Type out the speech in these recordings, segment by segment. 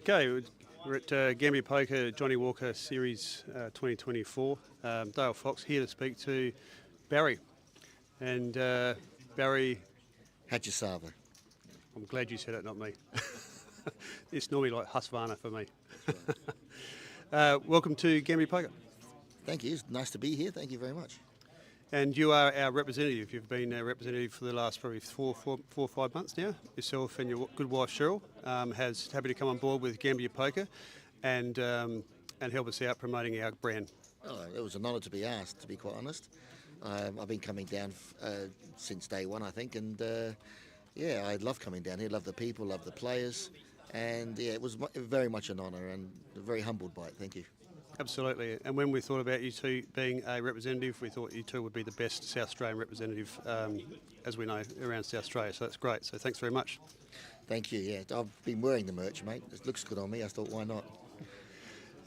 Okay, we're at Gambier Poker Johnnie Walker Series 2024. Dale Fox here to speak to Barry. And Barry, Hajisava. I'm glad you said it, not me. It's normally like Husqvarna for me. Welcome to Gambier Poker. Thank you. It's nice to be here. Thank you very much. And you are our representative. You've been a representative for the last probably four or 5 months now. Yourself and your good wife Cheryl has happy to come on board with Gambier Poker and help us out promoting our brand. Oh, it was an honour to be asked, to be quite honest. I've been coming down since day one, I think, and yeah, I love coming down here. Love the people, love the players, and yeah, it was very much an honour, and very humbled by it. Thank you. Absolutely. And when we thought about you two being a representative, we thought you two would be the best South Australian representative, as we know, around South Australia. So that's great. So thanks very much. Thank you. Yeah, I've been wearing the merch, mate. It looks good on me. I thought, why not?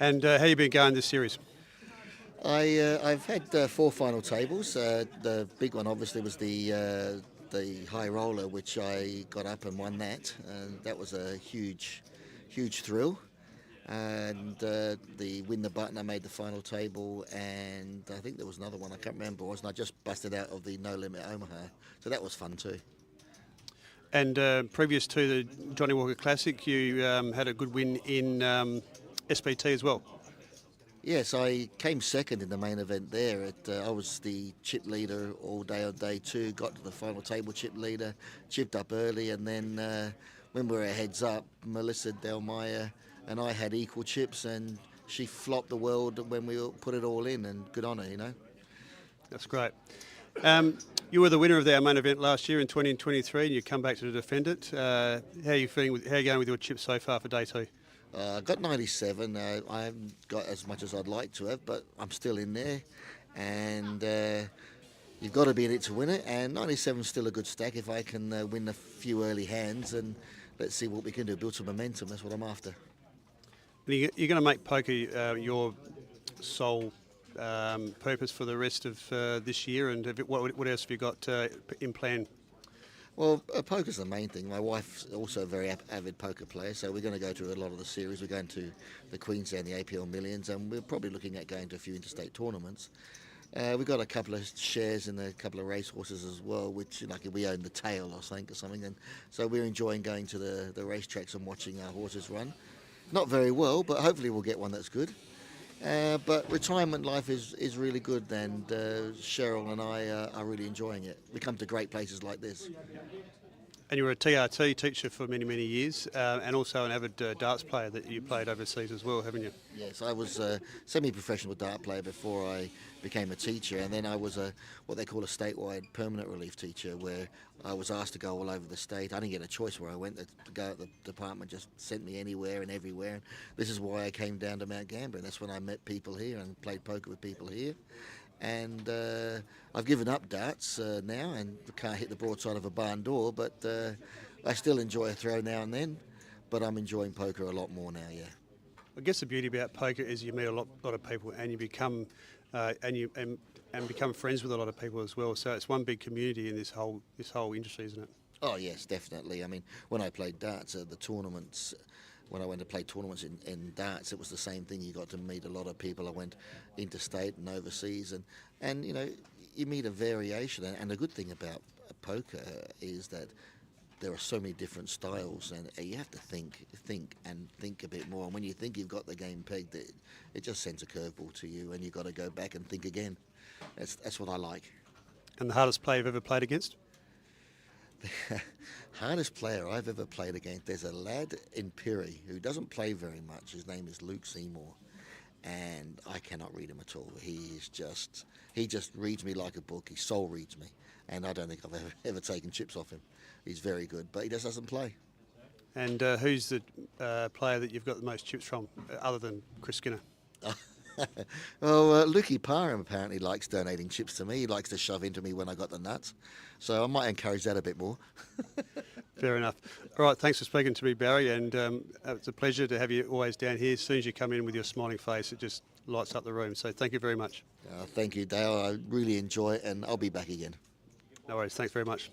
And how you been going this series? I've had 4 final tables. The big one, obviously, was the high roller, which I got up and won that. And that was a huge thrill. And the win the button, I made the final table, and I think there was another one I can't remember, wasn't I? Just busted out of the No Limit Omaha, so that was fun too. And previous to the Johnnie Walker Classic, you had a good win in SPT as well. Yes, I came second in the main event there. I was the chip leader all day on day 2, got to the final table chip leader, chipped up early, and then when we were heads up, Melissa Delmeyer and I had equal chips, and she flopped the world when we put it all in, and good on her, you know. That's great. You were the winner of our main event last year in 2023, and you come back to defend it. How are you feeling? How are you going with your chips so far for day 2? I got 97. I haven't got as much as I'd like to have, but I'm still in there, and you've got to be in it to win it. And 97 is still a good stack if I can win a few early hands, and let's see what we can do. Build some momentum. That's what I'm after. You're going to make poker your sole purpose for the rest of this year, and what else have you got in plan? Well, poker's the main thing. My wife's also a very avid poker player, so we're going to go to a lot of the series. We're going to the Queensland, the APL Millions, and we're probably looking at going to a few interstate tournaments. We've got a couple of shares in a couple of racehorses as well, which like we own the tail, I think, or something. And so we're enjoying going to the racetracks and watching our horses run. Not very well, but hopefully we'll get one that's good. But retirement life is really good, and Cheryl and I are really enjoying it. We come to great places like this. And you were a TRT teacher for many, many years, and also an avid darts player that you played overseas as well, haven't you? Yes, I was a semi-professional dart player before I became a teacher, and then I was what they call a statewide permanent relief teacher, where I was asked to go all over the state. I didn't get a choice where I went. The department just sent me anywhere and everywhere. This is why I came down to Mount Gambier, and that's when I met people here and played poker with people here. And I've given up darts now, and can't hit the broadside of a barn door, but I still enjoy a throw now and then, but I'm enjoying poker a lot more now, yeah. I guess the beauty about poker is you meet a lot of people, and you become and become friends with a lot of people as well. So it's one big community in this whole industry, isn't it? Oh yes, definitely. I mean, when I played darts, the tournaments. When I went to play tournaments in darts, it was the same thing. You got to meet a lot of people. I went interstate and overseas, and you know, you meet a variation. And the good thing about poker is that there are so many different styles, and you have to think a bit more. And when you think you've got the game pegged, it just sends a curveball to you, and you've got to go back and think again. That's what I like. And the hardest player you've ever played against? Hardest player I've ever played against, there's a lad in Pirrie who doesn't play very much. His name is Luke Seymour, and I cannot read him at all. He just reads me like a book. He soul reads me, and I don't think I've ever taken chips off him. He's very good, but he just doesn't play. And who's the player that you've got the most chips from, other than Chris Skinner? Well, Lukey Parham apparently likes donating chips to me. He likes to shove into me when I got the nuts. So I might encourage that a bit more. Fair enough. All right, thanks for speaking to me, Barry, and it's a pleasure to have you always down here. As soon as you come in with your smiling face, it just lights up the room. So thank you very much. Thank you, Dale. I really enjoy it, and I'll be back again. No worries. Thanks very much.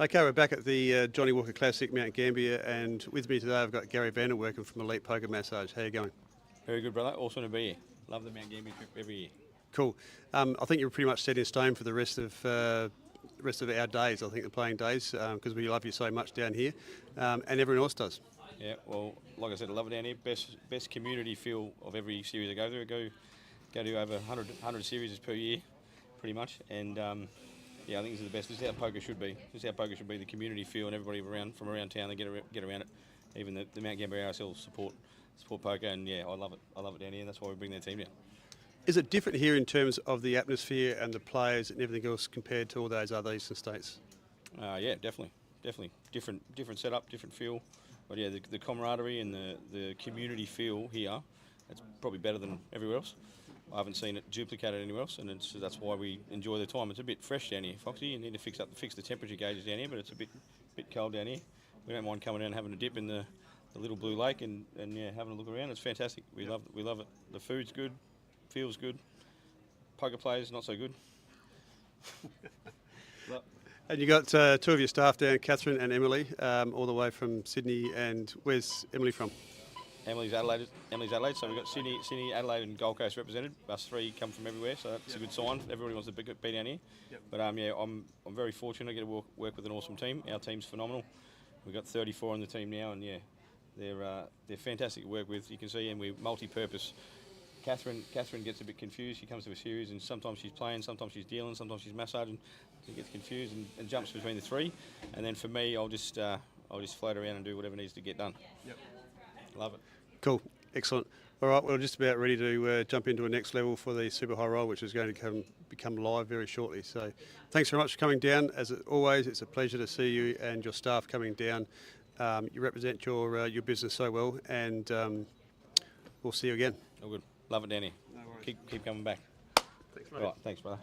Okay, we're back at the Johnnie Walker Classic, Mount Gambier, and with me today I've got Gary Vander working from Elite Poker Massage. How you going? Very good, brother. Awesome to be here. Love the Mount Gambier trip every year. Cool. I think you're pretty much set in stone for the rest of our days. I think the playing days, because we love you so much down here, and everyone else does. Yeah, well, like I said, I love it down here. Best community feel of every series I go through. Go to over 100 series per year, pretty much. And yeah, I think this is the best. This is how poker should be. This is how poker should be. The community feel, and everybody from around town, they get around it. Even the Mount Gambier RSL support poker, and yeah, I love it. I love it down here. And that's why we bring their team down. Is it different here in terms of the atmosphere and the players and everything else compared to all those other eastern states? Yeah, definitely. Different setup, different feel. But yeah, the camaraderie and the community feel here, it's probably better than everywhere else. I haven't seen it duplicated anywhere else, and that's why we enjoy the time. It's a bit fresh down here, Foxy. You need to fix the temperature gauges down here, but it's a bit cold down here. We don't mind coming down and having a dip in the little blue lake and yeah, having a look around. It's fantastic. We love it. The food's good, feels good. Poker players not so good. And you got two of your staff down, Catherine and Emily, all the way from Sydney. And where's Emily from? Emily's Adelaide. So we've got Sydney, Adelaide, and Gold Coast represented. Us three come from everywhere, so that's a good sign. Everybody wants to be down here. Yep. But yeah, I'm very fortunate to get to work with an awesome team. Our team's phenomenal. We've got 34 on the team now, and yeah, they're fantastic to work with. You can see, and we're multi-purpose. Catherine gets a bit confused. She comes to a series, and sometimes she's playing, sometimes she's dealing, sometimes she's massaging. She gets confused and jumps between the three. And then for me, I'll just float around and do whatever needs to get done. Yep. Love it. Cool, excellent. All right, we're just about ready to jump into a next level for the Super High Roll, which is going to become live very shortly. So, thanks very much for coming down. As always, it's a pleasure to see you and your staff coming down. You represent your business so well, and we'll see you again. All good. Love it, Danny. No worries. Keep coming back. Thanks, mate. Right, thanks, brother.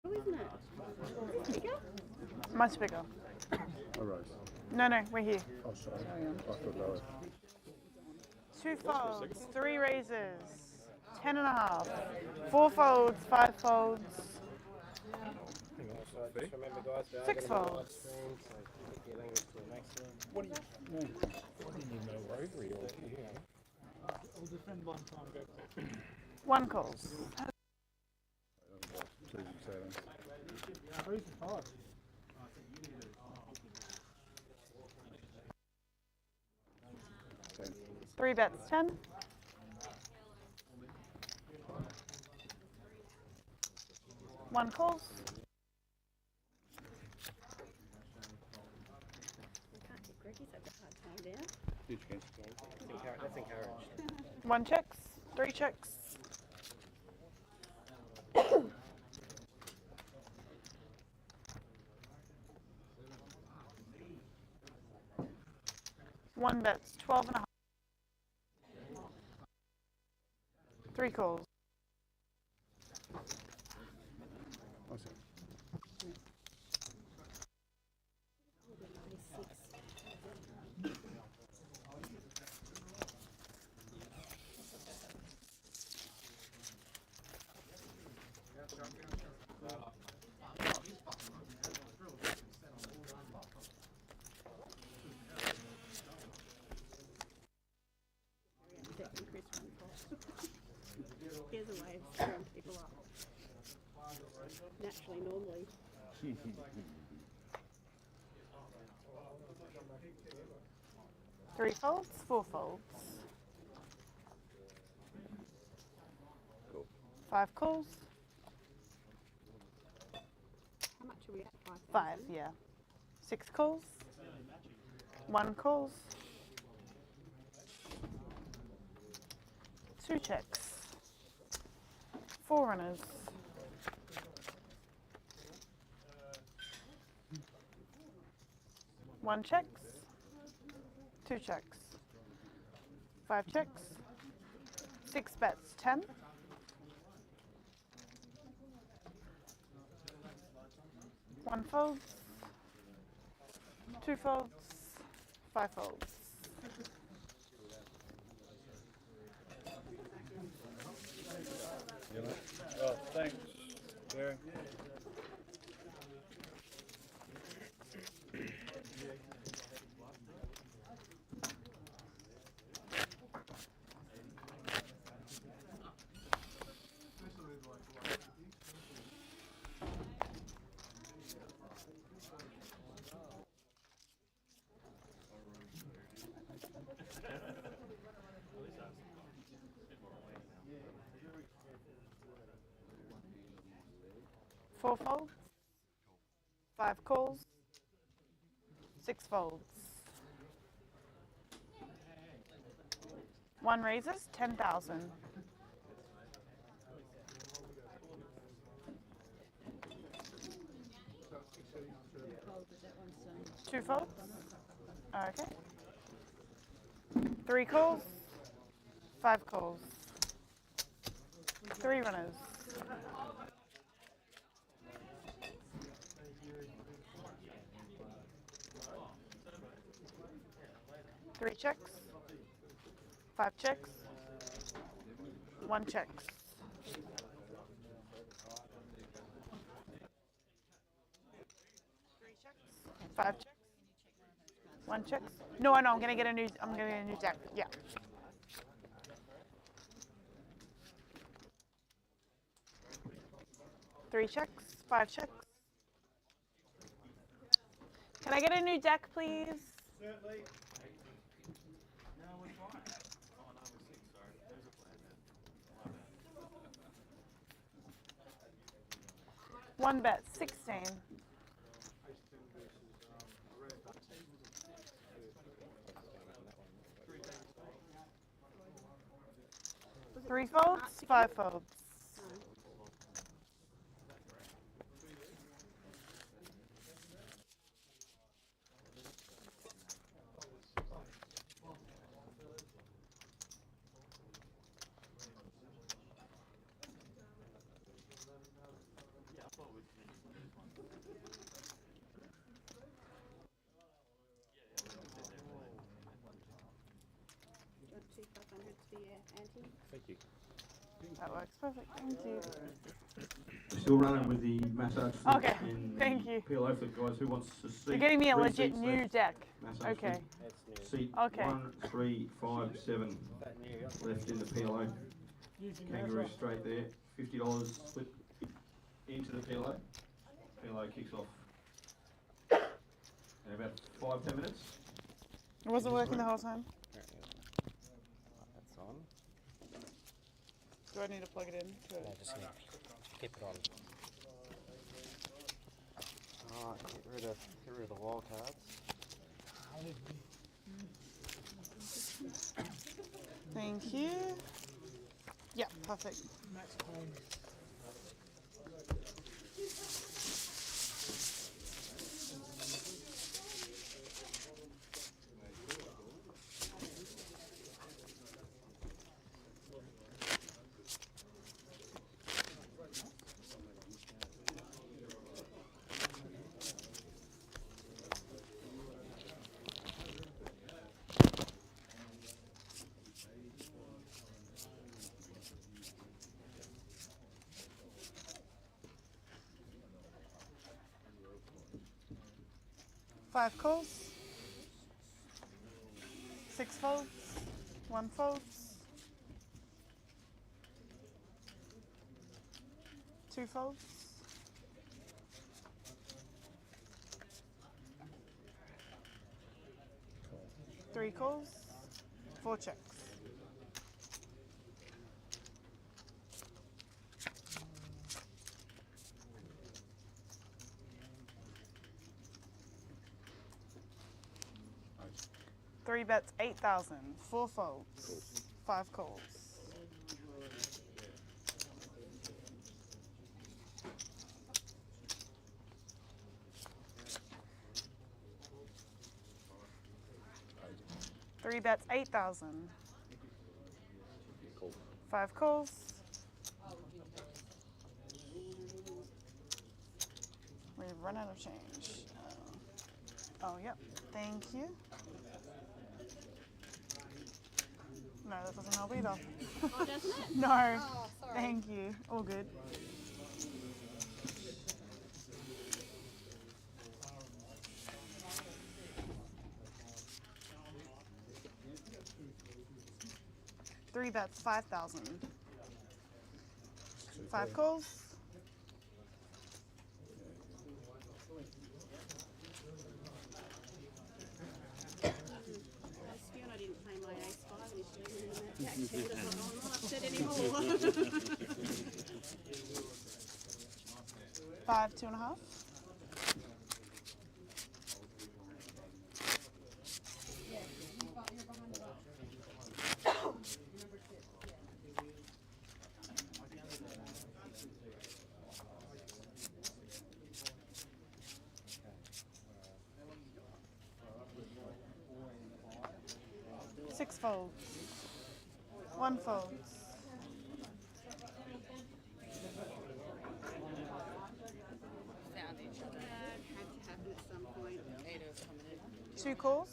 Isn't it? Bigger? Much bigger. A rose. No, we're here. Oh, sorry. I thought lower. 2 folds, 3 raises, 10.5, 4 folds, 5 folds, 6 folds. What do you need no rotary or yeah. 1 calls. Please say that. 3 bets, 10. 1 calls. We can't get Greggy such a hard time down. Huge chance. That's encouraged. 1 checks, 3 checks. One bets, 12.5. 3 calls. I see. Here's a way of stirring people up. Naturally, normally. Three folds, 4 folds. Cool. 5 calls. How much are we at? 5, yeah. 6 calls. 1 calls. 2 checks. 4 runners. 1 checks. 2 checks. 5 checks. 6 bets, 10. 1 folds. 2 folds. 5 folds. Oh, thanks. Yeah. Four folds, 5 calls, 6 folds. 1 raises, 10,000. Two folds. Okay. 3 calls, 5 calls. 3 runners. Three checks, 5 checks, 1 checks. Three checks, 5 checks, 1 checks. No, I'm gonna get a new deck. Yeah. Three checks, 5 checks. Can I get a new deck, please? Certainly. 1 bet, 16. Three folds, 5 folds. 500 to your ante. Thank you. That works perfect. Thank you. Still running with the massage flip Okay, and thank you. PLO flip, guys. Who wants to see? You're getting me a 3 legit seats new left. deck. Massage Okay. flip. Seat Okay. 1, 3, 5, 7 left in the PLO. Kangaroo straight there. $50 slip into the PLO. PLO kicks off in about 5-10 minutes. It wasn't working the whole time. That's on. Do I need to plug it in? No, just keep it on. Alright, get rid of the wild cards. Thank you. Yeah, perfect. Five calls. 6 folds. 1 folds. 2 folds. 3 calls. 4 checks. Three bets, 8,000. 4 folds. 5 calls. Three bets, 8,000. 5 calls. We've run out of change. Oh, yep. Thank you. No, that doesn't help either. Oh, doesn't it? No. Oh, sorry. Thank you. All good. Three bets, 5,000. 5 calls. You and I didn't play my ace-5 initially, and that jack ten does not know I'm not upset anymore. 5, 2.5. Six folds. 1 folds. Had to happen at some point. 2 calls.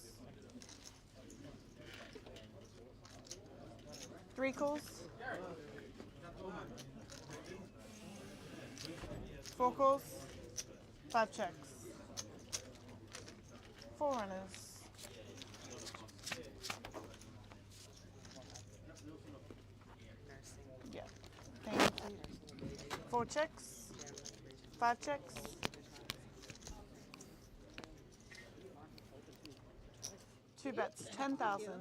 3 calls. 4 calls. 5 checks. 4 runners. Yeah. Thank you. 4 checks. 5 checks. 2 bets, 10,000.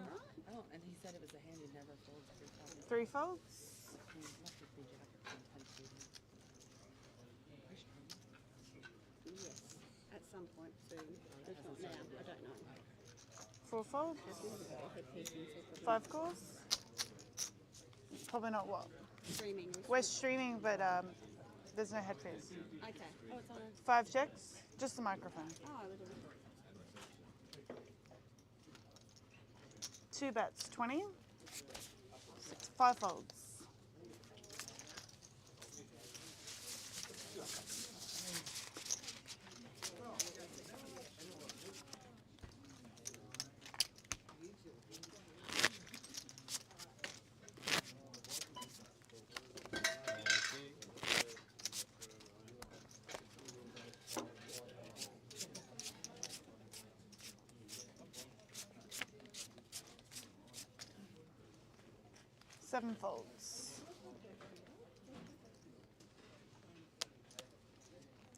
Oh, and he said it was a hand he never folds 3,000. 3 folds. He must have been jack of 10,000. Yes, at some point soon. If not now, I don't know. 4 folds. Because we haven't got a headpiece in, so 5 calls. Probably not what? streaming. We're streaming, but there's no headpiece. Okay. Oh, it's on a... 5 checks, just the microphone. Oh, I would have... 2 bets, 20. 5 folds. 7 folds.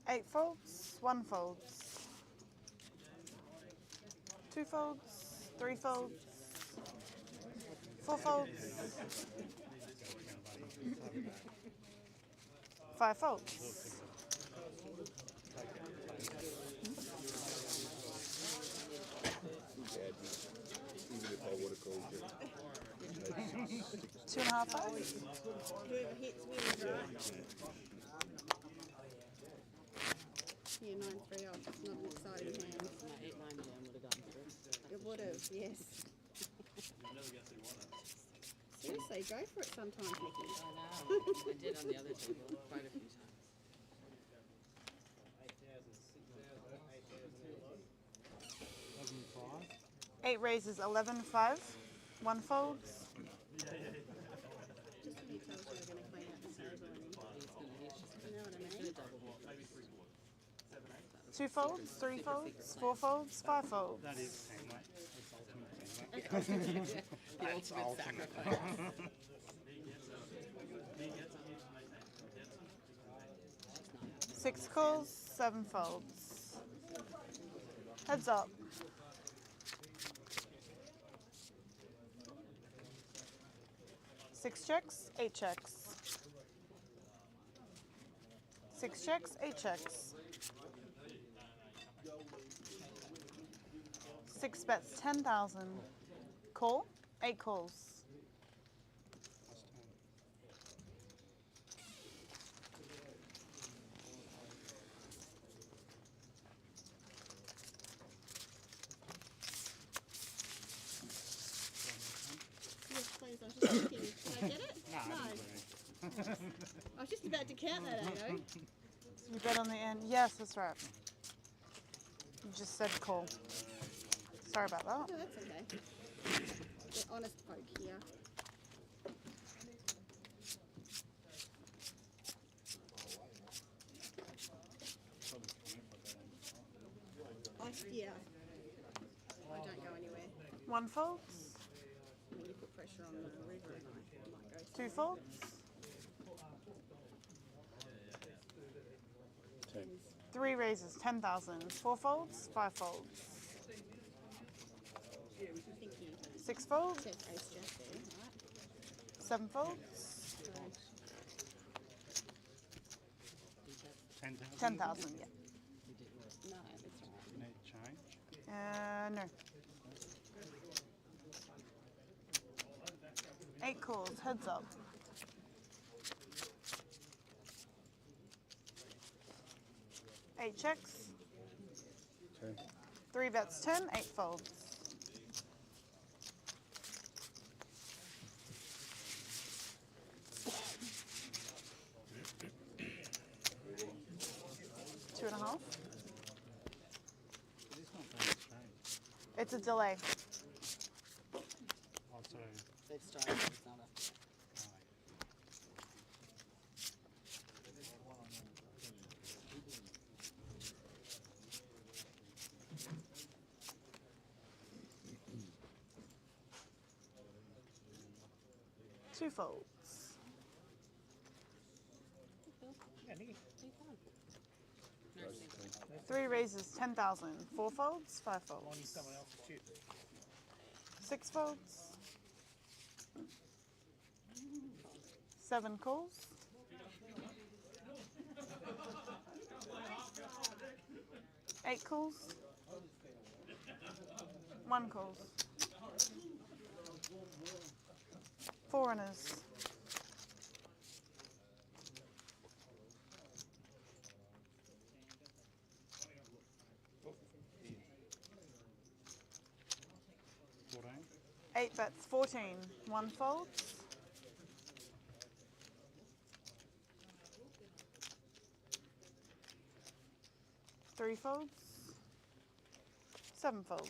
8 folds, 1 folds. 2 folds, 3 folds, 4 folds, 5 folds. 2.5 5. Whoever hits wins, right? Yeah, 9-3 off. It's not an exciting hand. My 8-9 jam would have gotten through. It would have, yes. Seriously, go for it sometimes, Nikki. I know. I did on the other table quite a few times. 8 raises, 11 5. 1 folds. Just when he tells you we're going to clean out the table and you know what I mean? 2 folds, 3 folds, 4 folds, 5 folds. That is teamwork. That's ultimate. The ultimate sacrifice. 6 calls, 7 folds. Heads up. 6 checks, 8 checks. 6 checks, 8 checks. 6 bets, 10,000. Call, 8 calls. Yes, please. I was just thinking, did I get it? No. I was just about to count that, I know. You bet on the end. Yes, that's right. You just said call. Sorry about that. No, that's okay. The honest poke here. Yeah. I don't go anywhere. 1 folds, I mean, you put pressure on the river and I might go 2 folds, 3 raises, 10,000. 4 folds, 5 folds. I think you 6 folds, said ace jack there, right? 7 folds, 10,000, yeah. No, that's right. Need change. No. 8 calls, heads up. 8 checks. 3 bets, 10, 8 folds. Two and a half. It's a delay. Oh, so They've started. It's not a. Two folds. 3 raises, 10,000. 4 folds, 5 folds. 6 folds. 7 calls. 8 calls. 1 calls. 4 runners. Eight bets, 14. 1 folds. 3 folds. 7 folds.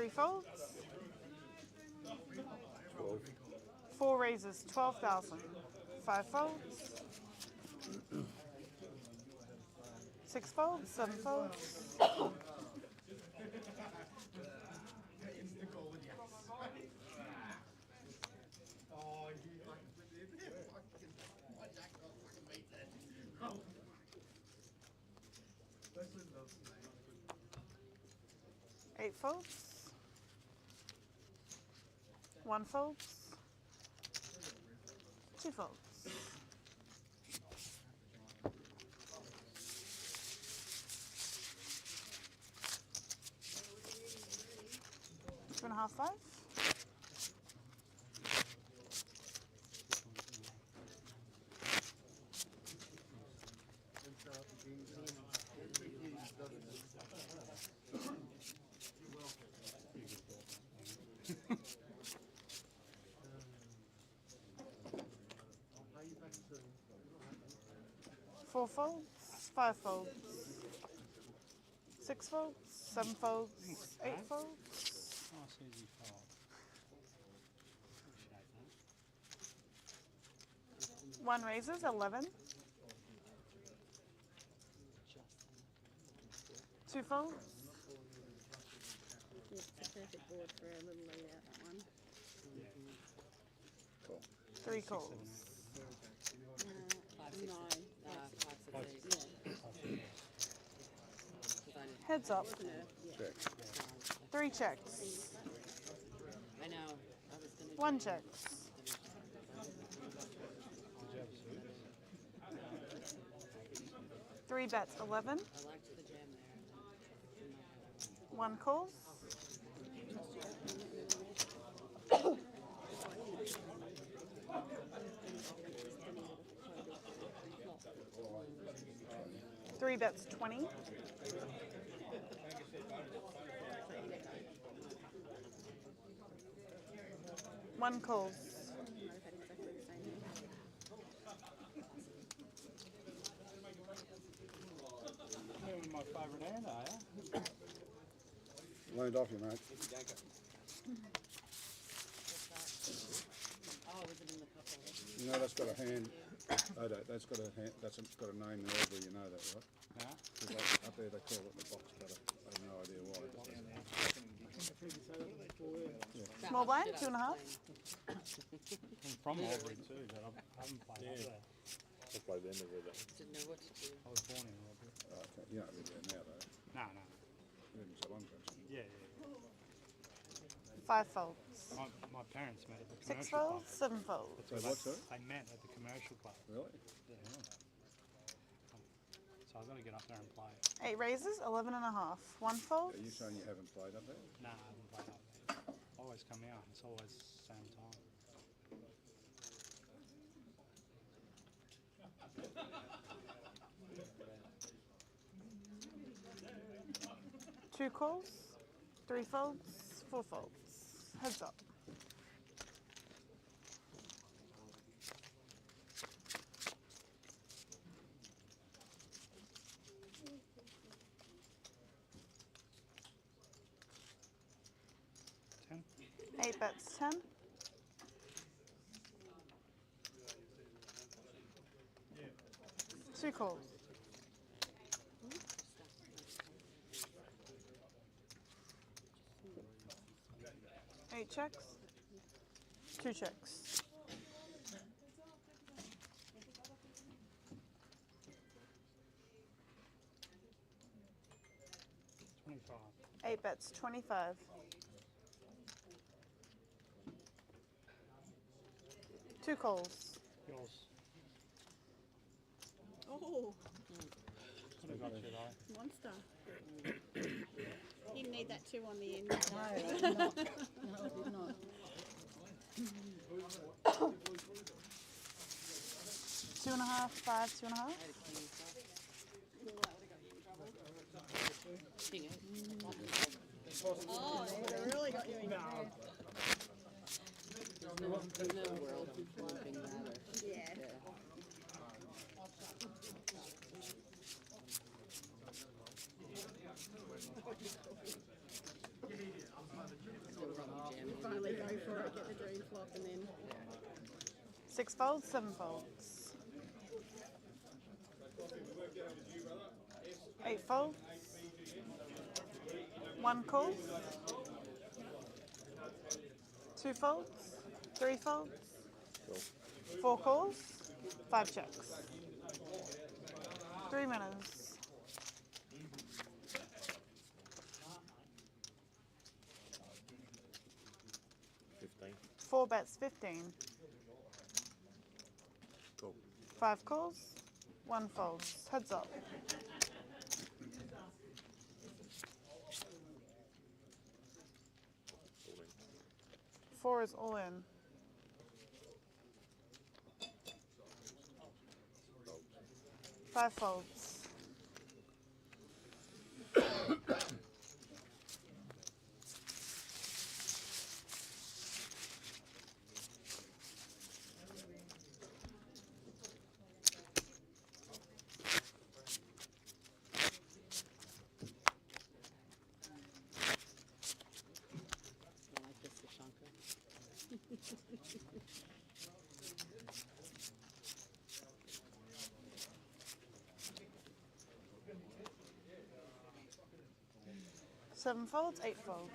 3 folds. 4 raises, 12,000. 5 folds. 6 folds, 7 folds. Eight folds. 1 folds. 2 folds. Two and a half, 5. Four folds, 5 folds, 6 folds, 7 folds, 8 folds. Nice easy fold. Appreciate that. 1 raises, 11. 2 folds. It's a perfect board for a little lead out, that one. 3 calls. 5, 6, 7. Heads up. Check. 3 checks. I know. I was gonna 1 checks. Three bets, 11. I liked the jam there. 1 calls. Three bets, 20. 1 calls. Having my favourite hand, are you? Leaned off you, mate. Oh, was it in the couple? You know that's got a hand. Oh, that's got a hand. That's got a name there, Aubrey. You know that, right? Yeah. 'Cause up there they call it the box cutter. I have no idea why. Small blind, 2.5. I'm from Aubrey too, but I haven't played up there. I played the end of it. Didn't know what to do. I was born in Aubrey. Oh, okay. You don't live there now, though. No. You live in so long ago. Yeah. 5 folds. My parents met at the 6 commercial club. folds, 7 folds. That's So where what's that? they met at the commercial club. Really? Yeah. So I've got to get up there and play. 8 raises, 11.5. 1 fold. Are you saying you haven't played up there? Nah, I haven't played up there. I always come out. It's always the same time. Two calls, 3 folds, 4 folds. Heads up. Ten. 8 bets, 10. Two calls. Eight checks. 2 checks. $25. 8 bets, 25. Two calls. Yours. Oh, Could have got you though. monster. Didn't need that 2 on the end. No, I did not. No, I did not. 2.5, 5, 2.5. I had a king stuff. King eight. Oh, it would have really got you in there. There's no world I'm flipping that. Yeah. for it, get the dream flop, and then 6 folds, 7 folds. 8 folds. 1 calls. 2 folds. 3 folds. 4 calls. 5 checks. 3 winners. 4 bets, 15. 5 calls, 1 folds. Heads up. 4 is all in. 5 folds. 7 folds, 8 folds.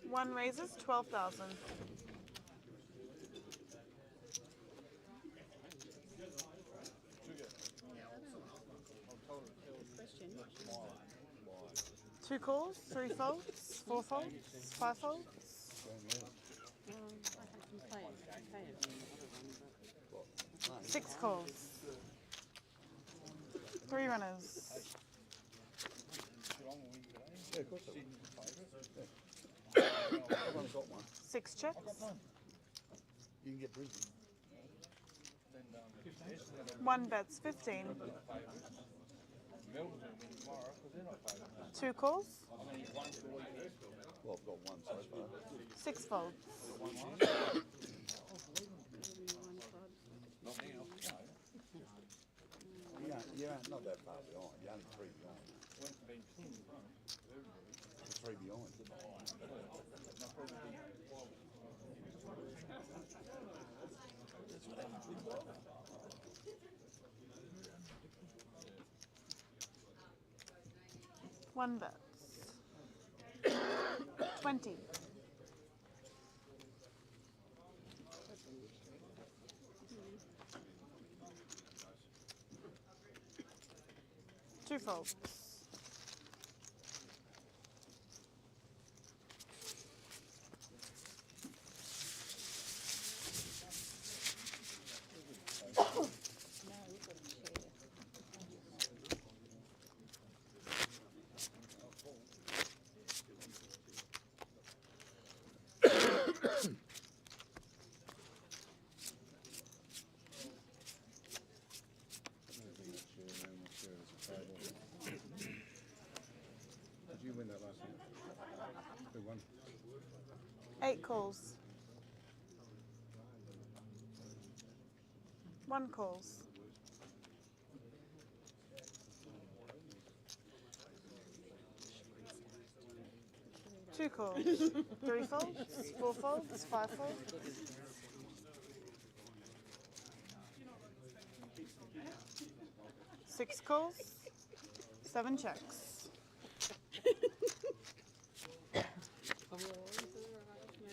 1 raises, 12,000. Two calls, 3 folds, 4 folds, 5 folds. I can play it. 6 calls. 3 runners. Yeah, of course Everyone's got one. 6 checks. You can get Brisbane. 1 bets, 15. 2 calls. Well, I've got one so far. 6 folds. You ain't not that far behind. You're only 3 behind. 3 behind. One bets. 20. Two folds. Did you win that last night? Who won? 8 calls. 1 calls. 2 calls. 3 folds. 4 folds. 5 folds. 6 calls. 7 checks. may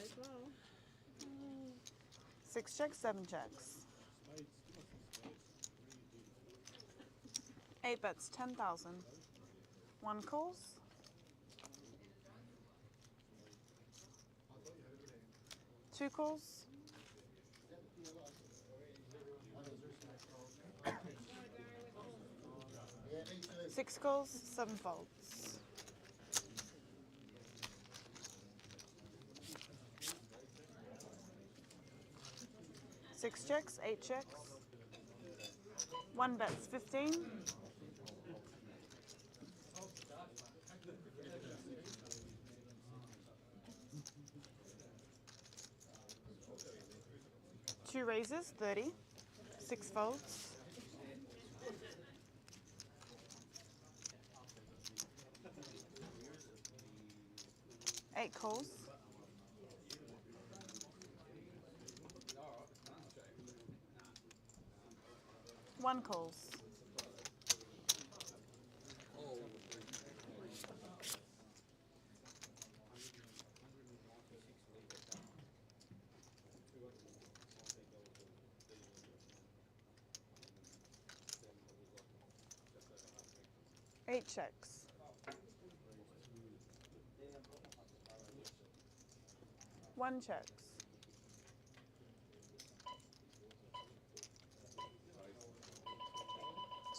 as well. 6 checks, 7 checks. 8 bets, 10,000. 1 calls. 2 calls. 6 calls, 7 folds. 6 checks, 8 checks. 1 bets, 15. 2 raises, 30. 6 folds. 8 8 calls. One calls. Eight checks. One checks.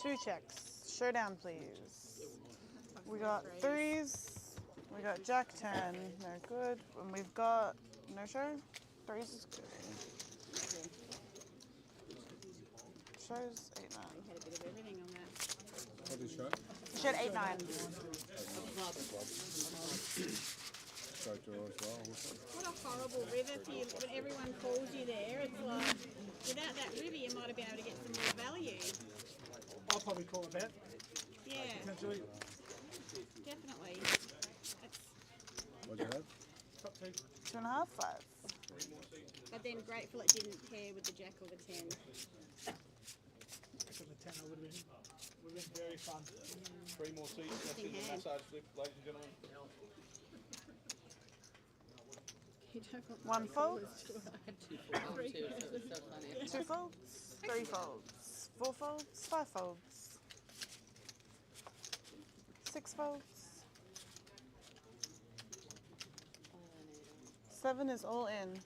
Two checks. Showdown, please. We got threes. We got Jack 10. No good. And we've got no show. Threes is good. Shows 8-9. Had a bit of everything on that. What did you show? Showed 8-9. Show draw as well. What a horrible river for you when everyone calls you there. It's like, without that river, you might have been able to get some more value. I'll probably call it that. Yeah, Potentially. definitely. That's, What did you have? Top two. 2.5, 5. but then grateful it didn't pair with the jack or the 10. Because the 10 would have been very fun. 3 more seats. That's in the massage flip, ladies and gentlemen. You don't want One fold. So funny. 2 folds. 3 folds. 4 folds. 5 folds. 6 folds. 7 is all in.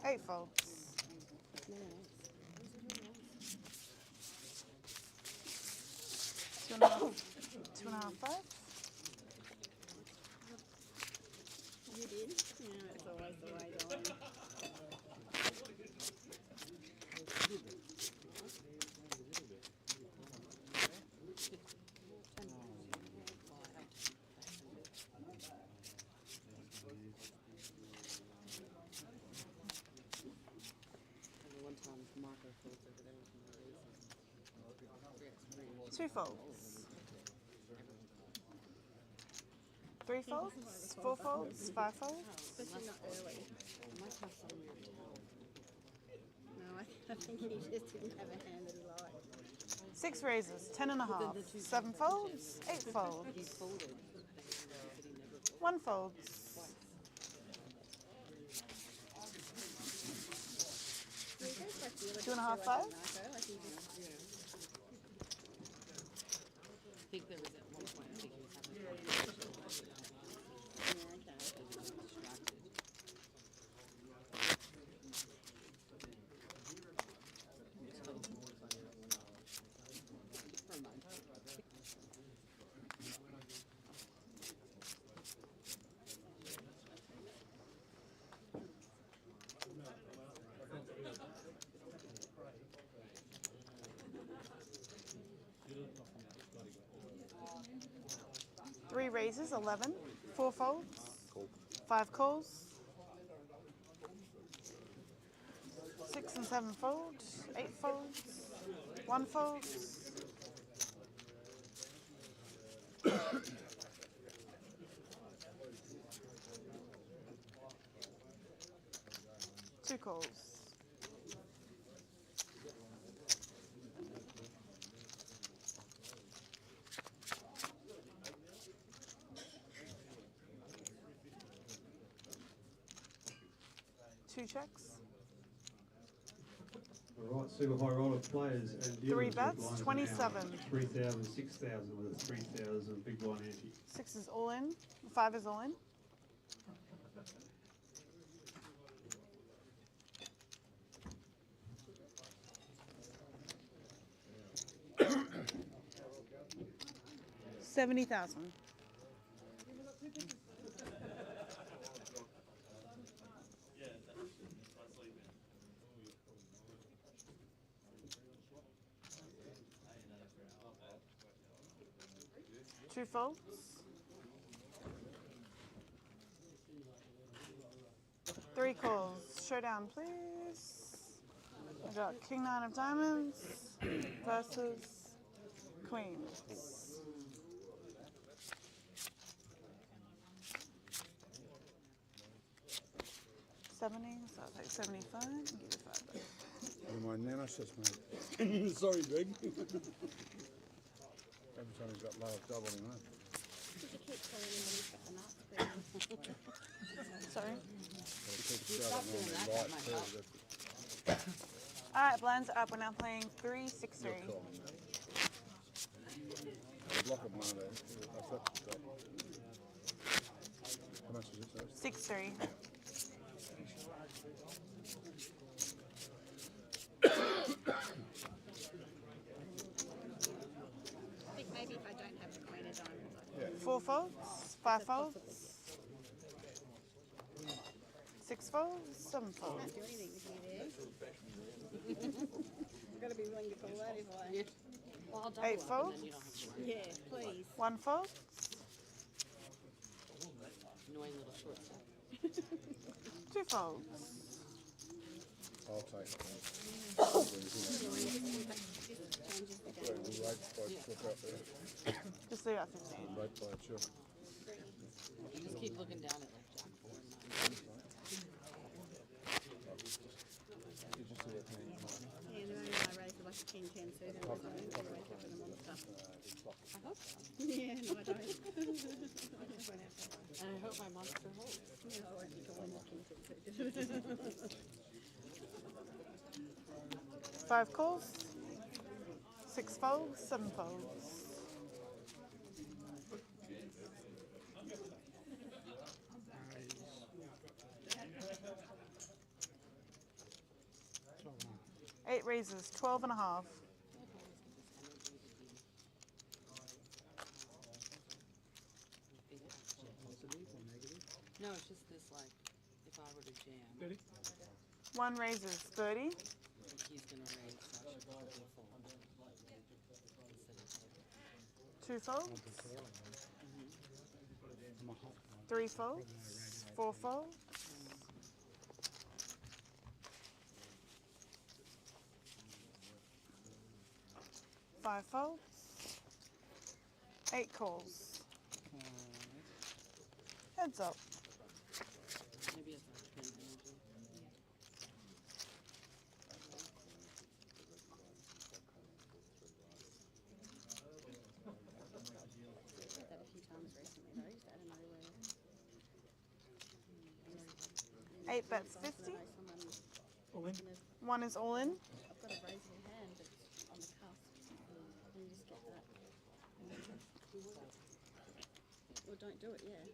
8 folds. 2.5, 5. You did? Yeah, it's always the way, darling. One time Marco folds over there with 2 folds. 3 folds. 4 folds. 5 folds. Especially not early. Must have some weird towel. No, I think he just didn't have a hand that he liked. 6 raises. 10.5. 7 folds. 8 folds. He folded, but he never folded. 1 folds. Like 2.5, 5. I think there was at one point, I think he was having a conversation about it. Because he was distracted. Never mind. Three raises, 11. 4 folds. 5 calls. 6 and 7 fold. 8 folds. 1 fold. 2 calls. Two checks. All right, super high roller players and 3 bets, 27. 3,000, 6,000 with a 3,000 big blind ante. 6 is all in. 5 is all in. $70,000. Two folds. Three calls. Showdown, please. I got King 9 of Diamonds versus Queens. 70, so I'll take 75 and give you 5 bucks. My nemesis, mate. Sorry, Greg. Every time he's got low double, you know. Did you keep calling him when he's got the nuts, please? Sorry? Stop doing that, that might help. Alright, blinds are up. We're now playing 3-6-3. Block of one of those. That's that. How much is it, sorry? 6-3. I think maybe if I don't have the queen of diamonds, 4 folds, 5 folds, 6 folds, 7 I folds. can't do anything with you there. I've got to be willing to call that if I... Well, I'll double 8 up folds, and then you don't have to worry. Yeah, please. 1 fold, Annoying little short stuff. 2 folds. I'll take it. Changes the game. We'll rate by chook out there. Just leave it at 15. Rate by chook. You just keep looking down at like Jack 4 and 9. Did you see that thing? Yeah, the only I raised like a king 10 suit and I was like, I wake up in the monster. I hope so. Yeah, no, I don't. And I hope my monster holds. No, I won't be calling the king 10 suit. 5 calls, 6 folds, 7 folds. Eight raises, 12 and a half. No, it's just this, like, if I were to jam, 1 raises, 30. like he's going to raise, so I should probably fold. Instead of 2 folds, 3 folds, 4 folds, 5 folds, 8 calls. Heads up. maybe it's like twin energy. I've said that a few times recently though, just out of nowhere. 8 bets 50. All in? 1 is all in. I've got a raisable hand that's on the cusp, and you just get that. Or don't do it, yeah.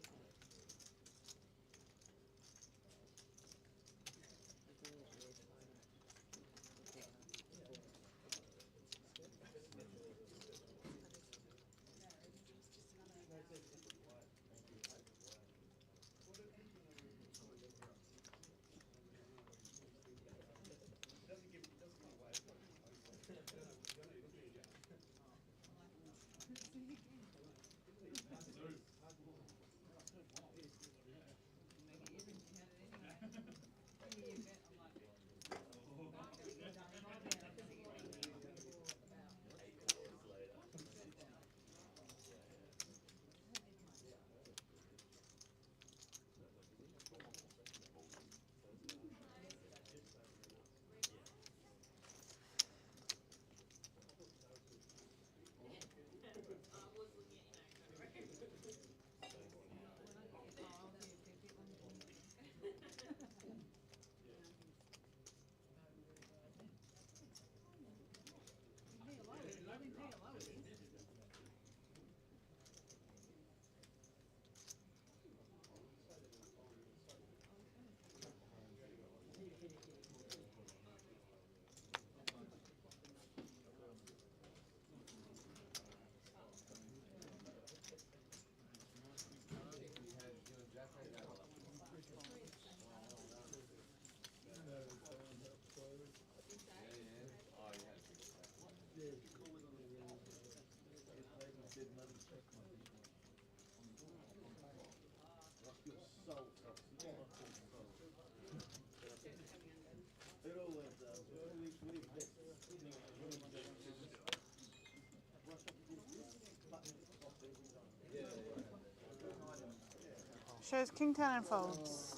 Shows king 10 and folds.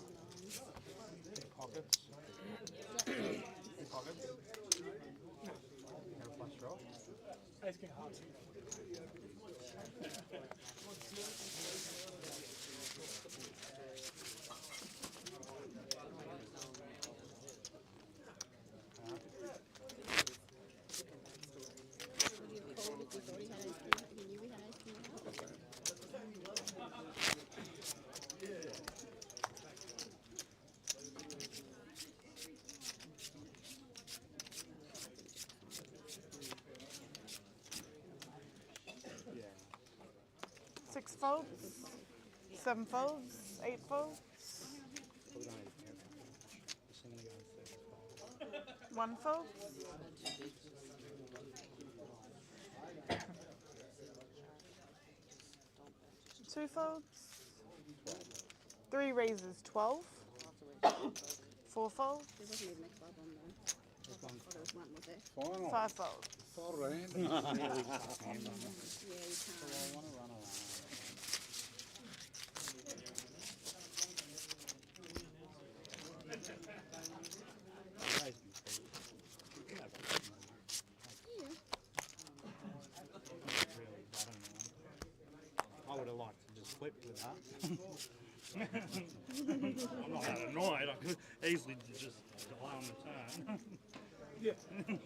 pockets. Pockets. Have a flush draw. Ace king of hearts. Six folds, 7 folds, 8 folds, 1 fold, 2 folds, 3 raises, 12, 4 folds, There wasn't even a club on there. I thought there was one, was there? Final. 5 folds. Final round. Yeah, you can't. I would have liked to just flip with that. I'm not that annoyed. I could easily just die on the turn. Yeah.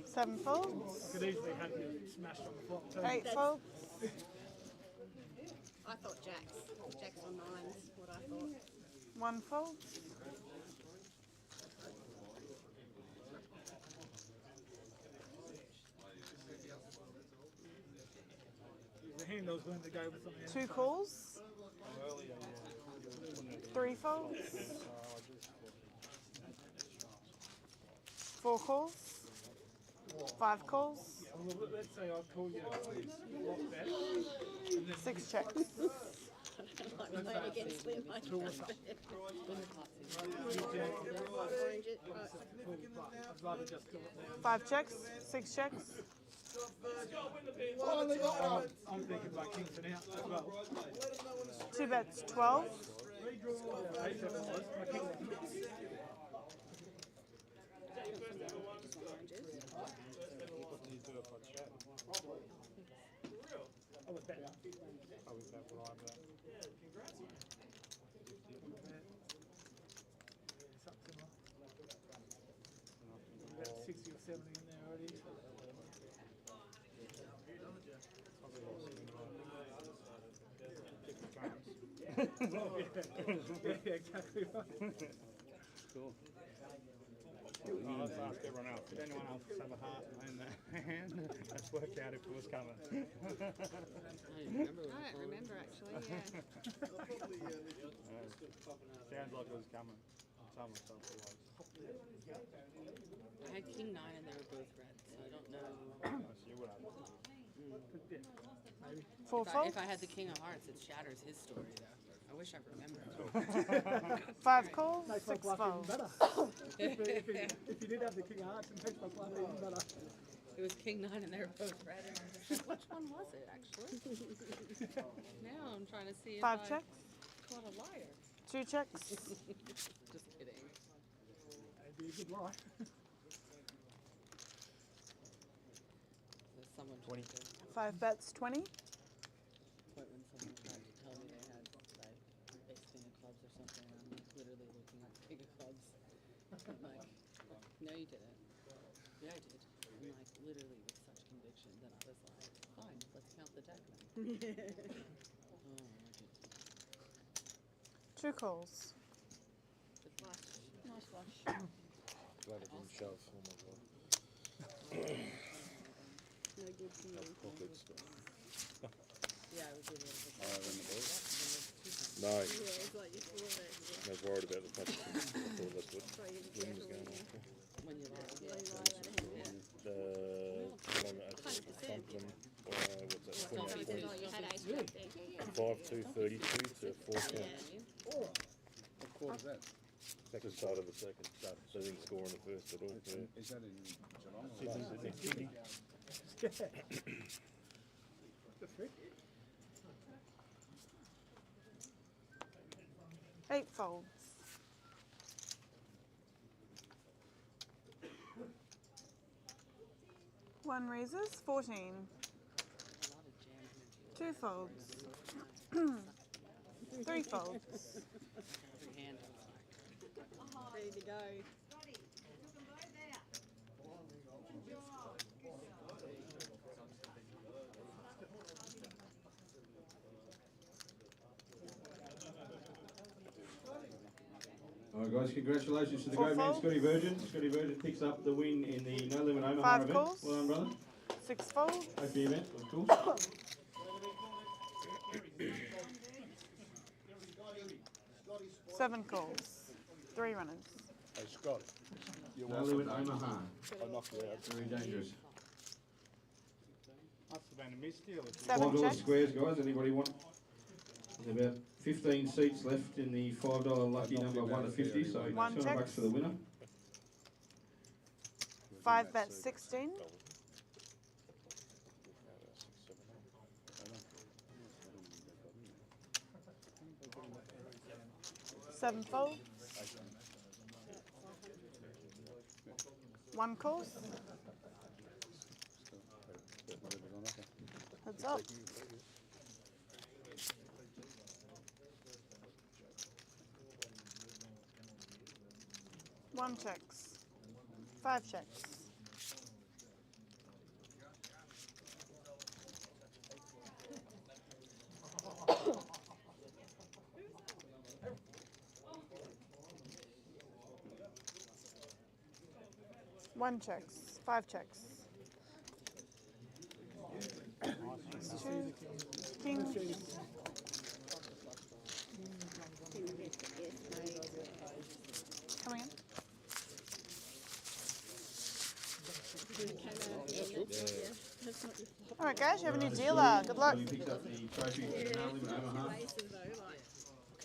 7 folds, Could easily have you smashed on the flop too. 8 folds, I thought jacks. Jacks or nines, what I thought. 1 fold, The hand I was going to go with something else. 2 calls, 3 folds, 4 calls, 5 calls, Well, let's say I call you block bet, and then 6 checks, Like playing against Liam, I can't. orange it. I'd rather just do it now. 5 checks, 6 checks, I'm thinking by Kingston out as well. 2 bets, 12, Ace seven was, my Kingston. I would bet. I was that what I bet. It's up to about 60 or 70 in there already. Yeah, exactly right. Cool. Let's ask everyone else. Did anyone else have a heart in their hand? Let's work out if it was coming. I don't remember actually, yeah. Sounds like it was coming. Tell myself it was. I had king 9 and they were both red, so I don't know. So you would have. 4 folds, If I had the king of hearts, it shatters his story though. I wish I remembered. 5 calls, Makes my 6 bluff even folds. better. if you did have the King of Hearts, it makes my bluff even better. It was king 9 and they were both red, and I'm just like, which one was it actually? Now I'm trying to see if 5 I checks, what a liar. 2 checks, Just kidding. It'd be a good lie. There's someone 20. 5 bets, 20, But when someone tried to tell me they had like ace king of clubs or something, I'm like literally looking at the king of clubs. I'm like, no, you didn't. Yeah, I did. I'm like literally with such conviction that I was like, fine, let's count the deck then. Oh, I did. 2 calls, Good flush. Nice flush. Glad it didn't shove. Oh my god. No good to you. Pocket stuff. Yeah, I was able to hit Higher than the ball? that. No, Yeah, it's like you thought it. I was worried about the pocket. I thought that's what So you Lynn was careful going when on. When you lie. you lie about it. The one at Conklin, what's that, 28 Oh, you said, oh, you had ace jack there. 5-2-32 to 4 points. What quarter is that? Second side of the second. So they didn't score in the first at all. Is that in Geelong? or Sydney, what? Sydney. The trick. 8 folds, One raises, 14. Two folds. Three folds. Your hand Ready to go. All right, guys, congratulations to the Four great man, folds. Scotty Virgin. Scotty Virgin picks up the win in the No Limit Omaha Five event. calls. Well done, brother. 6 folds. Happy event, of course. 7 calls. 3 runners. Hey, Scott. You're No welcome, Limit mate. Omaha. I knocked you out. Very dangerous. Must have been a misdeal. $5 squares, guys. Anybody want? There's about 15 seats left in the $5 lucky number 1 to 50, so One $200 checks. for the winner. 5 bets 16. Seven fold. 1 calls. Heads up. One checks. 5 checks. One checks. 5 checks. Two kings. Coming in. All right, guys, you have a new dealer. Good luck. Scotty picks up the trophy for the No Limit Omaha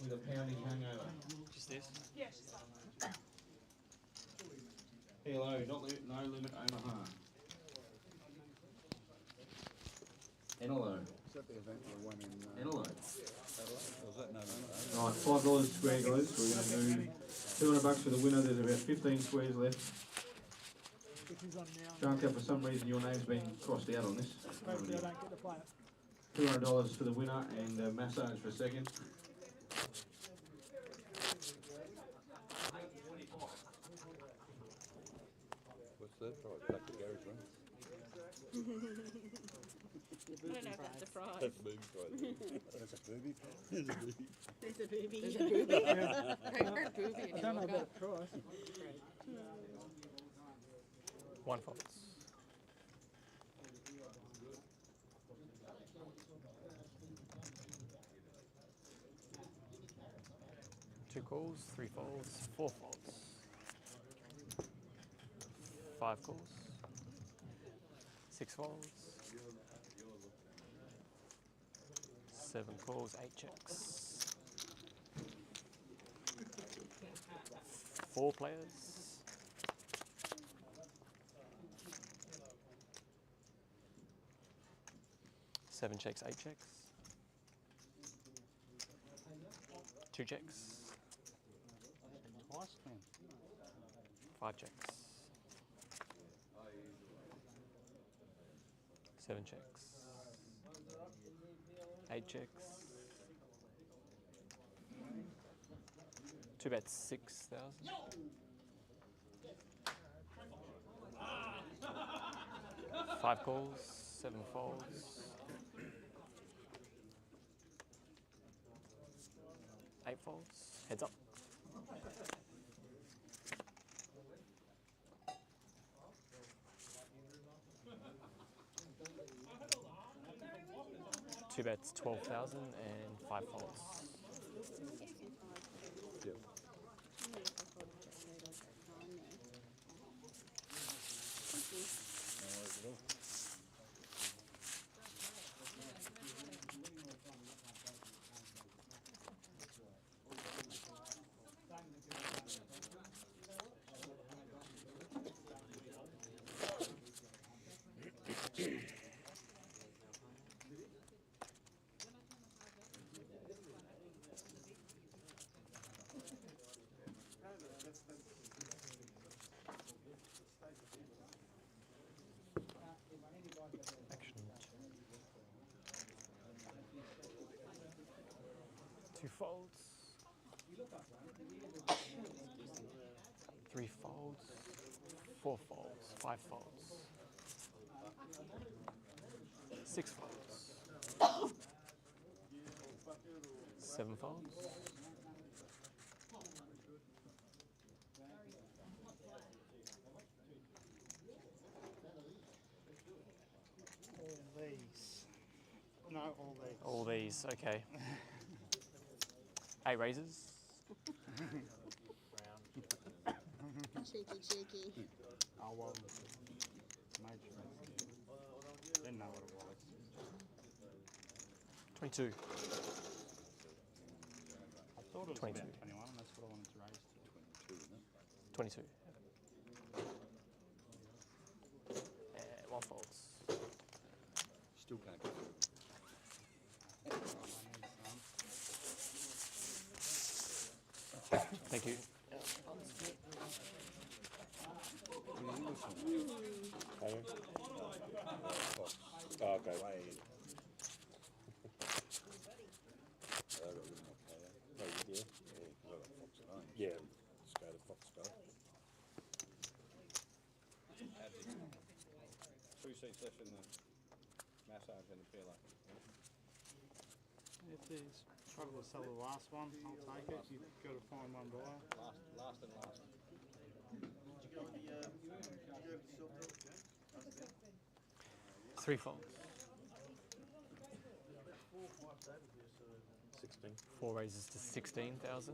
with a pounding hangover. Just this? Hello, No Limit Omaha. Enelo. Is that the event we won in Enelo. Adelaide? Or was that no? Right, $5 square, guys. We're going to do $200 for the winner. There's about 15 squares left. Janka, for some reason your name's been crossed out on this. Hopefully I don't get to play it. $200 for the winner and a massage for second. What's that? Right, back to Gary's room. I don't know if that's a prize. That's a booby prize. That's a booby prize. There's a booby. There's a booby. I heard booby and I you don't know woke about up. a price. 1 false. Two calls, 3 folds, 4 folds. 5 calls. 6 folds. 7 calls, 8 checks. 4 players. 7 checks, 8 checks. 2 checks. Twice, man. 5 checks. 7 checks. 8 checks. 2 bets, 6,000. 5 calls, 7 folds. 8 folds. Heads up. Two bets, 12,000 and 5 folds. Yep. 3 folds, 4 folds, 5 folds, 6 folds, 7 folds. All these. No, all these. All these, okay. 8 raises. Cheeky, cheeky. Oh, well, major. Didn't know what it was. 22. I thought it was 22. about 21, and that's what I wanted to raise to. 22, isn't it? 22. 1 folds. Still can't get through. Thank you. Okay. Oh, okay. Yeah, just go to Fox Star. 2 seats left in the massage and the PLA. If there's trouble to sell the last one, I'll take it. You've got to find one buyer. Last and last. 3 folds. 16. 4 raises to 16,000.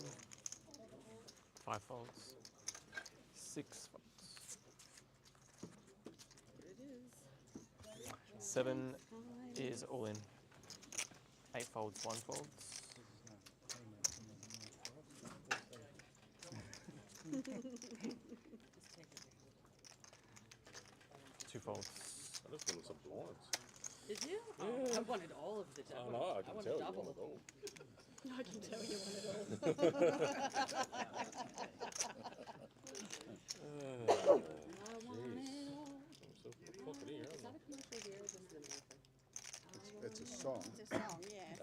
5 folds. 6 folds. Here it is. 7 is all in. 8 folds, 1 folds. 2 folds. I just wanted some blinds. Did you? Yeah. Oh, I wanted all of the I double. know, I can wanted tell you double. want it all. I can tell you want it all. I want it all. I'm so full of pocket here, Is that aren't a commercial here or just an American? It's a song. It's a song, yeah.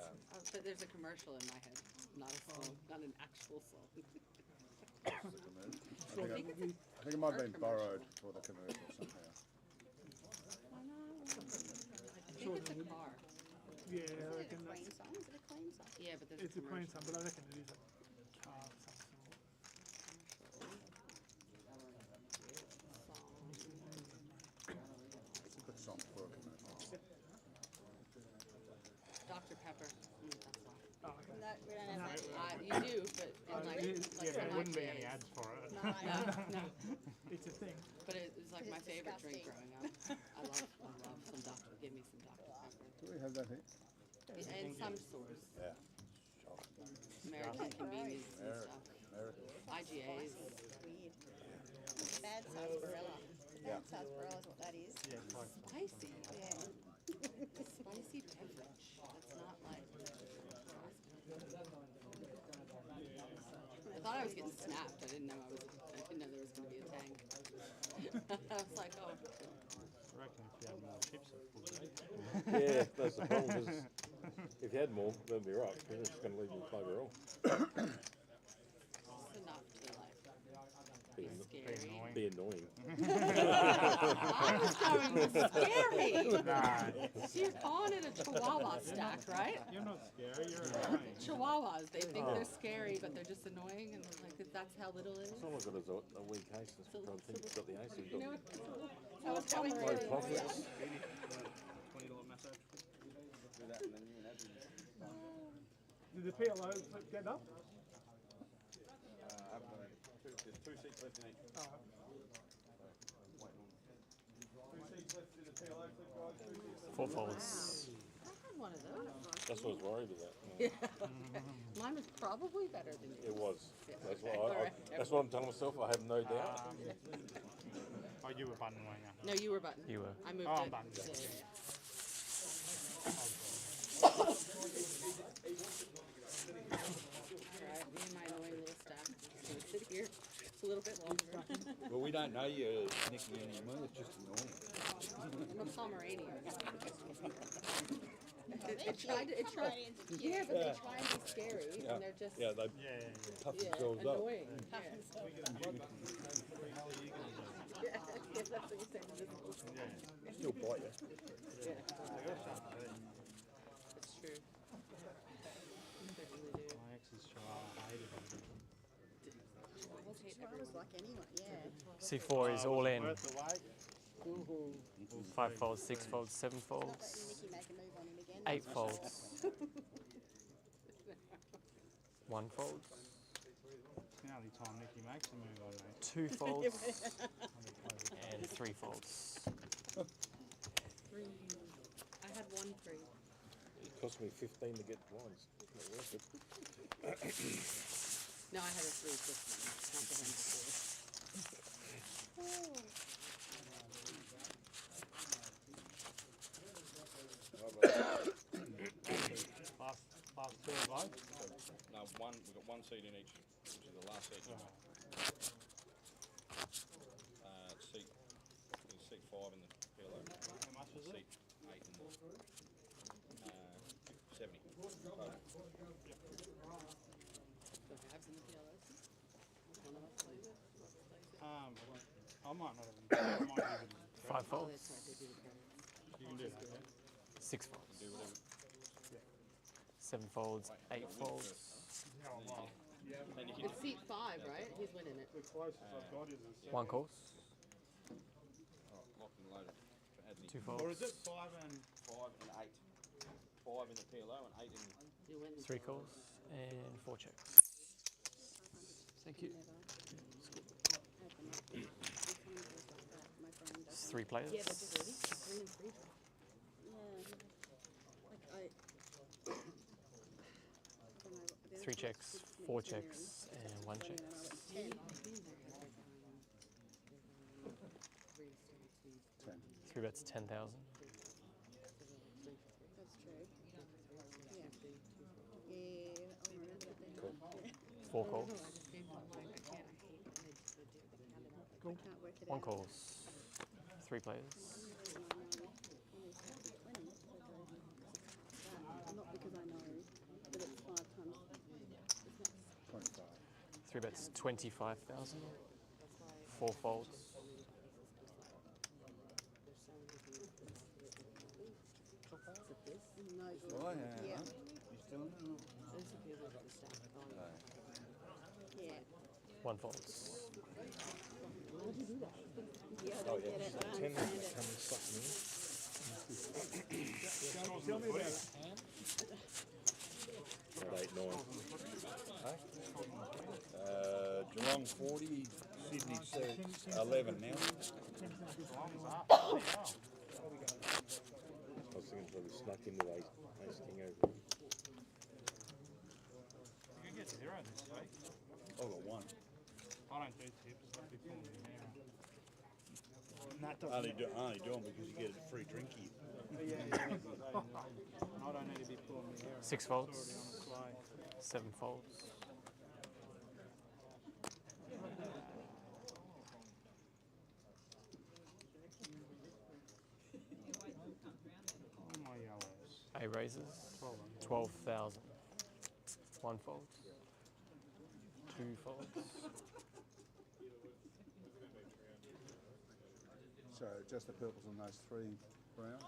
But there's a commercial in my head, not a song, not an actual song. I think it might have been borrowed for the commercial somehow. I think it's a car. Yeah, I Is it reckon a that's... Queen song? Is it a Queen song? Yeah, but there's It's a Queen commercial. song, but I reckon it is a car of some sort. It's a good song for a commercial. Dr. Pepper. That's why. Oh, okay. No, we don't have that. You do, but in like, Yeah, there wouldn't be any ads for it. No, no. It's a thing. But it was like It's my favorite drink disgusting. growing up. I love some Dr. Give me some Dr. Pepper. Do we have that here? In some stores. Yeah. American convenience and stuff. IGAs. Weird. Bad sarsaparilla. Bad sarsaparilla is what that is. Spicy. Yeah. Spicy beverage. That's not like. I thought I was getting snapped. I didn't know there was going to be a tang. I was like, oh. I reckon if you had more chips, it would be. Yeah, that's the problem, because if you had more, that'd be right, because it's going to leave you flavour all. Just enough to like be scary. Be annoying. I was going with scary. So you're calling it a chihuahua stack, right? You're not scary, you're annoying. Chihuahuas, they think they're scary, but they're just annoying, and like that's how little it is. It's almost got a weak ace, that's what I think it's got the ace, it's You got know, so it's coming low really. profits. $20 massage. Do that and then you and Abby. Did the PLO get up? There's 2 seats left in each. Oh. 2 seats left in the PLA, guys. 4 folds. I had one of those. That's what I was worried about. Yeah, okay. Mine was probably better than yours. It was. Yeah, That's okay. what All right. that's what I'm telling myself, I have no doubt. Oh, you were button winger. No, you were button. You were. I moved Oh, it. button. Yeah, yeah, Alright, me and my annoying little stack. So we sit here. It's a little bit longer. Well, we don't know you, Nicky, anymore. It's just annoying. I'm a Pomeranian. It tried to, yeah, but they try and be scary, Yeah. and they're just Yeah, they puff themselves up. annoying. Mm. Yeah. Yeah, that's what you said. Still bite you. Yeah, it's true. They really do. My ex's chihuahua hated it. Chihuahuas like anyone, yeah. C4 is all in. Worth the wait. 5 folds, 6 folds, 7 folds, Nicky make a move on him again. 8 folds, 1 folds, It's the only time Nicky makes a move on me. 2 folds, and 3 folds. 3. I had 1 free. It cost me 15 to get blinds. Not worth it. No, I had a 3 just not the one before. Last two of those. No, one. We've got 1 seat in each, which is the last seat. Seat. There's seat 5 in the PLO. How much is it? Seat 8 in the 70. Total. I might not even. 5 folds, You can do that, yeah? 6 folds, Do whatever. 7 folds, 8 folds, And you It's seat 5, right? He's winning it. The closest I've got is a 1 course, locked and loaded. For Adney. 2 folds, Or is it 5 and 5 and 8. 5 in the PLO and 8 in. You win. 3 calls, and 4 checks. Thank you. It's 3 players. Yeah, but just 3 and 3. Like I 3 checks, 4 checks, and 1 check. 10. 3 bets, 10,000. That's true. Yeah. Yeah, I'll remember that then. Cool. Yeah. 4 calls, I can't work it 1 out. calls, 3 players, Not because I know, but it's 5 times. 25. 3 bets, 25,000. 4 folds, No, Oh, yeah. yeah. You still know? Yeah. 1 folds. How did you do that? Yeah, I Oh, don't yeah. get it. I don't 10 understand it. comes sucking Tell me about it. in. 8, 9. Geelong 40, Sydney 6, 11 now. I was thinking probably snuck into ace king over. You can get 0 this week. I've got 1. I don't do tips. I'd be pulling the hair out. Only do them because you get a free drinky. I don't need to be pulling the hair out. 6 It's folds, already on its way. 7 folds. All my yellows. A raises, 12,000. 1 fold, 2 folds, So just the purples on those 3 browns?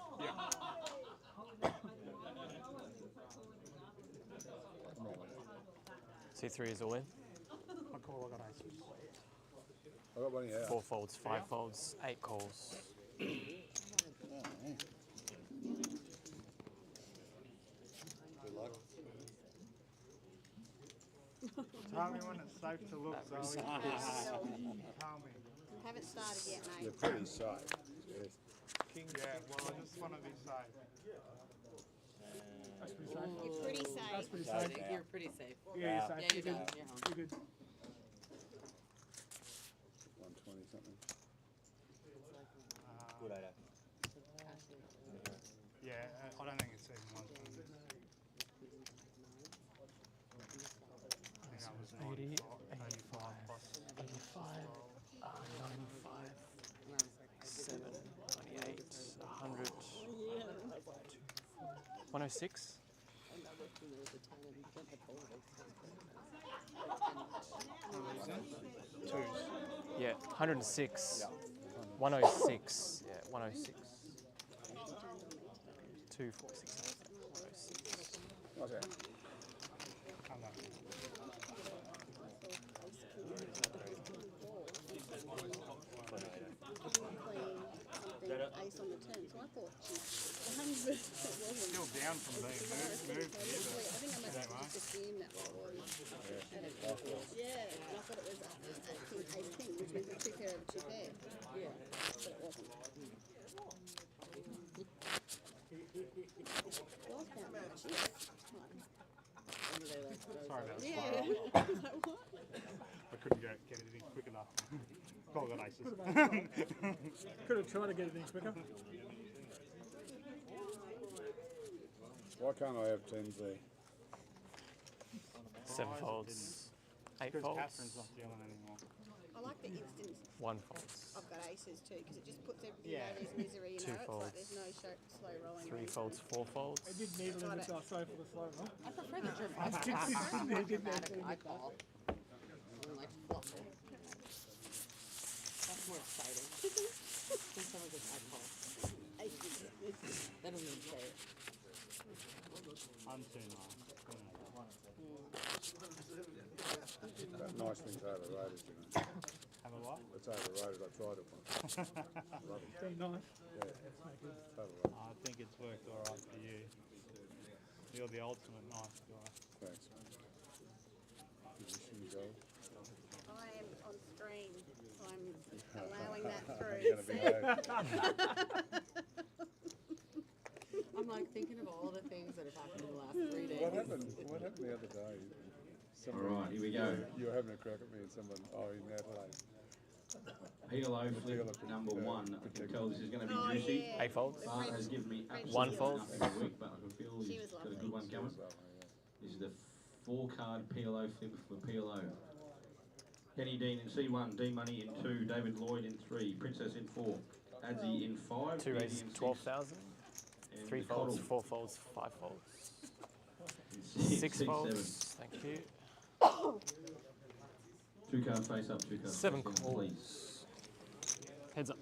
C3 is all in. I call, I got aces. I got one here. 4 folds, 5 folds, 8 calls. Oh, yeah. Good luck. Tell me when it's safe to look, Zoe. Tell me. Haven't started yet, mate. You're pretty safe. Yes. Yeah, well, I just want to be safe. You're pretty safe. You're pretty safe. Yeah, you're safe. Yeah, you're done. You're home. You're good. 120 something. Good 8. Yeah, I don't think it's even 120. I think that was 80, 95 plus. 85, 95, 7, 98, 100, 2, 4, 106. Another thing, there was a time that we went to polo Twos. Yeah, 106. 106. Yeah, 106. 2, 4, 6, 106. What's that? Ace on the turn, so I thought, geez, 100% wasn't. Still down from being moved here, I think I must have just assumed that was. Yeah, and I thought it was a king, ace king, which means a two pair of a two pair. Yeah, but it wasn't. God, how much? Sorry about that. Yeah. I was like, what? I couldn't get it in quick enough. Call got aces. Could have tried to get it in quicker. Why can't I have 10s there? 7 folds. 8 Because folds. Catherine's not dealing anymore. I like the instant 1 folds. I've got aces too, because it just puts everything Yeah. out of his misery, you 2 know, it's folds. like there's no slow rolling. 3 folds, 4 folds. I did need a little bit, so I sorry for the slow roll. I prefer the dramatic. I did need Dramatic that. I call. Or like fluffle. That's more exciting. Than some of this I call. That don't even say it. I'm too nice. That nice thing's overrated, you know. Have a what? It's overrated. I tried it once. Love it. Very nice. Yeah, it's overrated. I think it's worked alright for you. You're the ultimate nice guy. Thanks. Position goal. I am on screen, so I'm allowing that You're through. gonna behave. I'm like thinking of all the things that have happened in the last 3 days. What happened the other day? Alright, here we go. You were having a crack at me and someone, in Adelaide. PLO flip number 1. I can tell this is going to be Oh, juicy. yeah. 8 folds. Bart has given me absolutely 1 fold. nothing all week, but I can feel She he's was got a lovely. good one coming. This is the 4-card PLO flip for PLO. Kenny Dean in C1, D Money in 2, David Lloyd in 3, Princess in 4, Adzi in 5, 2 Andy raises, in 6, 12,000. and 3 the folds, Coddle 4 folds, 5 folds. in 6 7. folds. Thank you. 2 cards face up, 2 cards 7 face down, calls. please. Heads up.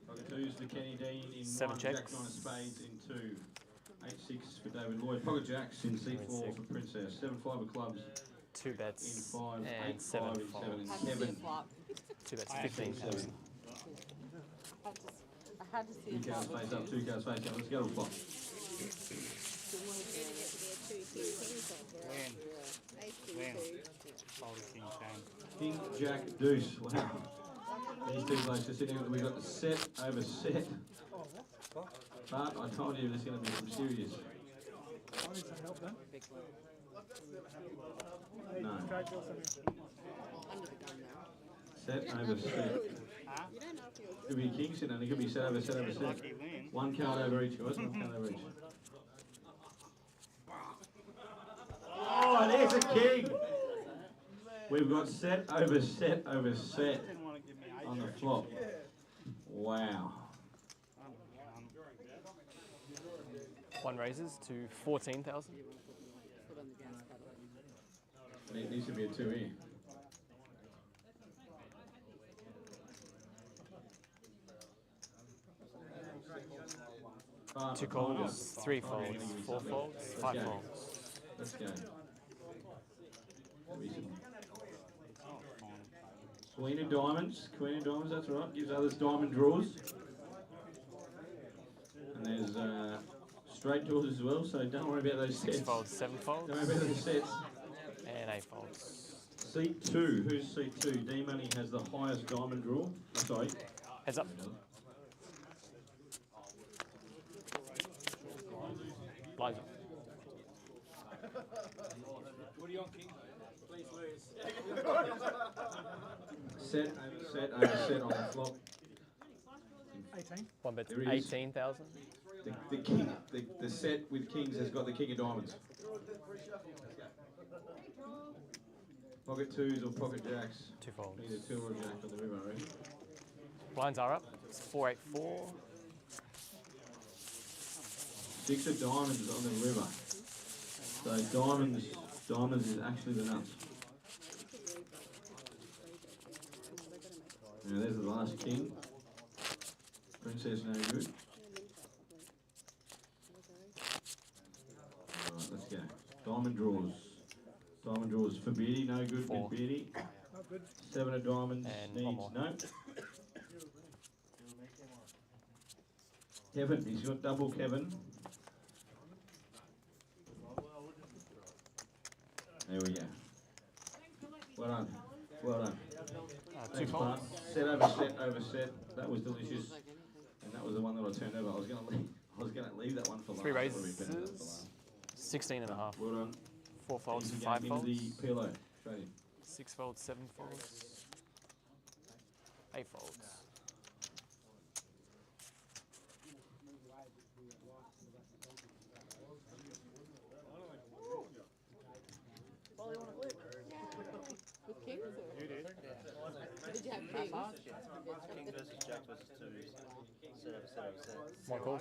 Pocket 2s for Kenny Dean in 7 1, checks. Jack 9 of spades in 2, 8-6 for David Lloyd, Pocket Jacks in C4 for Princess, 7-5 of clubs 2 in bets 5, and 8-5 7 in 7, folds. and Had to see a Kevin. flop. 2 bets, I actually 15,000. I had to see 2 a cards flop. face up, 2 cards face down, let's go to the flop. You're going to get to be a two king top, right? Ace king When? two. Folded king 10. King, Jack, Deuce. Wow. These two blokes are sitting. We've got set over set. But I told you there's going to be some serious. I need some help then. No. Straight or something. Under the gun now. Set over set. You don't know if you're Could be king sitting and it could be set over set over set. Lucky win. 1 card over each, guys. 1 card over each. Oh, and there's a king. We've got set over set over set Didn't want to give me 8 on the flop. Wow. 1 raises to 14,000. Foot on the gas pedal. It needs to be a 2 here. Bart, 2 I told you. calls, 3 I told you folds, it's gonna 4 be folds, something. 5 Let's go. folds. Let's go. Queen of diamonds, that's right. Gives others diamond draws. And there's straight draws as well, so don't worry about those 6 sets. folds, 7 folds. Don't worry about those sets. And 8 folds. Seat 2, who's seat 2? D Money has the highest diamond draw. Oh, sorry. Heads up. Blinds up. What do you want, King? Please lose. Set over set on the flop. 18. 1 bet, There he is. 18,000. The king, the set with kings has got the king of diamonds. Pocket twos or pocket jacks? Two folds. Either two or a jack on the river, I reckon. Blinds are up. It's 484. Six of diamonds on the river. So diamonds is actually the nuts. Now there's the last king. Princess no good. Alright, let's go. Diamond draws. Diamond draws for Beardy, no good with Beardy. Seven of diamonds And needs one more. no. Kevin, he's got double Kevin. There we go. Well done. Well done. Two Thanks, folds. Bart. Set over set over set. That was delicious. And that was the one that I turned over. I was gonna leave that one for last. Three That would've been better than for raises. last. 16 and a half. Well done. Four folds, Easy five game into folds. the pillow. Straight in. 6 folds, 7 folds. 8 folds. With kings or? You did. Did you have kings? King versus Jack versus twos. Set up. One calls.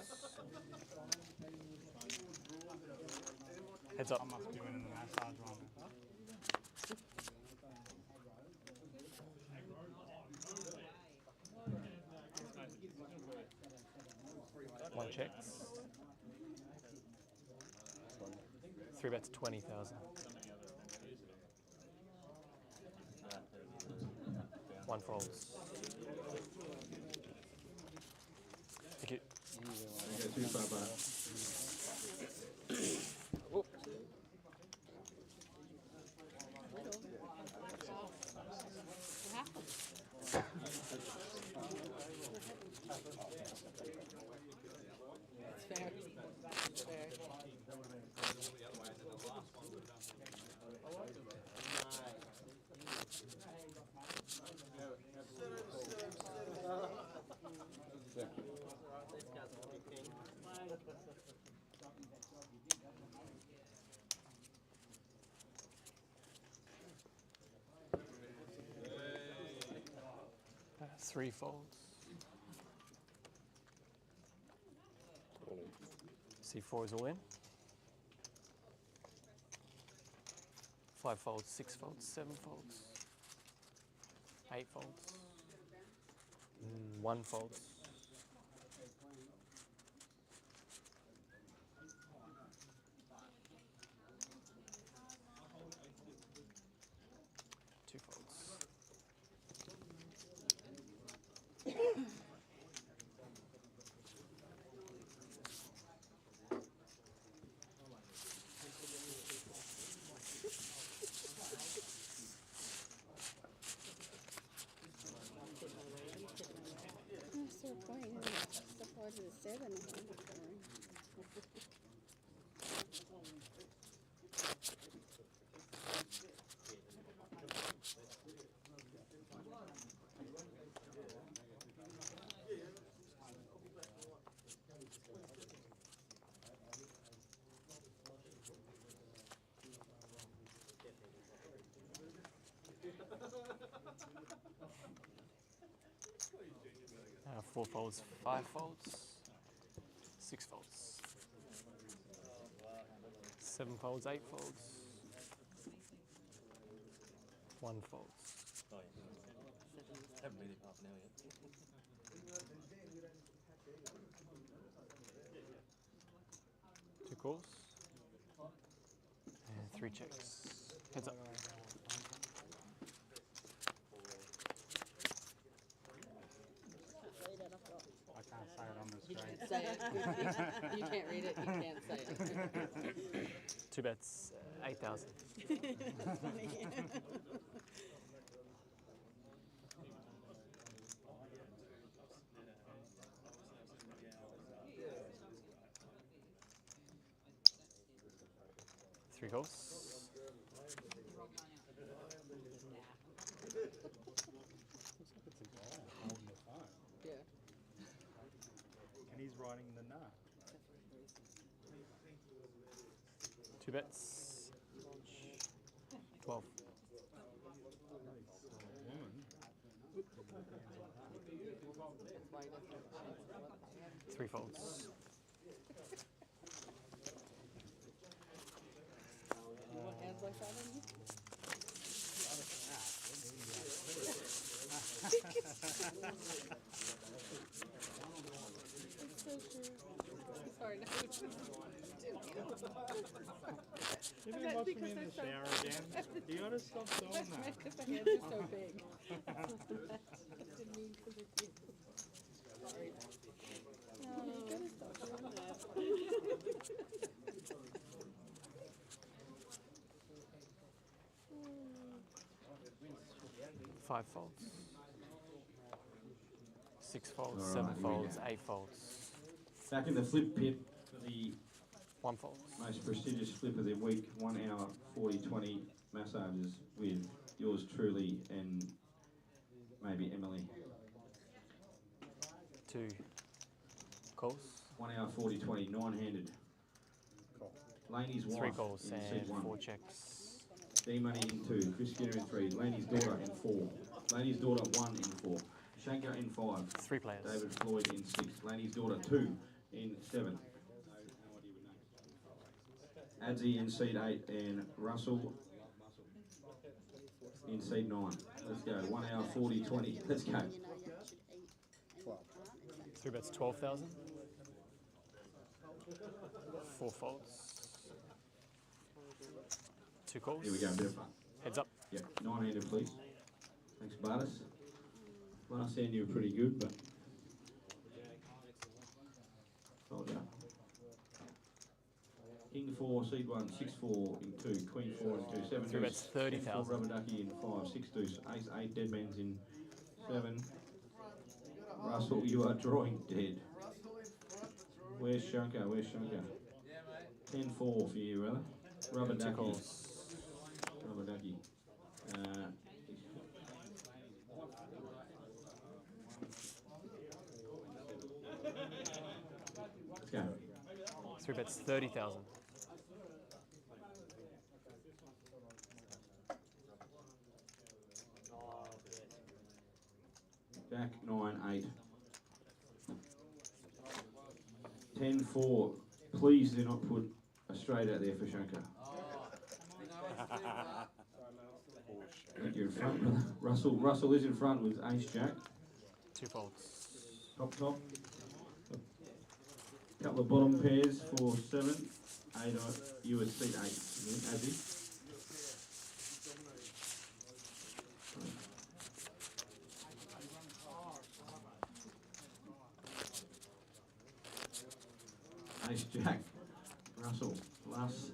Heads up. I must be winning the massage one. One checks. 3 bets 20,000. One folds. Thank you. Don't go too far back. It's fair. It's fair. Three folds. C4 is all in. 5 folds, 6 folds, 7 folds. 8 folds. 1 folds. Two folds. I'm so funny, isn't it? Supposed to be 7 or something. Four folds, 5 folds, 6 folds, 7 folds, 8 folds, 1 folds. Haven't been here half an hour yet. 2 calls. And 3 checks. Heads up. I can't say it on the You screen. can't say it. You can't read it. You can't say it. 2 bets, 8,000. Three calls. Holding the phone. Yeah. And he's writing the nah. 2 bets. 12. Three folds. You want hands like that on you? It's so true. Sorry, no. You've been watching me in the shower again. You gotta stop doing that. Because the hands are so big. I didn't mean because it's you. Sorry. No, you gotta stop doing that. 5 folds. 6 folds, All 7 right, here we folds, go. 8 folds. Back in the flip pit for the 1 fold. most prestigious flip of the week, 1 hour 40-20 massages with yours truly and maybe Emily. 2 calls. 1 hour 40-20, 9-handed. Laney's 3 wife calls in seat and 1. 4 checks. D-Money in 2, Chris Skinner in 3, Laney's daughter in 4, Laney's daughter 1 in 4, Shankar in 5, 3 players. David Floyd in 6, Laney's daughter 2 in 7, Adzi in seat 8 and Russell in seat 9. Let's go, 1 hour 40-20, let's go. 3 bets 12,000. 4 folds. 2 calls. Here we go, a bit of fun. Heads up. Yep, 9-handed please. Thanks Bartis. Last hand you were pretty good, but told ya. King 4, seed 1, 6-4 in 2, Queen 4 in 2, 7 3 deuce, bets 30,000. 10-4 rubber ducky in 5, 6 deuce, ace 8, dead man's in 7. Russell, you are drawing dead. Where's Shankar? Where's Shankar? 10-4 for you, brother. Rubber 2 ducky. calls. Rubber ducky. Let's go. 3 bets 30,000. Jack 9-8. 10-4. Please do not put a straight out there for Shankar. You're in front, brother. Russell is in front with Ace Jack. 2 folds. Top. Couple of bottom pairs for 7. 8 on you at seat 8. Azzy. Ace Jack. Russell. Last.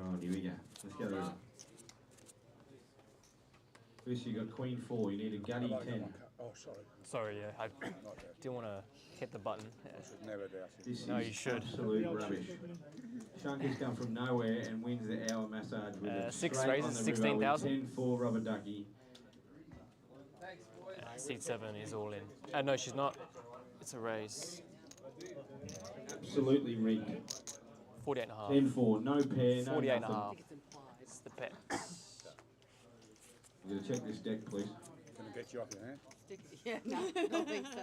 Alright, here we go. Let's go there. Chris, you got Queen 4. You need a gutty 10. Oh, sorry. Sorry, yeah, I didn't want to hit the button. Yeah. I should never doubt it. This No, is you should. absolute rubbish. Shankar's come from nowhere and wins the hour massage with a 6 straight on raises, the river with 16,000. 10-4 rubber ducky. Seat 7 is all in. No, she's not. It's a raise. Absolutely rigged. 48 and a half. 10-4, no pair, no 48 and a nothing. half. It's the pet. We're going to check this deck, please. Can I get you off your hand? Yeah, no, I don't think so.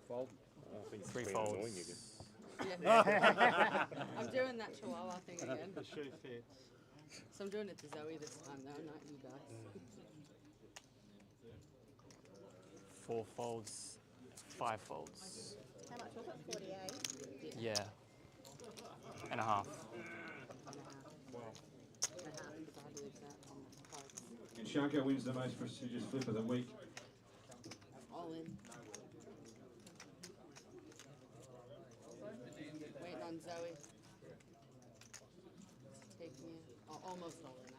Fold? I think it's 3 been folds. annoying again. Yeah. I'm doing that Chihuahua thing again. The shoe fits. So I'm doing it to Zoe this time though, not you guys. 4 folds. 5 folds. How much was it? 48? Yeah. And a half. And Shankar wins the most prestigious flip of the week. All in. Waiting on Zoe. Taking you. Oh, almost all in.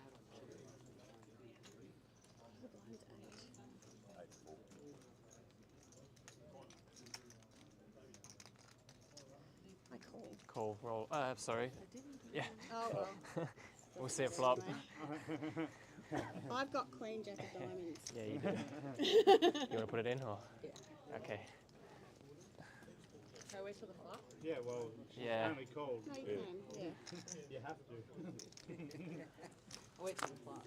I called. Call, roll. Sorry. Yeah. Oh, well. We'll see it flop. I've got Queen Jack of Diamonds. Yeah, you do. You want to put it in, or? Yeah. Okay. So wait till the flop? Yeah, well, she's Yeah. only called. No, you can, yeah. You have to. I'll wait till the flop.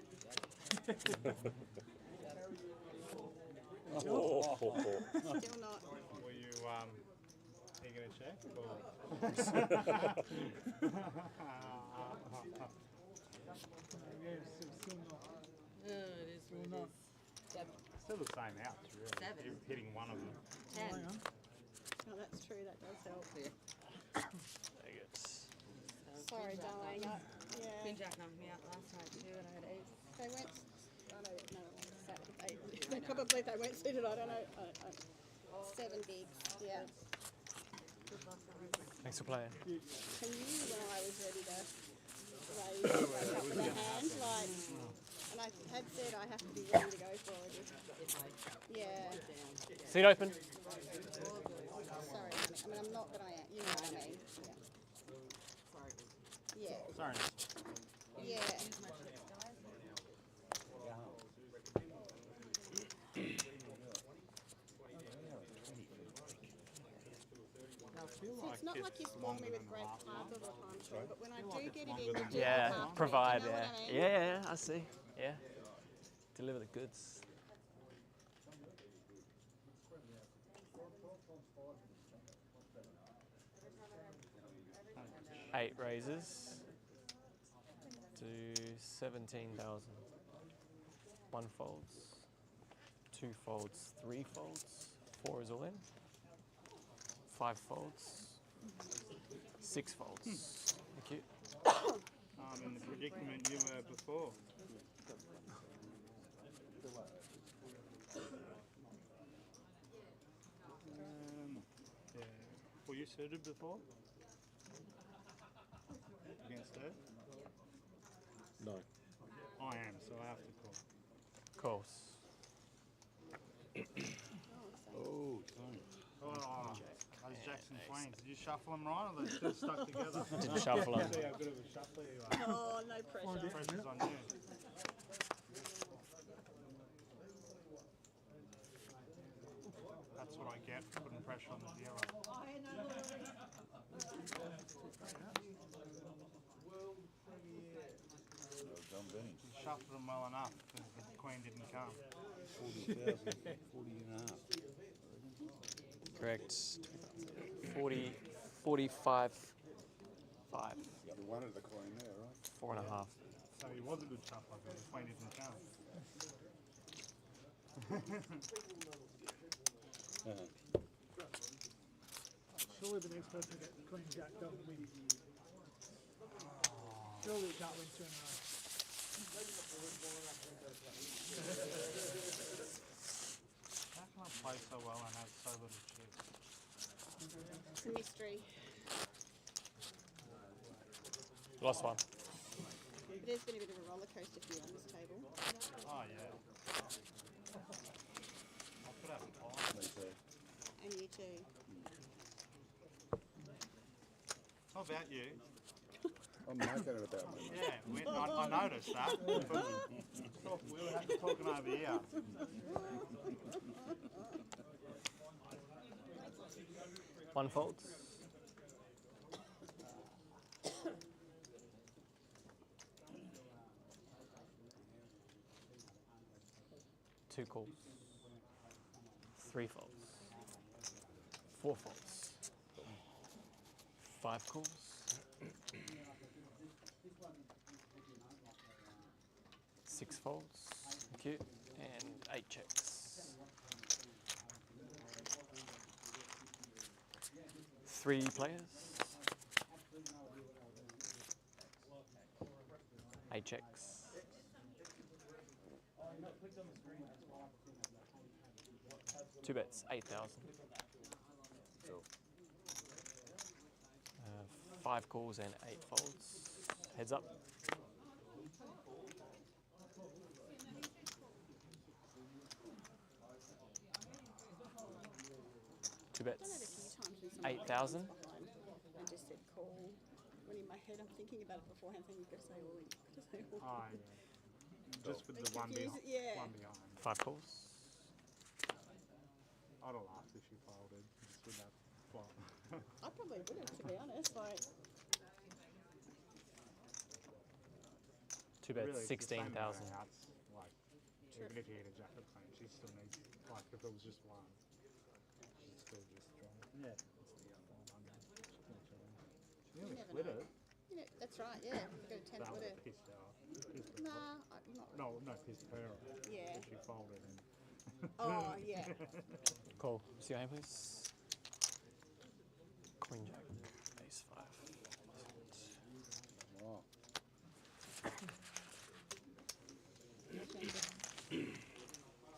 Still not. Were you going to check? Or? Yeah, still not. It is Still not. Still the same outs, really. Seven. You're hitting one of them. 10. Oh, that's true, that does help. Very good. Sorry, darling. Queen Yeah. Jack knocked me out last night too, and I had 8. They went. I know, no, they probably they weren't suited. I don't know. 7 bigs. Yeah. Thanks for playing. Can you, when I was ready to raise back up with a hand, like, and I had said I have to be ready to go for it. Yeah. Seat open. Sorry, I mean, I'm not gonna. You know what I mean? Yeah. Sorry. Yeah. See, it's not like you spoil me with great cards all the time, Sean, but when I do get it in, you do Yeah, look after provide, it, you know yeah. what I mean? Yeah, I see. Yeah. Deliver the goods. Eight raises to 17,000. 1 folds, 2 folds, 3 folds, 4 is all in. 5 folds, 6 folds. Thank you. In the predicament you were before. Yeah. Were you suited before? Against her? No. I am, so I have to call. Course. Oh, sorry. Oh, those Jackson Queens. Did you shuffle them right, or are they still stuck together? Didn't shuffle them. See how good of a shuffler you are. Oh, no pressure. Pressure's on you. That's what I get for putting pressure on the dealer. You shuffled them well enough because the Queen didn't come. 40,000, 40 and a half. Correct. 40, 45, 5. You wanted the coin there, right? 4.5. So he was a good shuffler because the Queen didn't come. Surely the next person to get the Queen Jack doesn't win. Surely it can't win 2 in a row. How can I play so well and have so little chips? It's a mystery. Lost one. It has been a bit of a roller coaster for you on this table. Oh, yeah. I could have a pie. Me too. And you too. How about you? I'm making it about me. Yeah, I noticed that. We were talking over here. 1 folds. 2 calls. 3 folds. 4 folds. 5 calls. 6 folds. Thank you. And 8 checks. 3 players. 8 checks. 2 bets, 8,000. 5 calls and 8 folds. Heads up. Two bets, 8,000. I just said call. When in my head I'm thinking about it beforehand, thinking you've got to say all in. Oh, yeah. Just with the one confused, behind. yeah. One behind. 5 calls. I'd have laughed if she folded just with that flop. I probably would have, to be honest. Like, Two bets, Really, it's the same 16,000. with outs, like, even if you hit a jack of clean, she still needs, like, if it was just one, she'd still just draw. Yeah. It's the 400. She nearly never split know. it. you know, that's right. Yeah, got a 10 That footer. would have pissed her off. Pissed her Nah, off. not No, pissed her off. Yeah. If she folded and... Oh, yeah. Call. See your hand, please. Queen Jack, Ace 5. Wow.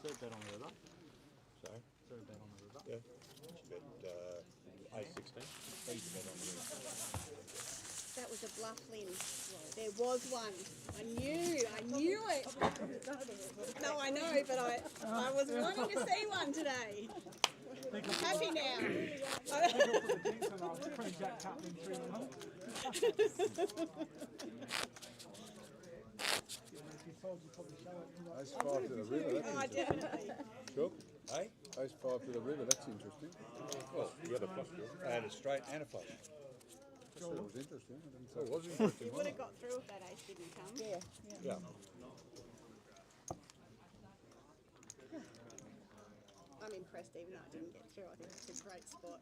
Third bet on the river. Sorry? Third bet on the river. Yeah. She bet A16. He's bet on the river. That was a bluff, Lynn. There was one. I knew it. No, I know, but I was wanting to see one today. I'm happy now. Ace 5 to the river, that's Oh, interesting. definitely. Sure? Eh? Ace 5 to the river, that's interesting. Well, you got a flush draw. And a straight and a flush. I said it was interesting. I didn't say It was interesting, You would have got through if that ace didn't come. Yeah. Yeah. I'm impressed even though it didn't get through. I think it's a great spot.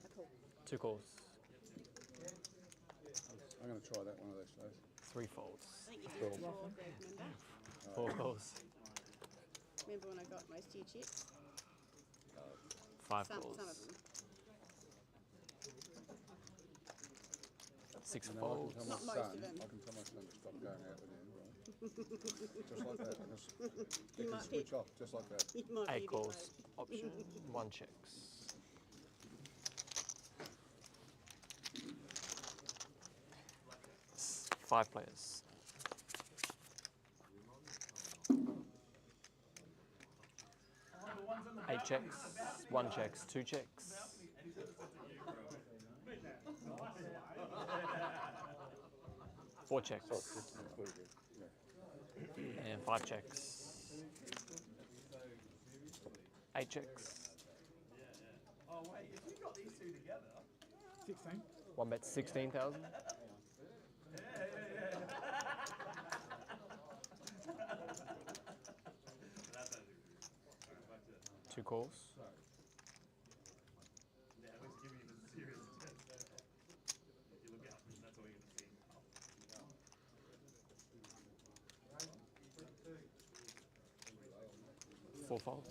A call. 2 calls. I'm going to try that one of those days. 3 folds. I think you did it before, Greg, remember? 4 calls. Remember when I got most of your chips? 5 Some calls. of them. 6 You know, folds. I can Not tell my most son, of them. I can tell my son to stop going out with him, right? Just like that. He You can might switch be- off, just like that. You might be 8 a bit calls. late. Option. 1 checks. Five players. Eight checks, 1 checks, 2 checks. 4 checks. And 5 checks. 8 checks. Oh wait, if you got these two together. 16. 1 bet 16,000. Two calls. Four folds.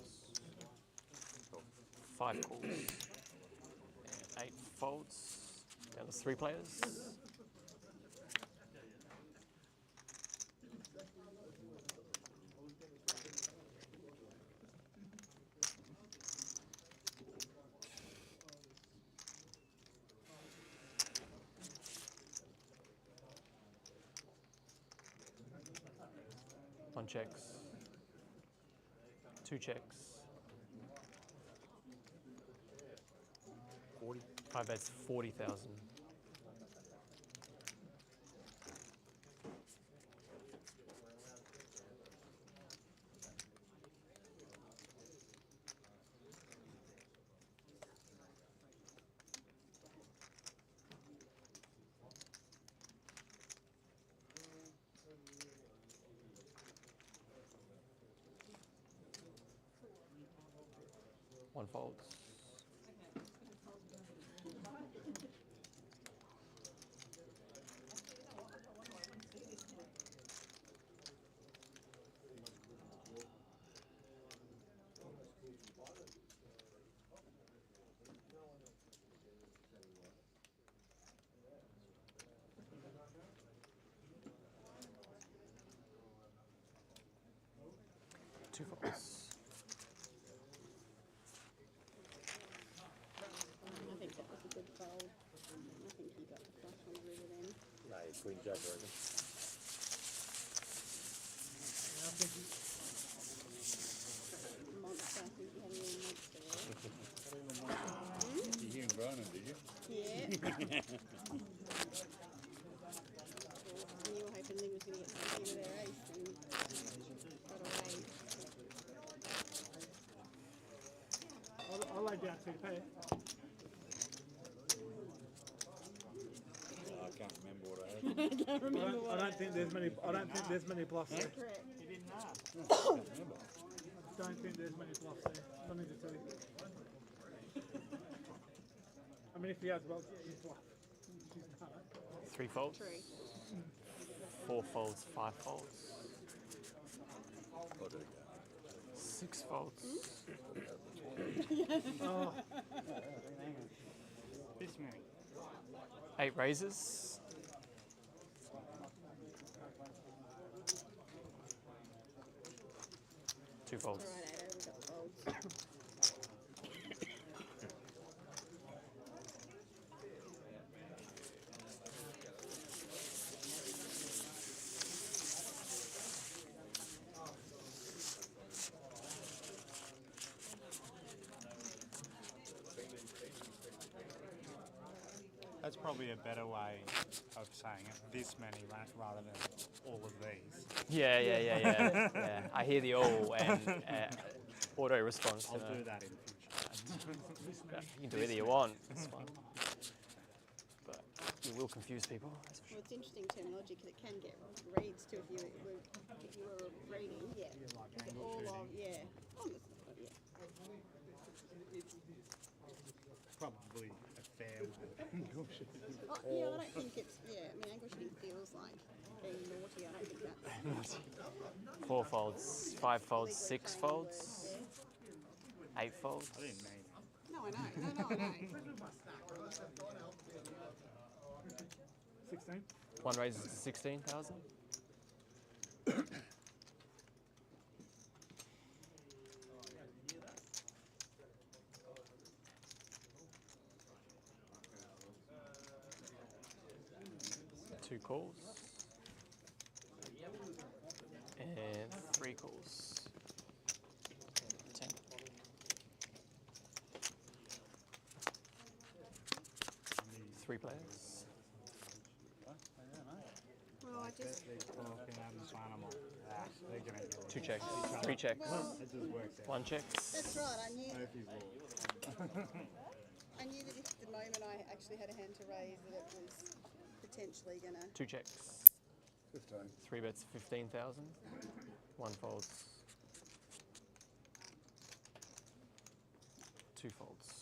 5 calls. And 8 folds. Down to 3 players. One checks. 2 checks. 40. 5 bets 40,000. One folds. Two folds. I think that was a good fold. I think you got the flush on the river then. No, Queen Jack, I reckon. Monster. I think you had a real monster there. You hear him groaning, did you? Yeah. And you were hoping Lynn was going to get see the pair? I can't remember what I had. Can't remember what I don't think there's many. I don't think there's many bluffs there. Correct. You didn't ask. Don't think there's many bluffs there. I need to tell you. I mean, if he has well, he's bluff. She's done it. 3 folds. 4 folds, 5 folds. 6 folds. Oh. This many. 8 raises. 2 folds. That's probably a better way of saying it. This many rather than all of these. Yeah. Yeah. I hear the all and auto response. I'll do that in future. You can do either you want. It's fine. But you will confuse people. That's for Well, it's interesting terminology because it can get reads too if you were reading, yeah. Is it all of, yeah. Oh, that's not good, yeah. Probably a fair way. Oh, yeah, I don't think it's, yeah, I mean, angle shooting feels like being naughty. I don't think that's... 4 folds, 5 folds, 6 folds, 8 folds. I didn't mean it. No, I know. I know. 16. 1 raises to 16,000. Two calls and 3 calls. 10. Three players. Well, I just... Two checks. 3 checks. Well, 1 checks. that's right, I knew that if the moment I actually had a hand to raise that it was potentially going to... 2 checks. 15. 3 bets 15,000. 1 folds. 2 folds.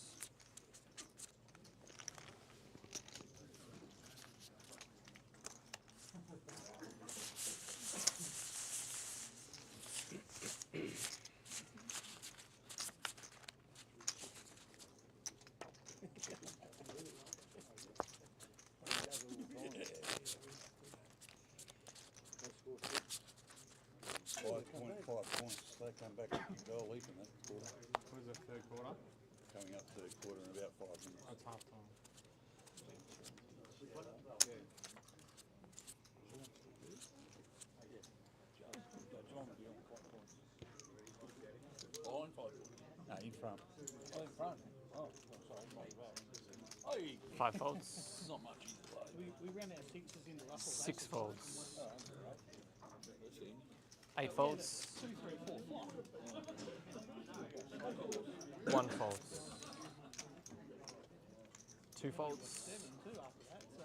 They come back and goal leap in that quarter. What is the third quarter? Coming up third quarter in about 5 minutes. That's half time. Oh, in 5 quarters. No, in front. Oh, in front. Oh, sorry. 5 folds. Not much either way. We ran our sixes into Russell. 6 folds. Oh, that's all right. 8 folds. 2, 3, 4, 5. 1 folds. 2 folds. 7, 2 after that, so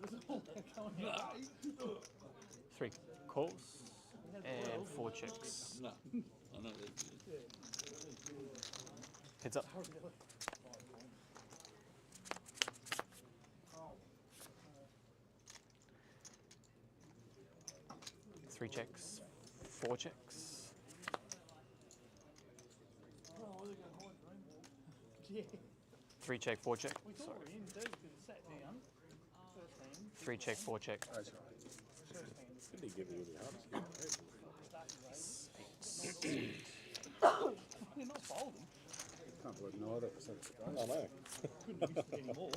it was all going 3 calls and 4 checks. No, I know that. Heads up. 3 checks, 4 checks. Yeah. 3 check, 4 check. We thought we were in too because it sat down. First hand. 3 check, 4 check. That's right. Did he give you the hardest? You're not folding. Can't believe neither of us had it. I know. Couldn't have used it anymore.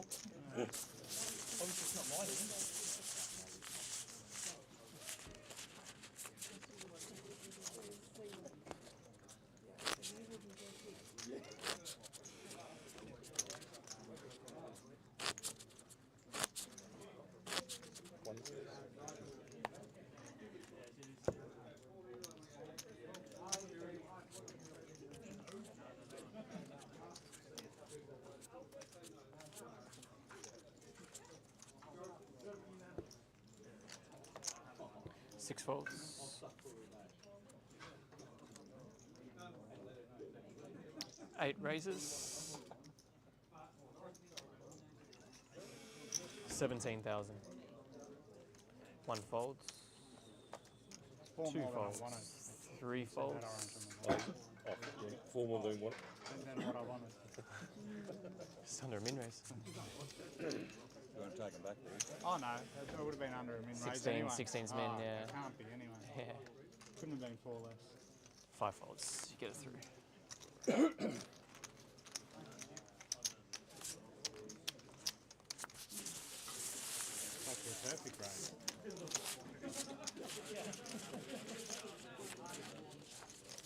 Obviously it's not my hand. folds. 8 raises. 17,000. 1 folds. 2 folds. 3 folds. Four more than what? Than what I wanted. Just under a min raise. You want to take them back there? Oh no, it would have been under a min raise 16, anyway. 16's min, yeah. It can't be anyway. Yeah. Couldn't have been 4 less. 5 folds. You get it through. That's a perfect raise.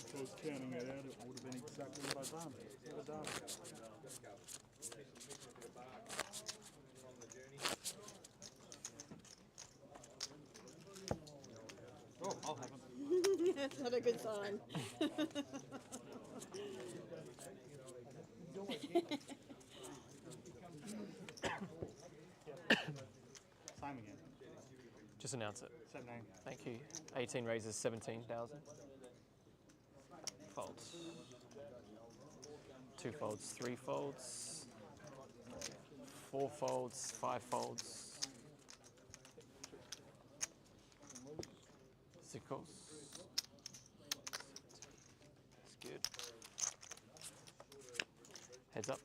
If I was counting it out, it would have been exactly what I'd done. Would have done. Oh, I'll have them. That's not a good sign. Same again. Just announce it. 17. Thank you. 18 raises, 17,000. Folds. 2 folds, 3 folds. 4 folds, 5 folds. 6 calls. That's good. Heads up.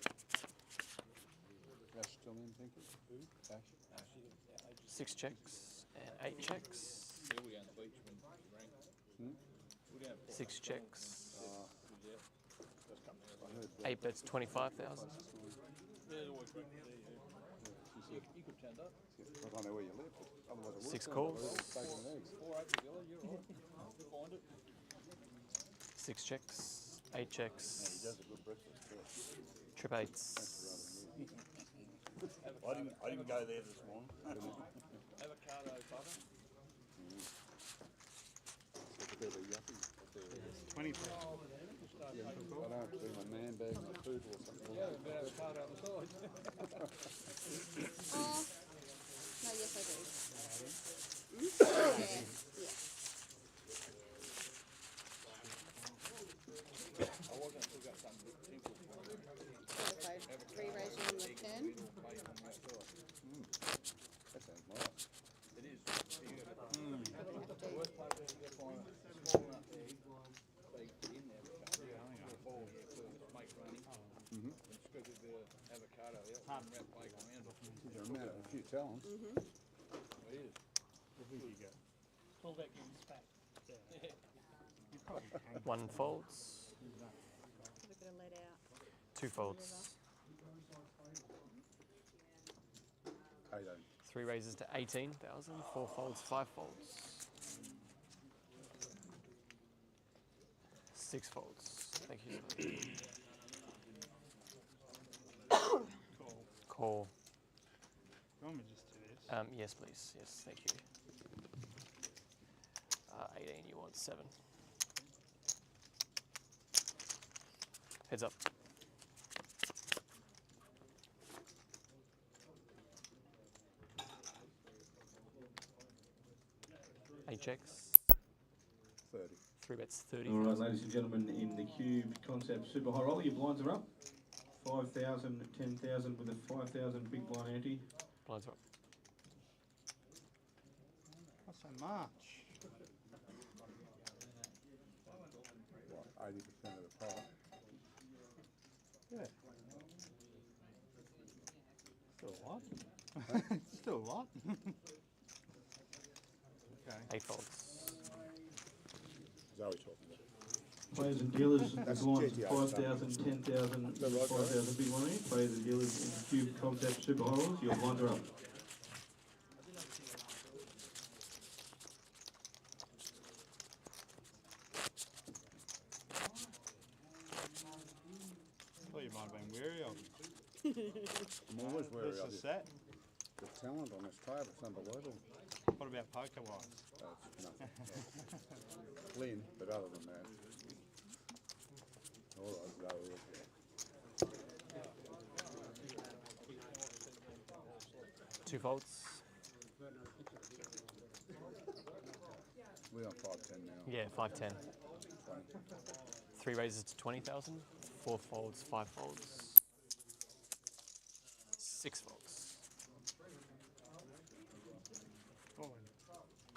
Ash still in, thank you. Who? Ash? 6 checks and 8 checks. 6 checks. 8 bets, 25,000. I don't know where you live, but otherwise I would 6 have calls. taken an eggs. 6 checks, 8 checks. He does a good breakfast too. Trip 8s. I didn't go there this morning. Avocado butter. It's a bit of a yuppie. 20. Yeah, I don't have to do my man bag, my food or something. Yeah, a bit of avocado on the side. Oh, no, yes I do. Yeah, yeah. I was going to talk about something simple. So 3 raising on the turn. That sounds nice. It is. The worst part of it is you find it small enough there, so you put in there, a ball here to make running, and scoop a bit of avocado out and wrap bacon around it. You're a man of a few talents. It is. Who do you go? Pull back in spack. You probably can. 1 folds. Have a bit of let out. 2 folds. 18. 3 raises to 18,000. 4 folds, 5 folds. 6 folds. Thank you. Call. You want me to just do this? Yes, please. Yes, thank you. 18, you want 7. Heads up. Eight checks. 30. 3 bets, 30. All right, ladies and gentlemen, in the Cube Concept Super High Roller, your blinds are up. 5,000, 10,000 with a 5,000 big blind ante. Blinds are up. Not so much. What, 80% of the pot? Yeah. Still a lot. Still a lot. Okay. 8 folds. Zoe talking about. Players and dealers, the That's blinds GTA 5,000, 10,000, that right, 5,000 big blind ante. Players and dealers in the Cube Concept Super High Rollers, your blinds are up. Thought you might have been weary of me. I'm always wary This of is you. set. The talent on this table is unbelievable. What about poker wise? That's nothing. Lynn, but other than that. All right, Zoe. 2 folds. We're on 510 now. Yeah, 510. 20. 3 raises to 20,000. 4 folds, 5 folds. 6 folds.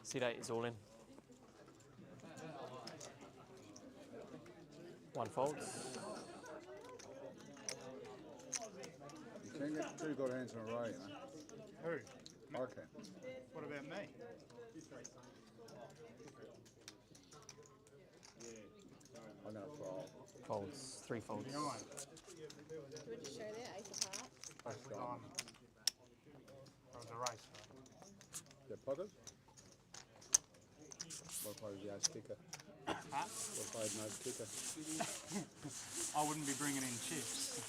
Seat 8 is all in. 1 folds. You can get 2 good hands in a row, you know. Who? Okay. What about me? I'm going to fold. Folds, 3 folds. Do you want to show there, ace of hearts? That's gone. That was a race. The pocket? What if I was the ace kicker? Huh? What if I had no kicker? I wouldn't be bringing in chips.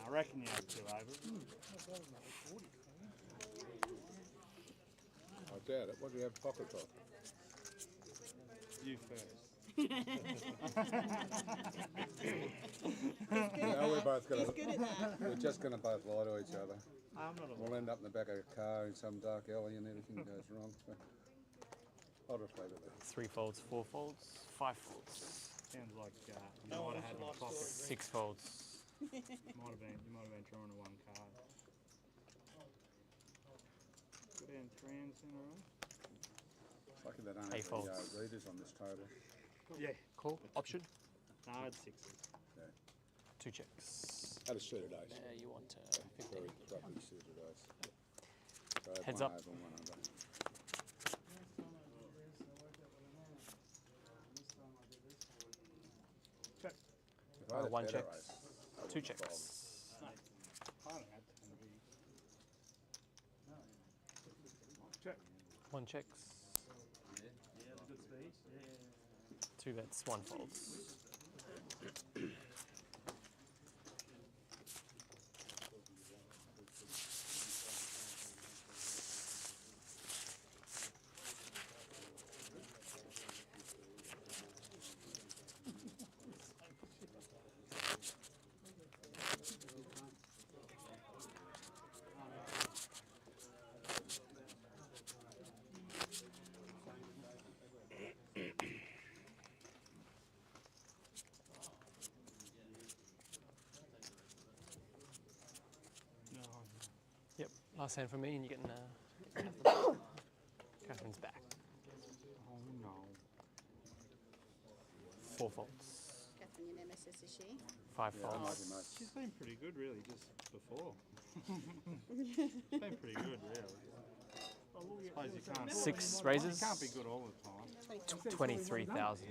I reckon you have 2 overs. I doubt it. What do you have pocket for? You first. We're both going He's good at that. We're just going to both lie to each other. I'm not a We'll end up in the back of a car in some dark alley and everything goes wrong. So I'll just leave it there. 3 folds, 4 folds, 5 folds. Sounds like you might have had in pocket. 6 folds. You might have been drawing a 1 card. Good and 3 hands in a row. It's lucky they don't A have folds. the readers on this table. Yeah. Call. Option. No, I had 6s. Yeah. 2 checks. Had a suited ace. You want 15. Very crappy suited ace. So I had Heads one up. over and 1 under. Check. If I had a 1 better checks. ace, I 2 would've checks. No, I don't have 10 bigs. Check. 1 checks. 2 bets, 1 folds. Yep, last hand for me, and you're getting Catherine's back. Oh no. 4 folds, Catherine, your nemesis, is she? 5 Yeah, I might folds. be most. She's been pretty good, really, just before. She's been pretty good, really. Suppose you can't. 6 You raises. can't be good all the time. 23,000.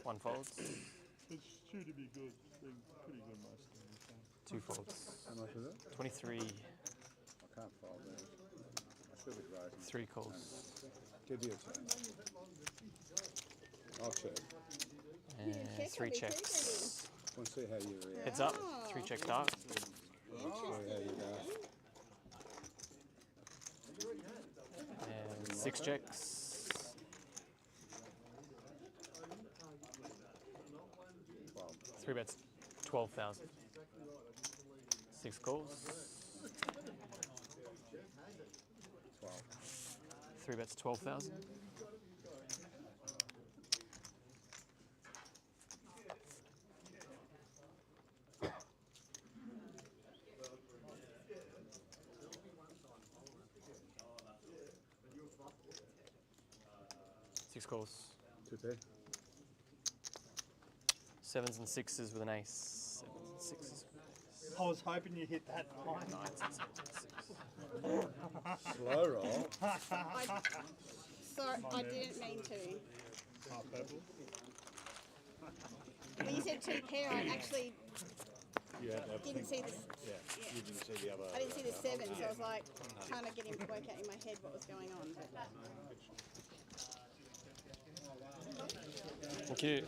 One folds, It's true to be good. It's been pretty good most of the time. 2 folds. How much is it? 23, I can't fold that. I should be raising. 3 calls. Give you a turn. I'll check. And 3 checks. Want to see how you react. Heads up, 3 check dark. See how you go. And 6 checks. 3 bets, 12,000. 6 calls. 12. 3 bets, 12,000. Six calls. 2 pair. 7s and 6s with an ace. 7s and 6s. I was hoping you hit that line. 9s and 7s. Slow roll. Sorry, I didn't mean to. Oh, purple. When you said 2 pair, I actually You had to didn't see this. Yeah, you didn't see the other. I didn't see the 7, so I was like trying to get him to work out in my head what was going on. But Thank you.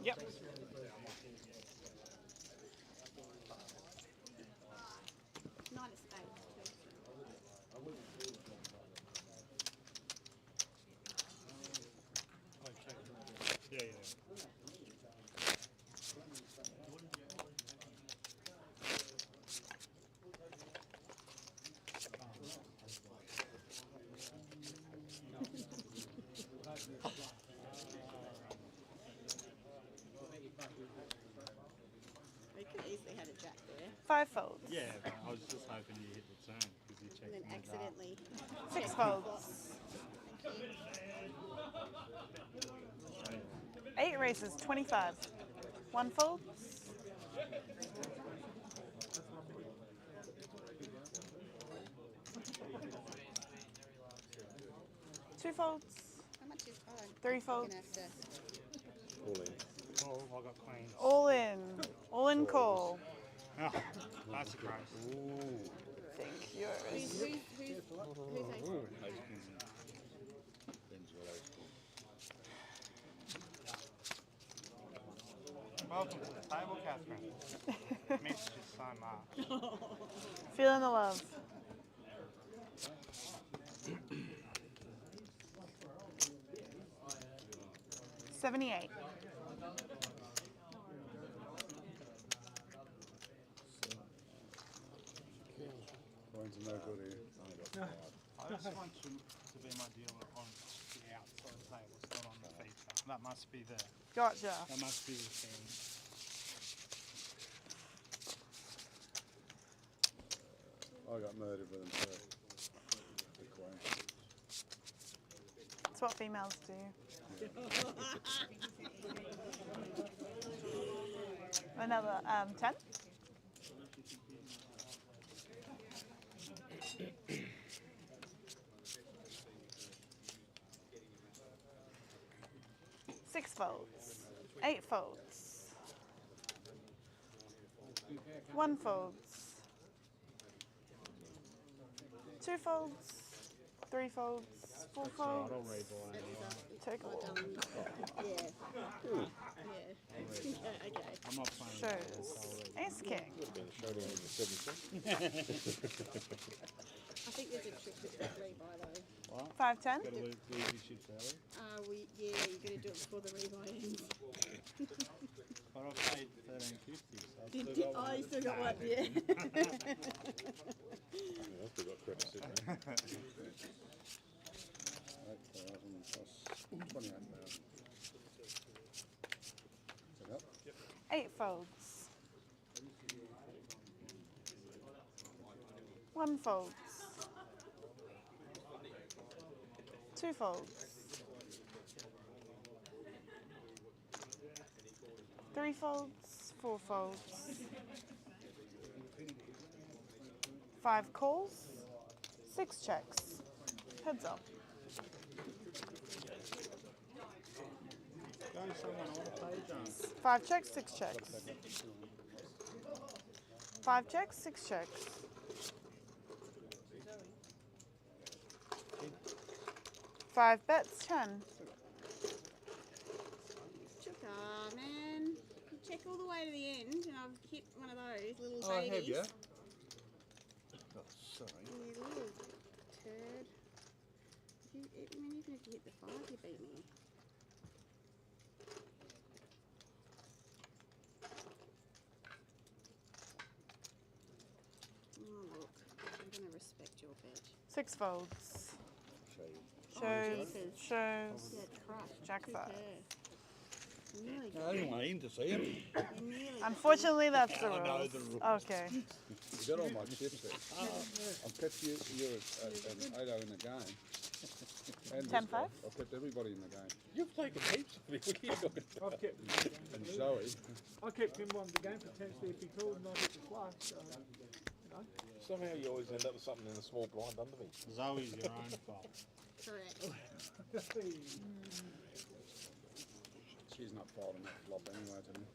Yep. Yeah, yeah. We could easily had a jack there. 5 folds. Yeah, but I was just hoping you hit the turn because you checked. And then accidentally. 6 checked folds. Thank you. 8 races, 25. 1 fold. 2 folds. How much is 3 You're folds. gonna have to. All in. Oh, I got queens. All in. All in call. Oh, that's a gross. Thank you. Who's ace? Welcome to the table, Catherine. Missed you so much. Feeling the love. $78. Coins are no good here. I just want you to be my dealer on the outside table, it's not on the feature. That must be the. Gotcha. That must be the thing. I got murdered with them too. The queen. That's what females do. Another 10. Six folds, 8 folds, 1 folds, 2 folds, 3 folds, 4 folds. I'll read the line anyway. Take a look. Yeah. Yeah. Okay. I'm not playing. Shows Ace King. Would have been a showdown in the 17th. I think there's a trick with that rebuy though. What? 5-10. Gotta lose your chips early. Yeah, you're gonna do it before the rebuy ends. But I paid $13.50, so Oh, you still got one, yeah. I've still got credit sitting there. 8,000 plus 28,000. Is that up? 8 folds, 1 folds, 2 folds, 3 folds, 4 folds, 5 calls, 6 checks, heads up. Going someone on the page, 5 checks, 6 checks. 5 checks, 6 checks. 5 bets, 10. Chuka, man. You check all the way to the end, and I've hit one of those little Oh, I babies. have, yeah? Oh, sorry. You little turd. Even if you hit the 5, you beat me. Oh, look. I'm going to respect your bet. 6 folds. Show you. Shows, Jesus. shows. Yeah, crushed. Jack Good 5. pair. Nearly I got didn't it. want him to see him. You nearly got Unfortunately, that's the I know rules. the rules. Okay. You got all my chips there. I've kept you at 8-0 in the game. And 10-5? I've kept everybody in the game. You've taken heaps of me. What are you talking about? I've kept And Zoe. I kept him on the game potentially if he called and I hit the flush. So, you know. Somehow you always end up with something in the small blind under me. Zoe's your own fault. correct. She's not folding that flop anyway to me.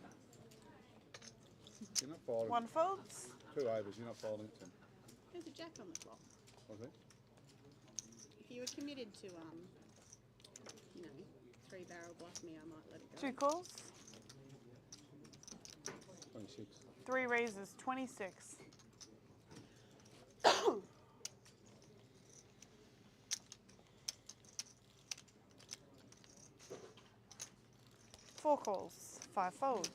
You're not folding. 1 folds. 2 overs, you're not folding it to me. There's a jack on the flop. Was it? If you were committed to, you know, 3-barrel bluff me, I might let it go. 2 calls. 26. 3 raises, 26. 4 calls, 5 folds.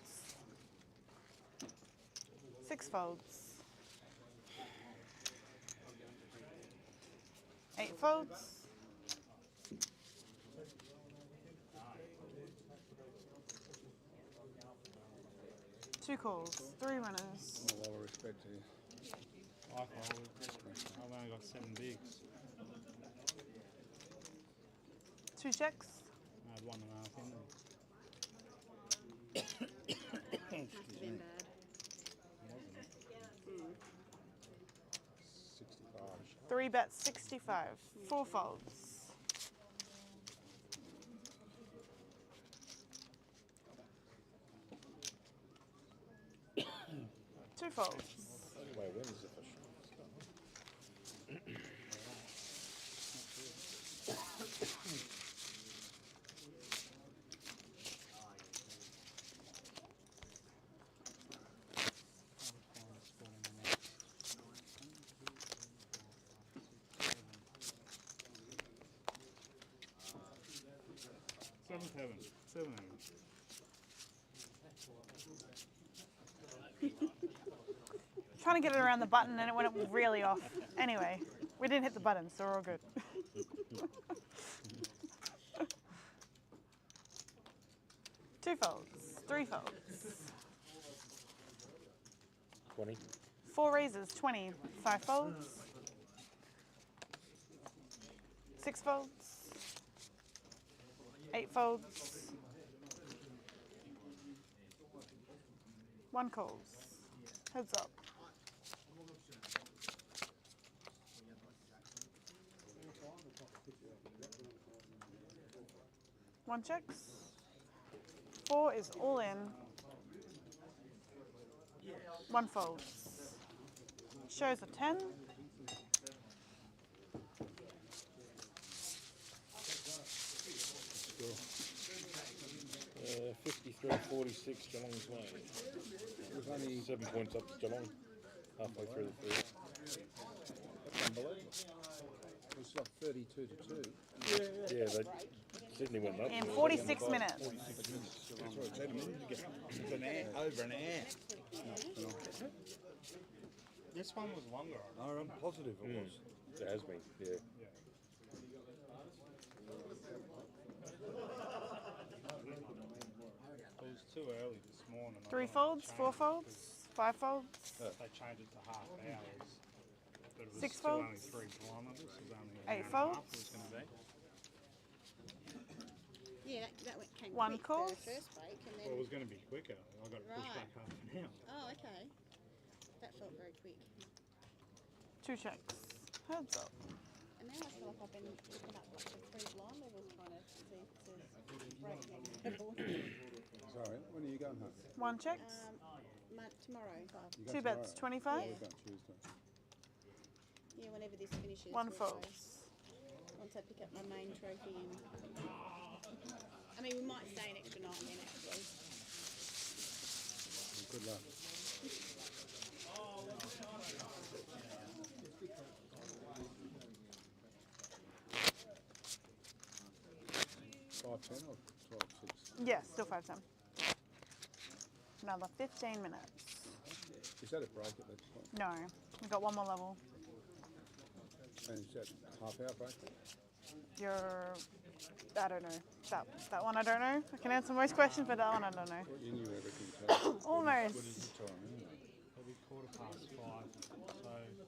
6 folds. 8 folds. 2 calls, 3 winners. With all respect to you. I fold. I've only got 7 bigs. 2 checks. I had 1.5 in there. Must have been bad. Wasn't it? 65. 3 bets, 65. 4 folds. 2 folds. Anyway, wins if I should. 7. Trying to get it around the button and it went really off. Anyway, we didn't hit the button, so we're all good. 2 folds, 3 folds. 20. 4 raises, 20. 5 folds. 6 folds. 8 folds. 1 calls. Heads up. 1 checks. 4 is all in. 1 folds. Shows a 10. Score. 53-46 Geelong's way. It was only 7 points up to Geelong. Halfway through the third. That's unbelievable. It was like 32 to 2. Yeah, Sydney went up. In 46 minutes. That's what it said a minute ago. It's an hour, over an hour. This one was longer. I'm positive it was. It has been, yeah. It was too early this morning. 3 folds, 4 folds, 5 folds. They changed it to half hours. But it was 6 still only folds. 3 kilometres. It was only 8 an hour and a half folds. it was going to be. Yeah, that came 1 quick call. for the first break, and then. Well, it was going to be quicker. I got pushed Right. back half an hour. Oh, okay. That felt very quick. 2 checks. Heads up. And now I feel like I've been looking up like the 3 blind levels, trying to see if there's break next level. Sorry, when are you going home? 1 checks. Tomorrow. You go 2 bets, tomorrow? 25. We're going Tuesday. Yeah, whenever this finishes. 1 we'll folds. go. Once I pick up my main trophy and. I mean, we might stay an extra night then, actually. Good luck. $5.10 or 12.6? Yeah, still 5-10. Another 15 minutes. Is that a break at that point? No, we've got 1 more level. And is that half hour break? You're, I don't know. That one I don't know. I can answer most questions, but that one I don't know. Well, you knew everything. So Almost. What is the time anyway? It'll be 5:15.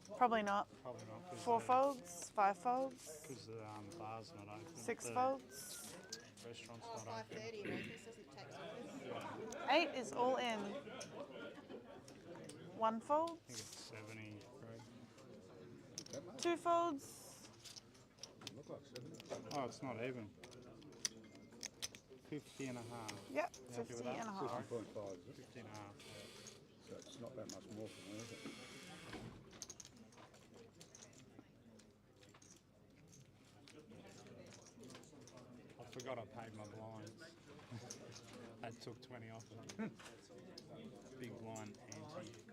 So Probably not. probably not. 4 folds, 5 folds, Because the bar's not open. 6 the folds. Restaurant's Oh, not open. 5:30, Marcus doesn't tax office. 8 is all in. 1 fold, I think it's 70, Greg. That much? 2 folds, It looked like 70. Oh, it's not even. 50 and a half. yep, You happy 50 with that? and a half. 50.5, is it? 50 and a half. So it's not that much more for me, is it? I forgot I paid my blinds. I took 20 off it. Big blind,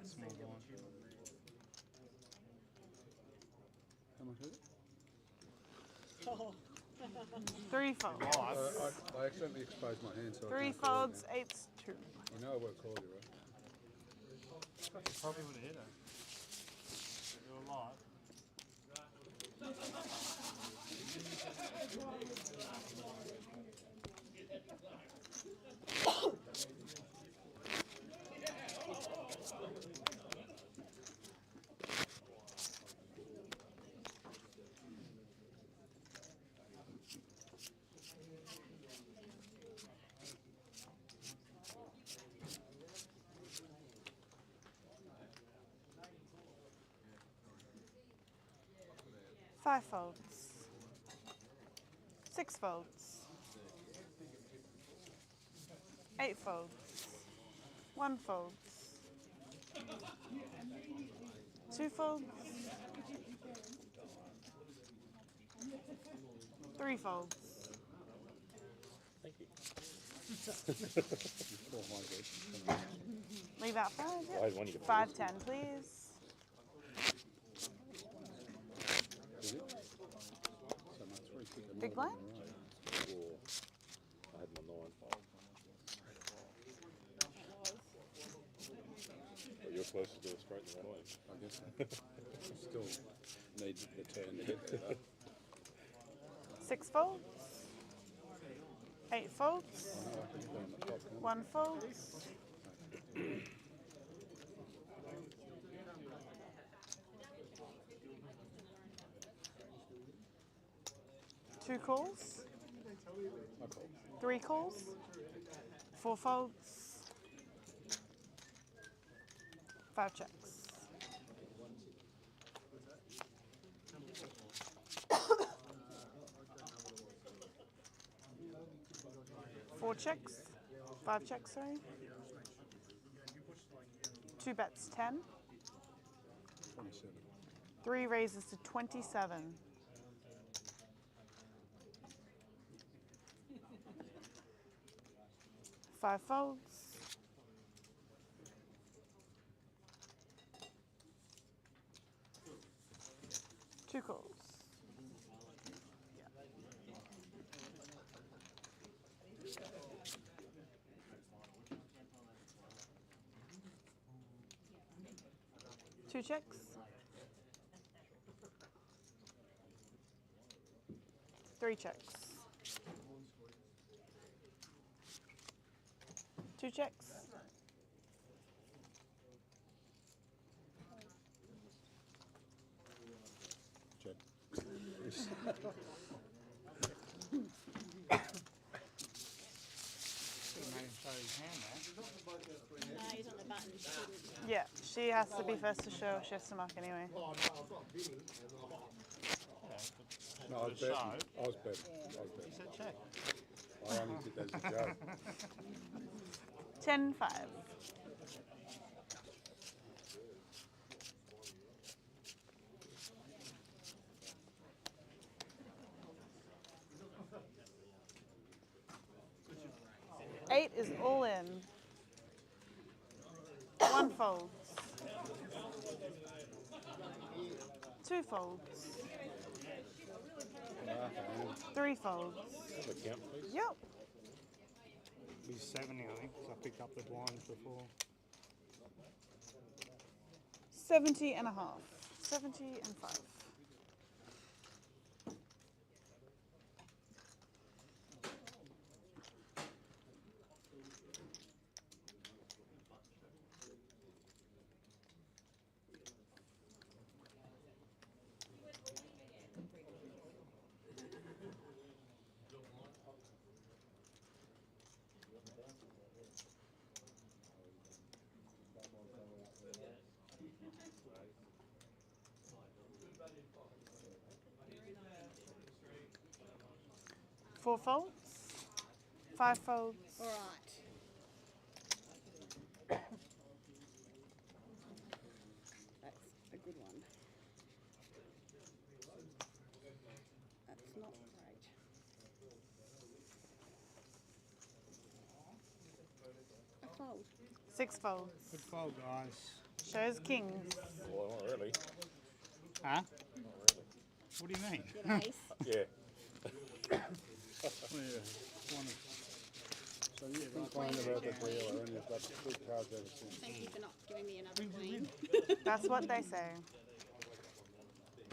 small blind. How much is it? Oh, 3 folds. I accidentally exposed my hand, so 3 folds, 8's 2. You know I won't call you, right? Probably would have hit her. You're alive. 5 folds. 6 folds. 8 folds. 1 folds. 2 folds. 3 folds. Thank you. Leave out 5. I had one you could 5, 10, please. Big blind? Or I had my 9. But you're closer to the straight than what I am. I guess so. Still need the turn to get there though. 6 folds. 8 folds. 1 fold. 2 calls. 3 calls. 4 folds. 5 checks. Four checks. 5 checks, sorry. 2 bets, 10. 3 raises to 27. 5 folds. 2 calls. 2 checks. 3 checks. 2 checks. Check. He's on the button. Yeah, she has to be first to show. She has to mark anyway. No, I was betting. I was betting. You said check. I only did that as a joke. 10-5. Eight is all in. 1 folds. 2 folds. 3 folds. Have a count, please. Yep. Be 70, I think, because I picked up the blinds before. 70 and a half. 70 and 5. Four folds, 5 folds. All right. That's a good one. That's not great. A fold. 6 folds. Good fold, guys. Shows kings. Well, not really. Huh? Not really. What do you mean? Get an ace. Yeah. So you complain about the dealer and you've got good cards ever since. Thank you for not giving me another queen. That's what they say.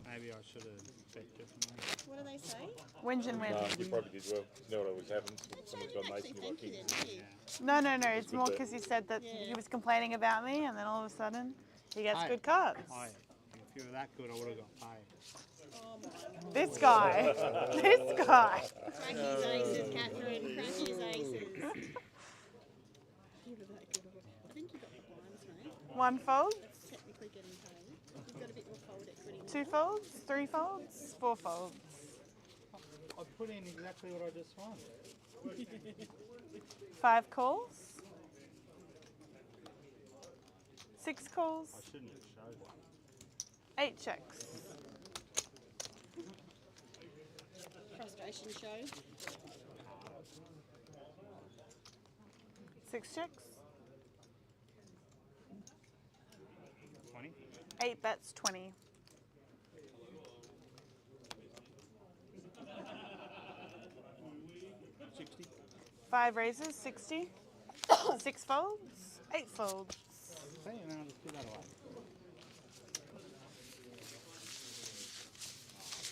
Maybe I should have bet differently. What do they say? Wins and wins. You probably did well. You know what always happens? Someone's got mates and you like Thank you kings. then, did you? No, no, no. It's good more bet. because he said that he Yeah. was complaining about me, and then all of a sudden he gets Hey. good cards. If you were that good, I would have got paid. Oh my. This guy. This guy. Cracky's aces, Catherine. Cracky's aces. You were that good. I think you got the blinds, mate. One fold, That's technically getting paid. You've got a bit more fold equity. two folds, three folds, four folds. I put in exactly what I just won. 5 calls. 6 calls. I shouldn't have showed that. 8 checks. Frustration show. 6 checks. 20. 8 bets, 20. Five raises, 60. 6 folds, 8 folds. See, and then I'll just give that away.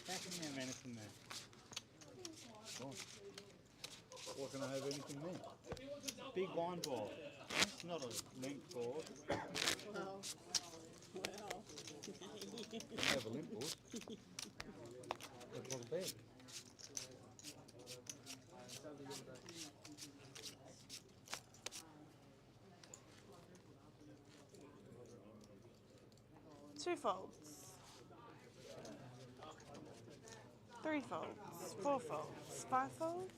How can you have anything there? What can I have anything there? Big wine ball. It's not a link board. Wow. Wow. You have a limp board. That's not bad. Two folds. 3 folds. 4 folds. 5 folds.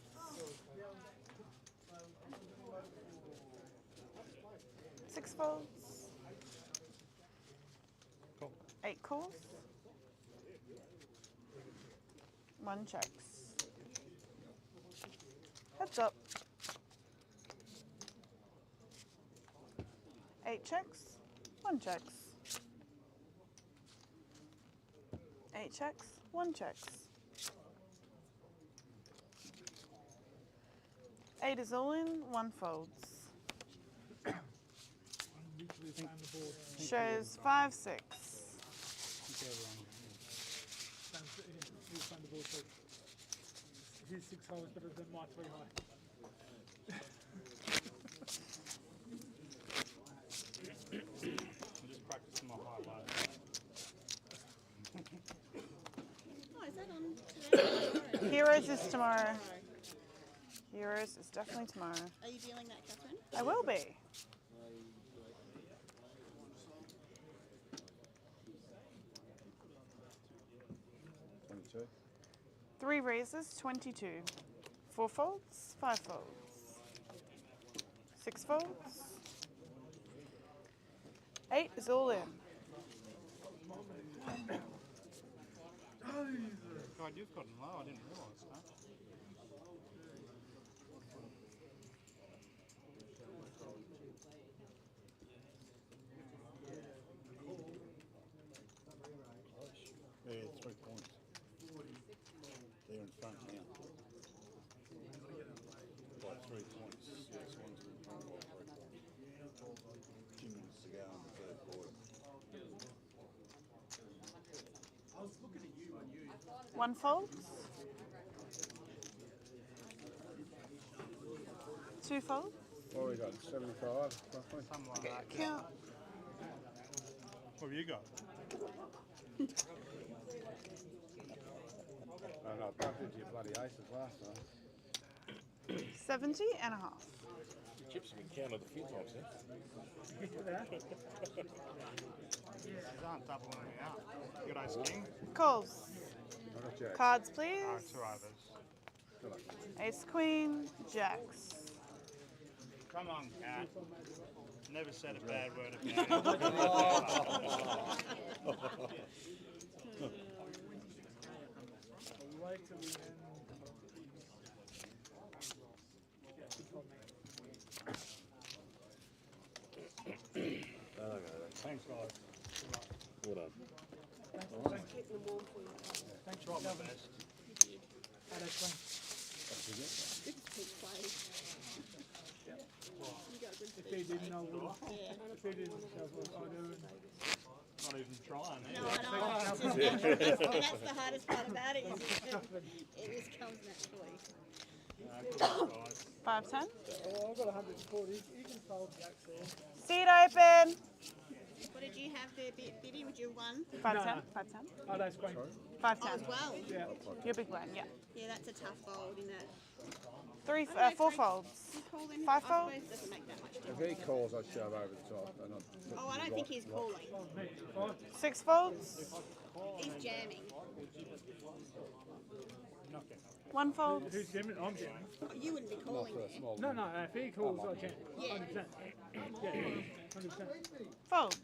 6 folds. 8 calls. 1 checks. Heads up. 8 checks. 1 checks. 8 checks. 1 checks. 8 is all in. 1 folds. Literally found the board. Shows 5, 6. He's found the board too. His 6 hole is better than my 3 high. I'm just practicing my high low. Oh, is that on today? Heroes is tomorrow. Heroes is definitely tomorrow. Are you dealing that, Catherine? I will be. Three raises, 22. 4 folds, 5 folds. 6 folds. 8 is all in. God, you've gotten low. I didn't realise that. Yeah, 3 points. They're in front now. By 3 points. Yes, one's in front by 3 points. 2 minutes to go on the third quarter. 1 folds. 2 folds. What we got? 75 roughly? Something like that. Count. What have you got? Oh no, I bumped into your bloody aces last time. 70 and a half. Chips have been counted a few times, eh? These aren't doubling me out. You got ace king? Calls. I got jacks. Cards, please. Alright, 2 overs. Ace, queen, jacks. Come on, cat. Never said a bad word about it. Wait till we end. Thanks, guys. Well done. Thanks for getting them all for you. Thanks for all the best. How'd I explain? Good speech play. You got a good If speech he didn't play. know what Yeah. if he didn't know what I do, Not even trying. No, I know. It's just naturally. And that's the hardest part about it. Is it just comes naturally. 5-10. oh, I've got 140. You can fold jacks there. Seat open. What did you have there, Biddy? Would you won? 5-10. 5-10. Oh, that's queen. 5-10. Oh, as well. Yeah. You're big blind, yeah. Yeah, that's a tough fold, isn't it? 4 folds. 5 folds. Doesn't make that much If difference. he calls, I shove over the top. And I Oh, I don't think he's calling. 6 folds. He's jamming. 1 fold. Who's jamming? I'm jamming. Oh, you wouldn't be calling there. No, if he calls, I jam. Yeah. 100%. Yeah, 100%. Folds.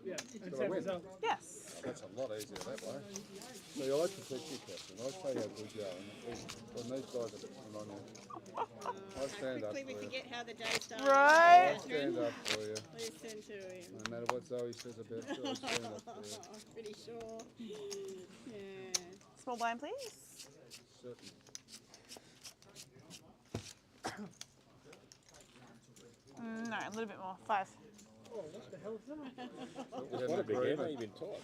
Yeah. And Shall I win? Yes. That's a lot easier that way. So you like to teach you, Captain. I tell you how good you are. And when these guys are putting on you, I stand up Quickly for we you. forget how the day started. Right. I stand up for you. Listen to him. No matter what Zoe says about you, I stand up for you. Pretty sure. Yeah. Small blind, please. Certain. No, a little bit more. 5. Oh, what the hell is that? What a big game. You've been taught.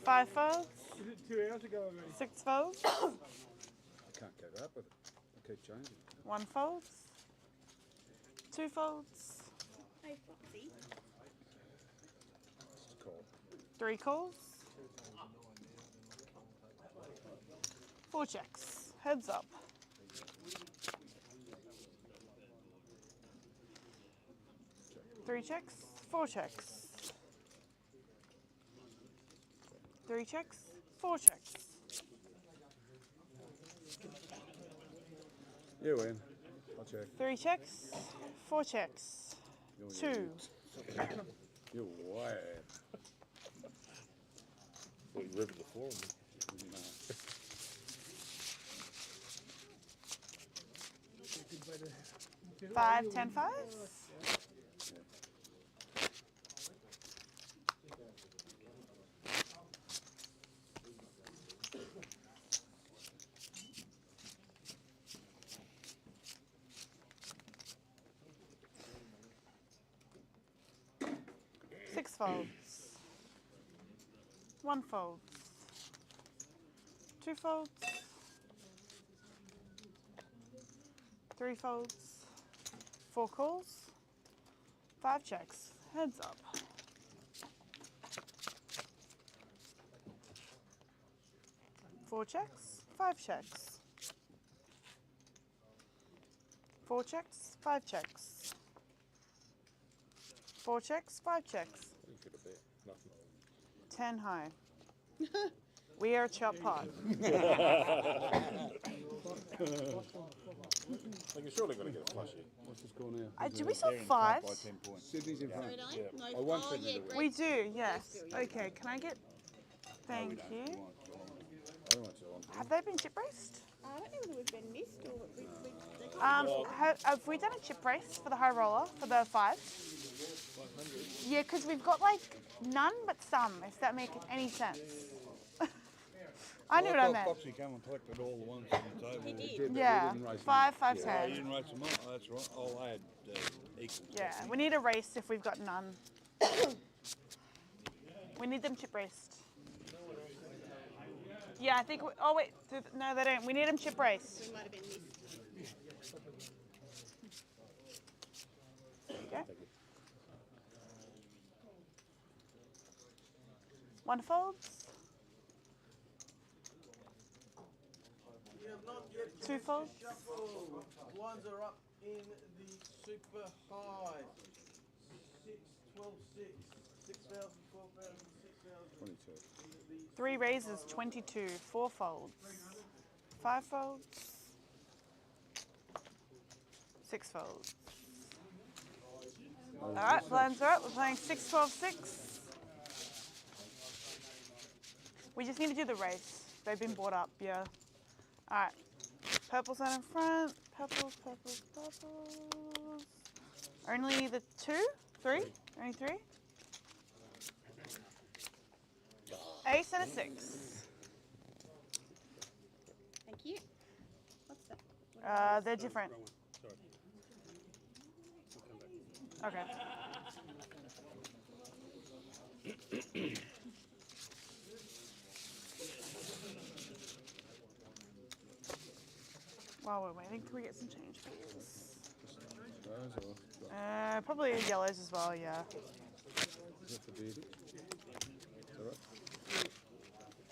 5 folds. Is it 2 hours ago already? 6 folds. I can't keep up with it. I keep changing. 1 folds. 2 folds. Hey, Foxy. It's a call. 3 calls. 4 checks. Heads up. 3 checks. 4 checks. 3 checks. 4 checks. You win. I'll check. 3 checks. 4 checks. 2. You're way ahead. Well, you ripped the floor. No. 5, 10, 5. Six folds. 1 fold. 2 folds. 3 folds. 4 calls. 5 checks. Heads up. Four checks. 5 checks. 4 checks. 5 checks. 4 checks. 5 checks. You could have bet. Nothing. 10 high. We are chop pot. Like you're surely going to get a flush here. What's the score now? Do we sell 5s? Sydney's in front. Yeah. I want Sydney to win. We do, yes. Okay, can I get... Thank you. I don't want to. Have they been chip raced? I don't know whether we've been missed or we Have we done a chip race for the high roller, for the 5? Yeah, because we've got like none but some, if that makes any sense. I knew what I meant. Foxy came and collected all the ones from the table. He did. Did, but Yeah, we didn't race them. 5, 5, Oh, 10. you didn't race them up? Oh, that's right. Oh, I had equals. Yeah, we need a race if we've got none. We need them chip raced. Yeah, I think. Oh wait, no, they don't. We need them chip raced. We might have been missed. Okay. 1 folds. 2 folds. Ones are up in the super high. 6, 12, 6, 6,000, 12,000, 6,000. 22. 3 raises, 22. 4 folds. 5 folds. 6 folds. Alright, blinds are up. We're playing 6, 12, 6. We just need to do the race. They've been bought up, yeah. Alright. Purples out in front. Purples, purples, purples. Only the 2? 3? Only 3? Ace and a 6. Thank you. What's that? They're different. Okay. While we're waiting, can we get some change, please? Probably yellows as well, yeah. Is that for Beardy? Is that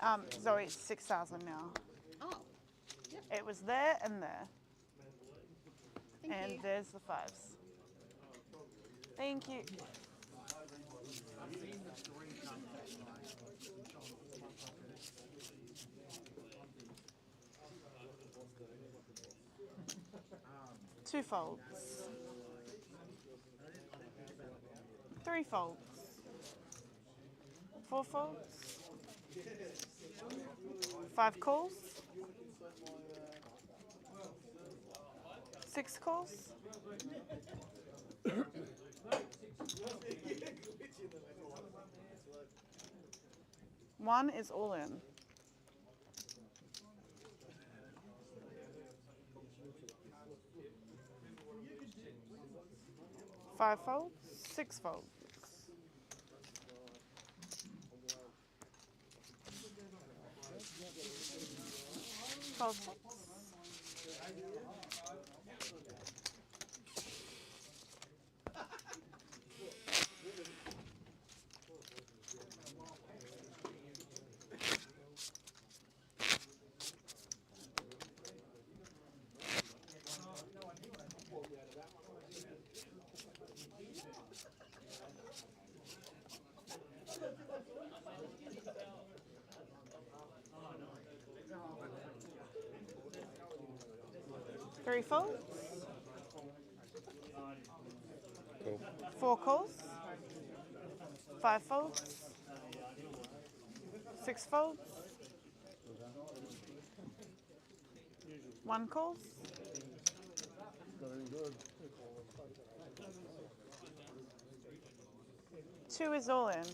right? Zoe, 6,000 now. Oh, yep. It was there and there. Thank And you. there's the 5s. Thank you. Two folds. 3 folds. 4 folds. 5 calls. 6 calls. 1 is all in. 5 folds, 6 folds. 12 folds. 3 folds. Cool. 4 calls. 5 folds. 6 folds. 1 calls. Very good. 2 is all in.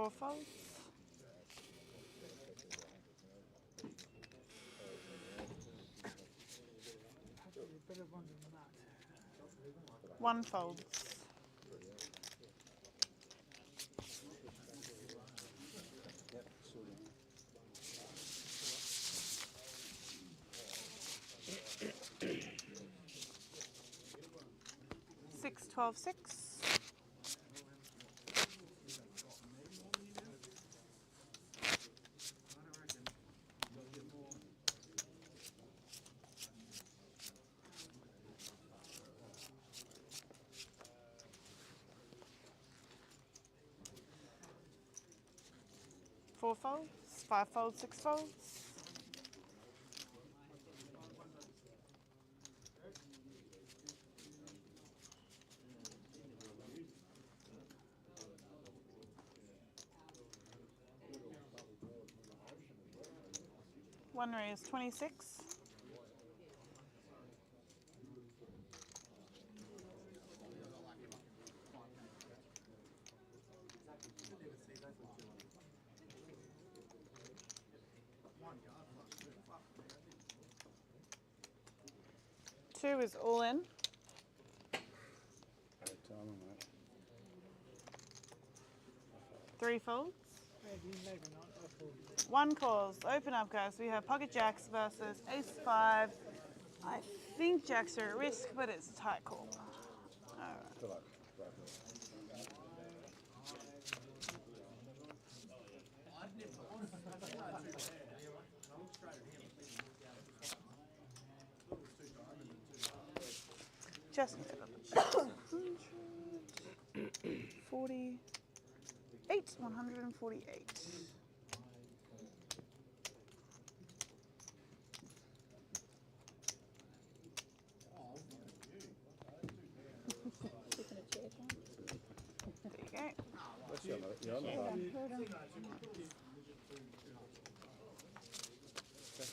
Four folds. One folds. Six, 12, 6. Four folds, 5 folds, 6 folds. One raise 26. Two is all in. Three folds. One calls. Open up, guys. We have pocket jacks versus ace 5. I think jacks are at risk, but it's a tight call. All right. Just 148. 148.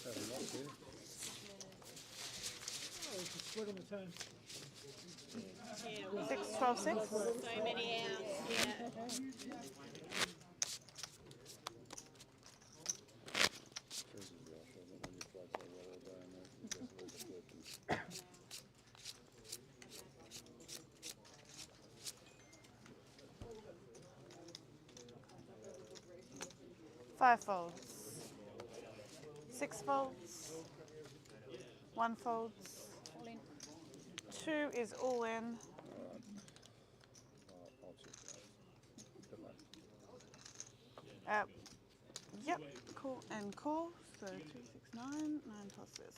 Oh, it's a split on the turn. Yeah, well, 6, 12, 6. so many outs. Yeah. Five folds. 6 folds. 1 folds. All in. 2 is all in. Yep, cool and cool. So 2, 6, 9, 9 plus this.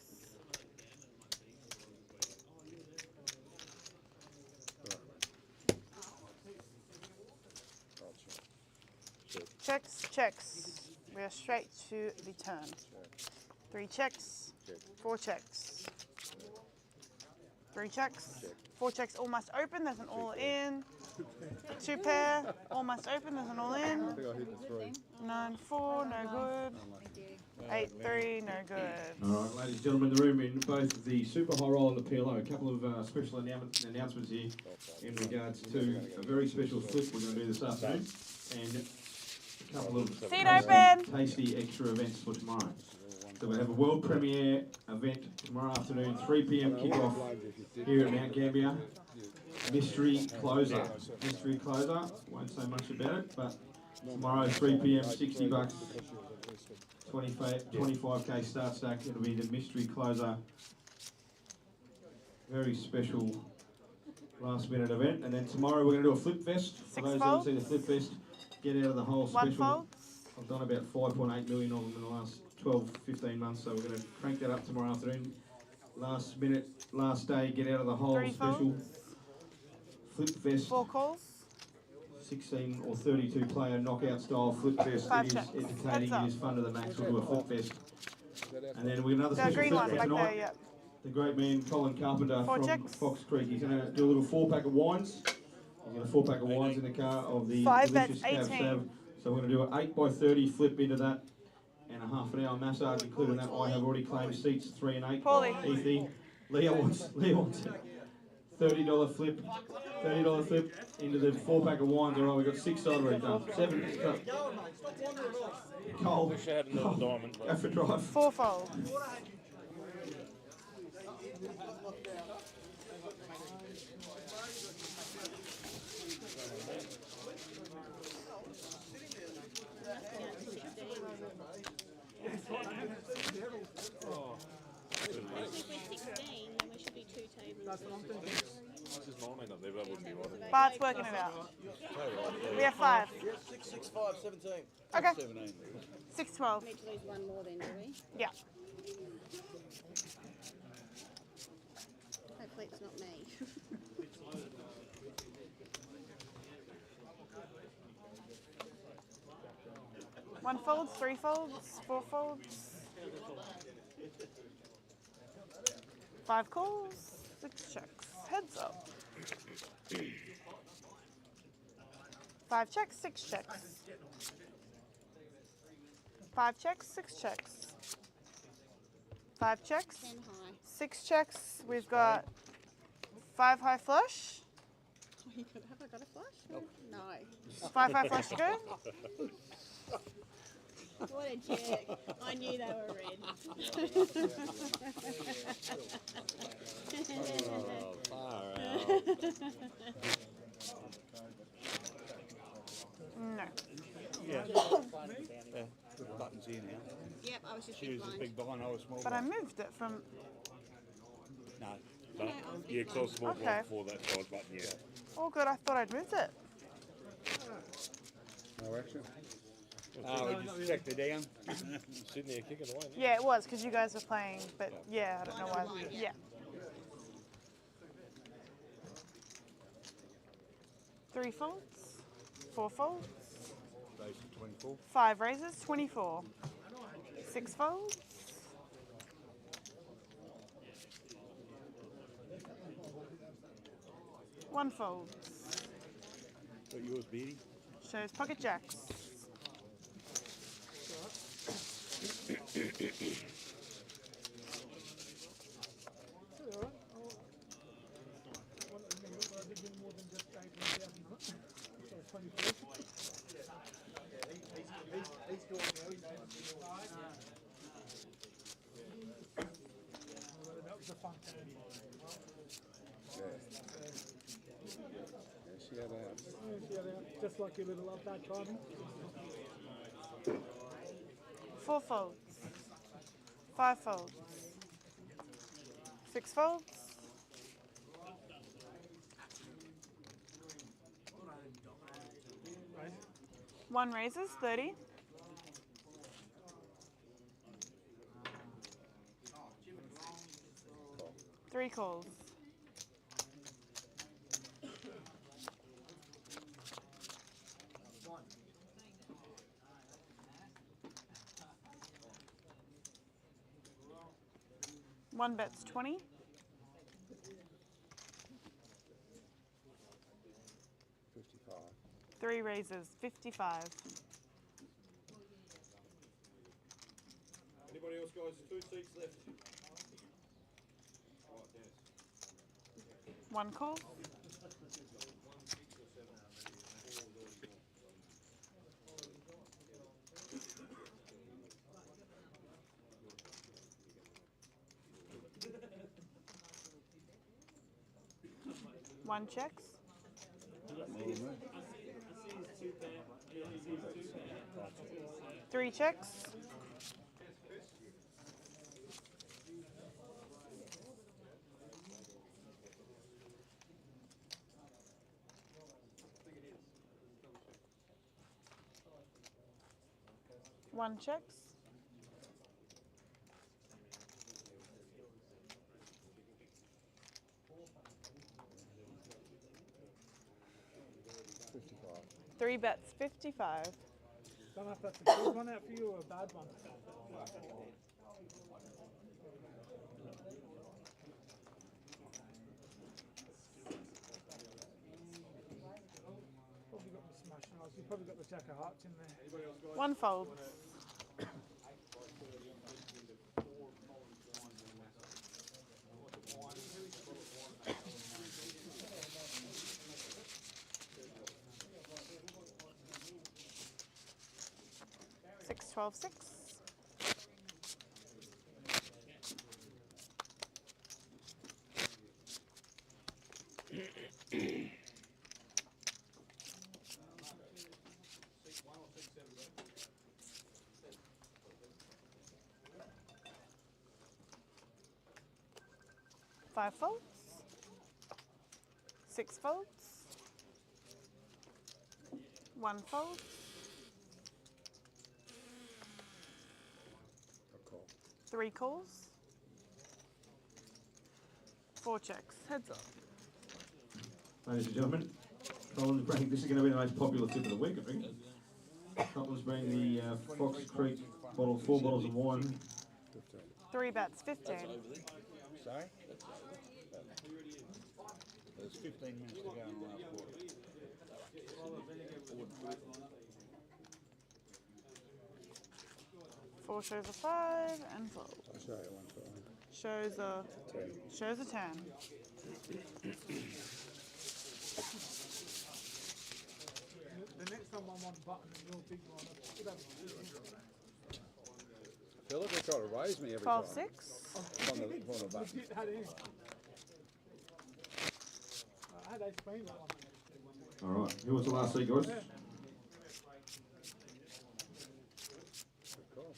Checks, checks. We are straight to the turn. 3 checks, 4 checks. 3 checks, 4 checks almost open, there's an all in. 2 pair, almost open, there's an all in. I think I hit the 3. 9, 4, no good. 8, 3, no good. All right, ladies and gentlemen, in the room in both the Super High Roll and the PLO, a couple of special announcements here in regards to a very special flip we're going to do this afternoon, and a couple of tasty extra events for tomorrow. So we have a world premiere event tomorrow afternoon, 3 p.m. kickoff here at Mount Gambier. Mystery closer. Mystery closer. Won't say much about it, but tomorrow 3 p.m. $60. 25k start stack. It'll be the mystery closer. Very special last minute event. And then tomorrow we're going to do a flip fest. For those that haven't seen the flip fest, get out of the whole special. I've done about 5.8 million of them in the last 12-15 months, so we're going to crank that up tomorrow afternoon. Last minute, last day, get out of the whole special flip fest. 4 calls. 16 or 32 player knockout style flip fest. It is entertaining, it is fun to the max. We'll do a flip fest. And then we have another special flip fest tonight. Yep. The great man Colin Carpenter from Fox Creek. He's going to do a little 4-pack of wines. He's got a 4-pack of wines in the car of the 5 delicious bets, 18. Cav. So we're going to do an 8x30 flip into that and a half an hour massage including that. I have already claimed seats 3 and 8. Ethy. Leah wants $30 flip. $30 flip into the 4-pack of wines. All right, we've got 6 side already done. 7. Cole. Wish I had another diamond. Go for drive. 4 fold. Bart's working it out. We have 5. 6, 6, 5, 17. Okay. 17. 6, 12. We need to lose one more then, do we? Yeah. Hopefully it's not me. 1 folds, 3 folds, 4 folds. 5 calls, 6 checks. Heads up. 5 checks, 6 checks. 5 checks, 6 checks. 5 checks, 6 checks. We've got 5 high flush. Have I got a flush? No. 5 high flush to go. What a jerk. I knew they were red. Oh, far out. No. Yeah. The button's here now. Yep, I was just She was a big blind, I was small. But I moved it from... No. No. Yeah, because I was small Okay. before that size button, yeah. Oh good, I thought I'd moved it. No action. Oh, we just checked it down. Sitting there kicking away. Yeah, it was, because you guys were playing, but yeah, I don't know why. Yeah. 3 folds, 4 folds, 24. 5 raises, 24. 6 folds. 1 fold. Got yours, Beardy? Shows pocket jacks. She had out. Just like your little up bad timing. 4 folds. 5 folds. 6 folds. 1 raises, 30. 3 calls. One bets 20. 55. 3 raises, 55. Anybody else, guys? There's 2 seats left. All right, Dennis. 1 call. One checks. 3 checks. One checks. 3 bets, 55. Don't know if that's a good one out for you or a bad one. Probably got the smash knives. You've probably got the jack of hearts in there. 1 fold. Six, 12, 6. Five folds. 6 folds. 1 fold. A call. 3 calls. 4 checks. Heads up. Ladies and gentlemen, Colin's bringing, this is going to be the most popular tip of the week, I think. Colin's bringing the Fox Creek bottle, 4 bottles of wine. 3 bets, 15. Sorry? There's 15 minutes to go in the last quarter. 4 shows a 5 and fold. I'll show you one for one. Shows a 10. The next time I'm on button and you're big one, I should have I feel like they try to raise me every 12, time. 6. On the button. legit had in. I had ace queen at one. Alright, who was the last seat, guys? Yeah. Good call.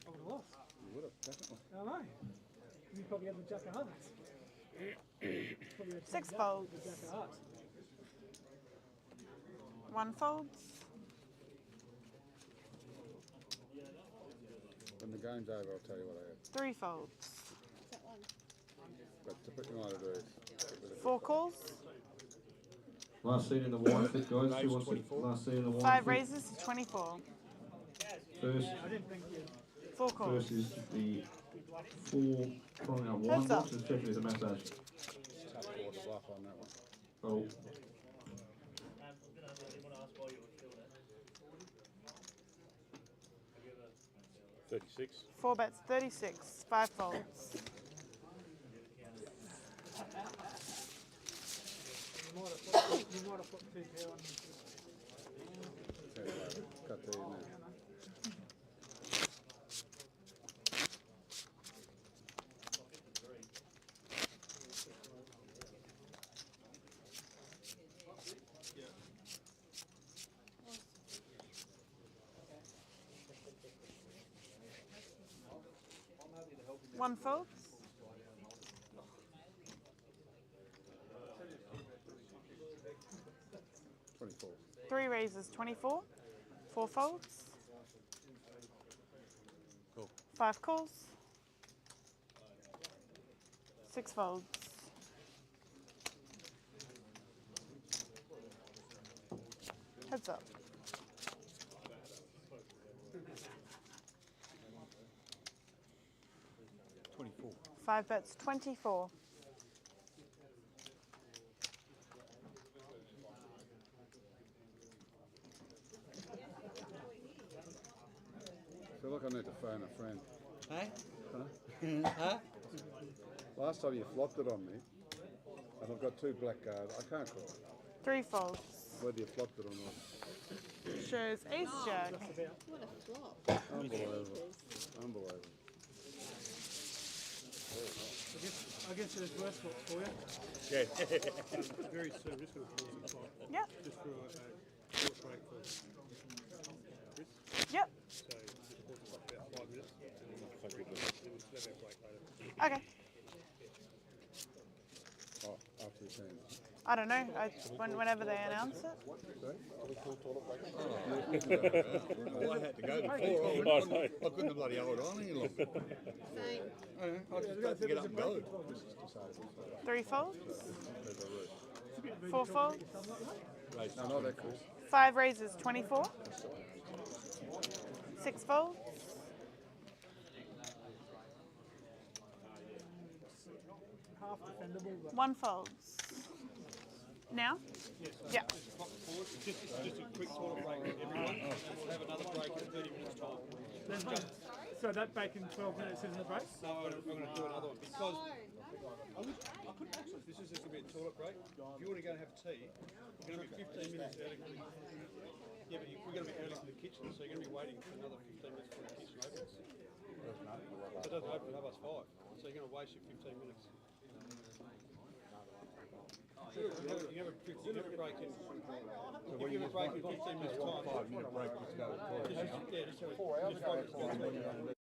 I would have lost. You would have, definitely. I know. You probably had the jack of hearts. Probably had 6 jack folds. with the jack of hearts. 1 folds. When the game's over, I'll tell you what I had. 3 folds. But to put you on to do is... 4 calls. Last seat in the wine fit, guys. Who wants the last seat in the wine 5 fit? raises to 24. First, I didn't think you. 4 calls. first is the 4 trying out wine Heads up. box, especially the massage. Tough quarter bluff on that one. Oh, 36. 4 bets, 36. 5 folds. You might have put 2 pair on. Cut there now. 1 folds. 24. 3 raises, 24. 4 folds. Cool. 5 calls. 6 folds. Heads up. 24. 5 bets, 24. I feel like I need to phone a friend. Hey? Huh? Huh? Last time you flopped it on me, and I've got 2 black cards. I can't call it. 3 folds. Whether you flopped it or not. Shows ace jack. What a flop. Unbelievable. Unbelievable. I guess there's worse spots for you. Yeah. Very soon, just going to pause the clock. Yep. Just for a short break for Chris. Yep. So just pause the clock about 5 minutes. And then we'll have our break later. Okay. Oh, after the team. I don't know. Whenever they announce it. Well, I had to go before. I couldn't have bloody hold on any longer. Same. I just had to get up and go. 3 folds. 4 folds. No, not that cool. 5 raises, 24. 6 folds. Half defendable, but 1 folds. Now? Yeah. Just a quick toilet break for everyone, and we'll have another break in 30 minutes' time. so that break in 12 minutes isn't a break? No, I'm going to do another one because I couldn't access this. Is just going to be a toilet break. If you want to go and have tea, you're going to be 15 minutes early. Yeah, but we're going to be early to the kitchen, so you're going to be waiting for another 15 minutes before the kitchen opens. So it doesn't open at 5:30, so you're going to waste your 15 minutes. You have a break in. If you have a break in 15 minutes time. 5-minute break, let's go. Just have a 4 hours.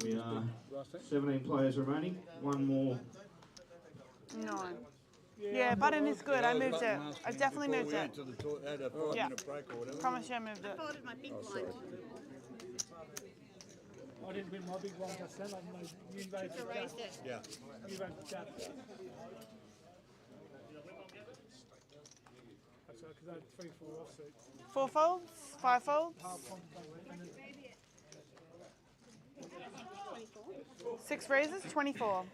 We are 17 players remaining. One more. 9. Yeah, button is good. I moved it. I definitely moved it. Yeah. Promise you I moved it. I folded my big blind. I didn't win my big one just then. You raised You raised it. Yeah. You raised the jab. That's right, because I had 3, 4 offsuits. 4 folds, 5 folds, Half on and then 6 raises, 24.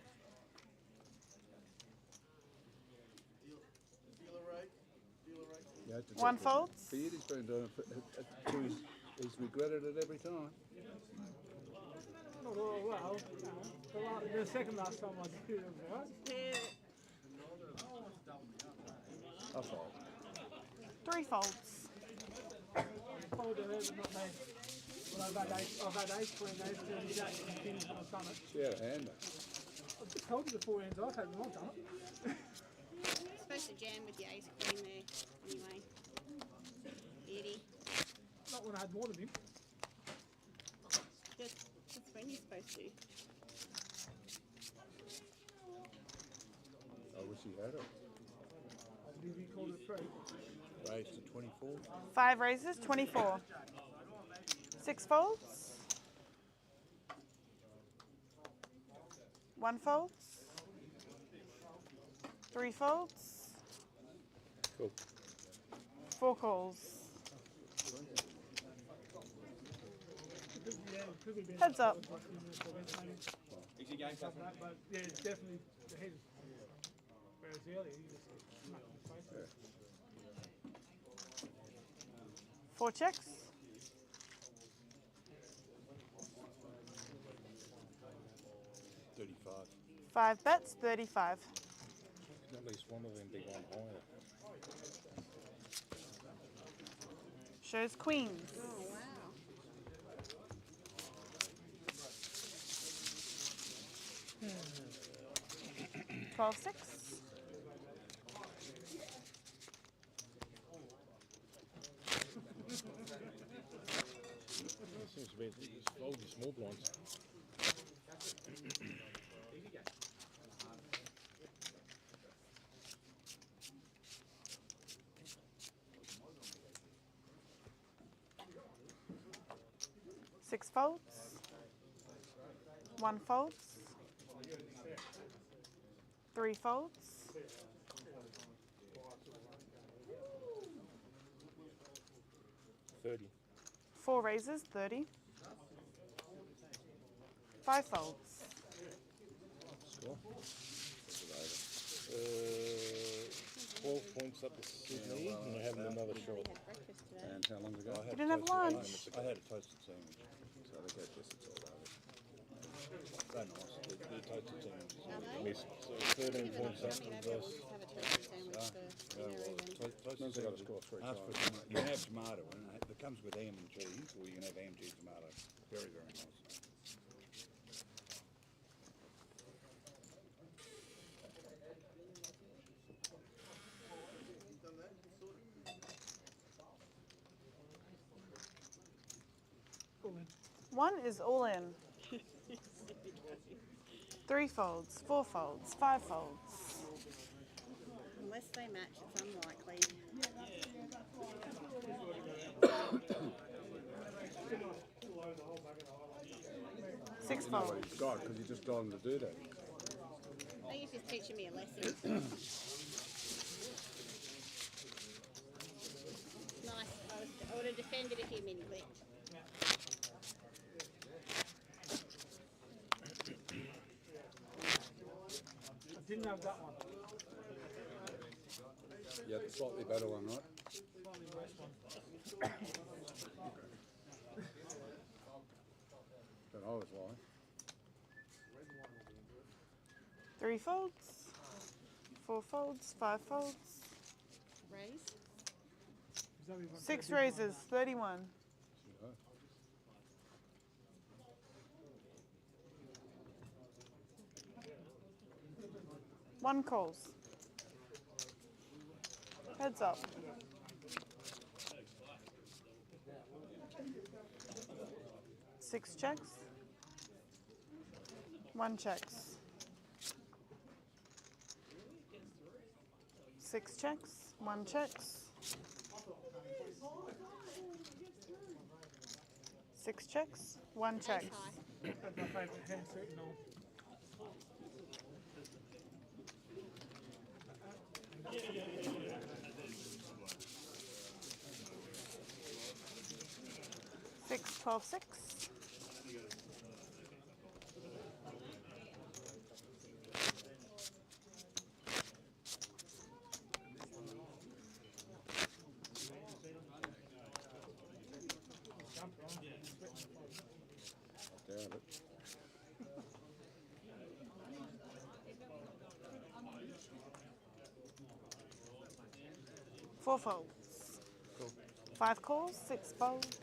You had to 1 take it. folds. For years he's been doing it. He's regretted it every time. not all well. The second last time I did it was right. I fold. 3 folds. Fold it, but not me. Well, I've had ace, queen, ace, queen, jack, and kings when I've done it. She had a hand. I've just told you the 4 hands I've had when I've done it. You're supposed to jam with your ace queen there, anyway. Beauty. Not when I had more than him. That's when you're supposed to. I wish he had it. Did you call it 3? Raised to 24. 5 raises, 24. 6 folds. 1 folds. 3 folds. Cool. 4 calls. Heads up. Easy game, Catherine. But yeah, it's definitely the head. Whereas earlier, you just smacked in the face. 4 checks. 35. 5 bets, 35. At least one of them be one higher. Shows queens. Oh, wow. 12-6. Seems to be fold the small blinds. Six folds. 1 folds. 3 folds. 30. 4 raises, 30. 5 folds. Score. 12 points up to Sydney, and we're having another shot. And how long ago? You didn't have lunch. I had a toasted sandwich, so they go just it's all over. So nice. The toasted sandwich. Missed. So 13 points up to us. Toasted sandwich. Ask for tomato. You can have tomato, and it comes with ham and cheese, or you can have ham, cheese, tomato. Very, very nice. One is all in. 3 folds, 4 folds, 5 folds. Unless they match, it's unlikely. Six You know what folds. he's got, because he just told him to do that. I think he's just teaching me a lesson. Nice. I would have defended him and he clicked. I didn't have that one. You had the slightly better one, right? Slightly worse one. But I was lying. 3 folds. 4 folds, 5 folds. Raise. 6 raises, 31. One calls. Heads up. 6 checks. 1 checks. 6 checks. 1 checks. 6 checks. 1 checks. That's my favourite hand suit and all. Six, 12, 6. I doubt it. Four folds. 5 calls, 6 folds.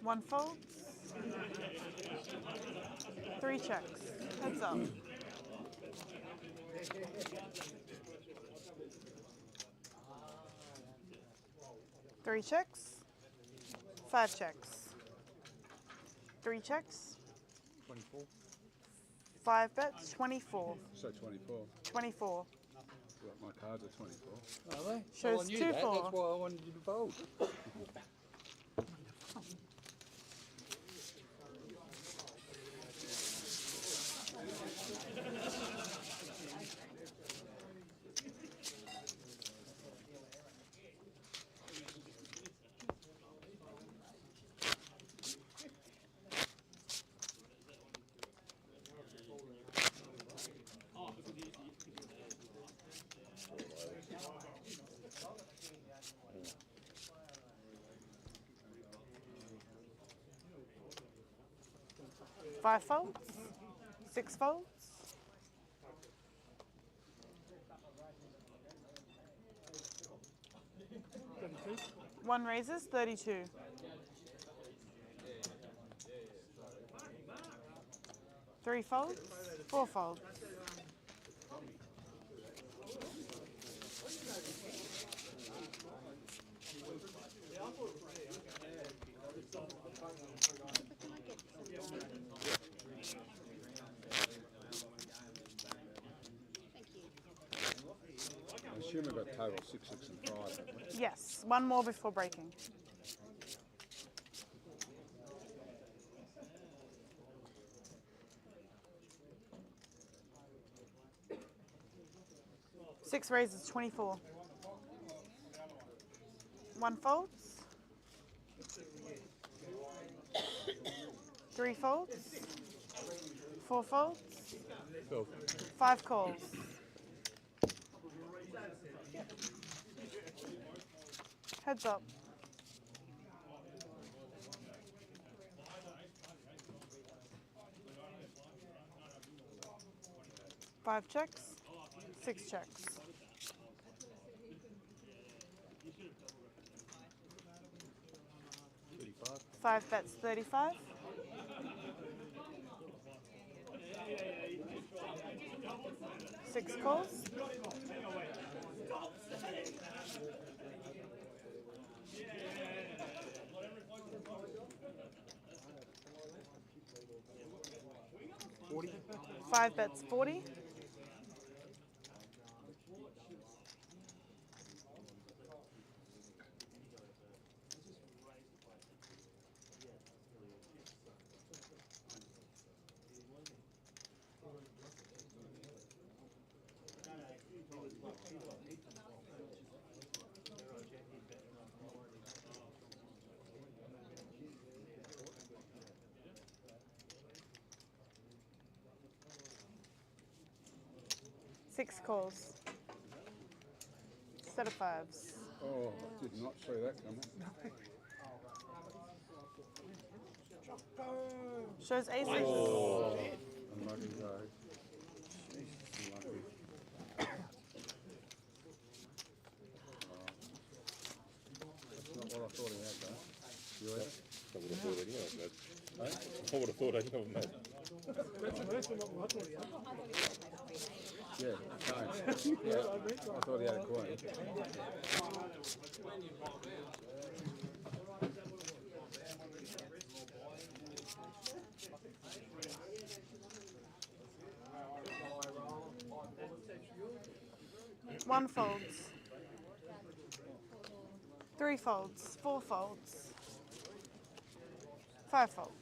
1 folds. 3 checks. Heads up. 3 checks. 5 checks. 3 checks. 24. 5 bets. 24. So 24. 24. Well, my cards are 24. Are they? Shows I knew 2 that. 4. That's why I wanted you to fold. 5 folds. 6 folds. 1 raises, 32. 3 folds, 4 folds. I assume we've got total 6, 6 and 5, haven't we? Yes, 1 more before breaking. Six raises, 24. 1 folds. 3 folds. 4 folds. 5 calls. Heads up. Five checks, 6 checks. 5 bets, 35. 6 calls. 5 bets, 40. 6 calls. Set of 5s. Oh, I did not see that coming. Shows aces. Oh, unlucky though. Unlucky. That's not what I thought he had though. You had? I would have thought any of that. I would have thought any of them had. That's worse than what I thought he had. Yeah, no. Yeah, I thought he had a queen. 1 folds. 3 folds. 4 folds. 5 folds.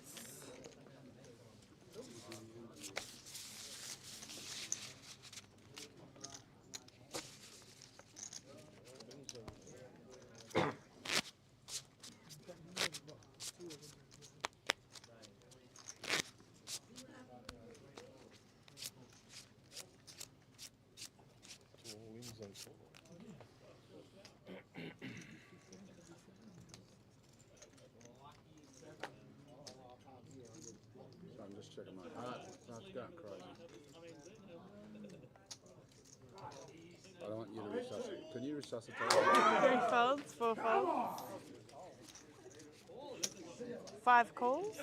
So I'm just checking my heart's going crazy. I don't want you to resuscitate. Can you resuscitate? 3 folds, 4 folds. 5 calls.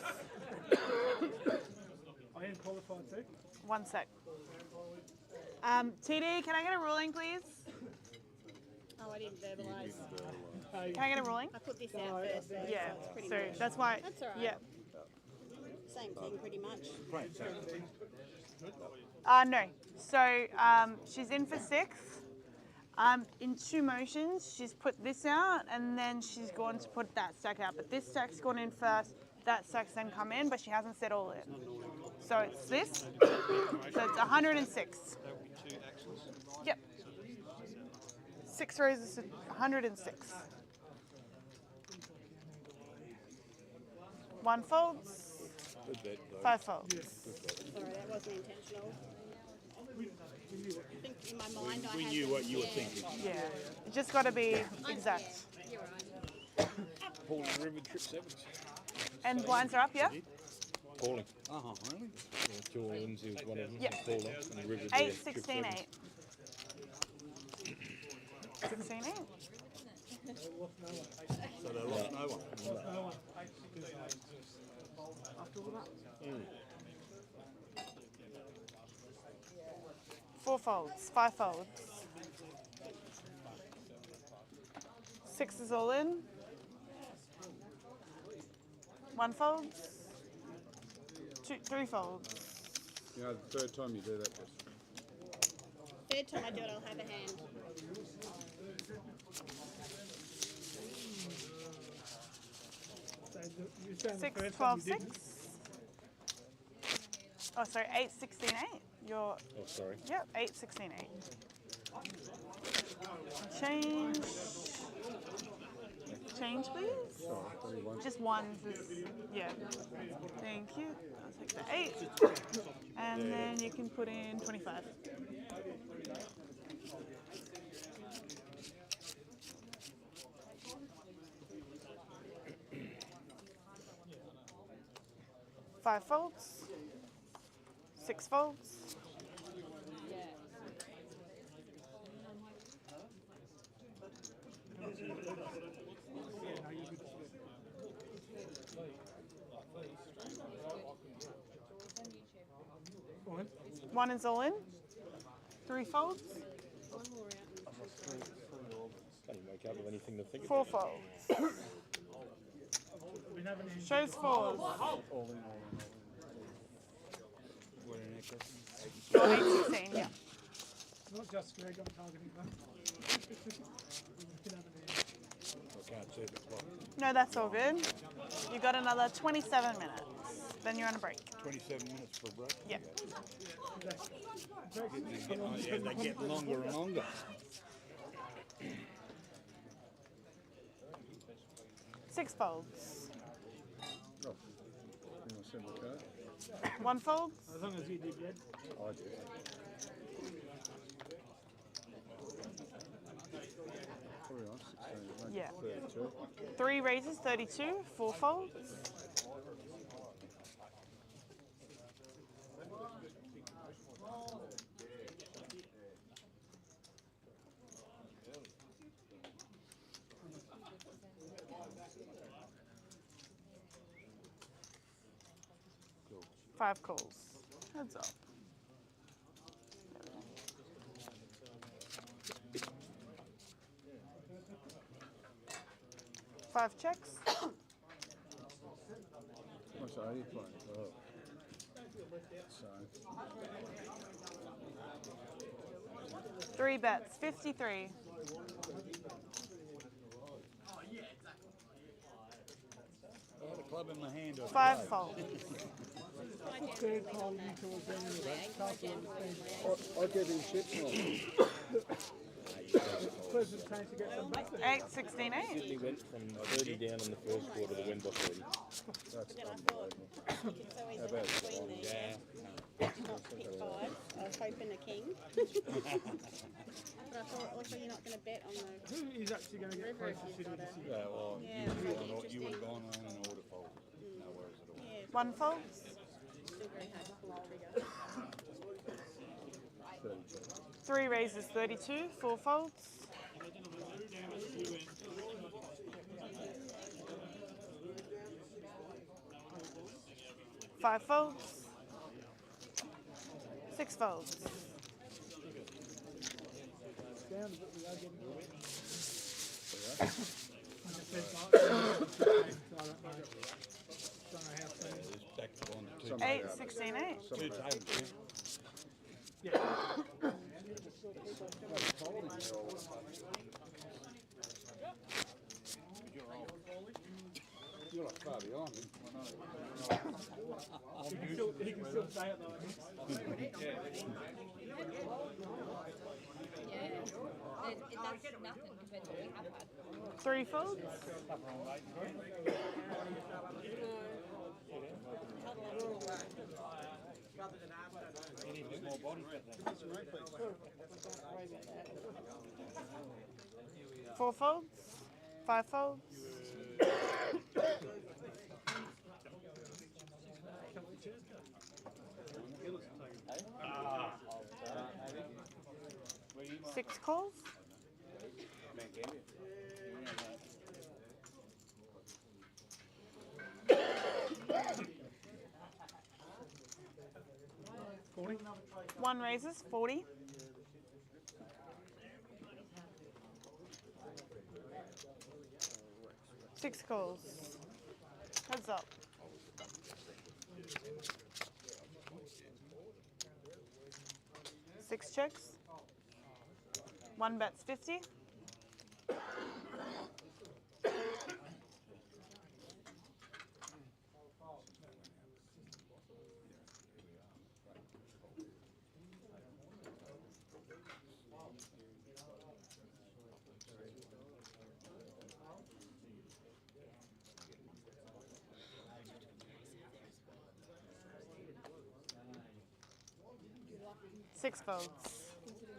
I am qualified too. 1 sec. TD, can I get a ruling, please? Oh, I didn't verbalise. Can I get a ruling? I put this out first. Though, Yeah, so it's pretty so much. that's why. That's all right. Yeah. Same thing, pretty much. No. So she's in for 6th. In 2 motions, she's put this out and then she's gone to put that stack out. But this stack's gone in first, that stack's then come in, but she hasn't set all in. So it's this. So it's 106. Yep. 6 raises to 106. 1 folds. 5 folds. Sorry, that wasn't intentional. I think in my mind I We had knew them, what you were yeah. thinking. Yeah. It just got to be exact. Yeah, you're right. Paul and River Trip 7s. And blinds are up, yeah? Pauling. Oh, really? Yeah, Jordan's, he was one of them. Yep. Paul and River 8, 16, 8. 16, 8. So they lost no one. No one. After all that. 4 folds, 5 folds. 6 is all in. 1 folds. 3 folds. You know, the third time you do that, Jess. Third time I do it, I'll have a hand. So you're saying the 6, first 12, time you 6. didn't? Oh, sorry, 8, 16, 8. You're. Oh, sorry. Yep, 8, 16, 8. Change. Change, please. Just 1. Yeah. Thank you. I'll take the 8. And then you can put in 25. Five folds. 6 folds. One is all in. 3 folds. Can't even wake up with anything to think 4 folds. Shows 4s. You're 8, 16, yeah. Not just Greg, I'm targeting them. I can't see the clock. No, that's all good. You got another 27 minutes. Then you're on a break. 27 minutes for a break? Yeah. They get longer and longer. 6 folds. Oh, you want to send the card? 1 fold. As long as you did, Red. I did. Probably on 16, Yeah. 32. 3 raises, 32. 4 folds. Five calls. Heads up. 5 checks. What's 80 playing? Oh. So. 3 bets, 53. I had a club in my hand. 5 fold. Third hole, you two have been in the I get in shit now. Pleasant time to get some back there. 8, 16, 8. Sydney went from 30 down in the first quarter to win by 40. That's Then I unbelievable. thought, it's always How like about between these. Yeah. Not pick fives. I was hoping a king. But I thought also you're not going to bet on the Who is actually going to get river if closest you've to got this a... year? Yeah, well, Yeah, you it's would like have interesting. gone on an order fold. No worries at all. Yeah, 1 fold. still very hard to pull trigger. 3 raises, 32. 4 folds. 5 folds. 6 folds. Sounds that we are getting like I said, so I don't know how soon. It's back to one to 2. 8, 16, 8. 2 tables, Yeah. You're like far behind me. He can still stay at though. That's nothing compared to what we have had. 3 folds. Four folds. 5 folds. Six calls. Mount Gambier. 40. 1 raises, 40. Six calls. Heads up. Six checks. 1 bets 50. Six folds.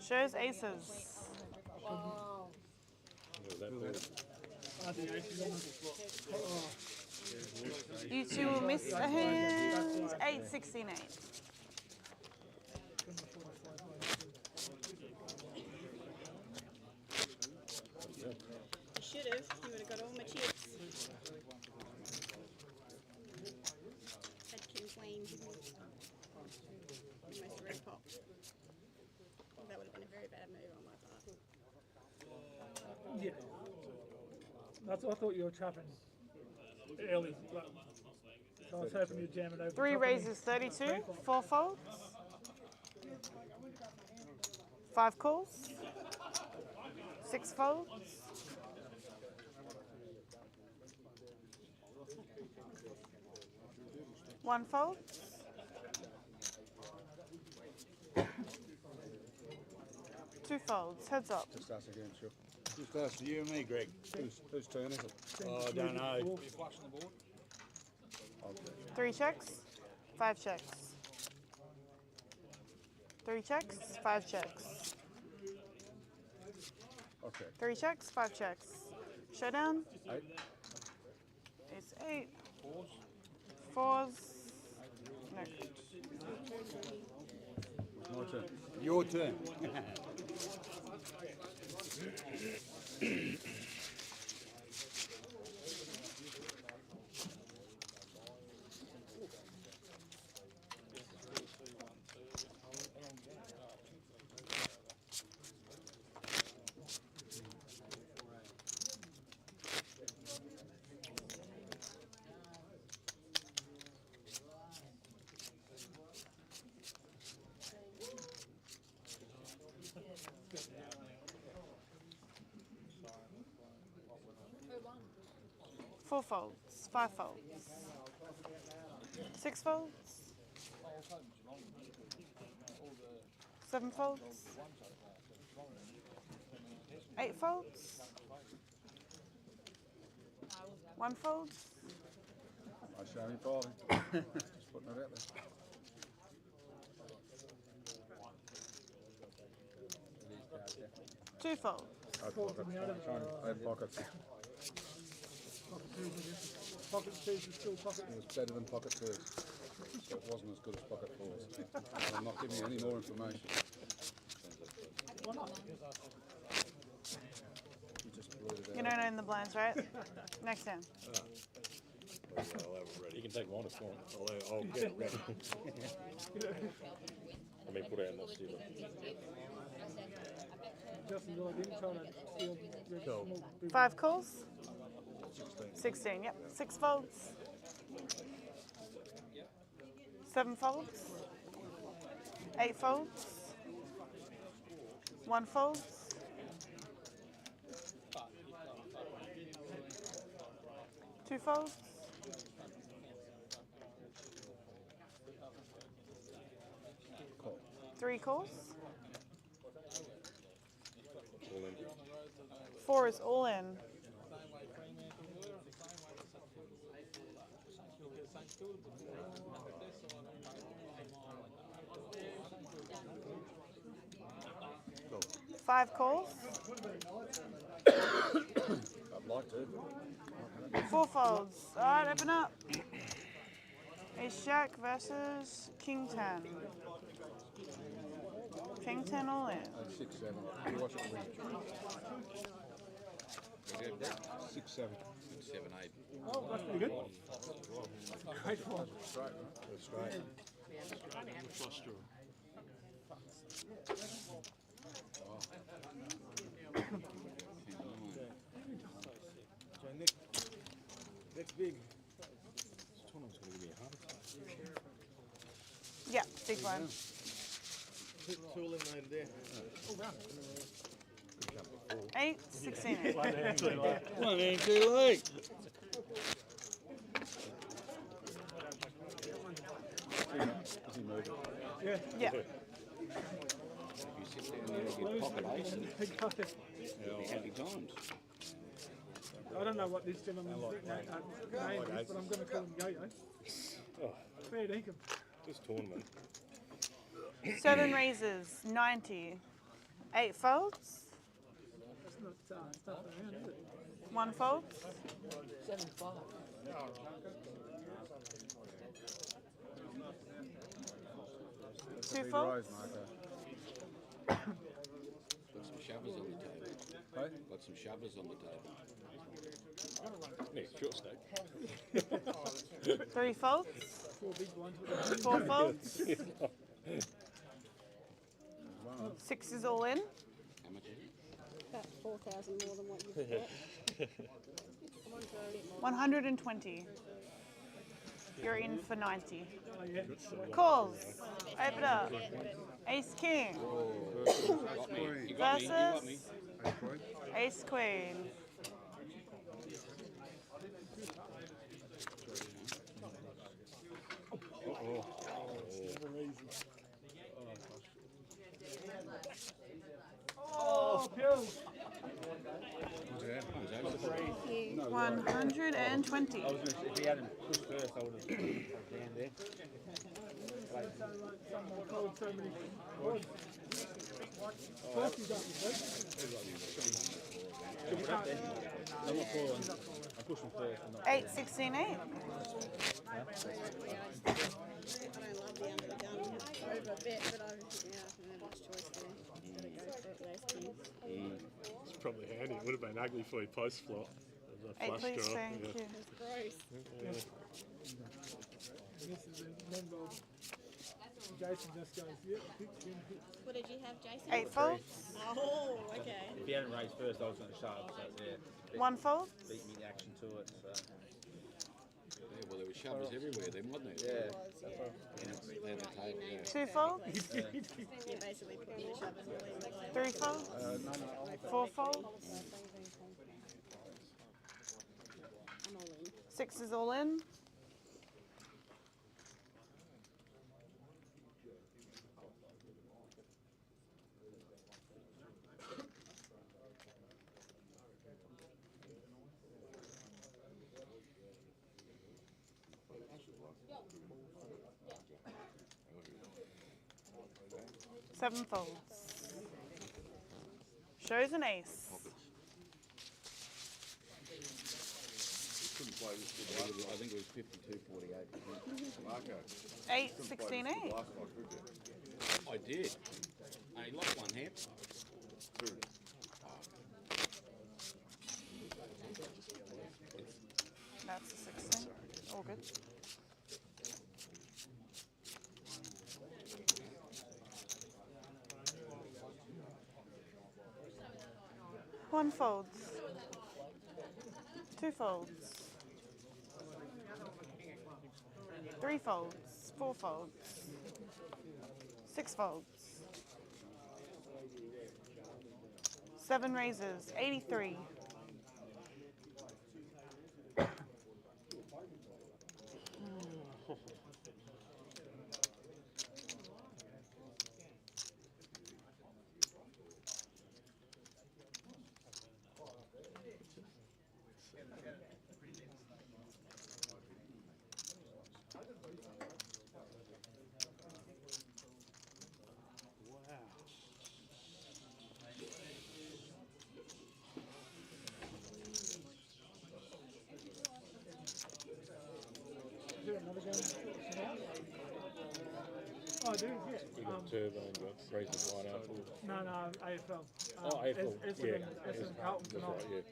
Shows aces. Wow. You two will miss a hand. 8, 16, 8. You should have. You would have got all my chips. Had king queen. Almost red pop. That would have been a very bad move on my part. Yeah. That's I thought you were trapping early. Like, so I was hoping you'd jam it over. 3 raises, 32. 4 folds. 5 calls. 6 folds. 1 fold. 2 folds. Heads up. Just us again, sure. Just us, you and me, Greg. Whose turn is it? Oh, I don't know. You're flushing the board? 3 checks. 5 checks. 3 checks. 5 checks. Okay. 3 checks. 5 checks. Showdown. 8. It's 8. 4s. No. My turn. Your turn. 4 folds, 5 folds, 6 folds, 7 folds, 8 folds, 1 fold, I show him falling. Just putting it out there. Two folds. Pockets. Pocket twos is still pocket. It was better than pocket twos. So it wasn't as good as pocket fours. I'm not giving you any more information. Why not? You just blew it out. You don't own the blinds, right? Next hand. I'll have it ready. You can take one if you want. I'll get it ready. Let me put it out and I'll steal it. Justin's all didn't try to steal red Cool. small big 5 calls? 16, yep. 6 folds. 7 folds. 8 folds. 1 fold. 2 folds. 3 calls. 4 is all in. Cool. 5 calls. I'd like to. 4 folds. Alright, open up. Ace Jack versus King 10. King 10 all in. 6, 7. You watch it win. 6, 7. 6, 7, 8. Oh, that's pretty good. Great one. Straight, right? That's straight. Next big. Yeah, big one. Two eliminated there. Oh, wow. 8, 16. 8. One hand too late. One hand too late. Is he moving? Yeah. Yeah. If you sit down there and get pocket ace, it'll be happy times. I don't know what this gentleman's name is, but I'm going to call him Yo-Yo. Oh, Fair dinkum. this tournament. 7 raises, 90. 8 folds. That's not stuff around, is it? 1 fold. 7-5. 2 folds. Got some shovers on the table. Hey? Got some shovers on the table. Next short stack. 3 folds. 4 big ones with 4 folds. 6 is all in. How much is it? About 4,000 more than what you've got. 120. You're in for 90. Oh, yeah. Calls. Open up. Ace King Got me. You got me. You got me. versus Ace Queen. Oh, pills. 120. I was going to say, if he hadn't pushed first, I would have down there. Someone called so many words. First you got me, I'm not calling. I push him first. I'm not 8, 16, 8. I don't love the under the gun over a bit, but I don't have much choice there. Gotta go for it, those kings. It's probably handy. It would have been ugly for you post flop. 8, please, thank you. It's gross. This is a member of Jason just goes, yep, hit. What did you have, Jason? 8 folds. Oh, okay. If he hadn't raised first, I was going to shove. So yeah, 1 fold. beat me the action to it. So. Yeah, well, there were shovers everywhere then, wasn't there? Yeah. And the table, yeah. 2 folds. You're basically putting the shovels all in the 3 folds. 4 folds. I'm all in. 6 is all in. Seven folds. Shows an ace. Couldn't play this good. I think it was 52-48. Marco. 8, 16, 8. Last night, could you? I did. I lost one hand. Two. That's a 16. All good. One folds. 2 folds. 3 folds. 4 folds. 6 folds. 7 raises. 83. Another game tonight? Oh, I do, yeah. You got turbo and got races right out for. No, AFL. Oh, AFL. Essendon Carlton That's tonight. right,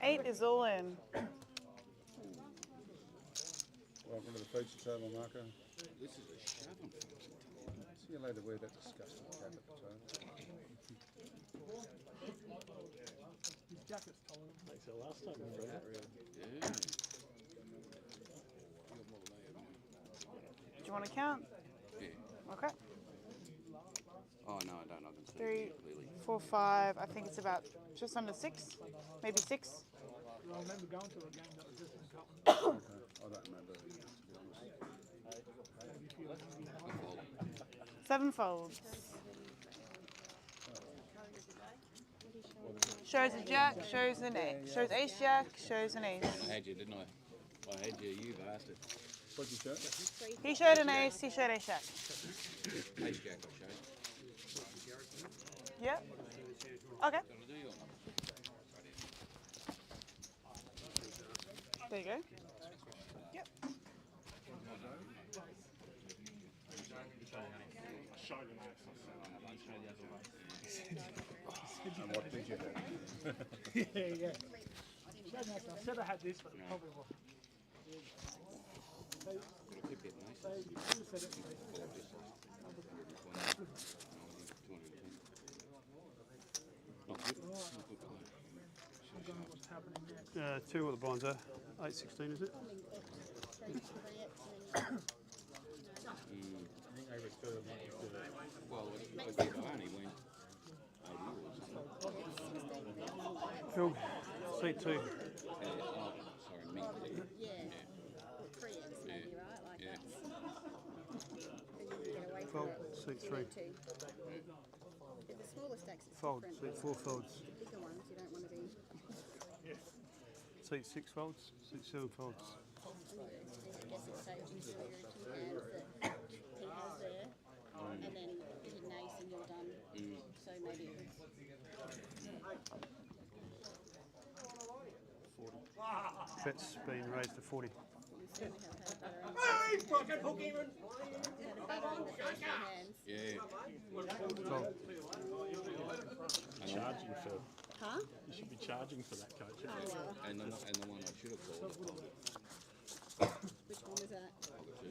yeah. 8 is all in. Welcome to the feature table, Marco. This is a shoving. See you later, wear that disgusting cap at the table. His jacket's taller. Makes it last time, Yeah. Do you want to count? Yeah. Okay. Oh no, I don't. I can see 3, it clearly. 4, 5. I think it's about just under 6. Maybe 6. I remember going to a game that was just in Carlton. I don't remember, to be honest. 7 folds. Shows a jack, shows an ace. Shows ace jack, shows an ace. I had you, didn't I? I had you, you bastard. What'd you show? He showed an ace, he showed ace jack. Ace jack, I showed. Yep. Okay. There you go. Yep. And what did you have? yeah. I said I had this, but it probably wasn't. What's happening next? 2 what the blinds are. 8, 16 is it? Well, it's only went 8 years. Phil, seat 2. Sorry, Mink. Yeah. 3 X maybe, right? Like Yeah. that's. Then you can get away from Fold, it. seat You 3. need to. Yeah, the smaller stacks is Fold, different. seat 4 folds. The bigger ones you don't want to be. Seat 6 folds, seat 7 folds. I guess it's saved into your 2 hands that he has there, and then you hit an ace and you're done. So maybe it was. Bet's been raised to 40. You certainly have had better on. Hey, fucking hook even! Had a better on the first 2 hands. Yeah. Fold. Charging for. Huh? You should be charging for that, coach. Oh, well. And the one I should have called. Which one was that?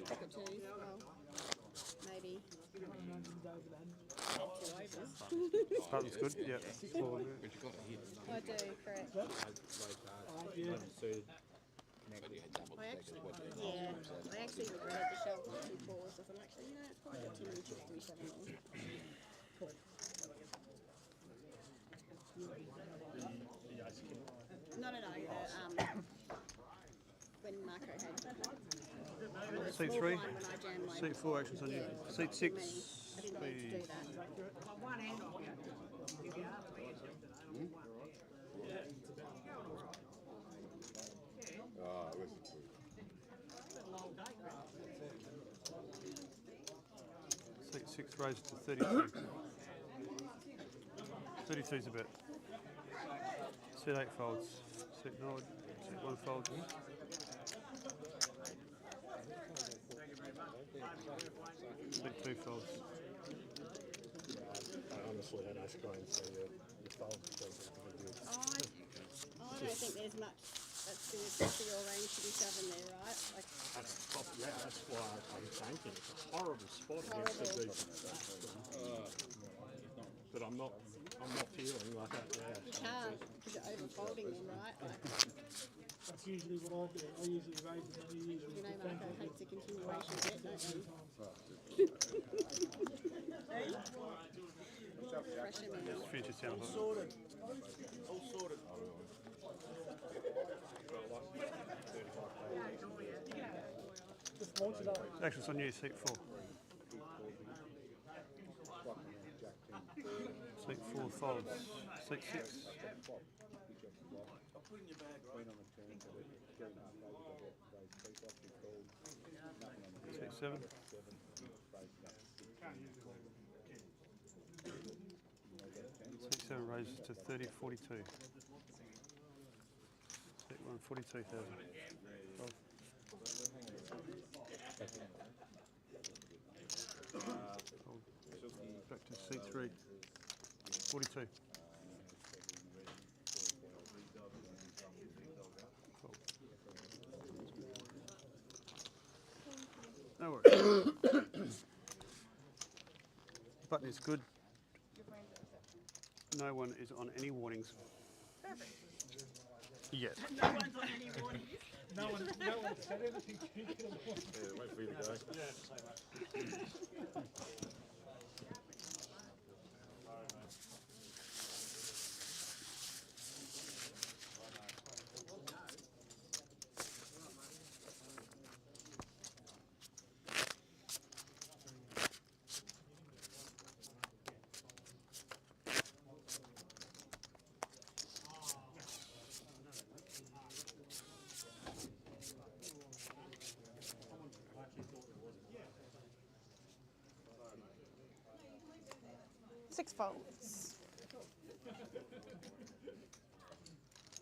Pocket 2? Well, maybe. Had 2 overs. Button's good, yeah. Four, yeah. But you got a hit. I do, correct. But you had double I stacks actually, of what you yeah, I actually regretted the shove with 2 fours. I thought, actually, no, it's probably got too many 237 on. The ice king. a Seat small 3. blind when I jam my. Seat 4 actions on you. Seat 6. I didn't need to do that. Ah, listen to it. Seat 6 raises to 32. 32 is a bit. Seat 8 folds. Seat 9. Seat 1 folds. Seat 2 folds. I honestly had ice cream, so your fold doesn't pretty good. I don't think there's much that's going to for your range to be shoving there, right? Like, That's why I'm thinking it's a horrible spot against the deep. But I'm not feeling like that. you can't because you're overfolding them, right? Like, That's usually what I do. I usually raise and then you usually you know, defend Marco it. hates a continuation bit, don't you? Pressure man. Just finish this down. All sorted. All sorted. Just launch it up. Actions on you. Seat 4. Seat 4 folds. Seat 6. Seat 7. Seat 7 raises to 30.42. Seat 1 42,000. Back to seat 3. 42. No worries. Button is good. No one is on any warnings. Yet. No one's on any warnings. No one said anything to you. Yeah, wait for you to go. Six folds.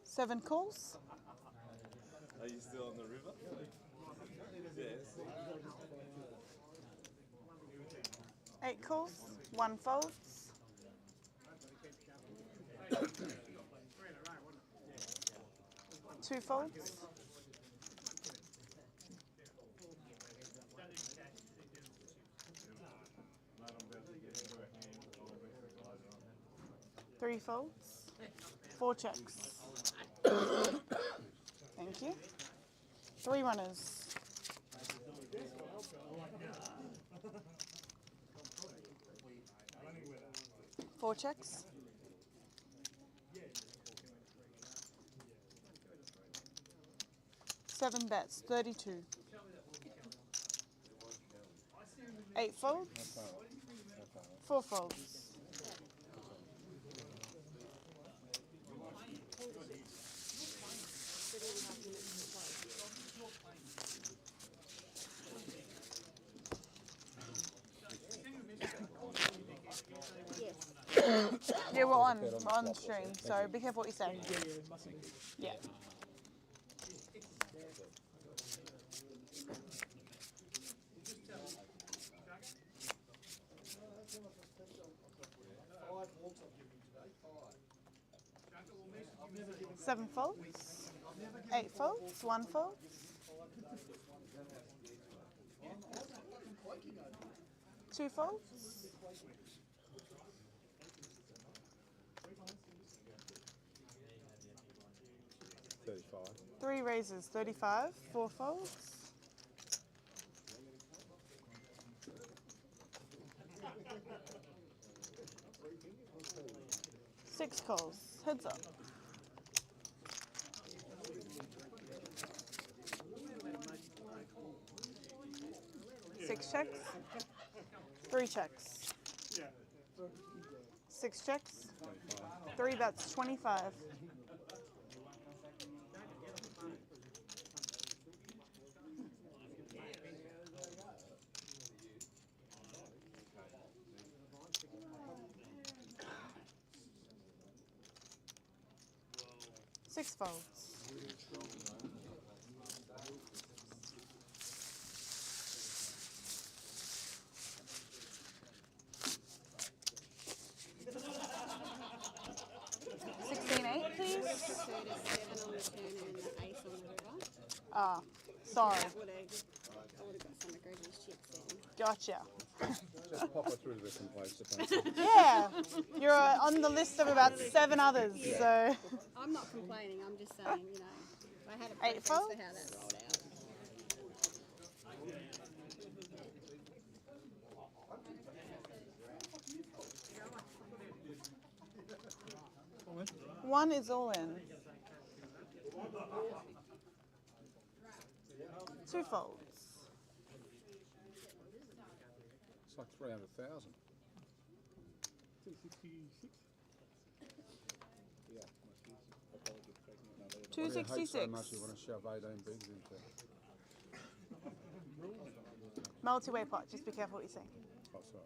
7 calls. Are you still on the river? Yes. 8 calls. 1 folds. 2 folds. 3 folds. 4 checks. Thank you. 3 runners. 4 checks. 7 bets, 32. 8 folds. 4 folds. Yeah, we're on stream, so be careful what you say. Yeah. Seven folds, 8 folds, 1 fold. 2 folds. 35. 3 raises, 35, 4 folds. 6 calls, heads up. 6 checks. 3 checks. 6 checks. 3 bets, 25. Six folds. Please. 37 on the turn and the ace on the river. Ah, sorry. I would have got some of Gregor's chips then. Gotcha. Just pop it through to the complaints department. Yeah, you're on the list of about 7 others, so. I'm not complaining, I'm just saying, you know, I had a 8 preference for how folds. that rolled out. One is all in. 2 folds. It's like 300,000. 266. Yeah. 266. So much you want to shove 18 bigs into. Multi-way pot, just be careful what you say. Oh, sorry.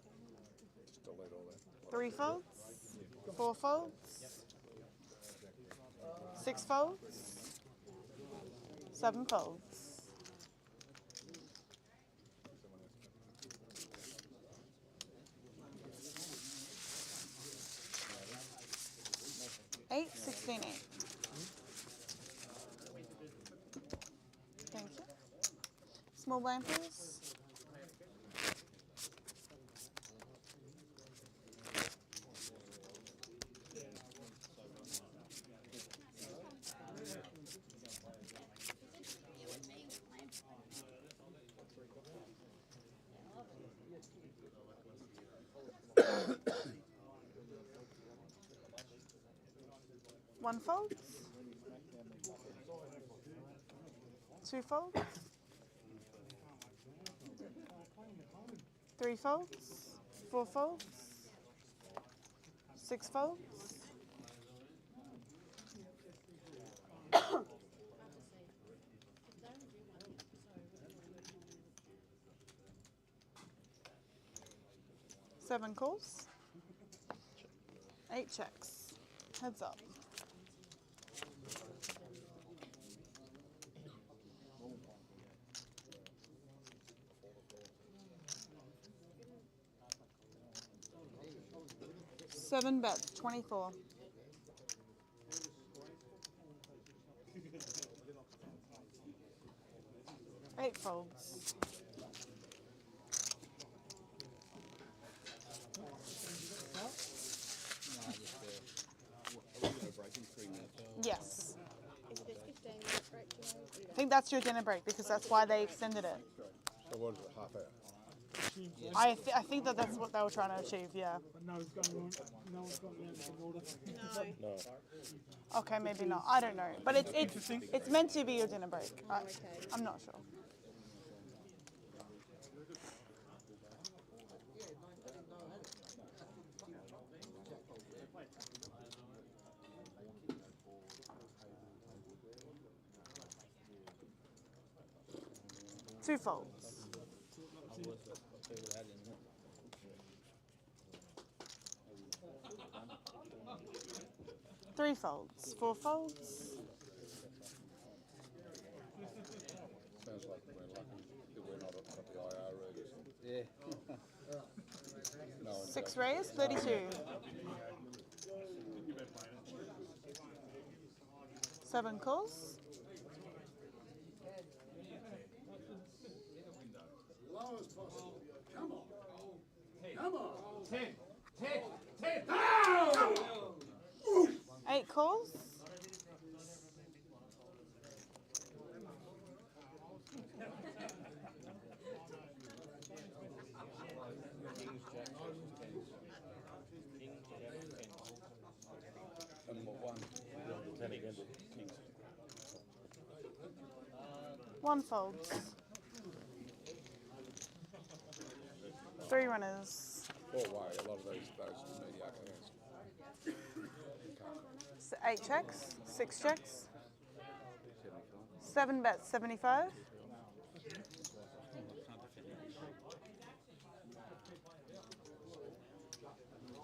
Just delete all that. 3 folds. 4 folds. 6 folds. 7 folds. Eight, 16, 8. Thank you. Small blind, please. One fold, 2 folds, 3 folds, 4 folds, 6 folds, 7 calls, 8 checks, heads up. Seven bets, 24. Eight folds. Yes. Is it a 15-minute break, do you know? I think that's your dinner break because that's why they extended it. So what is it, half hour? I think that's what they were trying to achieve, yeah. But no one's going on. No one's got around to order. No. Okay, maybe not. I don't know. But it's meant to be your dinner break. I'm not sure. Two folds. 3 folds, 4 folds. Sounds like we're lucky that we're not at the IR route or something. Yeah. No, 6 rays, 32. 7 calls. Low as possible. Come on. Come on. 10. 8 calls. One folds. 3 runners. Poor way, a lot of those mediocre hands. 8 checks, 6 checks. 7 bets, 75.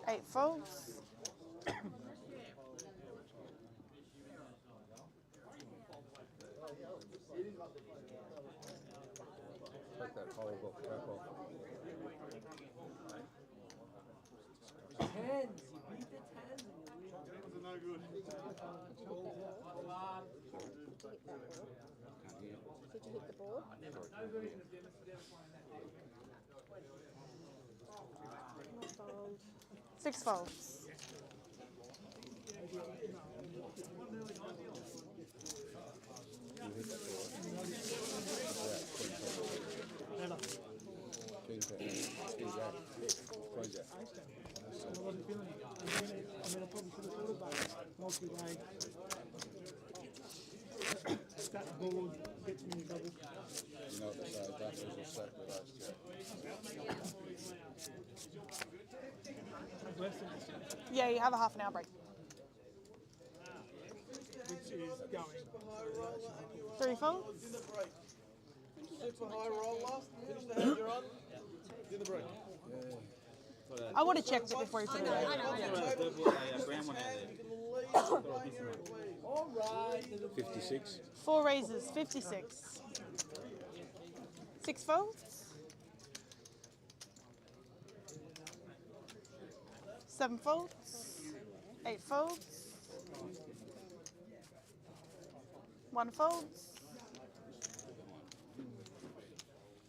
8 folds. Take that hole off, tap off. Tens, you beat the tens. Those are no good. Did you hit the board? Not fold. 6 folds. I wasn't feeling it. I probably should have thought about it. Multi-day. Stack the board, gets me in trouble. You know what they say, that is a set with those two. Yeah, you have a half an hour break. Which is going. 3 folds. Super high roller. Finish the hand you're on. Do the break. I would have checked it before you put it away. All right. 56. 4 raises, 56. 6 folds. 7 folds. 8 folds. 1 folds.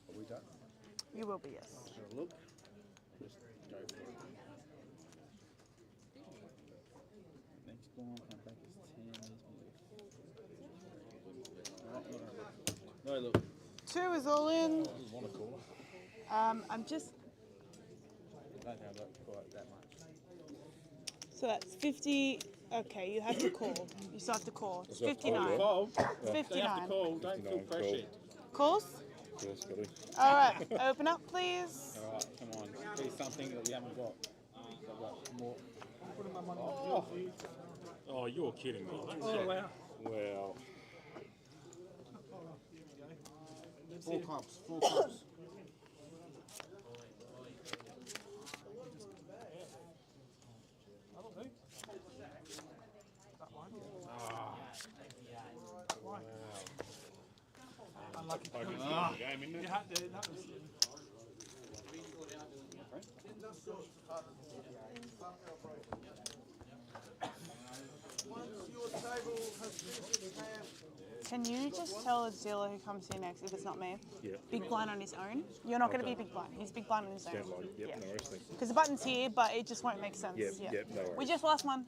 Are we done? You will be, yes. Have a look. Just go for it. Next one, come back is 10. No, look. 2 is all in. Want a caller? I'm just, Don't have that quite that much. so that's 50. Okay, you have to call. You still have to call. It's Is that 59. call? Don't have to 59. call, don't feel 59 pressured. Calls? Yes, buddy. All right, open up, please. Alright, come on. Be something that we haven't got. I've got more. Oh, you're kidding me. Oh, wow. Wow. 4 clubs, 4 clubs. Unlucky. I can see the game, isn't it? You had to, that was... Once your table has finished, Can you just tell the dealer who comes here next, if it's not me, Yeah. big blind on his own? You're not going to be big blind. He's big blind on his own. Sound like, yep, no worries, thanks. Because the button's here, but it just won't make sense. Yep, Yeah. yep, no worries. We just lost one.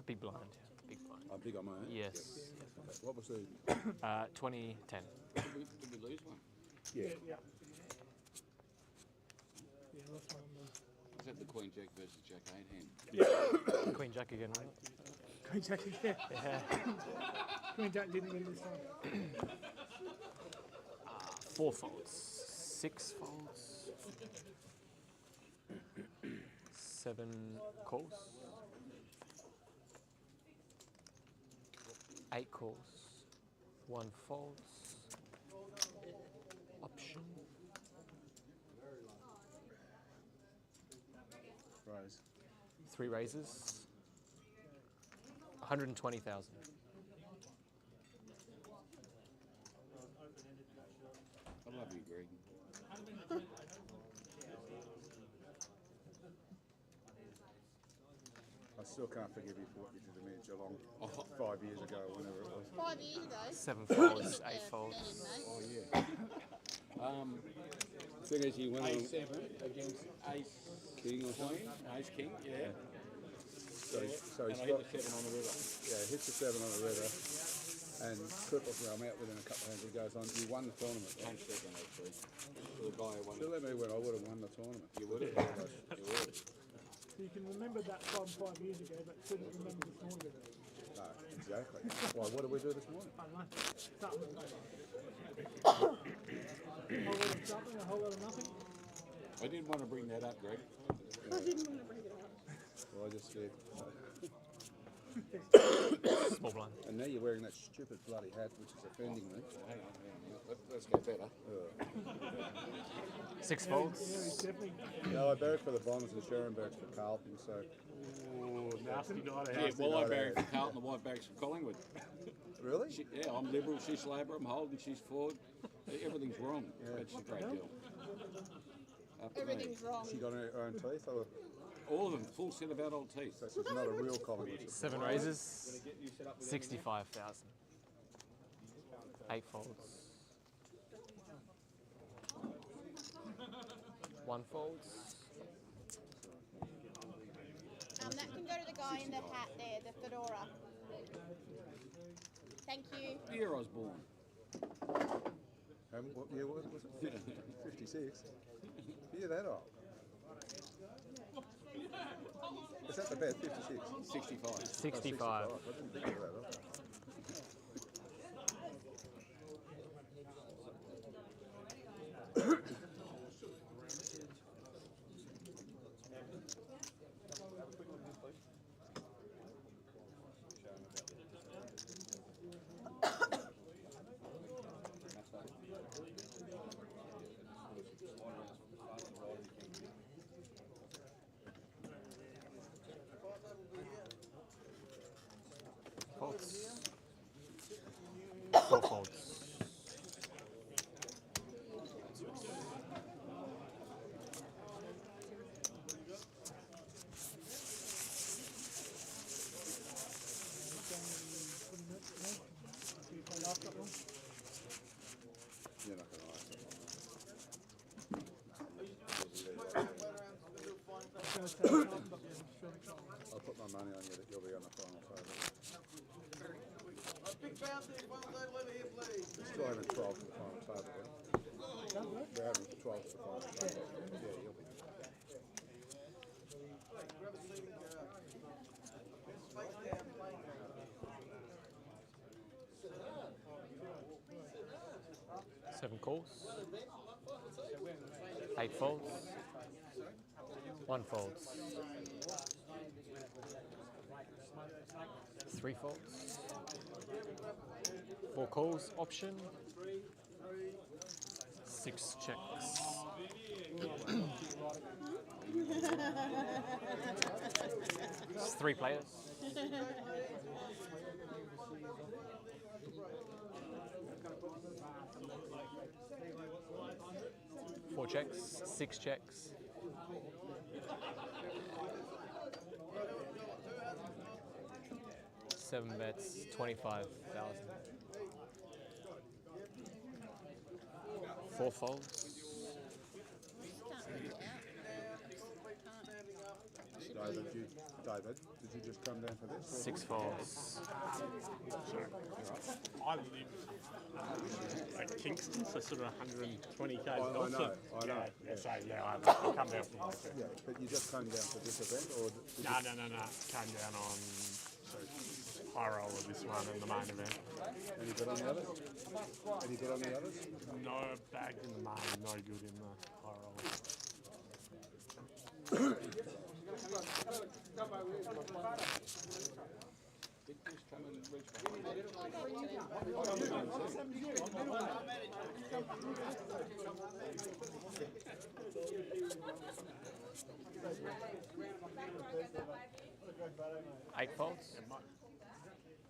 Big blind. Big blind. Oh, big on my own? Yes. Okay. What was the... 2010. Did we lose one? Yeah. Yeah, last one. Was that the Queen Jack versus Jack 8 hand? Yeah. Queen Jack again, right? Queen Jack, yeah. Yeah. Queen Jack didn't win this time. 4 folds. 6 folds. 7 calls. 8 calls. 1 folds. Option. Raise. 3 raises. 120,000. I love you, Greg. I still can't forgive you for what you did to me at Geelong 5 years ago, or whenever it was. 5 years ago. 7 folds, 8 folds. Oh, yeah. Thing is, you went on 7 against Ace King or something. Ace King, yeah. So he's and I got hit the 7 on the river. Yeah, hits the 7 on the river and cripples me. I'm out within a couple of hands. He goes on. You won the tournament. I'm second, actually. For the guy who won Still let me win. I would have won the tournament. You would have. You would have. So you can remember that from 5 years ago, but couldn't remember this morning. No, exactly. Why? What did we do this morning? I don't know. Something. A whole lot of something, a whole lot of nothing. I didn't want to bring that up, Greg. I didn't want to bring it up. Well, I just did. Small blind. And now you're wearing that stupid bloody hat, which is offending me. Hang on. Let's go better. 6 folds. No, I barracked for the Bombers and Sharon barracks for Carlton, so... Ooh, nasty night out. Yeah, well, I barracked for Carlton, the wife barracks for Collingwood. Really? Yeah, I'm Liberal, she's Labor, I'm Holden, she's Ford. Everything's wrong. Yeah. It's a great deal. Everything's wrong. She got her own teeth? Or... All of them, full set of adult teeth. So she's not a real Collingwood. 7 raises. 65,000. 8 folds. 1 folds. That can go to the guy in the hat there, the fedora. Thank you. The year I was born. What year was it? 56? You're that old. Is that the bet? 56? 65. 65. I didn't think of that old. Folds. 4 folds. You're not going to like it. I'll put my money on you that you'll be on the final table. Big bounty, final table over here, please. We're still having 12 to the final table. We're having 12 to the final table. Yeah, you'll be. Grab a seat and go. Face down, playing. 7 calls. 8 folds. 1 folds. 3 folds. 4 calls. Option. 6 checks. It's 3 players. 4 checks, 6 checks. 7 bets, 25,000. 4 folds. David, David, did you just come down for this? or- 6 folds. I live at Kingston, so sort of 120 k's north. I know. Yeah, so yeah, I come down from there. Yeah, but you just came down for this event, or? No. Came down on high roller this one and the main event. Any good on the others? Any good on the others? No bagged in the main, no good in the high roller. Eight folds?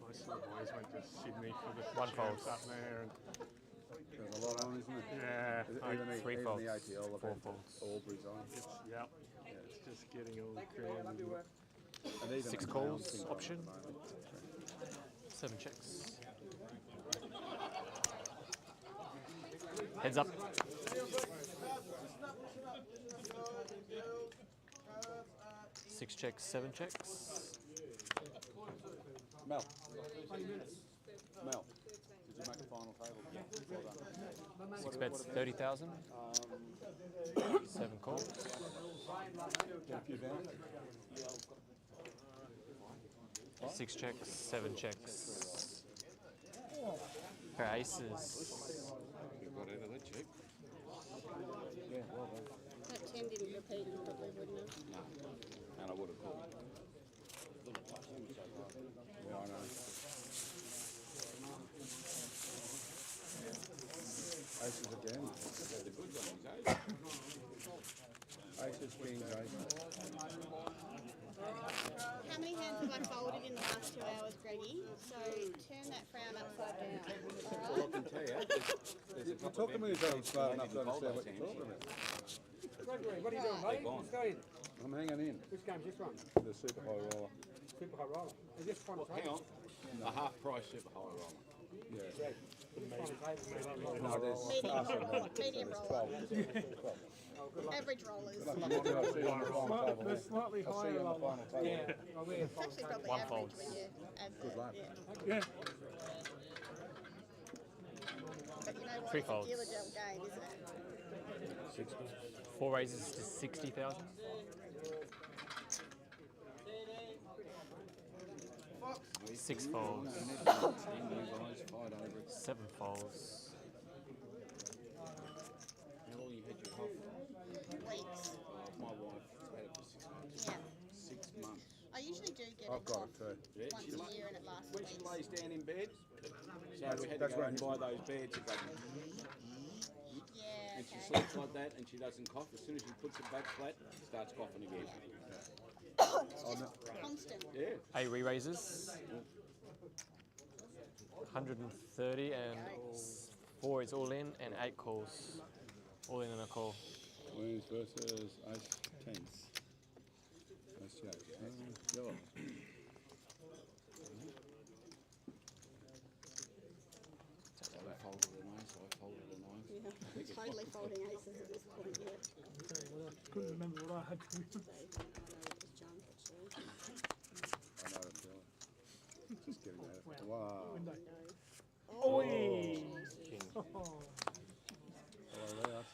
Most of the boys went to Sydney for the One fold. champs up there. And There's a lot on, isn't it? yeah, Three even folds. the ATL event, 4 folds. Albury's on. yep. Yeah, it's just getting all the crowd. And even 6 the calls announcing option. at the moment. 7 checks. Heads up. Six checks, 7 checks. Mel. Mel, did you make the final table? Yeah. Well done. 6 bets, 30,000. 7 calls. Get a few down. 6 checks, 7 checks. For aces. You've got out of that cheap. Yeah, well done. That 10 didn't repeat, probably wouldn't have. No, and I would have called. Yeah, I know. Aces again. Aces, kings, aces. How many hands have I folded in the last 2 hours, Greggy? So turn that frown upside down. Well, I can tell you, you're talking to me as I'm smart enough to understand what you're talking about. Gregory, what are you doing, mate? What's going? I'm hanging in. Which game's this one? The super high roller. Super high roller. Is this final Hang on. A half price super high roller. Yeah. No, there's Medium roller. 12. Average rollers. The slightly higher roller. Yeah. Oh, we're It's actually probably One average folds. when you add Good the, luck. yeah. Yeah. But you know what? Three It's a folds. dealer dealt game, isn't it? 4 raises to 60,000. Six folds. 7 folds. How long you had your cough? Weeks. My wife had it for 6 months. Yeah. 6 months. I usually do get I've a got cough it too. Yeah, once she a year and it lasts when she weeks. lays down in bed, so we had to that's go when and you- buy those beds that go, Yeah, and she okay. sleeps like that and she doesn't cough. As soon as she puts it back flat, starts coughing again. It's just constant. Yeah. 8 re-raises. 130 and 4 is all in and 8 calls. All in and a call. Queens versus ace tens. Ace jack. Yellow. I folded an ace, I folded an ace. Yeah, totally folding aces at this point, yeah. I couldn't remember what I had to do. So, no, it was junk actually. I know the feeling. Just getting out of it. Wow. Window. Oh, Oi! King. Oh. Hello there.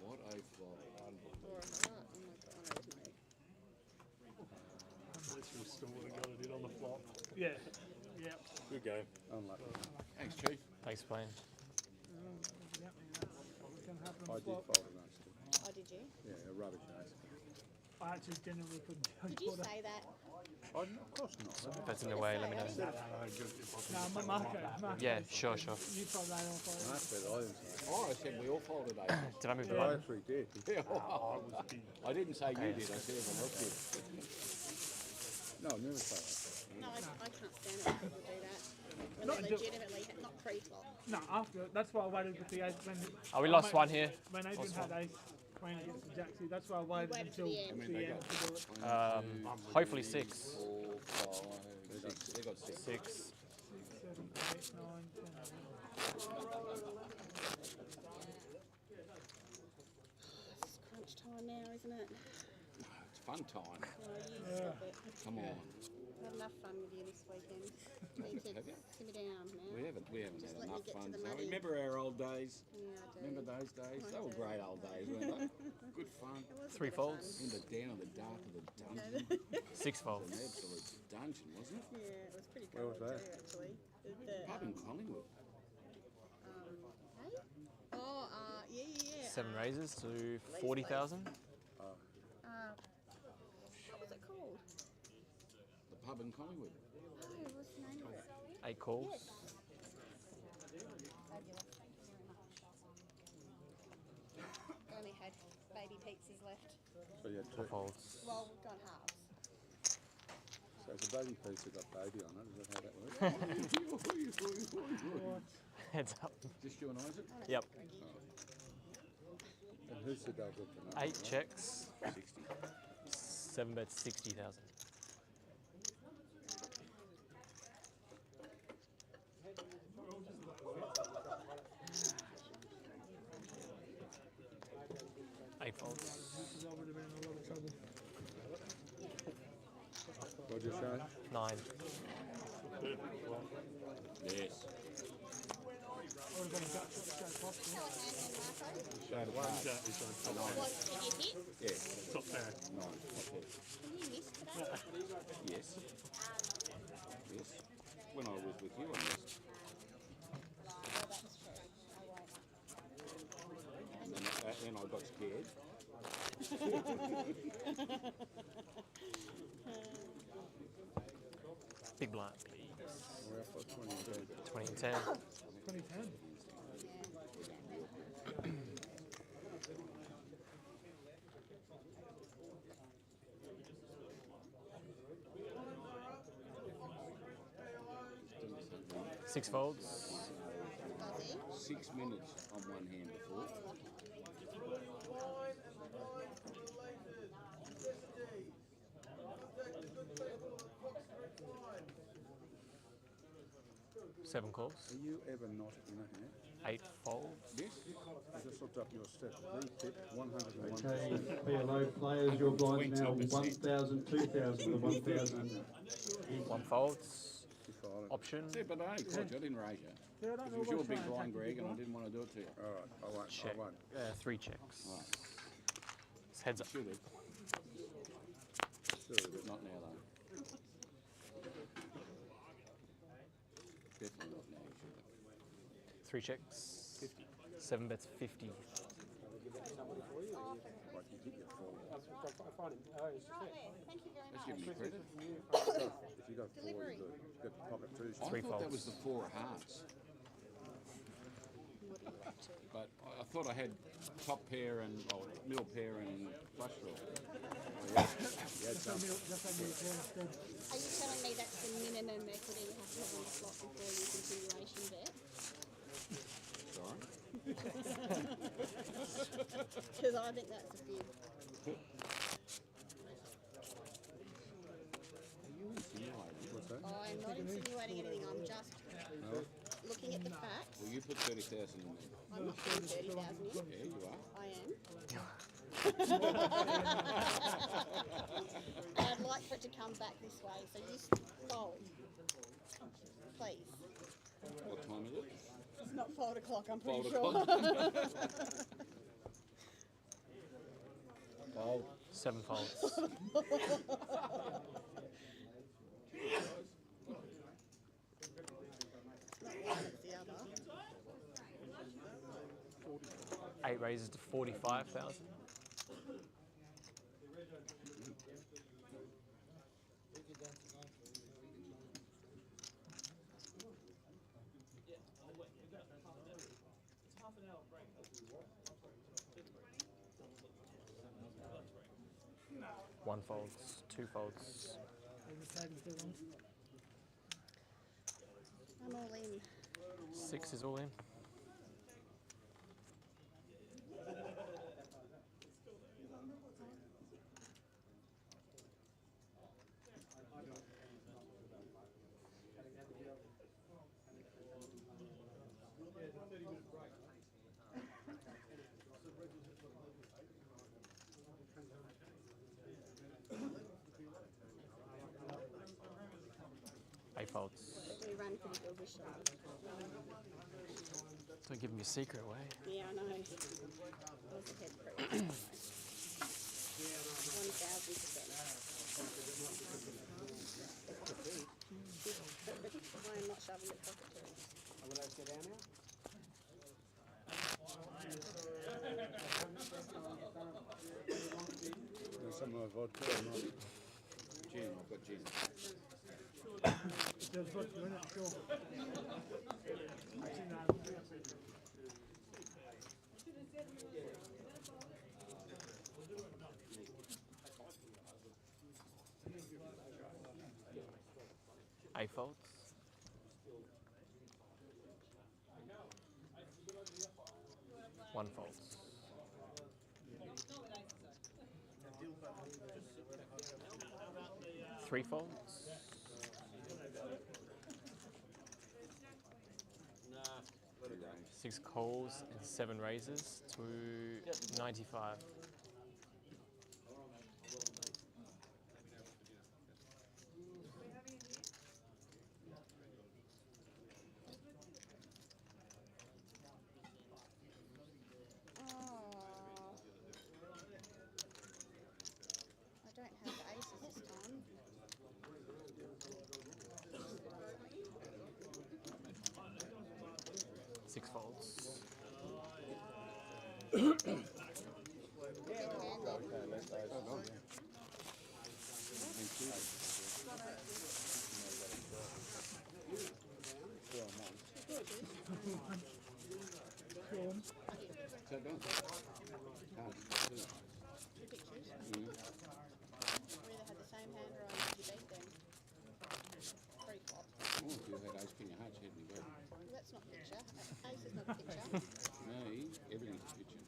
What a flop. Or a heart. Oh my god, mate. Unless we still would have got it in on the flop. Yeah. Yeah. Good game. Unlucky. Thanks, Chief. Thanks, playing. Exactly. That's what can happen I on did flop. fold an ace too. Oh, did you? Yeah, a rubbish ace. I actually generally couldn't judge Did you what I... say that? Of course not. If that's in the way, let me know. No, Marco. Yeah, sure. You fold that off. That's better. I didn't say. Oh, I said we all folded aces. Did I move the I button? actually did. Yeah, I didn't say you did, I said everyone else did. No, I never say that. No, I can't stand it when people do that. When Not they until- legitimately, not pre-flop. No, after. That's why I waited with the ace. When Oh, we lost one here. When Adrian Lost had one. ace, Queen against the Jack, see, that's why I waited waited until to the end. the end to do it. Hopefully 6. 4, 5, 6. They got 6. 6. 6, 7, 8, 9, 10, 11. It's crunch time now, isn't it? fun time. You stop it. Come on. Had enough fun with you this weekend. Need to Have you? simmer down now. We haven't Just had let me enough get to fun. the So muddy. remember our old days? Yeah, I do. Remember those days? I They were do. great old days, weren't they? Good fun. It was a Three bit of folds. fun. Down in the dark of the dungeon. Six An folds. absolute dungeon, wasn't it? Yeah, it was pretty Where cool was too, that? actually. Pub in Collingwood. Hey? Oh, yeah. 7 raises to 40,000. What was it called? The pub in Collingwood. Oh, what's the name of it? 8 calls. Yes. Fabulous. Thank you very much. Only had baby pizzas left. So you had Four two. folds. Well, we've gone halves. So it's a baby pizza got baby on it. Is that how that works? Heads up. Just you and Isaac? Yep. And who said they'll good for nothing? 8 checks. 60. 7 bets 60,000. Eight folds. I would have been in a lot of trouble. What'd you say? 9. Yes. I would have been a gut shot straight across. Show a hand then, Marco. Showed One. apart. Did you hit? Yes. Top there. 9. Top there. Can you miss today? Yes. Yes. When I was with you, I missed. Oh, that's true. I won't. And then I got scared. Big blind, please. We're up at 20 and 10. 20 and 10. 2010. Six folds. 6 minutes on one hand before. Seven calls. Are you ever not in a hand? 8 folds. Yes. I just looked up your stats. V tip 101%. Okay, PLO players, your blinds now 1,000, 2,000 to 1,000. 1 folds. Option. See, but I only called you. I didn't raise you. Because it was your big blind, Greg, and I didn't want to do it to you. All right, I won't. Check. I won't. 3 checks. Right. It's heads up. Should have. Not now, though. Definitely not now. You should have. 3 checks. 7 bets 50. Like you hit your four. Thank you very Let's much. give him credit. If you got four, you're good. You got pocket twos. I thought that was the 4 of hearts. What are you up to? But I thought I had top pair and middle pair and flush draw. Just a middle pair instead. Are you telling me that's the minimum equity you have to have on the slot before your continuation bet? Sorry. Because I think that's a big. Are you insinuating? What's that? I'm not insinuating anything. I'm just No. looking at the facts. Well, you put 30,000 in there. I'm not putting 30,000 in. Yeah, you are. I am. I'd like for it to come back this way, so you fold, please. What time is it? It's not 5 o'clock, I'm pretty 5 sure. o'clock. Fold. 7 folds. Not one, it's the other. 8 raises to 45,000. One folds, 2 folds. I'm all in. 6 is all in. 8 folds. We run pretty good with Sean. Don't give him your secret away. Yeah, I know. I was ahead pretty much. 1,000%. I'm not shoving the pocket to it. Are we allowed to go down now? There's some of my vodka or not? Gin, I've got gin. If there's vodka in it, sure. Actually, no. 8 folds. One fold. 3 folds. 6 calls and 7 raises to 95. I don't have the aces this time. 6 folds. Two pictures. We either had the same hand or I beat them. Pretty flop. Oh, if you had ace king of hearts, you had me go. Well, that's not a picture. Ace is not a picture. No, everything's a picture.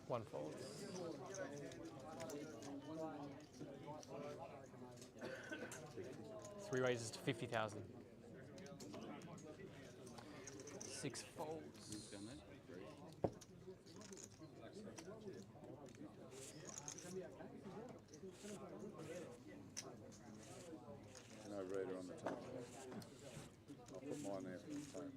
One fold. 3 raises to 50,000. 6 folds. Who's done that? No reader on the top. I'll put mine there for the tape.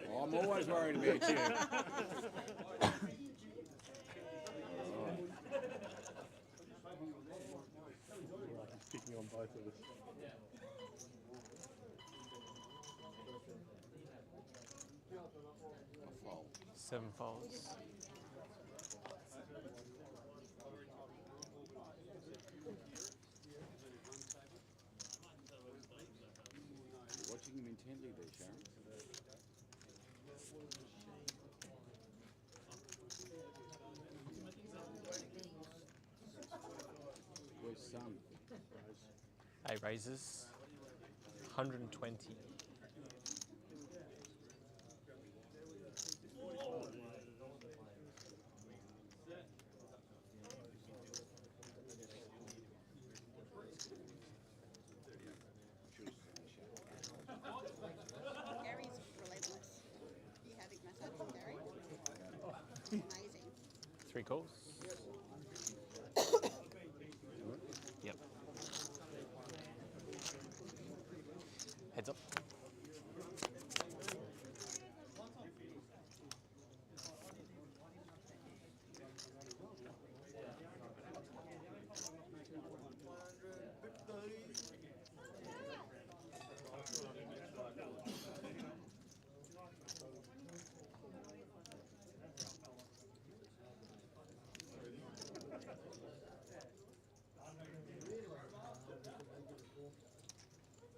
Oh, I'm always worried about you. Picking on both of us. 7 folds. You're watching him intently there, Sharon. Where's Sun? 8 raises. 120. Gary's relentless. You having massage from Gary? Amazing. 3 calls. Yep. Heads up.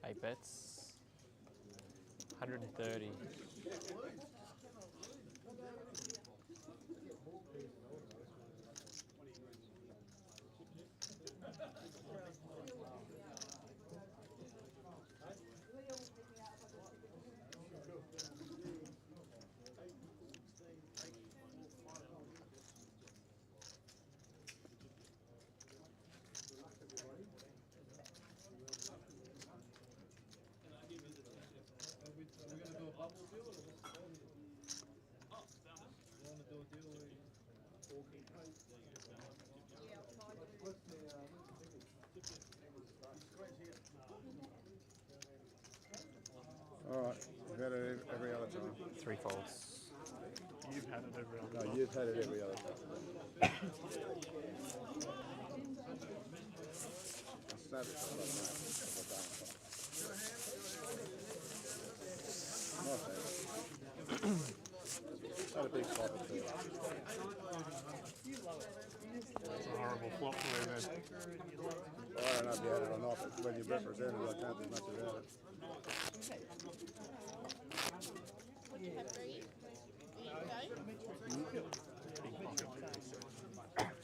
Eight bets. 130. All right, you've had it every other time. 3 folds. You've had it every other No, time. you've had it every other time. I started to love that. Not a big flop or two. That's a horrible flop for me then. I don't know if you had it or not, but when you represented, I can't do much about it.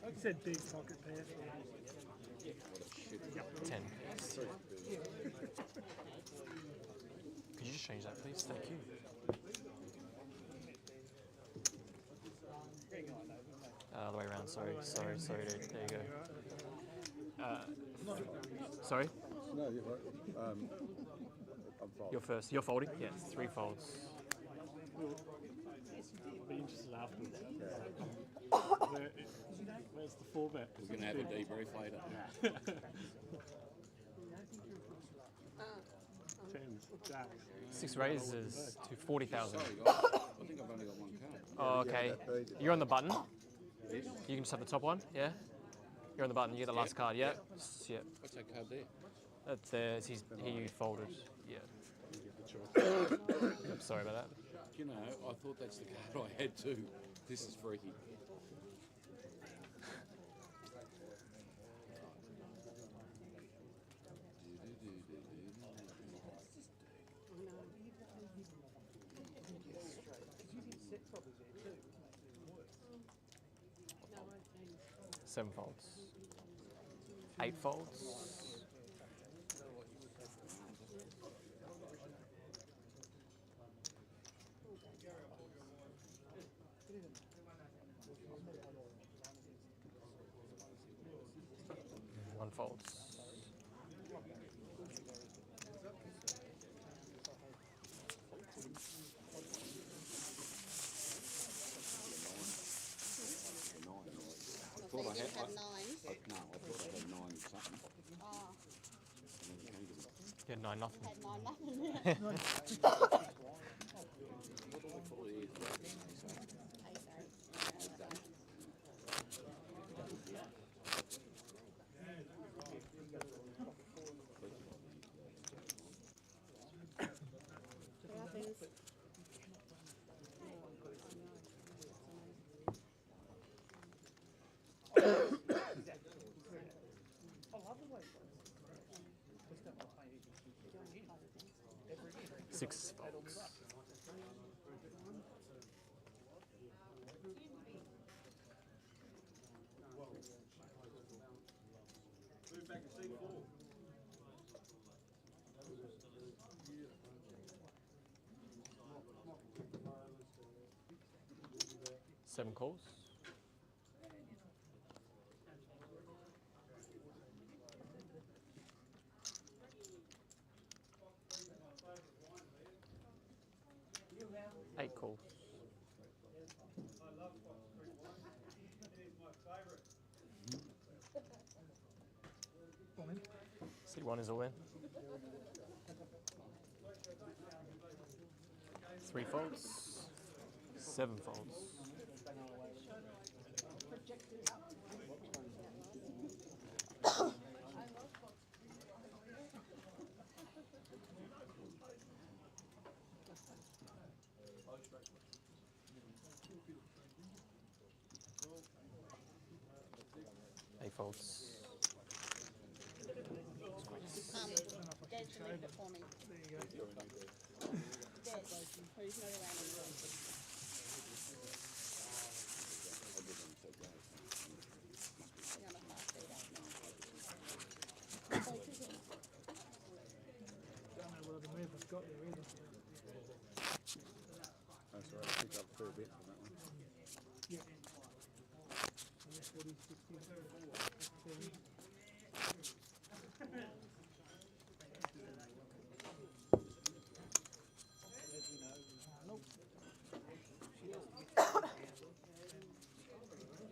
You said big pocket pair. 10. Could you just change that, please? Thank you. Other way around, sorry, dude. There you go. Sorry? No, you're right. I'm folding. You're first. You're folding? Yes, 3 folds. I'll be interested afterwards. Where's the 4-bet? We're going to have a debrief later. Tens, jacks. 6 raises to 40,000. Sorry, guys. I think I've only got 1 card. Oh, okay. You're on the button. Yes. You can just have the top one, yeah? You're on the button. You get the last card, yeah? Yeah. What's that card there? That's there. He folded. Yeah. I'm sorry about that. You know, I thought that's the card I had too. This is freaky. Seven folds. 8 folds. One folds. I thought I had, had 9. no, I thought I had 9 something. Oh, And then it came to me. You had 9 nothing. had 9 nothing. What do I thought it is? Six folds. Move back to C4. 7 calls. Eight calls. C1 is a win. 3 folds. 7 folds. Eight folds. Des delivered it for me. Des, who's not around anymore. Yeah, I'm a half beat up now. Don't know what other move I've got there either. That's all right, I picked up a fair bit from that one. Yeah. 40, 60, 70.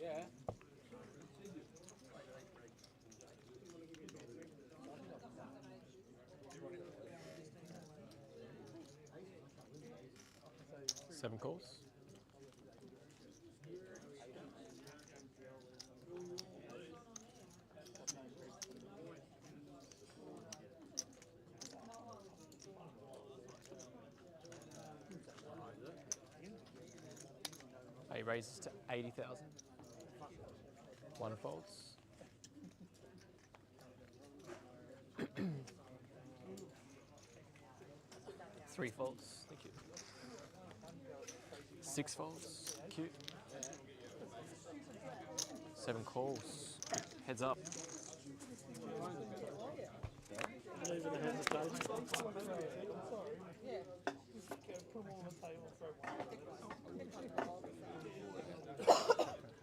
Yeah. 7 calls. He raises to 80,000. 1 folds. 3 folds. Thank you. 6 folds. Cute. 7 calls. Heads up. Even a hesitation.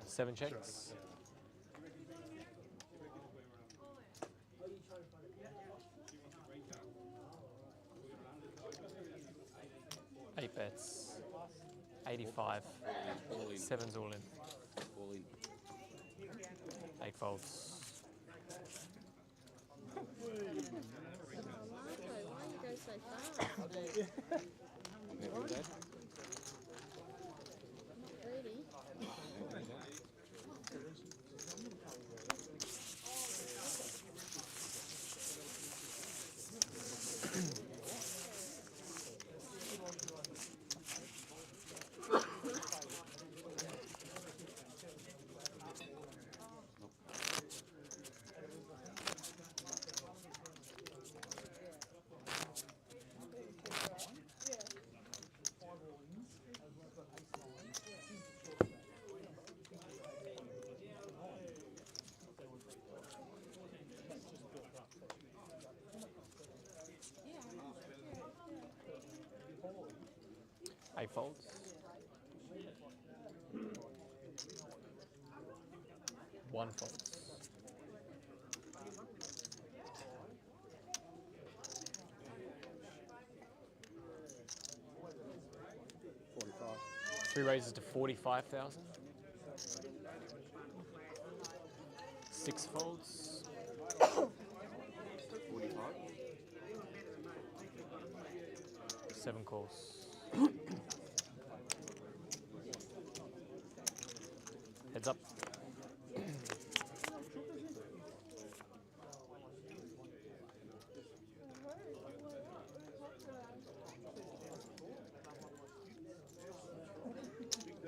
7 checks. 8 bets. 85. All in. 7's all in. All in. 8 folds. Why you go so fast? Every day. Not greedy. 8 folds. 1 folds. 45. 3 raises to 45,000. 6 folds. 45. 7 calls. Heads up.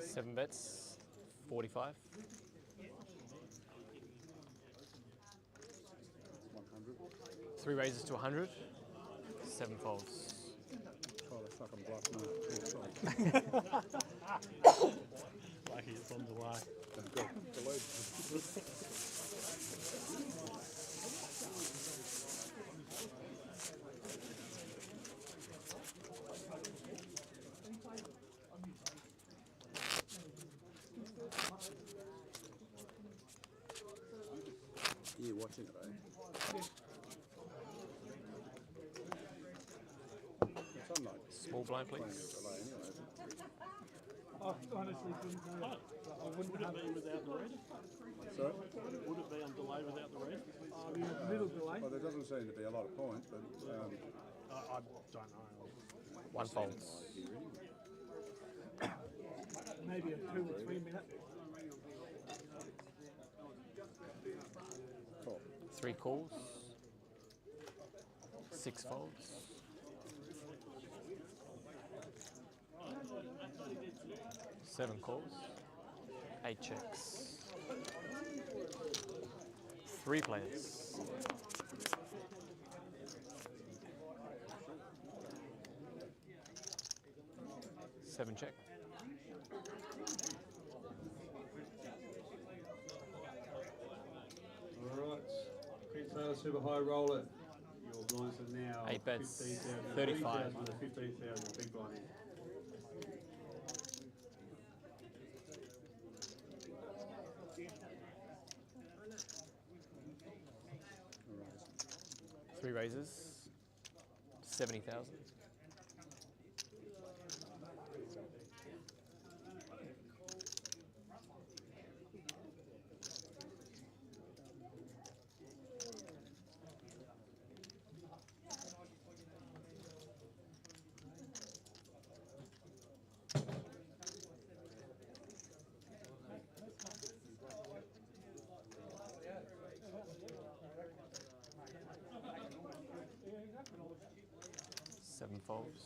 Seven bets, 45. 100. 3 raises to 100. 7 folds. Try to fucking bluff me. Lucky it's on delay. You're watching it, eh? It's unlike Small blind, playing please. a delay anyway. I honestly didn't know. But I wouldn't Would it have be without the red? Sorry? Would it be on delay without the red? a little delay. Well, there doesn't seem to be a lot of points, but I don't know. 1 folds. Maybe a 2 or 3 minute. 3 calls. 6 folds. 7 calls. 8 checks. 3 players. Seven check. All right. Chris Taylor, super high roller. Your blinds are now 8 bets, 15,000, 35. 30,000 to 15,000 big blind. Three raises, 70,000. folds.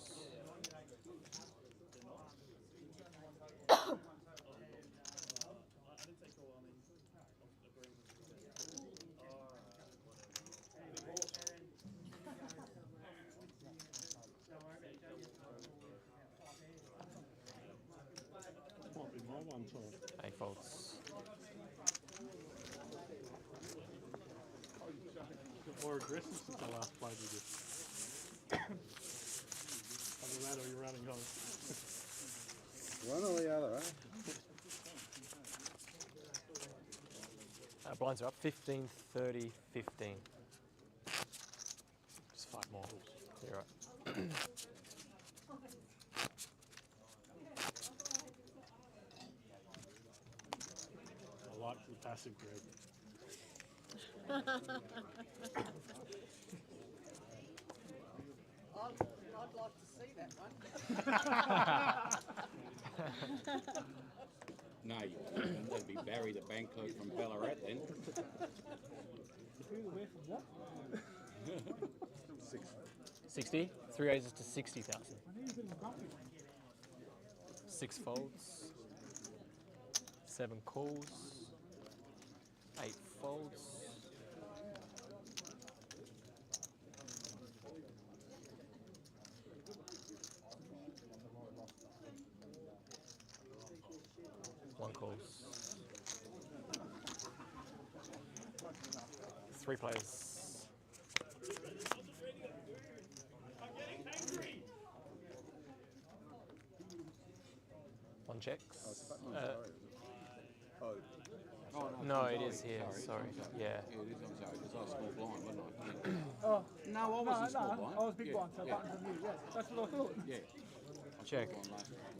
Might be my one time. 8 folds. Got more aggressive since I last played with you. Other than that, or you're running home. One or the other, eh? Blinds are up 15, 30, 15. Just 5 more. You're right. I like the passive grade. I'd like to see that one. No, you won't. That'd be Barry the bank clerk from Ballarat then. Who where from what? 60. 3 raises to 60,000. I knew you been in the company. 6 folds. 7 calls. 8 folds. One calls. 3 players. One checks. No, it is here. Sorry. Yeah. Yeah, it is. I'm sorry, because I was small blind, wasn't I? Oh. No, I wasn't small blind. I was big Yeah, one, so yeah. buttons on you, yeah. That's what I thought. Yeah. Check.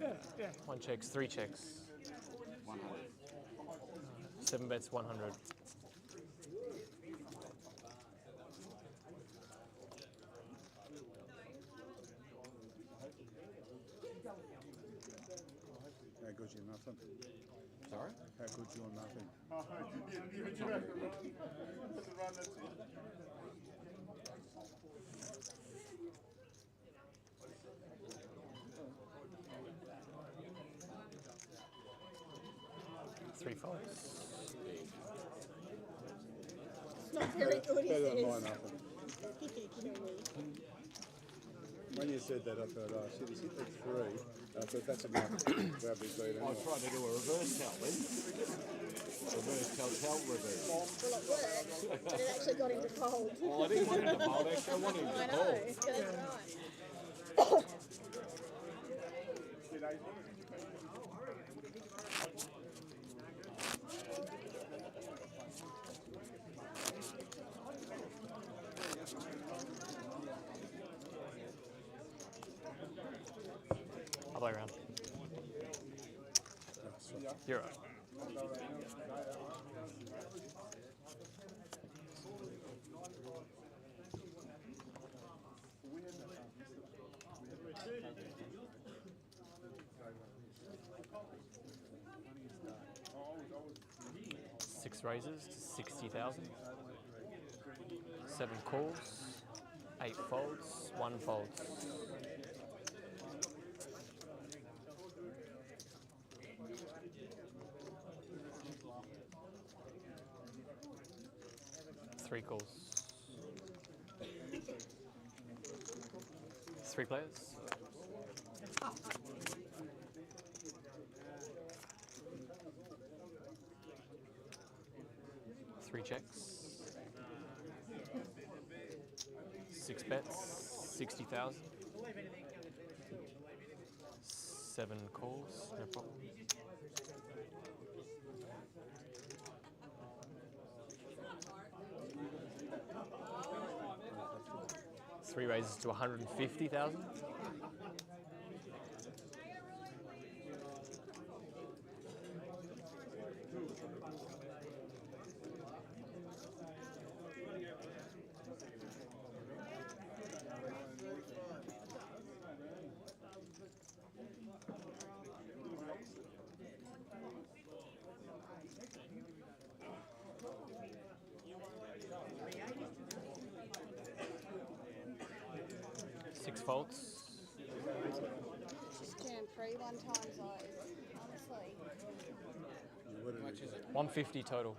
Yeah, yeah. 1 checks, 3 checks. 100. 7 bets, 100. How good you nothing? Sorry? How good you on nothing? Three folds. It's not very good, he Better than says. mine, nothing. When you said that, I thought, oh shit, he's hit the 3. I thought that's enough to grab his beat I anyway. tried to do a reverse tell then. Reverse tell reverse. Well, it worked, but it actually got him to fold. Oh, I didn't want him to fold, actually I wanted him to I know, fold. yeah, that's right. Other way around. You're right. Six raises to 60,000. 7 calls. 8 folds. 1 folds. Three calls. 3 players. Three checks. 6 bets. 60,000. 7 calls. No problem. Three raises to 150,000. Six folds. 3 one time, so honestly, What much is it? 150 total.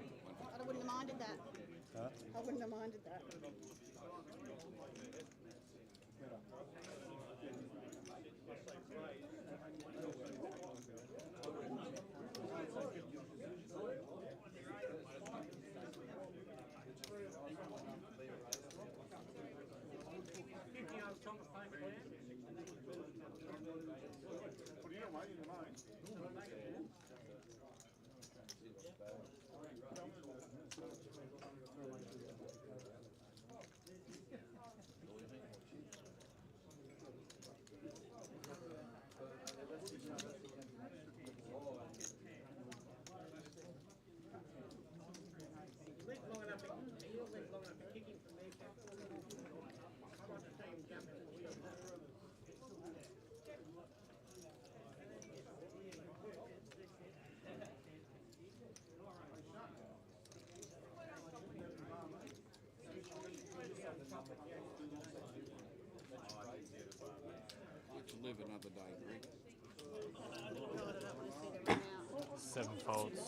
I wouldn't have minded that. Huh? I wouldn't have minded that. Live another day, Greg. 7 folds.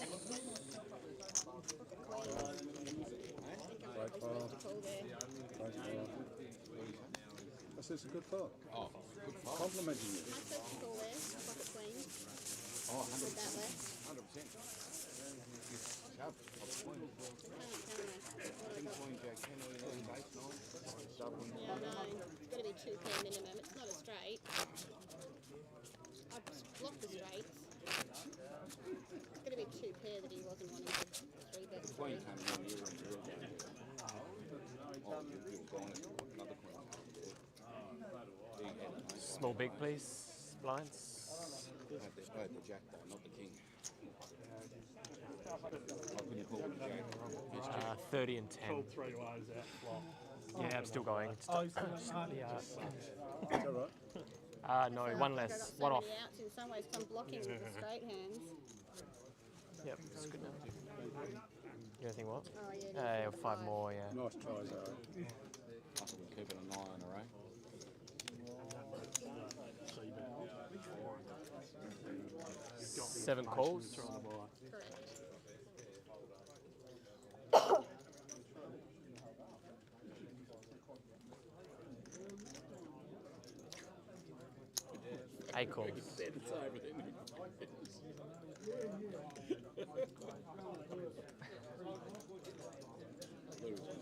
Right file. Right file. I said it's a good file. Oh, good file. Complimenting you. I said it's all there, pocket clean. Oh, 100%. With that left. 100%. King, queen, jack, 10, all you need, ace, 9. Double. Yeah, I know. It's got to be 2 pair minimum. It's not a straight. I've blocked the straights. It's got to be 2 pair that he wasn't wanting to 3 bet. Queen came in here and drew down here. Oh, you were going to another queen. Big head. Small big, please. Blinds. I had the jack though, not the king. How can you call it the jack? 30 and 10. Called 3 ways out flop. Yeah, I'm still going. It's Oh, he's still got Is that right? no, So one I've less. got so One off. many outs in some ways, come blocking with the straight hands. Yep, that's good now. You think what? Oh, yeah. 5 more, yeah. Nice tries, though. I think we're keeping an eye on her, eh? 7 calls. Correct. 8 calls. It's over, didn't he?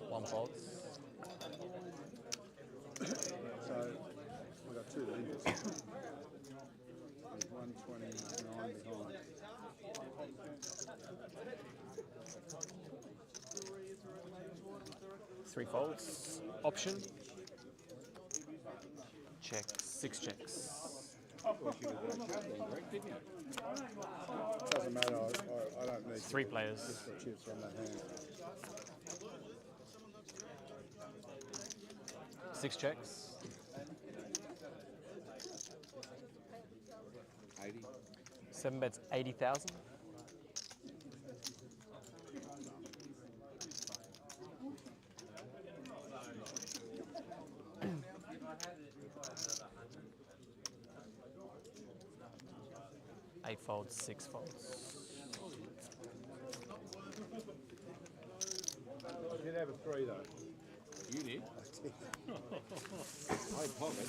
1 folds. So, we've got 2 leaders. There's 129 behind. 3 folds. Option. Check. 6 checks. Doesn't matter, I don't need 3 players. just got chips on that hand. 6 checks. 80. 7 bets 80,000. Eight folds, 6 folds. You did have a 3 though. You did? I had pocket.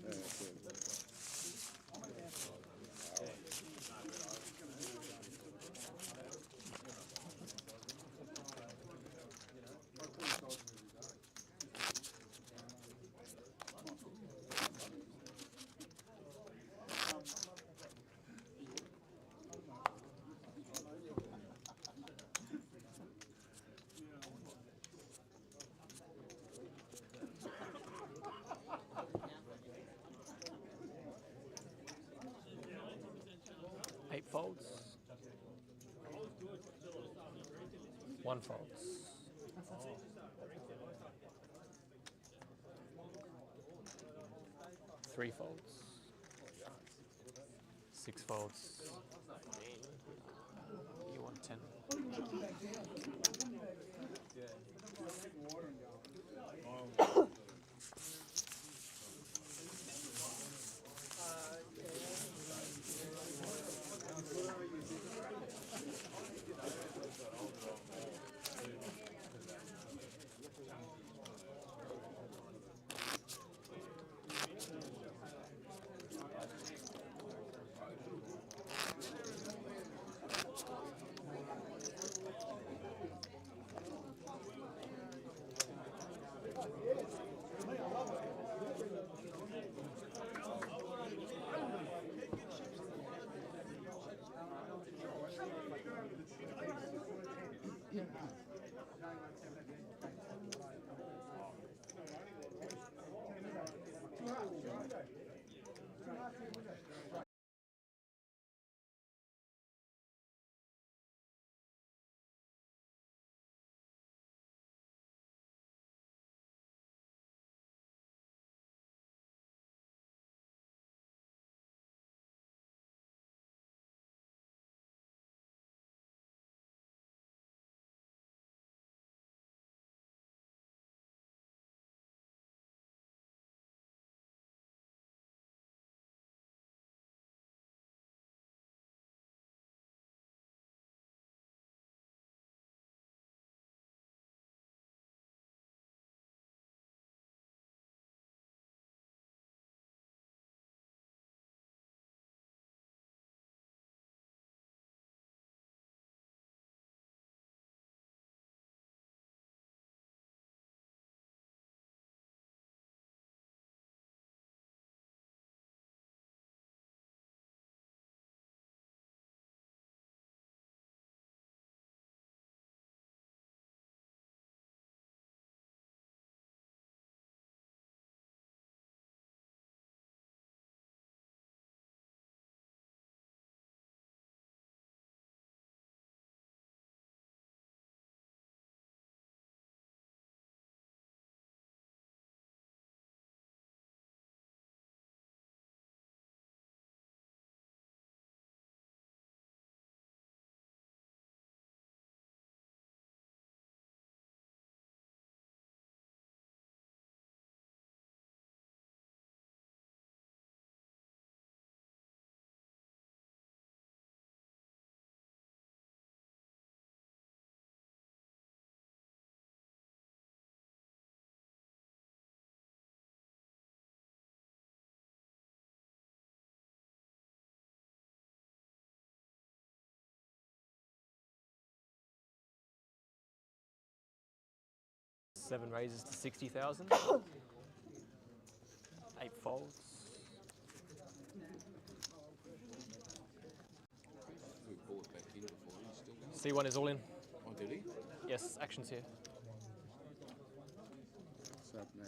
Yeah, that's it. Eight folds. 1 folds. 3 folds. 6 folds. You want 10. 7 raises to 60,000. 8 folds. We bought back in before. He's still going. C1 is all in. Oh, did he? Yes, action's here. It's up now,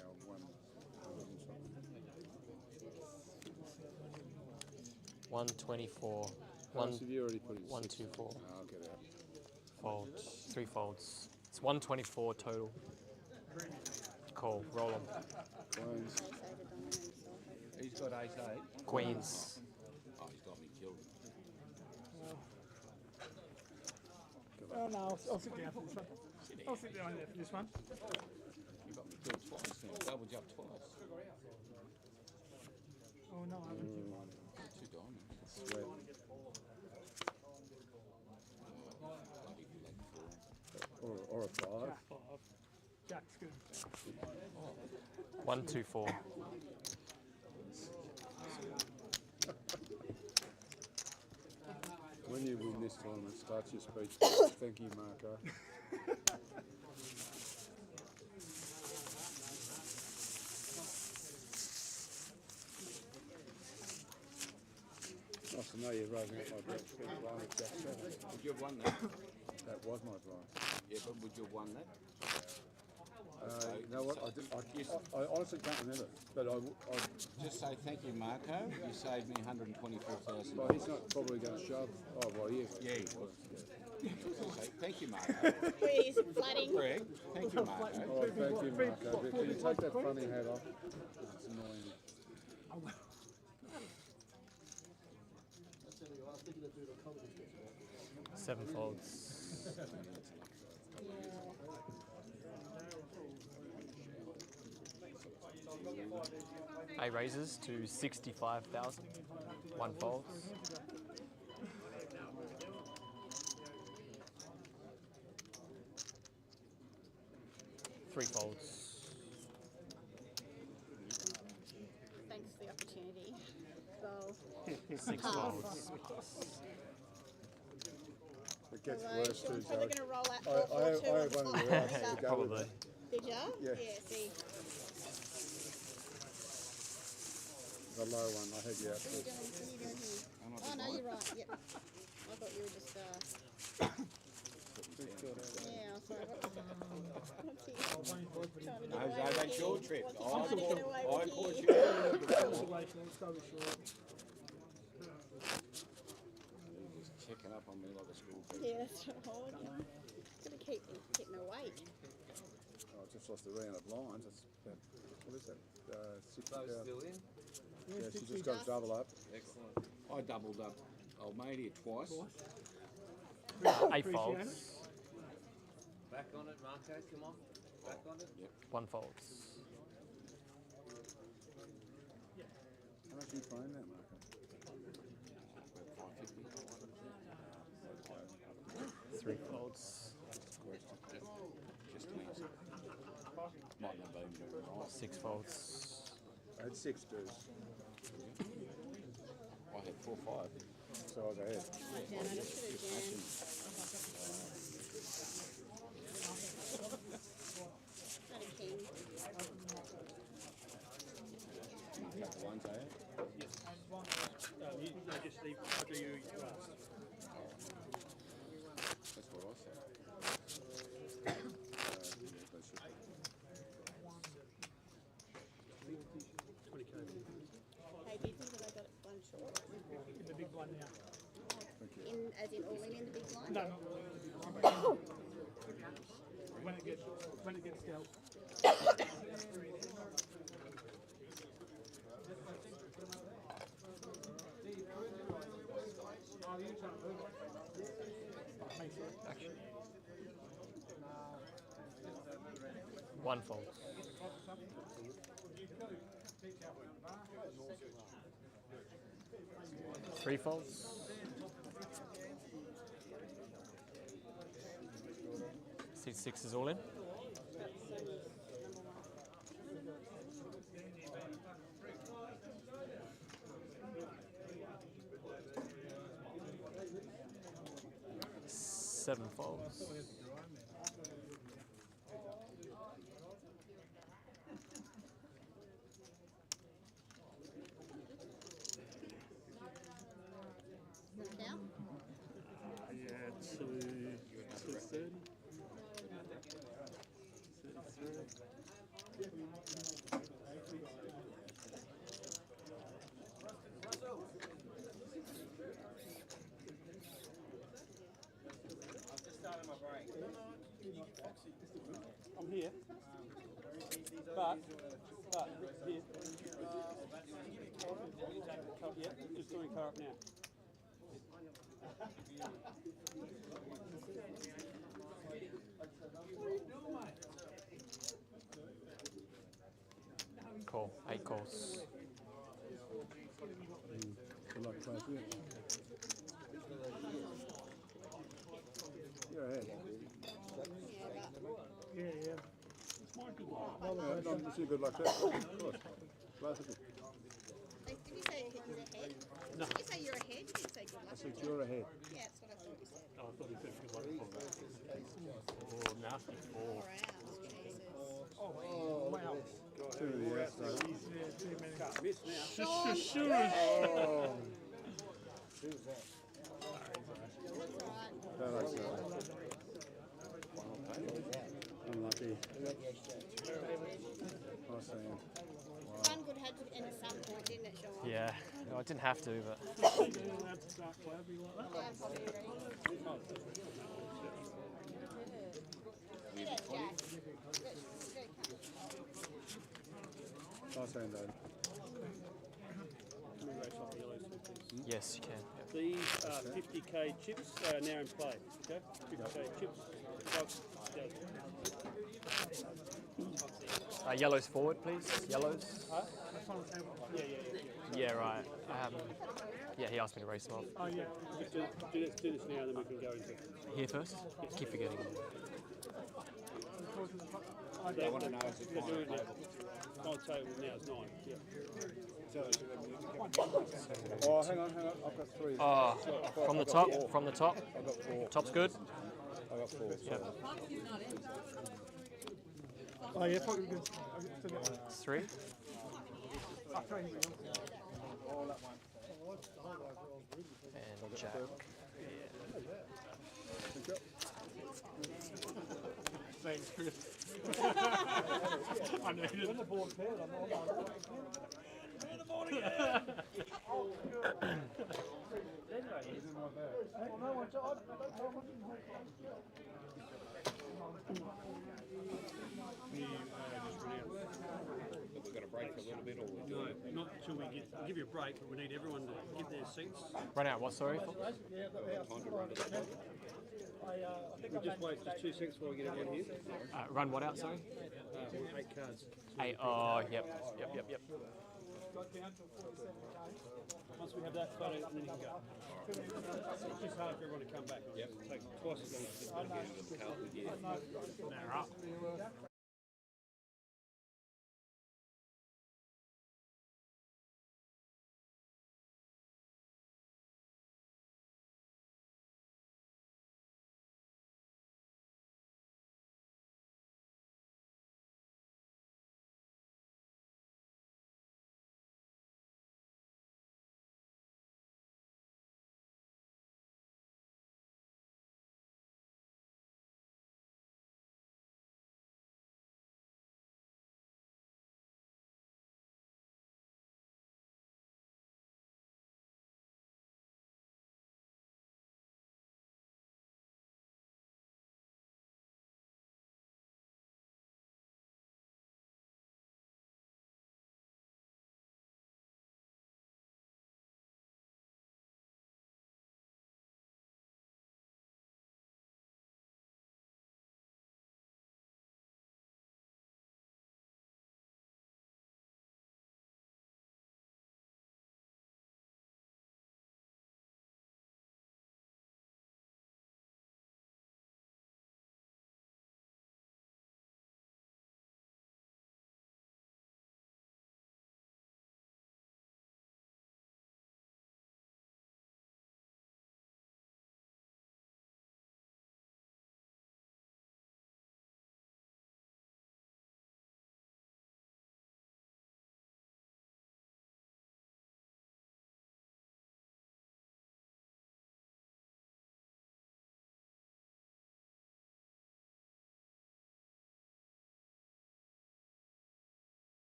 124. Oh, so you already put it 124. I'll get out. Fold. 3 folds. It's 124 total. Call. Roll on. Queens. He's got ace-8. Queens. Oh, he's got me killed. Oh no, I'll sit down for this one. I'll sit down there for this one. You got me killed twice now. Double jump twice. Oh no, I haven't. 2 diamonds. Sweat. Or a 5. Jack 5. Jack's good. 124. When you win this tournament, start your speech. Thank you, Marco. Nice to know you're raising up my bet blind at Jack 7. Would you have won that? That was my blind. Yeah, but would you have won that? You know what? I honestly can't remember, but I Just say thank you, Marco. You saved me 124,000. well, he's not probably going to shove. Oh, well, he is. Yeah, he was. Say thank you, Marco. Please, flooding. Greg, thank you, Marco. Oh, thank you, Marco. But can you take that funny hat off? 'Cause it's annoying. Seven folds. A raises to 65,000. 1 folds. Three folds. Thanks for the opportunity. So, 6 pass. folds. It gets Although worse Sean's too, probably so going to roll out I 4-4-2 have on one the of the spot. rights to go with Probably. it. Did ya? Yeah. See. The low one, I had you out What are you first. doing? What are you doing here? Oh, no, you're right. Yep. I thought you were just, yeah, I'm sorry. What's he? Trying to No, get away that's with your here. trip. What's he trying to get away I with caught here? you. Let's go with short. He's checking up on me like a school kid. Yeah, that's right. Gotta keep me awake. Oh, I just lost a round of lines. That's about, what is that? 60. Still in? Yeah, she's just got to double up. Excellent. I doubled up old mate here twice. 8 folds. Back on it, Marco, come on. Back on it. Yep. 1 folds. How much are you playing that, Marco? 550. 3 folds. Just an answer. Might not be right. 6 folds. I had 6 dues. I had 4-5. So I'll go ahead. Damn it, I should have jammed. Not a king. Couple ones, eh? Just leave do you last. That's what I said. Hey, do you think that I got it one short? In the big one now. As in all in the big line? No, not really in the big one. When it gets dealt. Action. 1 fold. 3 folds. 6 is all in. Seven folds. here. But here. Yeah, just doing car up now. Call. 8 calls. Good luck, class. You're ahead. Yeah. No, this is good luck. Of course. Classical. Like, did you say he's ahead? No. Did you say you're ahead? You didn't say good luck. I said you're ahead. Yeah, that's what I thought you said. Oh, I thought he said good luck for that. Oh, nasty 4. Four hours, Jesus. Oh, wow. Two of the ass, though. Too many. Can't miss now. Sean, Oh. that's all right. No, that's unlucky. I was saying. One good had to end at some point, didn't it, Sean? Yeah, no, I didn't have to, but. You're allowed to start cloudy like that. Yeah, I'm probably ready. Look at that, Jack. I was saying, Dad. Can we race off the yellows, please? Yes, you can. Yep. These are 50k chips now in play. Okay, 50k chips. Yellows forward, please. Yellows. Huh? Yeah. Yeah, right. Yeah, he asked me to race them off. Oh yeah. Just do this now, then we can go into. Here first? Keep forgetting. I want to know if it's doing it. I'll table now is 9. Yeah. Oh, hang on. I've got 3. Oh, from the top. From the top. I've got 4. Top's good. I've got 4. Yep. Oh, yeah, probably good. 3. And Jack. Thanks, Chris. I needed it. When the board paired, I'm all like, turn the board again. We've got a break for a little bit, or we do it? Not until we we'll give you a break, but we need everyone to get their seats. Run out what, sorry? Time to run to the top. We'll just wait just 2 seconds before we get everyone here. Run what out, sorry? 8 cards. 8. Oh, yep. Once we have that photo, then you can go. It's just hard for everyone to come back. Yep. Take twice as long as They're up.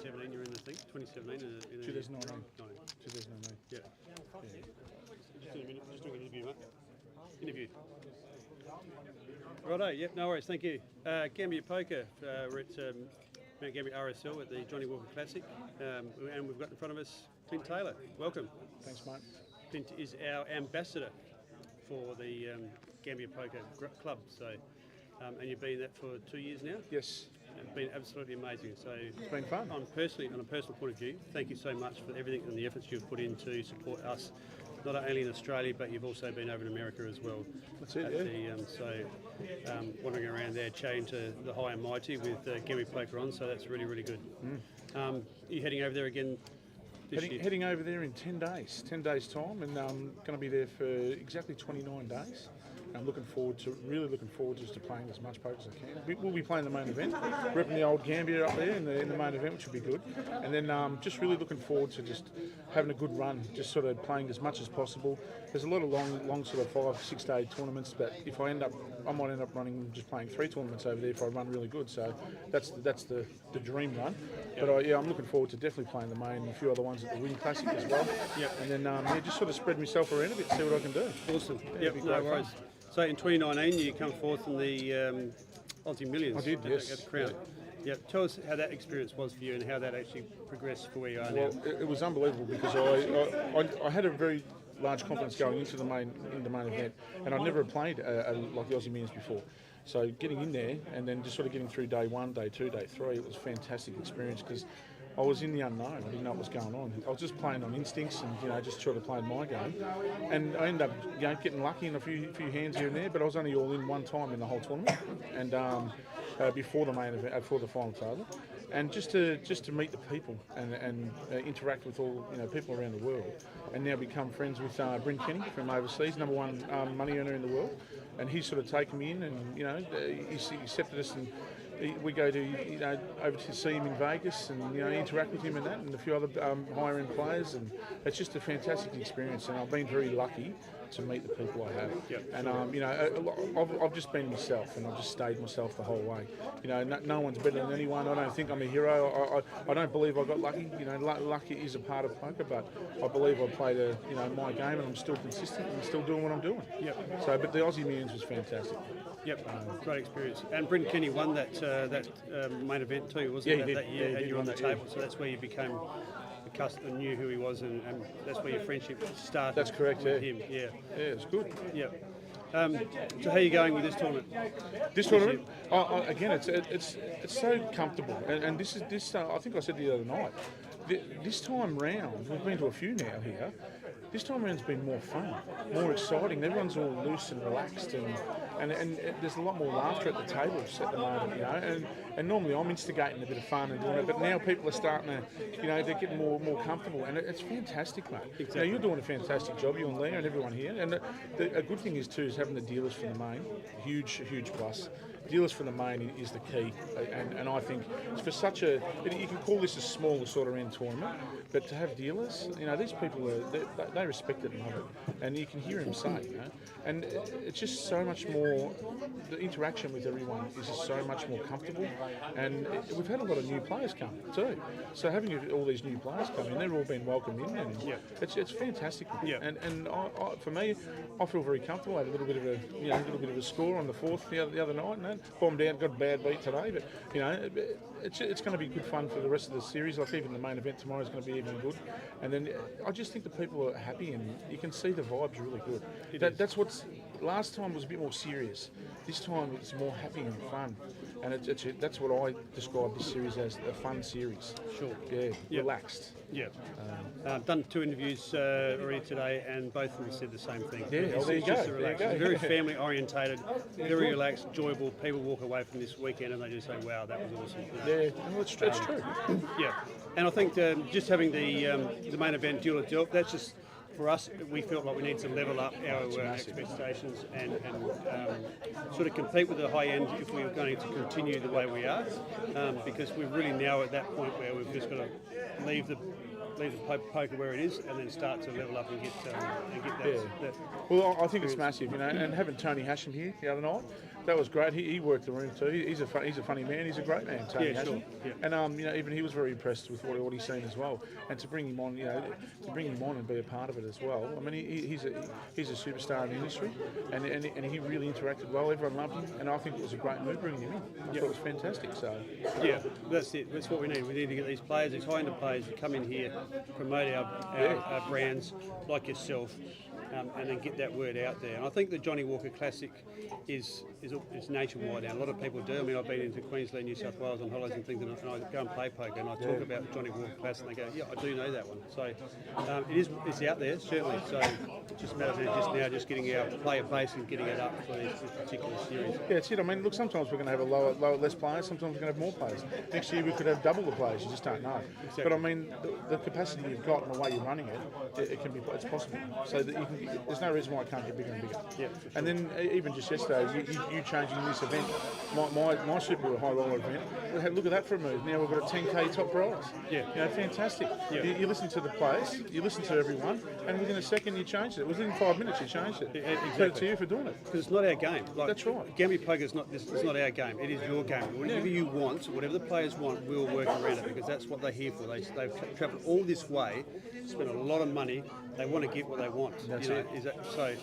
2017 you were in the thing? 2017 in 2019. 19. 2019. Yeah. Just doing an interview, mate. Interview. Righto, yep, no worries, thank you. Gambier Poker, we're at Mount Gambier RSL at the Johnnie Walker Classic, and we've got in front of us Clint Taylor. Welcome. Thanks, mate. Clint is our ambassador for the Gambier Poker Club, so, and you've been that for 2 years now? Yes. It's been absolutely amazing. So it's been fun. On a personal point of view, thank you so much for everything and the efforts you've put in to support us, not only in Australia, but you've also been over in America as well. That's it, yeah. Wandering around there, chatting to the high and mighty with Gambier Poker on, so that's really, really good. Are you heading over there again this year? Heading over there in 10 days, 10 days time, and I'm going to be there for exactly 29 days. I'm really looking forward just to playing as much poker as I can. We'll be playing the main event, repping the old Gambier up there in the main event, which will be good. And then just really looking forward to just having a good run, just sort of playing as much as possible. There's a lot of long sort of 5-6 day tournaments, but if I might end up running just playing 3 tournaments over there if I run really good. So that's the dream run. But I'm looking forward to definitely playing the main and a few other ones at the Win Classic as well. Yep. And then just sort of spread myself around a bit, see what I can do. Awesome. Yep, no worries. So in 2019 you come forth in the Aussie Millions. I did, yes. At the Crown. Yep. Tell us how that experience was for you and how that actually progressed for where you are now. Well, it was unbelievable because I had a very large confidence going into the main event, and I never played like the Aussie Millions before. So getting in there and then just sort of getting through day 1, day 2, day 3, it was a fantastic experience because I was in the unknown. I didn't know what was going on. I was just playing on instincts and just sort of playing my game. And I ended up getting lucky in a few hands here and there, but I was only all in one time in the whole tournament. And before the main event, before the final table, and just to meet the people and interact with all people around the world, and now become friends with Bryn Kenny from overseas, #1 money earner in the world, and he's sort of taken me in and he accepted us and. We go to over to see him in Vegas and interact with him and that, and a few other higher end players, and it's just a fantastic experience. And I've been very lucky to meet the people I have. Yep. And I've just been myself, and I've just stayed myself the whole way. No one's better than anyone. I don't think I'm a hero. I don't believe I got lucky. Luck is a part of poker, but I believe I played my game, and I'm still consistent and still doing what I'm doing. Yep. So, but the Aussie Millions was fantastic. Yep, great experience. And Bryn Kenny won that main event too, wasn't it, that year? And you were on the table, so that's where you became accustomed and knew who he was, and that's where your friendship started. That's correct, with him. Yeah, it's good. Yep. So how are you going with this tournament? This tournament, again, it's so comfortable, and this. I think I said the other night. This time round, we've been to a few now here. This time round's been more fun, more exciting. Everyone's all loose and relaxed, and there's a lot more laughter at the tables at the moment, And normally I'm instigating a bit of fun and doing it, but now people are starting to, they're getting more comfortable, and it's fantastic, mate. Exactly. You're doing a fantastic job, you and Leah and everyone here. And a good thing is too is having the dealers from the main, huge plus. Dealers from the main is the key, and I think for such you can call this a smaller sort of end tournament, but to have dealers, these people they respect it and love it, and you can hear him say, and it's just so much more. The interaction with everyone is just so much more comfortable, and we've had a lot of new players come too. So having all these new players come in, they've all been welcomed in, and it's fantastic. And for me, I feel very comfortable. I had a little bit of a score on the 4th the other night, and bombed out, got a bad beat today, but it's going to be good fun for the rest of the series. Like even the main event tomorrow is going to be even good, and then I just think the people are happy, and you can see the vibes really good. That's what's last time was a bit more serious. This time it's more happy and fun, and that's what I describe this series as, a fun series. Sure. Yeah. Relaxed. Yeah. I've done 2 interviews already today, and both of them said the same thing. Yeah, there you go. It's very family orientated, very relaxed, enjoyable. People walk away from this weekend and they just say, "Wow, that was awesome." Yeah, it's true. Yeah, and I think just having the main event deal itself, that's just. For us, we felt like we need to level up our expectations and sort of compete with the high end if we were going to continue the way we are, because we're really now at that point where we've just got to leave the leave the poker where it is, and then start to level up and get that. Well, I think it's massive, you know. And having Tony Hasham here the other night, that was great. He worked the room too. He's a funny man. He's a great man, Tony Hasham. Sure. Yeah. And you know, even he was very impressed with what he's seen as well. And to bring him on, you know, and be a part of it as well. I mean, he's a superstar in the industry, and he really interacted well. Everyone loved him, and I think it was a great move bringing him in. I thought it was fantastic. So yeah, that's it. That's what we need. We need to get these players, these high-end players, to come in here, promote our brands like yourself. And then get that word out there. And I think the Johnnie Walker Classic is nationwide now. A lot of people do. I mean, I've been into Queensland, New South Wales on holidays and things, and I go and play poker, and I talk about the Johnnie Walker Classic, and they go, yeah, I do know that one. So it's out there, certainly. So it's just a matter of just getting our player base and getting it up for this particular series. Yeah, that's it. I mean, look, sometimes we're going to have less players, sometimes we're going to have more players. Next year we could have double the players, you just don't know. Exactly. But I mean, the capacity you've got and the way you're running it's possible. So that you can. There's no reason why it can't get bigger and bigger. Yeah, sure. And then even just yesterday, you changing this event, my Super High Roller event. Look at that for a move. Now we've got a 10k top prize. Yeah, you know, fantastic. Yeah. You listen to the players, you listen to everyone, and within a second you changed it. Within 5 minutes you changed it. Exactly. Credit to you for doing it. Because it's not our game. That's right. Gambier Poker is it's not our game. It is your game. Whatever you want, whatever the players want, we'll work around it because that's what they're here for. They've travelled all this way, spent a lot of money. They want to get what they want. That's it. So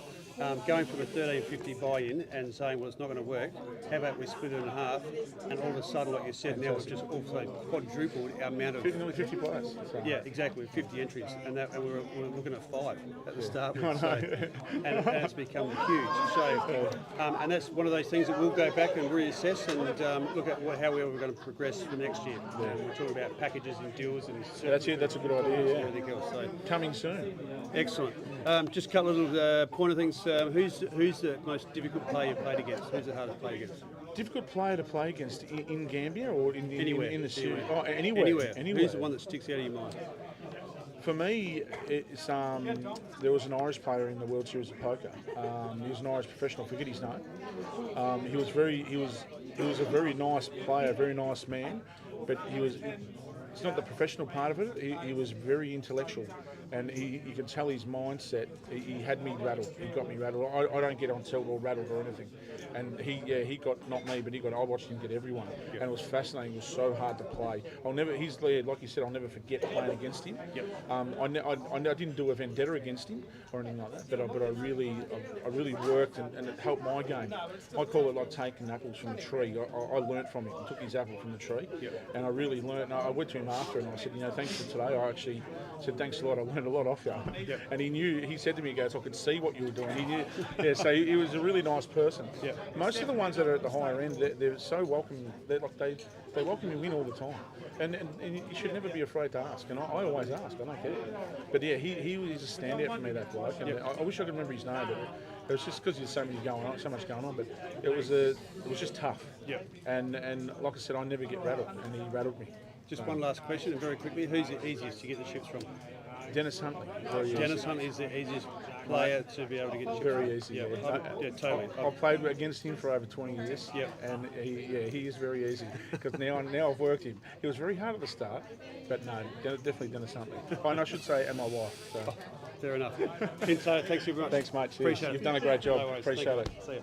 going from a $13.50 buy-in and saying, well, it's not going to work, how about we split it in half, and all of a sudden, like you said, now we've just also quadrupled our amount of... Nearly 50 players. So. Yeah, exactly, 50 entries, and we're looking at 5 at the start. And it's become huge. So, and that's one of those things that we'll go back and reassess and look at how we're going to progress for next year. We're talking about packages and deals and... That's it, that's a good idea, yeah. Everything else. So, coming soon. Excellent. Just a couple of little pointer things. Who's the most difficult player you've played against? Who's the hardest player against? Difficult player to play against in Gambier or anywhere in the series? Anywhere. Who's the one that sticks out of your mind? For me, it's there was an Irish player in the World Series of Poker. He was an Irish professional. Forget his name. He was a very nice player, very nice man, but it's not the professional part of it. He was very intellectual, and you could tell his mindset. He had me rattled. He got me rattled. I don't get on tilt or rattled or anything. And he got, not me, but I watched him get everyone. Yep. And it was fascinating. It was so hard to play. He's like you said, I'll never forget playing against him. Yep. I didn't do a vendetta against him or anything like that, but I really worked and it helped my game. I call it like taking apples from the tree. I learnt from him. I took his apple from the tree, and I really learnt. I went to him after and I said, thanks for today. I actually said, thanks a lot. I learned a lot off you. Yep. And he said to me, he goes, I could see what you were doing. He knew, so he was a really nice person. Yep. Most of the ones that are at the higher end, they're so welcoming. They welcome you in all the time, and you should never be afraid to ask. And I always ask. I don't care. But yeah, he was a standout for me, that bloke. And I wish I could remember his name, but it was just because there's so much going on. But it was just tough. Yeah. And like I said, I never get rattled, and he rattled me. Just one last question, and very quickly, who's the easiest to get the chips from? Dennis Huntley. Dennis Huntley is the easiest player to be able to get chips. Very easy. Yeah, totally. I've played against him for over 20 years. Yeah. And he is very easy because now I've worked him. He was very hard at the start, but no, definitely Dennis Huntley. And I should say, and my wife. So. Fair enough. Pinto, thanks very much. Thanks, mate. Appreciate it. You've done a great job. No worries. Appreciate it. See you.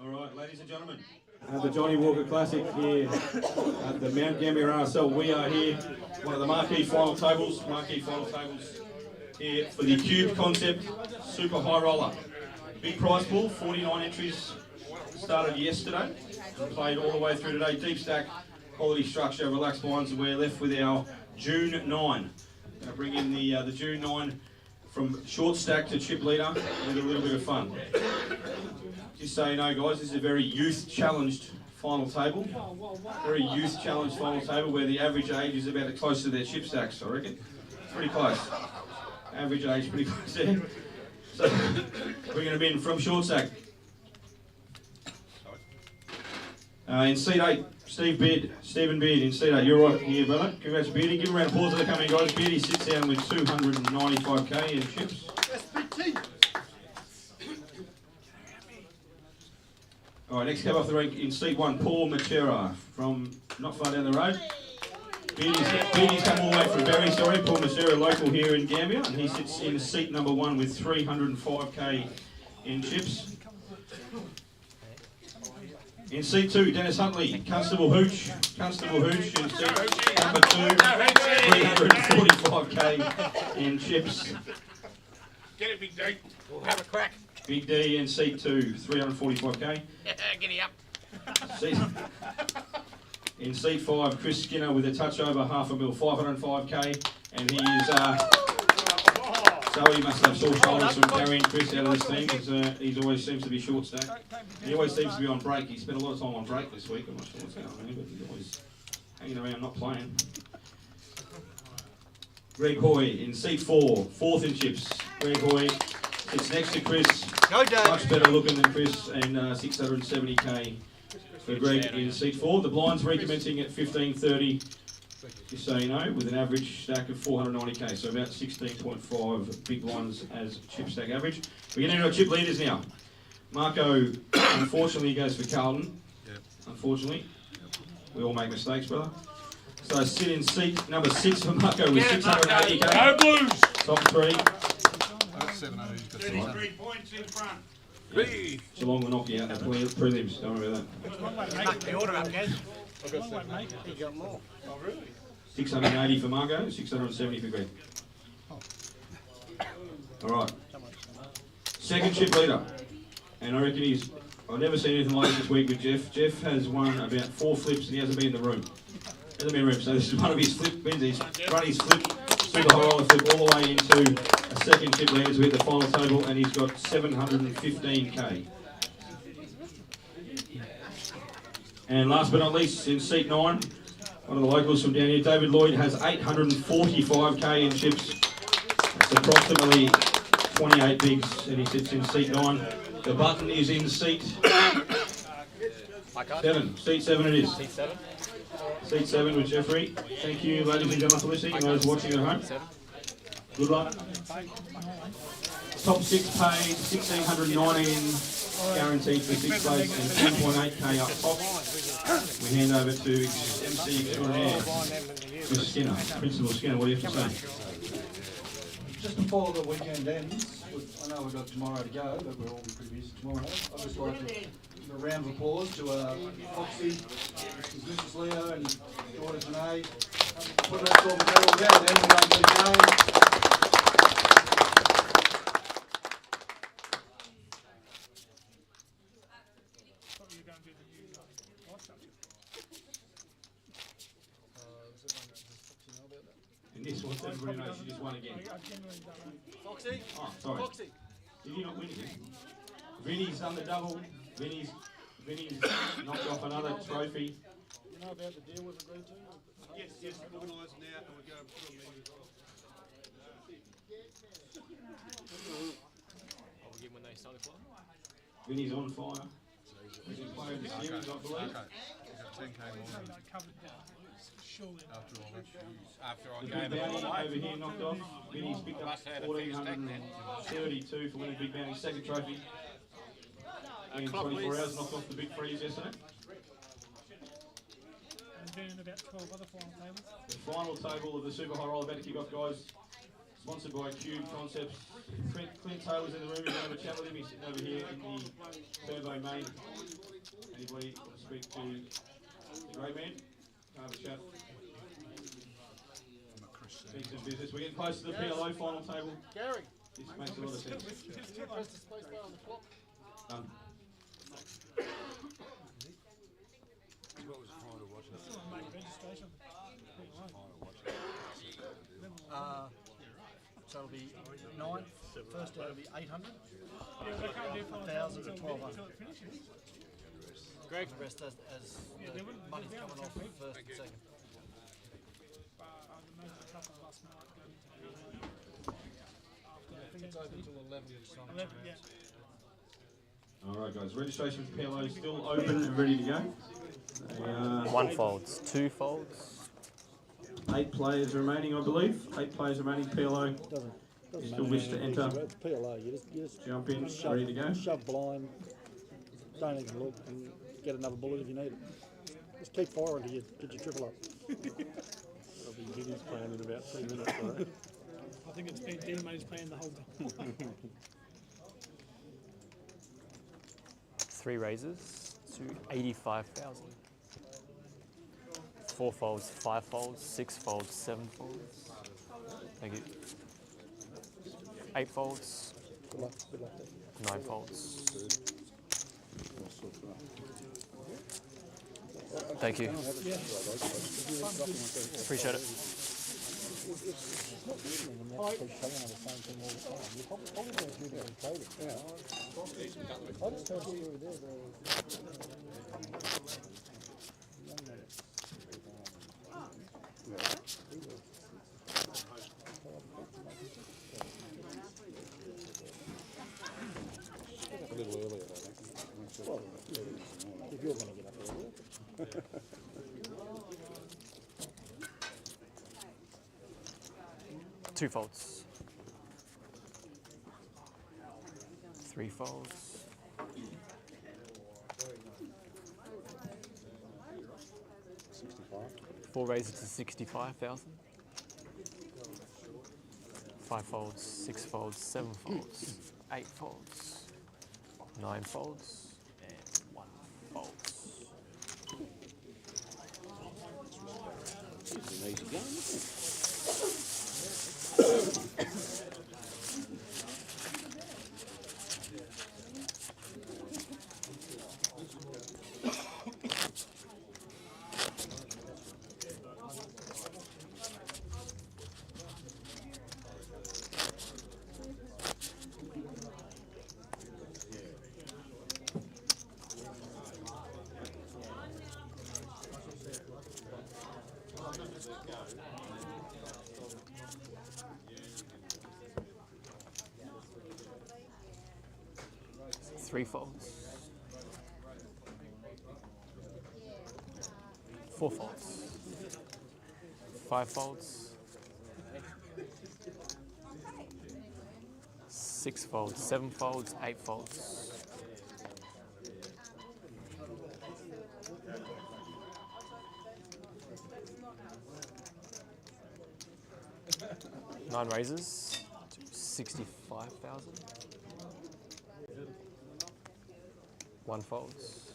All right, ladies and gentlemen, the Johnnie Walker Classic here at the Mount Gambier RSL. We are here, one of the marquee final tables here for the Cube Concept Super High Roller. Big prize pool, 49 entries, started yesterday and played all the way through today. Deep stack, quality structure, relaxed minds, and we're left with our June 9. Going to bring in the June 9 from short stack to chip leader with a little bit of fun. Just so you know, guys, this is a very youth-challenged final table. Very youth-challenged final table where the average age is about close to their chip stacks, I reckon. Pretty close. Average age pretty close there. So, bringing them in from short stack. In seat 8, Stephen Beard in seat 8. You're right here, brother. Congrats, Beardy. Give a round of applause to the coming guys. Beardy sits down with 295k in chips. All right, next cab off the rank in seat 1, Paul Machera from not far down the road. Beardy's come all the way from Berry, sorry. Paul Machera, local here in Gambier, and he sits in seat number 1 with 305k in chips. In seat 2, Dennis Huntley, Constable Hooch in seat number 2, 345k in chips. Get it, Big D. We'll have a crack. Big D in seat 2, 345k. Giddy up. In seat 5, Chris Skinner with a touch over $500,000, 505k, and he is. So he must have sore shoulders from carrying Chris out of this team, because he always seems to be short stacked. He always seems to be on break. He spent a lot of time on break this week. I'm not sure what's going on there, but he's always hanging around, not playing. Greg Hoy in seat 4, 4th in chips. Greg Hoy sits next to Chris. Much better looking than Chris, and 670k for Greg in seat 4. The blinds recommencing at 15:30, just so you know, with an average stack of 490k, so about 16.5 big blinds as chip stack average. We're getting into our chip leaders now. Marco, unfortunately, goes for Carlton. Unfortunately. We all make mistakes, brother. So sit in seat number 6 for Marco with 680k. Go Blues! Top 3. 33 points in front. Geelong will knock you out in the prelims, don't worry about that. Knock the order up, guys. I've got 7. You got more. Oh, really? 680 for Margot, 670 for Greg. Alright. Second chip leader. And I reckon I've never seen anything like this week with Jeff. Jeff has won about 4 flips and he hasn't been in the room. Hasn't been in the room, so this is one of his flip wins. He's run his flip, super high roller flip, all the way into a second chip leader to hit the final table, and he's got 715k. And last but not least, in seat 9, one of the locals from down here, David Lloyd, has 845k in chips. That's approximately 28 bigs, and he sits in seat 9. The button is in seat 7. Seat 7 it is. Seat 7. Seat 7 with Jeffrey. Thank you, ladies and gentlemen, for listening, and those watching at home. Good luck. Top 6 paid, 1,619 guaranteed for 6th place, and 2.8k up top. We hand over to MC extraordinaire, Mr. Skinner. Principal Skinner, what do you have to say? Just before the weekend ends, I know we've got tomorrow to go, but we'll all be pretty busy tomorrow. I'd just like to give a round of applause to Foxy, Mrs. Leo, and daughter Janae. Put that sort of medal down there and go and get going. And this one, everybody knows she just won again. Foxy? Oh, sorry. Foxy. Did you not win again? Vinny's done the double. Vinny's knocked off another trophy. You know about the deal we've agreed to? Yes, organised now, and we go and put on the. I'll begin when they start the clock. Vinny's on fire. He's been playing the series, I believe. 10k more. After I The gave big it all bounty away. over here knocked off. Vinny's picked up 1,432 for winning big bounty. Second trophy. In 24 hours, knocked off the big freeze yesterday. There's been about 12 other final tables. The final table of the Super High Roll about to kick off, guys. Sponsored by Cube Concepts. Clint Taylor's in the room. If you want to have a chat with him, he's sitting over here in the Turbo main. Anybody want to speak to the great man? Have a chat. Speak some business. We're getting close to the PLO final table. Gary. This makes a lot of sense. Press the space bar on the clock. Done. What was the final watching? Make registration. So it'll be 9. First out will be 800. Yeah, they can't do 1,000 to 1,200. until it finishes. Greg, the rest as Yeah, they wouldn't- money's they'll be coming off able to first and second. I'd imagine a couple of us might go into It's open till 11. 11, yeah. Alright guys, registration for PLO is still open and ready to go. One folds, two folds. 8 players remaining, I believe. 8 players remaining. PLO. You still wish to enter? PLO, you just jump in, shove, ready to go. Shove blind, don't even look, and get another bullet if you need it. Just keep firing till you get your triple up. I'll be Vinny's playing in about 3 minutes, right? I think it's been D-Mate's playing the whole time. 3 raises to 85,000. 4 folds, 5 folds, 6 folds, 7 folds. Thank you. 8 folds. Good luck, good luck. 9 folds. Thank you. Appreciate it. I just heard you were there. A little earlier, I think. Well, if you're going to get up earlier. 2 folds. 3 folds. 4 raises to 65,000. 5 folds, 6 folds, 7 folds, 8 folds, 9 folds, and 1 folds. It's an easy game, isn't it? Three folds. 4 folds. 5 folds. 6 folds. 7 folds. 8 folds. 9 raises to 65,000. 1 folds.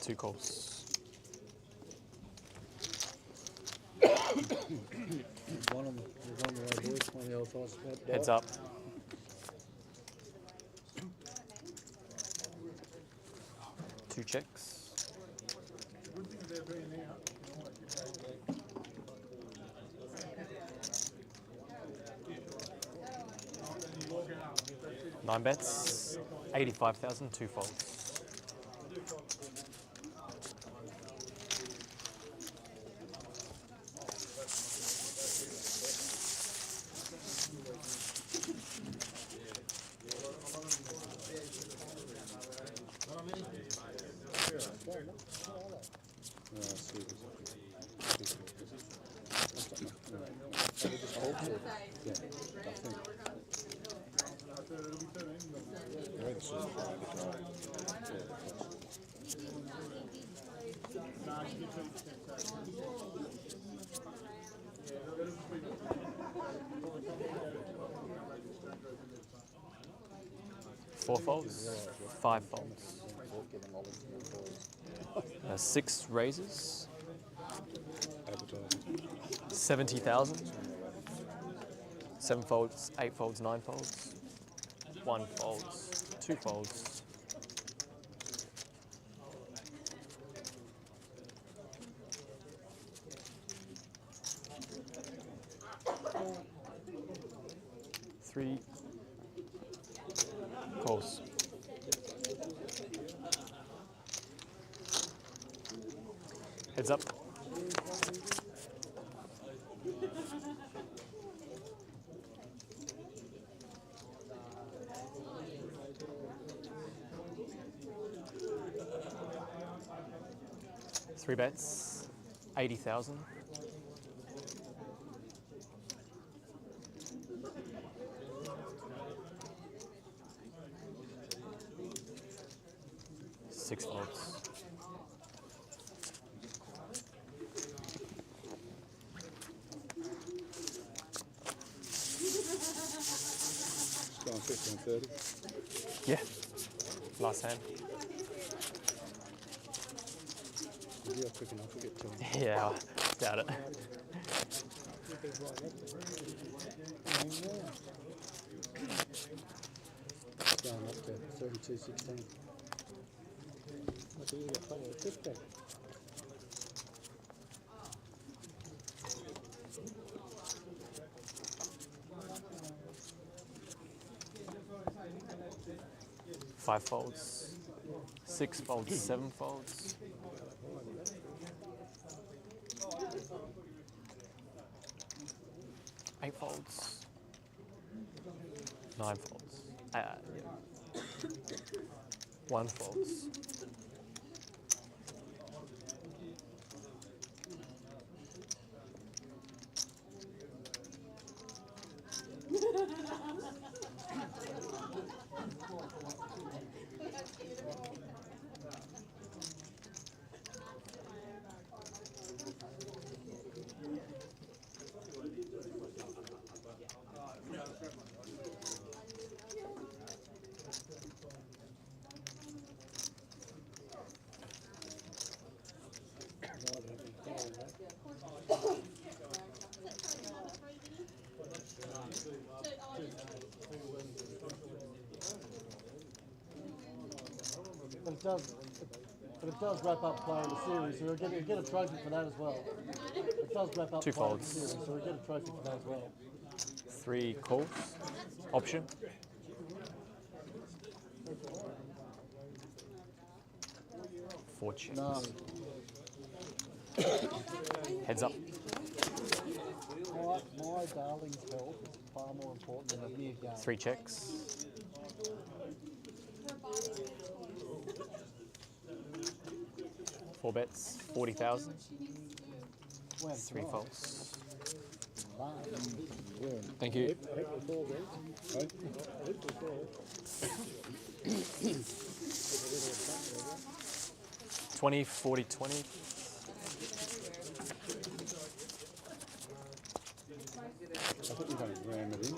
2 calls. One on the way, boys. One of the old guys. Heads up. Two checks. Good thing they're being out. 9 bets, 85,000, 2 folds. Four folds, five folds. 6 raises. 70,000. 7 folds, 8 folds, 9 folds. 1 folds, 2 folds. Three calls. Heads up. Three bets, 80,000. Six folds. Going 15, 30. Yeah. Last hand. You're quick enough to get to him. Yeah, I doubt it. Going up to 32.16. I think you got plenty of tip back. Five folds, 6 folds, 7 folds. Eight folds, 9 folds. Yeah. 1 folds. But it does wrap up playing the series, so we'll get a trophy for that as well. It does wrap up 2 playing the folds. series, so we'll get a trophy for that as well. 3 calls. Option. Fortune. No. Heads up. My darling's health is far more important than a mere game. 3 checks. Four bets, 40,000. 3 folds. Thank you. 20, 40, 20. I think you're going to ram it in.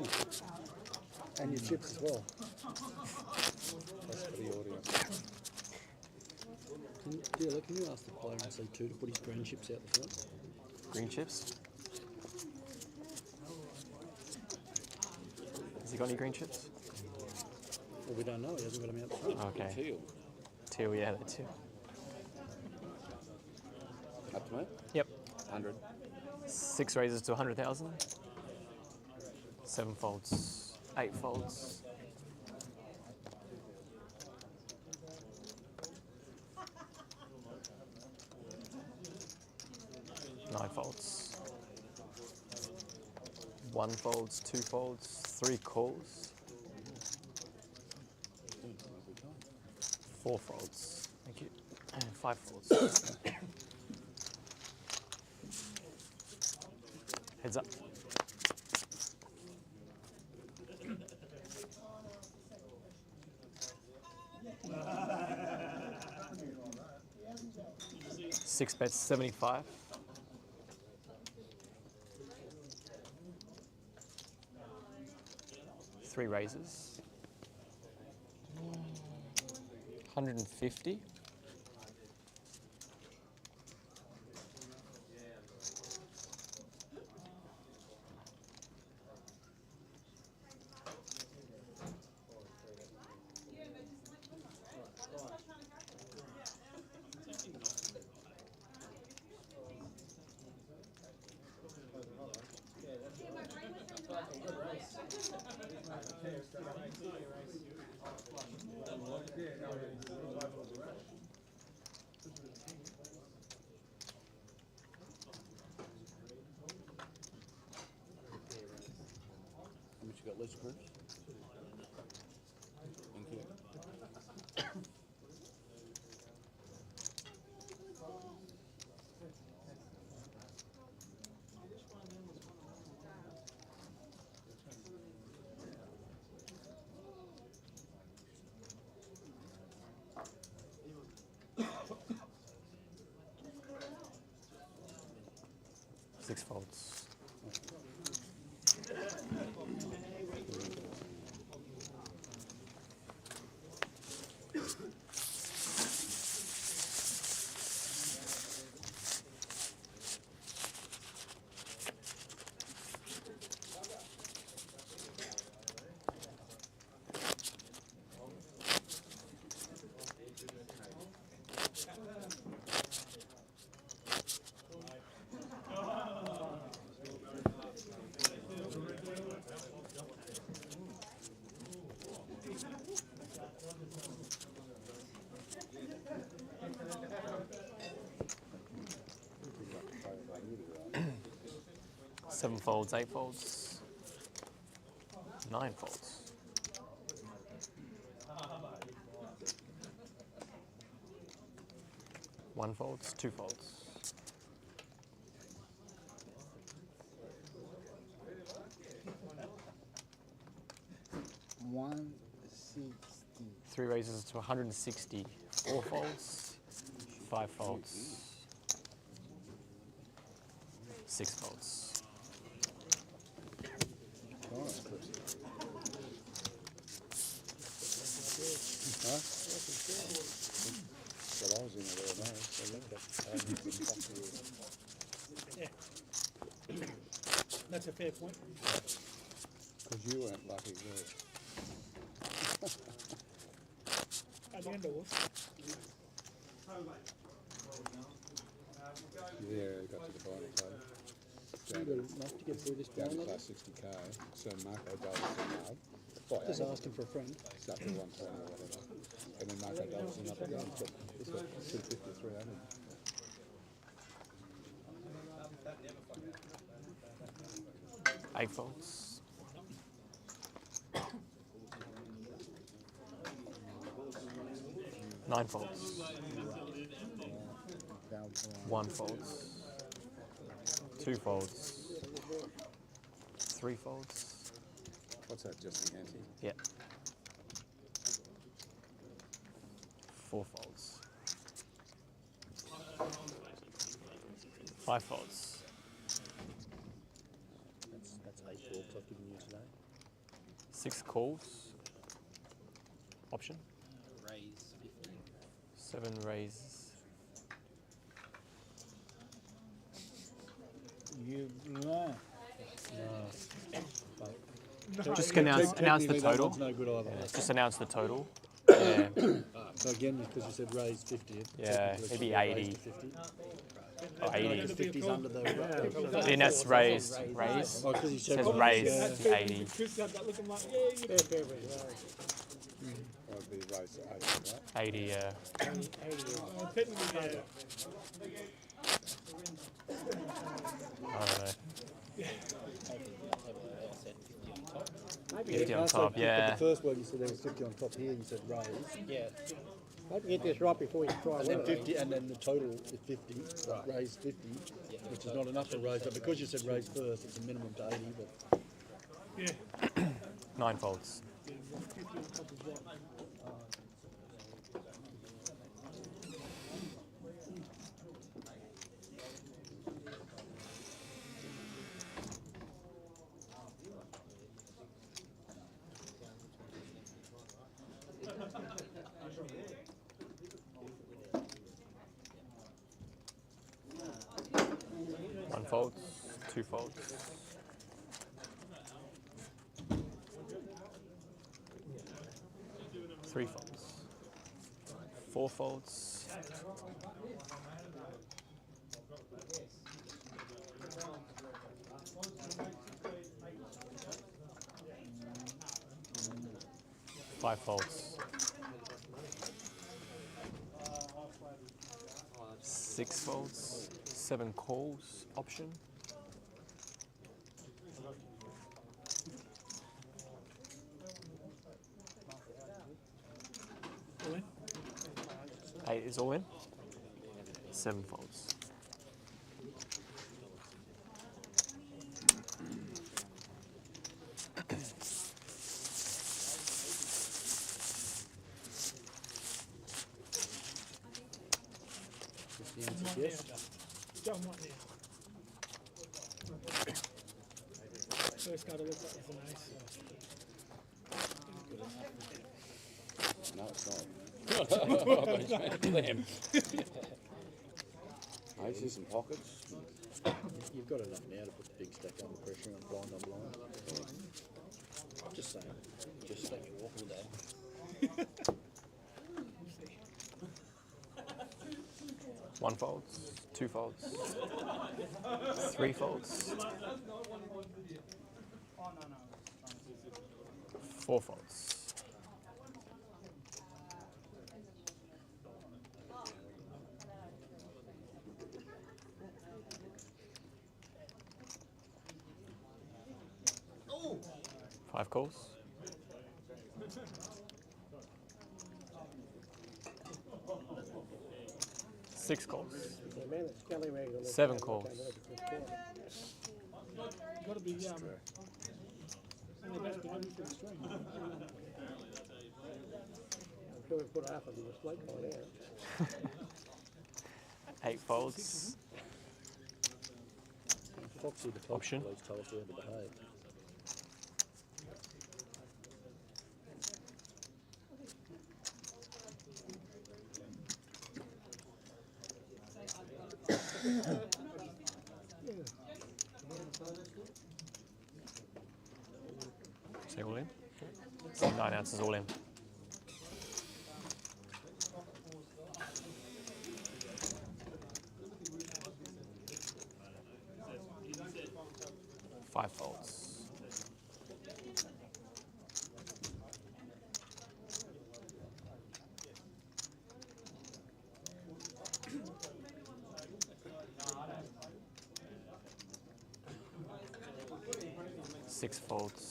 And your chips as well. That's for the audience. Can you ask the player in C2 to put his green chips out the front? Green chips. Has he got any green chips? Well, we don't know. He hasn't got them out the front. Okay. Teal. Teal, yeah, they're teal. Up to me? Yep. 100. 6 raises to 100,000. 7 folds. 8 folds. 9 folds. 1 folds, 2 folds, 3 calls. 4 folds. Thank you. And 5 folds. Heads up. Six bets 75. Three raises. 150. How much you got, Lisa Cruz? Thank you. 6 folds. Seven folds, 8 folds, 9 folds. One folds, 2 folds. Three raises to 160. 4 folds, 5 folds, 6 folds. Huh? Well, I was in there all night, so Yeah. That's a fair point. because you weren't lucky, were you? At the end of it. Yeah, got to the final table. Good enough to get through this Down to final. class 60k, so Marco Davis and Just asking for a friend. Stuck at 120 or whatever. And then Marco Davis and up again, but he's got 250, 300. Eight folds. Nine folds. One folds. 2 folds. 3 folds. What's that, just the ante? Yeah. 4 folds. 5 folds. That's 8 folds I've given you today. 6 calls. Option. Raise 50. 7 raises. You no. Just announce the Technically, that total. one's no good either. Yeah, just announce the total. Yeah. So again, because you said raise 50. Yeah, it'd be 80. Oh, 80. 50's under the. Then that's raise. Raise. Oh, because you said Says raise 80. Chris had that looking like, yeah, Fair. I'd be raised at 80, right? 80, yeah. technically, yeah. I don't know. Maybe 50 on top, yeah. The first one you said there was 50 on top. Here you said raise. Yeah. Maybe get this right before you try. And then 50, and then the total is 50. Right. Raise 50, which is not enough to raise. But because you said raise first, it's a minimum to 80. But Yeah. 9 folds. folds, 2 folds. 3 folds. 4 folds. 5 folds. 6 folds. 7 calls option. 8 is all in. 7 folds. Yes. John, what now? First card I looked at was an ace. No, it's not. I thought you meant them. Aces and pockets. You've got enough now to put the big stack under pressure and blind on blind. Just saying. Just let me walk all day. 1 folds, 2 folds, 3 folds, 4 folds. Five calls. 6 calls. 7 calls. Got to be only best behaviour for the stream. I'm sure we put half of them to sleep by now. 8 folds. Foxy the Option. Police told us we had to behave. Say all in? So 9 ounces all in. Five folds. 6 folds.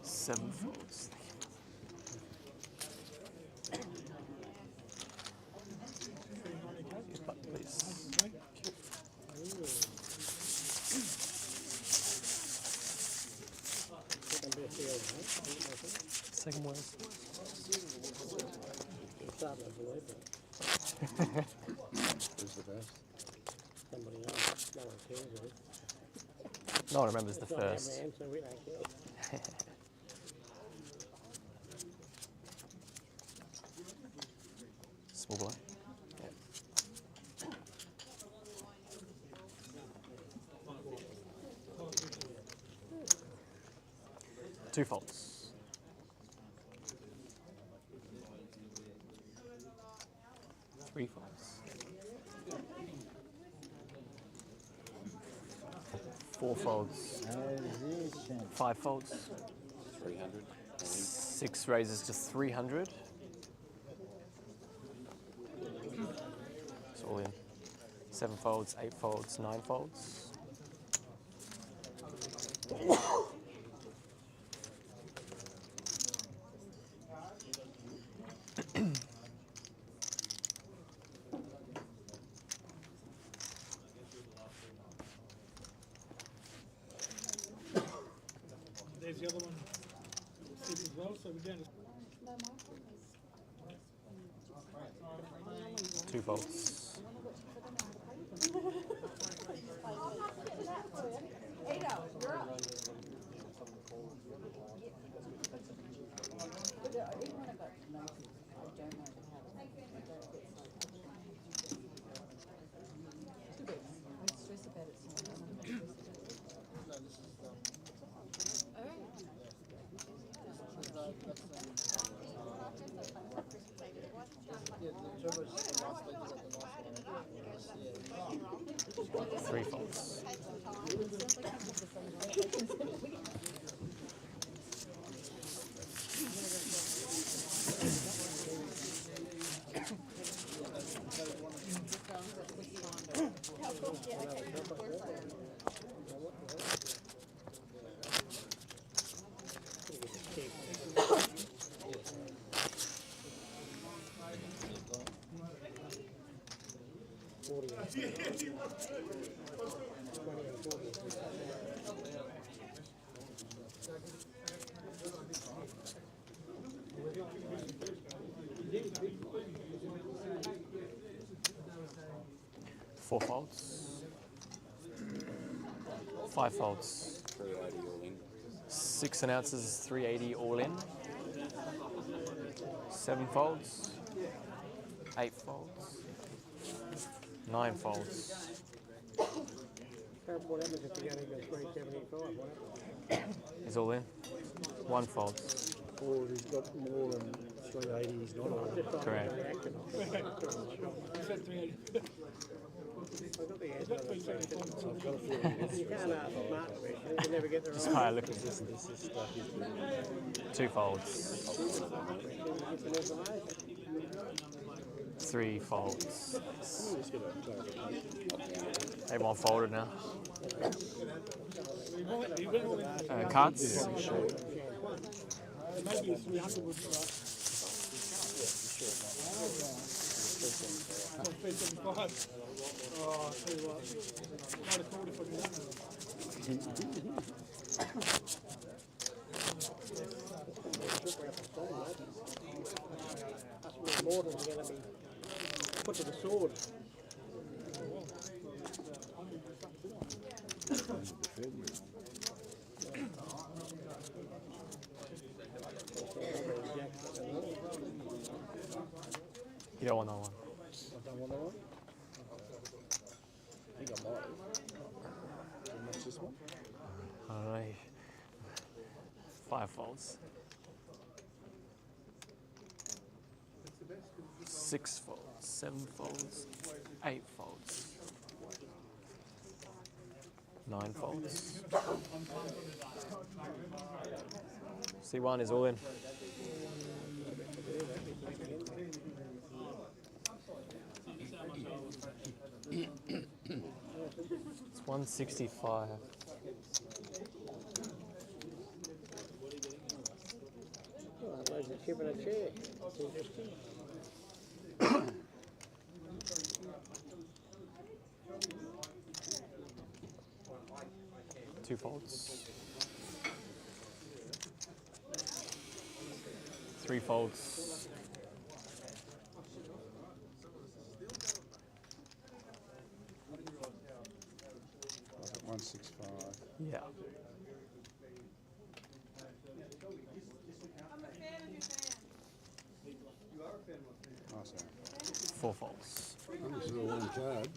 7 folds. But please. Second one. Who's the best? Somebody else. No one cares, really. No one remembers the It's not our first. man, so we don't care. Small blind. Two folds. Three folds. 4 folds. 5 folds. 300. 6 raises to 300. It's all in. 7 folds, 8 folds, 9 folds. There's the other one. Six as well, so we're down to 2 folds. Four folds. Five folds. 380 all in. 6 ounces, 380 all in. 7 folds. 8 folds. 9 folds. What happens if you only go 375? What happens? Is all in. 1 fold. Or he's got more than 380, he's not all in. Correct. I've got the answer. So I've got a feeling You can't ask smart questions, you never get the right Just higher looking. this is stuff he's doing. 2 folds. 3 folds. Everyone folded now. Cards. Maybe 300 would be right. 375. Oh, I tell you what. Might have called if I did that. That's where more than going to be put to the sword. You don't want that one. I don't want that one. I think I might have. How much this one? I don't know. 5 folds. 6 folds. 7 folds. 8 folds. 9 folds. C1 is all in. It's 165. Oh, there's a chip in a chair. That's interesting. Two folds. 3 folds. At 165. Yeah. Nice one. 4 folds. This is a one card.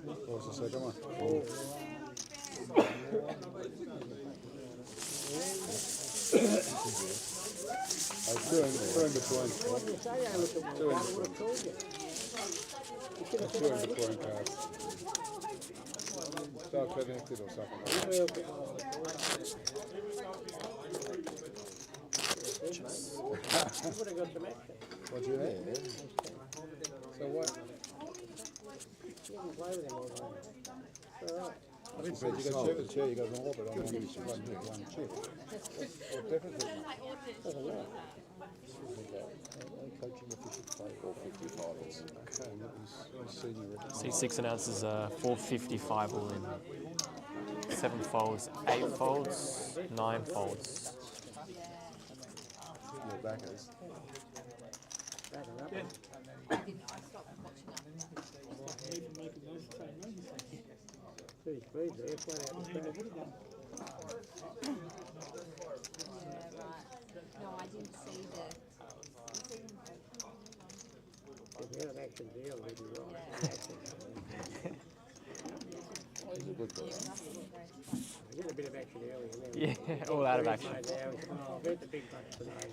What was the second one? Two in between. Two in between cards. Start connected or something like that. What'd you have? So what? You haven't played with him all day. All right. I didn't say you got two the chair, you got more, but I want to use one chip. What difference does it make? Doesn't matter. Coaching official play. 455 is. Okay, and that was senior record. See, 6 ounces, 455 all in. 7 folds, 8 folds, 9 folds. Your backers. Pretty speed there, flat out the track. No, I didn't see the. If you had an action deal, we'd be right. I get a bit of action early. And then Yeah, all out of action. I've hit the big bucks today.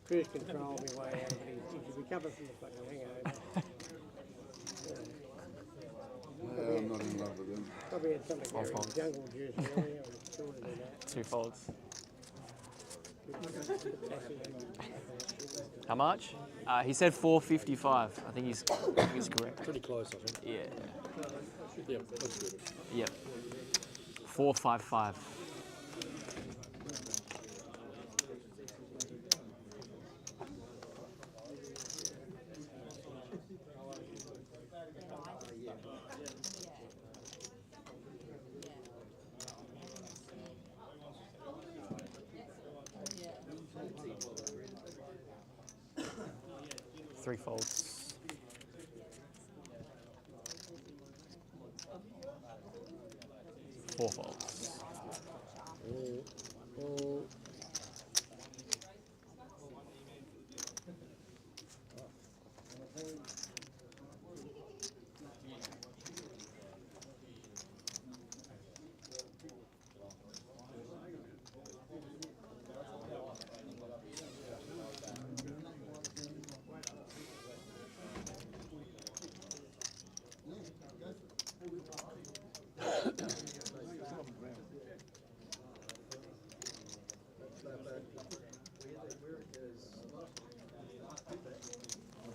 Cruise control me way out, but he's recovered from the fucking hangover. I'm not in love with him. Probably had something there in the jungle juice earlier. I'm sure to do that. 2 folds. How much? He said 455. I think he's correct. Pretty close, I think. Yeah. Yep, that's good. Yep. 455. 3 folds. 4 folds.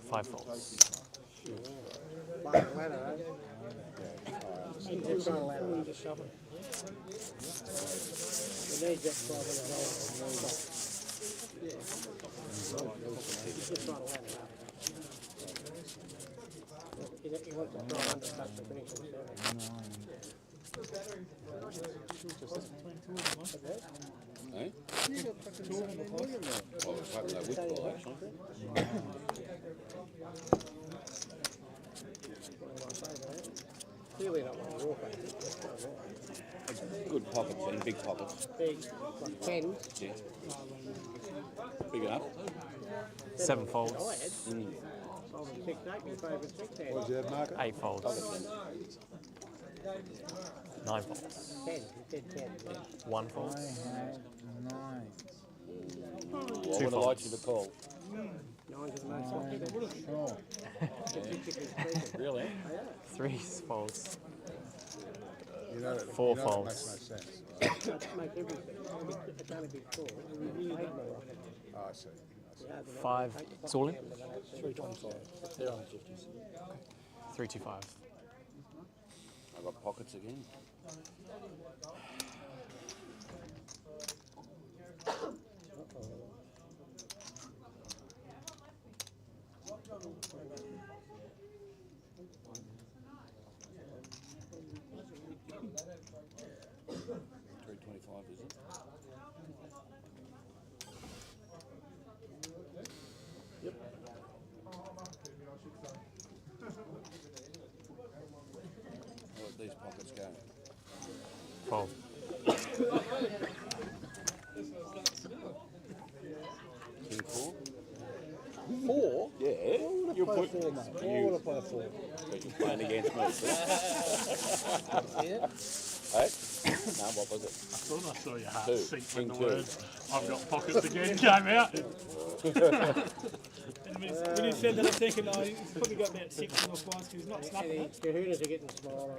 5 folds. Eh? Oh, it's happened that week ball, actually. Clearly not one walk, Good pockets and big pockets. Big, like 10. Yeah. Big enough. 7 folds. Sold them 6, 8, my favourite 6 hand. What's that, Mark? 8 folds. 9 folds. 10, you said 10. 1 fold. What would I like you to call? 9's the most popular. Really? 3 folds. You know, 4 you know folds. That makes no sense. Make everything. It's only big 4. Oh, I see. 5. It's all in? 325. They're on the 50s. 325. I've got pockets again. $3.25, is it? Yep. I'll let these pockets go. Fold. 4? 4? Yeah. You're putting 4, mate. I want to play a 4. But you're playing against me. Yeah. Hey? No, what was it? I thought I saw your heart 2. sink when King the 2. words "I've got pockets again" came out. When he said that, I'm thinking, he's probably got about 6 or 5 because he's not snapping it. Kahunas are getting smaller.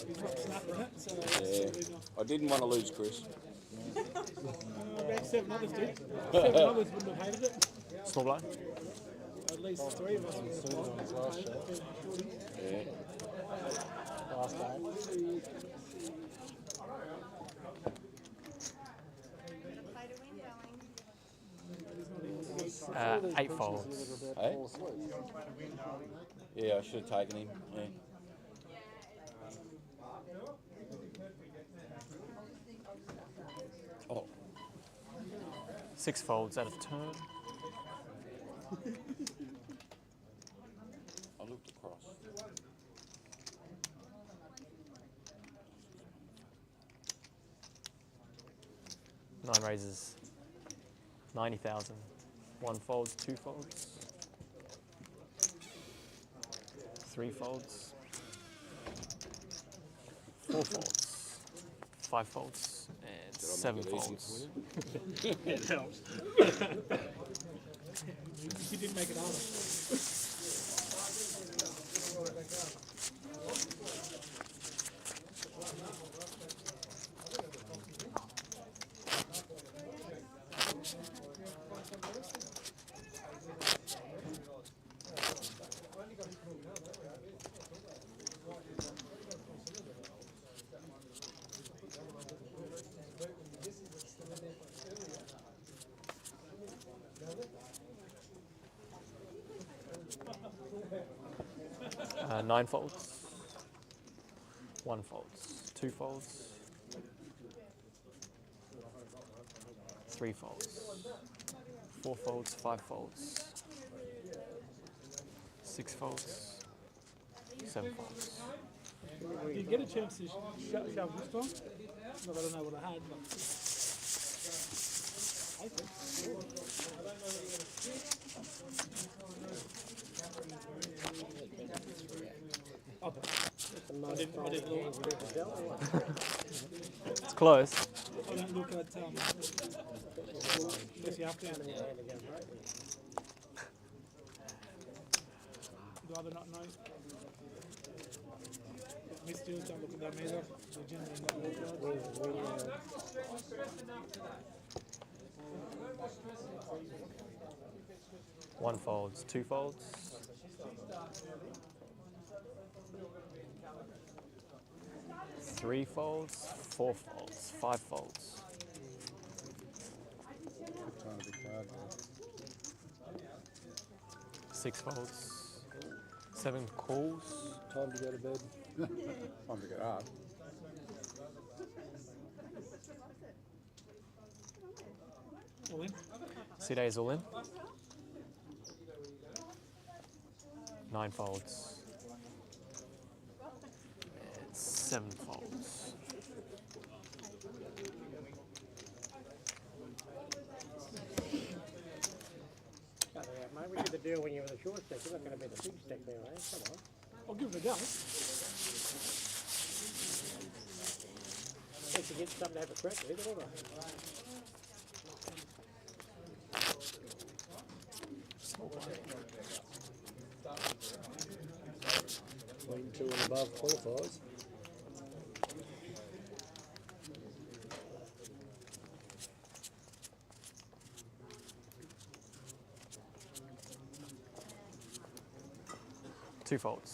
He's not snapping it, so Yeah. I didn't want to lose, Chris. about 7 others did. 7 others wouldn't have hated it. Small blind? At least 3 of us would have hated it. Yeah. Last game. 8 folds. Hey? Yeah, I should have taken him. Yeah. Oh. 6 folds out of turn. I looked across. Nine raises. 90,000. 1 folds, 2 folds. 3 folds. 4 folds. 5 folds. And 7 folds. It helps. You didn't make it harder. Nine folds. 1 folds. 2 folds. 3 folds. 4 folds. 5 folds. 6 folds, 7 folds. Did you get a chance to shove this time? Not that I don't know what I had, but I It's close. I don't look at yes, you have to. Do other not know? Missed you, don't look at them either. They're generally not looked at. 1 folds, 2 folds. 3 folds, 4 folds, 5 folds. Good time to be card, 6 folds, 7 calls. Time to go to bed. Time to get up. All in? C-Day is all in. 9 folds. And 7 folds. Mate, we did the deal when you were the short stick. You're not going to be the big stick now, eh? Come on. I'll give it a go. If you get something to have a crack with, isn't it? 22 and above qualifies. Two folds.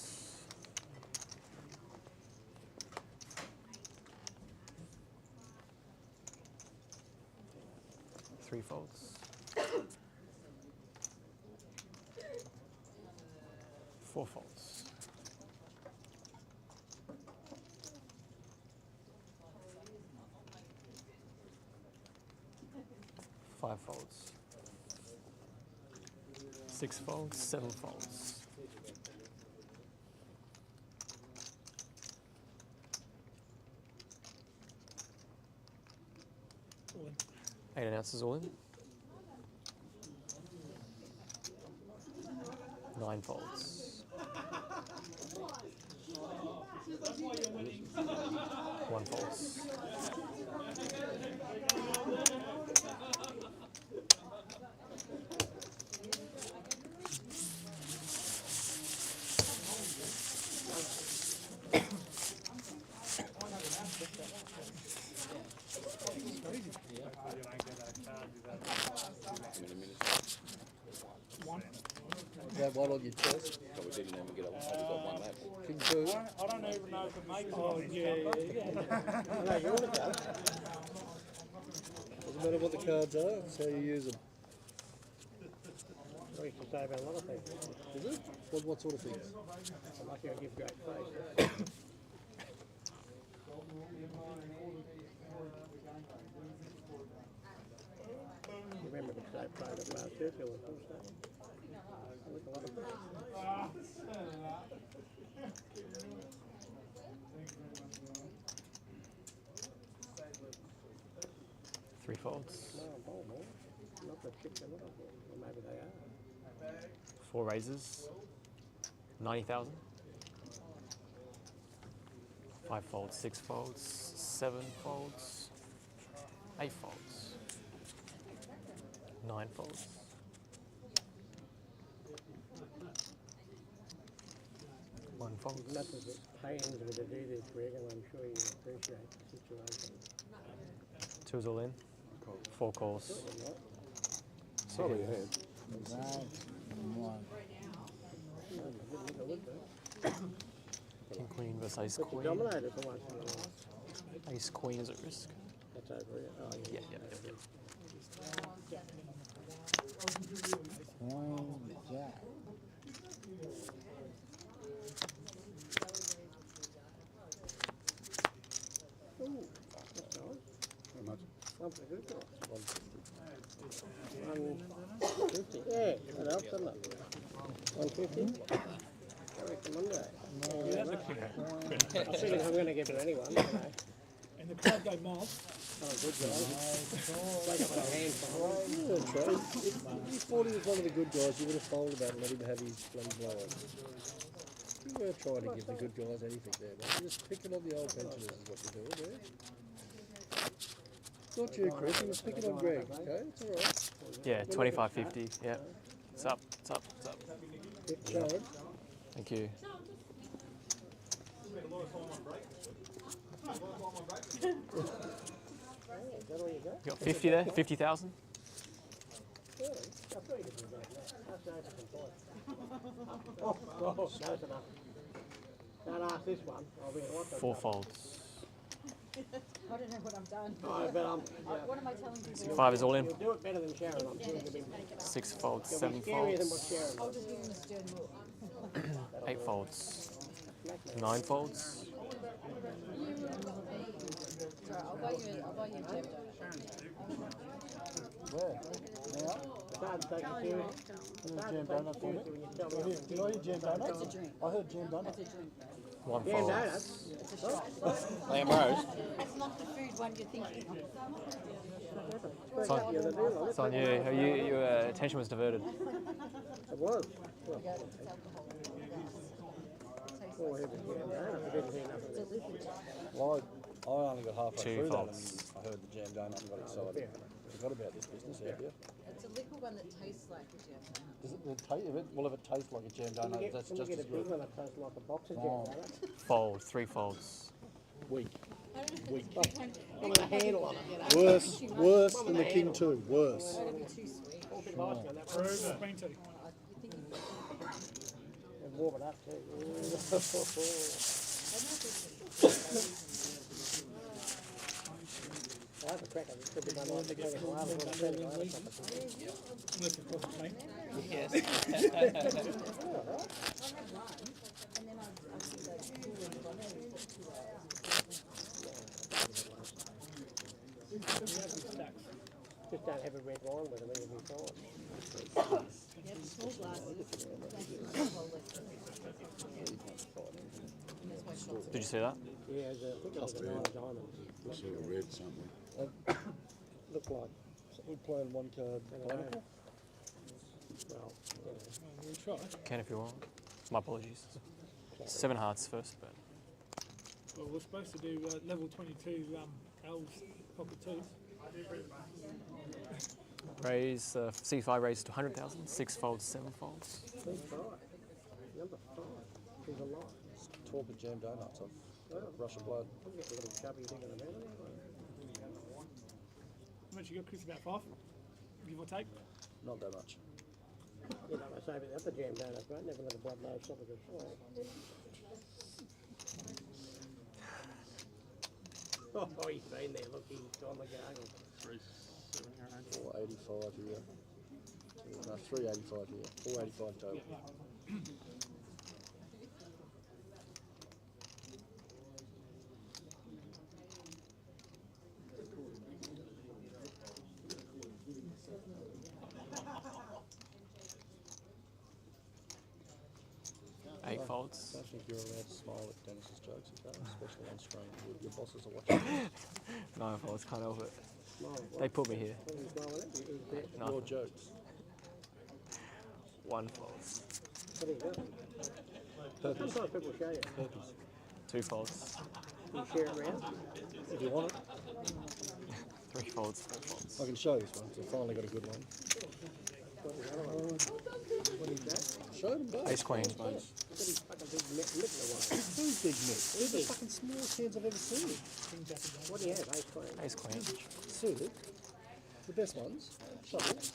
Three folds. 4 folds. 5 folds. 6 folds, 7 folds. 8 ounces all in. 9 folds. 1 folds. 1. That one on your chest. So we didn't even get a one. We got one left. King 2. I don't even know if it makes it. Oh, yeah. No, you want to go. Doesn't matter what the cards are, it's how you use them. We used to say about a lot of things. Is it? What sort of things? I'm lucky I give great face. You remember the state played at last year, Phil, of course, that. I look a lot of things. 3 folds. No, ball, man. Not the chick they're looking for. Or maybe they are. 4 raises. 90,000. 5 folds, 6 folds, 7 folds, 8 folds, 9 folds. 1 fold. As much as it pains me to do this, Greg, and I'm sure you appreciate the situation. 2 is all in. 4 calls. Probably ahead. King Queen versus Ace But you Queen. dominated for once in a while. Ace Queen is at risk. That's over it. Oh, yeah. Yeah. Ooh, that's nice. How much? One for the good guys. 150. Yeah, that helps, doesn't it? 150. I reckon Monday. I figured I'm going to give it anyone. And the crowd go mild. Oh, good guys. Wake up a handful. Yeah, Trey. If you thought he was one of the good guys, you would have folded that and let him have his bloody blow-up. You weren't trying to give the good guys anything there, mate. You're just picking on the old pensioners is what you're doing there. It's not you, Chris. He was picking on Greg, okay? It's all right. Yeah, 25.50. Yeah. It's up. It's up. It's up. Sharon. Thank you. You got 50 there? 50,000? Oh, close enough. Don't ask this one. I'll be what 4 folds. I don't know what I've done. No, but What am I telling you? 5 is all in. You'll do it better than Sharon. I'm sure you'll be 6 folds, You'll 7 be scarier than what folds, Sharon I'll was. just give him a stern look. 8 folds, 9 folds. I'll buy you a jam donut. Where? Now? Start to take it serious. Jam donut for me? Did I hear jam donut? It's a drink. I heard jam donut. It's a drink. 1 Jam fold. donuts. It's a shot. Lamb roast. It's not the food one you're thinking of. It's on you. Your attention was diverted. It was. Oh, heavy jam donut. I didn't hear nothing. Well, I only got halfway 2 through that folds. and I heard the jam donut and got excited. Forgot about this business out here. It's a liquor one that tastes like a jam donut. Does it if it tastes like a jam donut, that's just Get as a big good. one that tastes like a box of jam Oh. donuts. Fold, 3 folds. Weak. One with a handle on it, you know. Worse than the King 2. Worse. That'd be too sweet. All bit nice on that one. Rover, been to. And warm it up too. I have a crack of it. Could be done like the King of Lava or the King of Lava. Unless of course it's me. Yes. Just don't have a red wine with them, it'll be fine. Yeah, small glasses. Did you see that? Yeah, I think it was a nine diamond. Looks like a red something. Look like we're playing one card. Pineapple. Well, We'll try. Can if you want. My apologies. 7 hearts first, but Well, we're supposed to do level 22 elves pocket twos. raise C5 raise to 100,000. 6 folds, 7 folds. number 5 is a lot. Talk of jam donuts off Russian blood. I'll get a little chubby thing in a minute. How much you got, Chris? About 5, give or take. Not that much. You know, I say with the other jam donuts, mate, never let a blood load stop at the side. Oh, he's been there, look, he's on the gargle. 485 here. No, 385 here. 485 total. 8 folds. I don't think you're allowed to smile at Dennis's jokes, okay? Especially on screen. Your bosses are watching. 9 folds, can't help it. They put me here. Your jokes. 1 folds. What do you got? Herpes. Sometimes people show you. Herpes. 2 folds. You share it around. If you want it, 3 folds, 4 folds. I can show you this one. So I finally got a good one. What is that? Show them both. Ace queen. What is fucking big nippler one? Two big nicks. They're the fucking smallest hands I've ever seen. What do you have? Ace queen. Ace queen. Suited. The best ones. Shovels.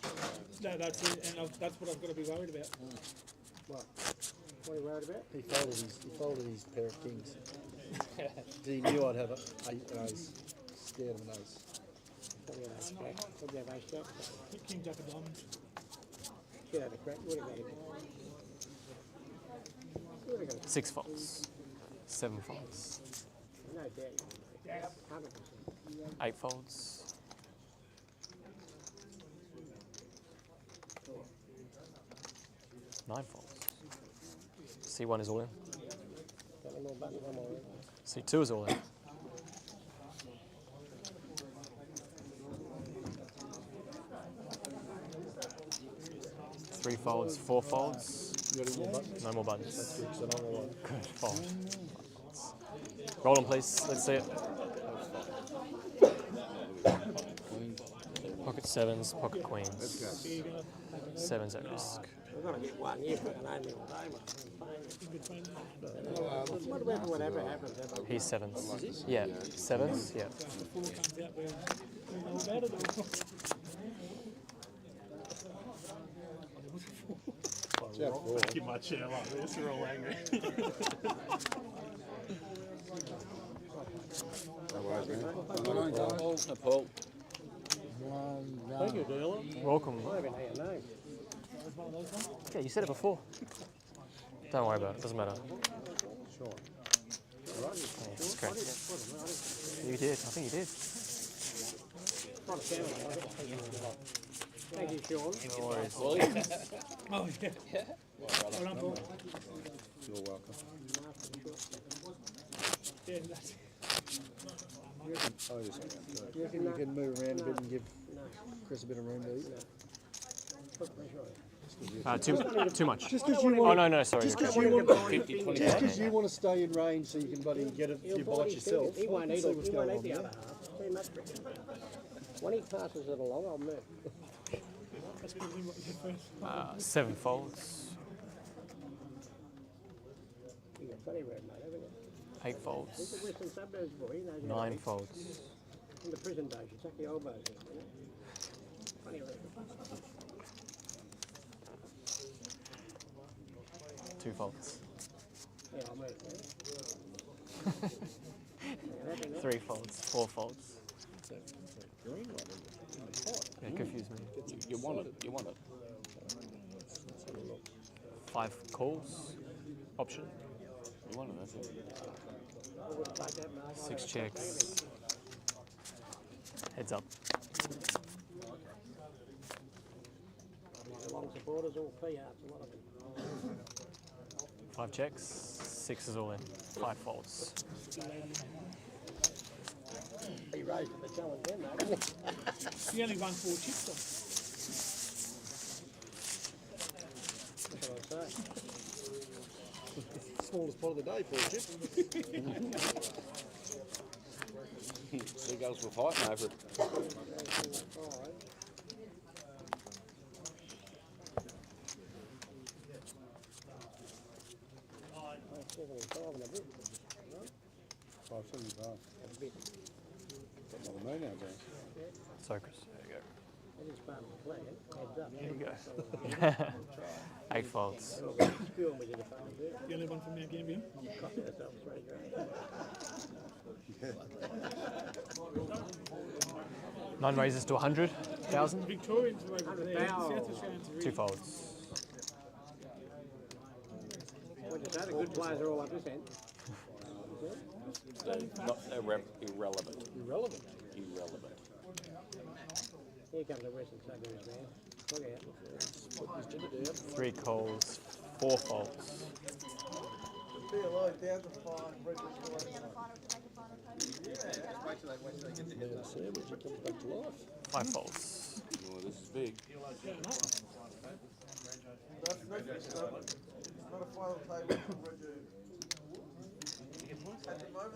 No, that's it, and that's what I've got to be worried about. What? What are you worried about? He folded his pair of kings. He knew I'd have an ace. Scared of an ace. What do you have? Ace jack? What do you have? Ace jack? King Jack of Diamonds. Get out of crack. What do you got? 6 folds. 7 folds. No doubt. 100%. 8 folds. 9 folds. C1 is all in. C2 is all in. 3 folds, 4 folds. No more buttons. Good fold. Roll them, please. Let's see it. Pocket sevens, pocket queens. Sevens at risk. We're going to get one. You put an only all day, mate. Whatever happens. He's sevens. Yeah, sevens. Yeah. Keep my chair like this, you're all angry. Paul. Thank you, dealer. Welcome. I haven't had your name. Yeah, you said it before. Don't worry about it. Doesn't matter. Sure. Yeah, it's great. You did. I think you did. Thank you, Sean. No worries. Oh, yeah. Well done, Paul. You're welcome. Yeah, that's it. Oh, yes. You reckon you can move around a bit and give Chris a bit of room to eat? Too much. Just because you want. Oh no, sorry. Just because you want to stay in range so you can bloody get a few bites yourself. He won't eat See it. what's He going won't on eat the there. other half. Too much for him. When he passes it along, I'll move. That's good. What you did first. 7 folds. You got plenty of room, mate, haven't you? 8 He's folds. a Western Suburbs boy. He knows how to 9 eat. folds. In the prison days, you tuck the elbows in. You know? Plenty of room. 2 folds. Yeah, I'll move. 3 folds. 4 folds. Yeah, confused me. You want it. You want it. 5 calls. Option. You want it. That's it. 6 checks. Heads up. Long supporters, all P-hearts, a lot of them. 5 checks. 6 is all in. 5 folds. He raised the challenge then, though, didn't he? He only won 4 chips, though. That's what I say. Smallest pot of the day for a chip. Seagulls were fighting over it. Another moon out there. Sorry, Chris. There you go. That is part of the plan. Heads up. There you go. 8 folds. Spewing we did a phone, yeah. The only one from Mount Gambier. Cost ourselves 3 grand. 9 raises to 100,000. Victorians are over there. 100,000. South Australians are 2 folds. What you say, the good players are all up this end. Not irrelevant. Irrelevant. Irrelevant. Here comes the Western Suburbs man. Look out. Put his dinner down. 3 calls. 4 folds. Be low down to 5. Now the sandwich, it comes back to life. 5 folds. Oh, this is big. That's not a final table.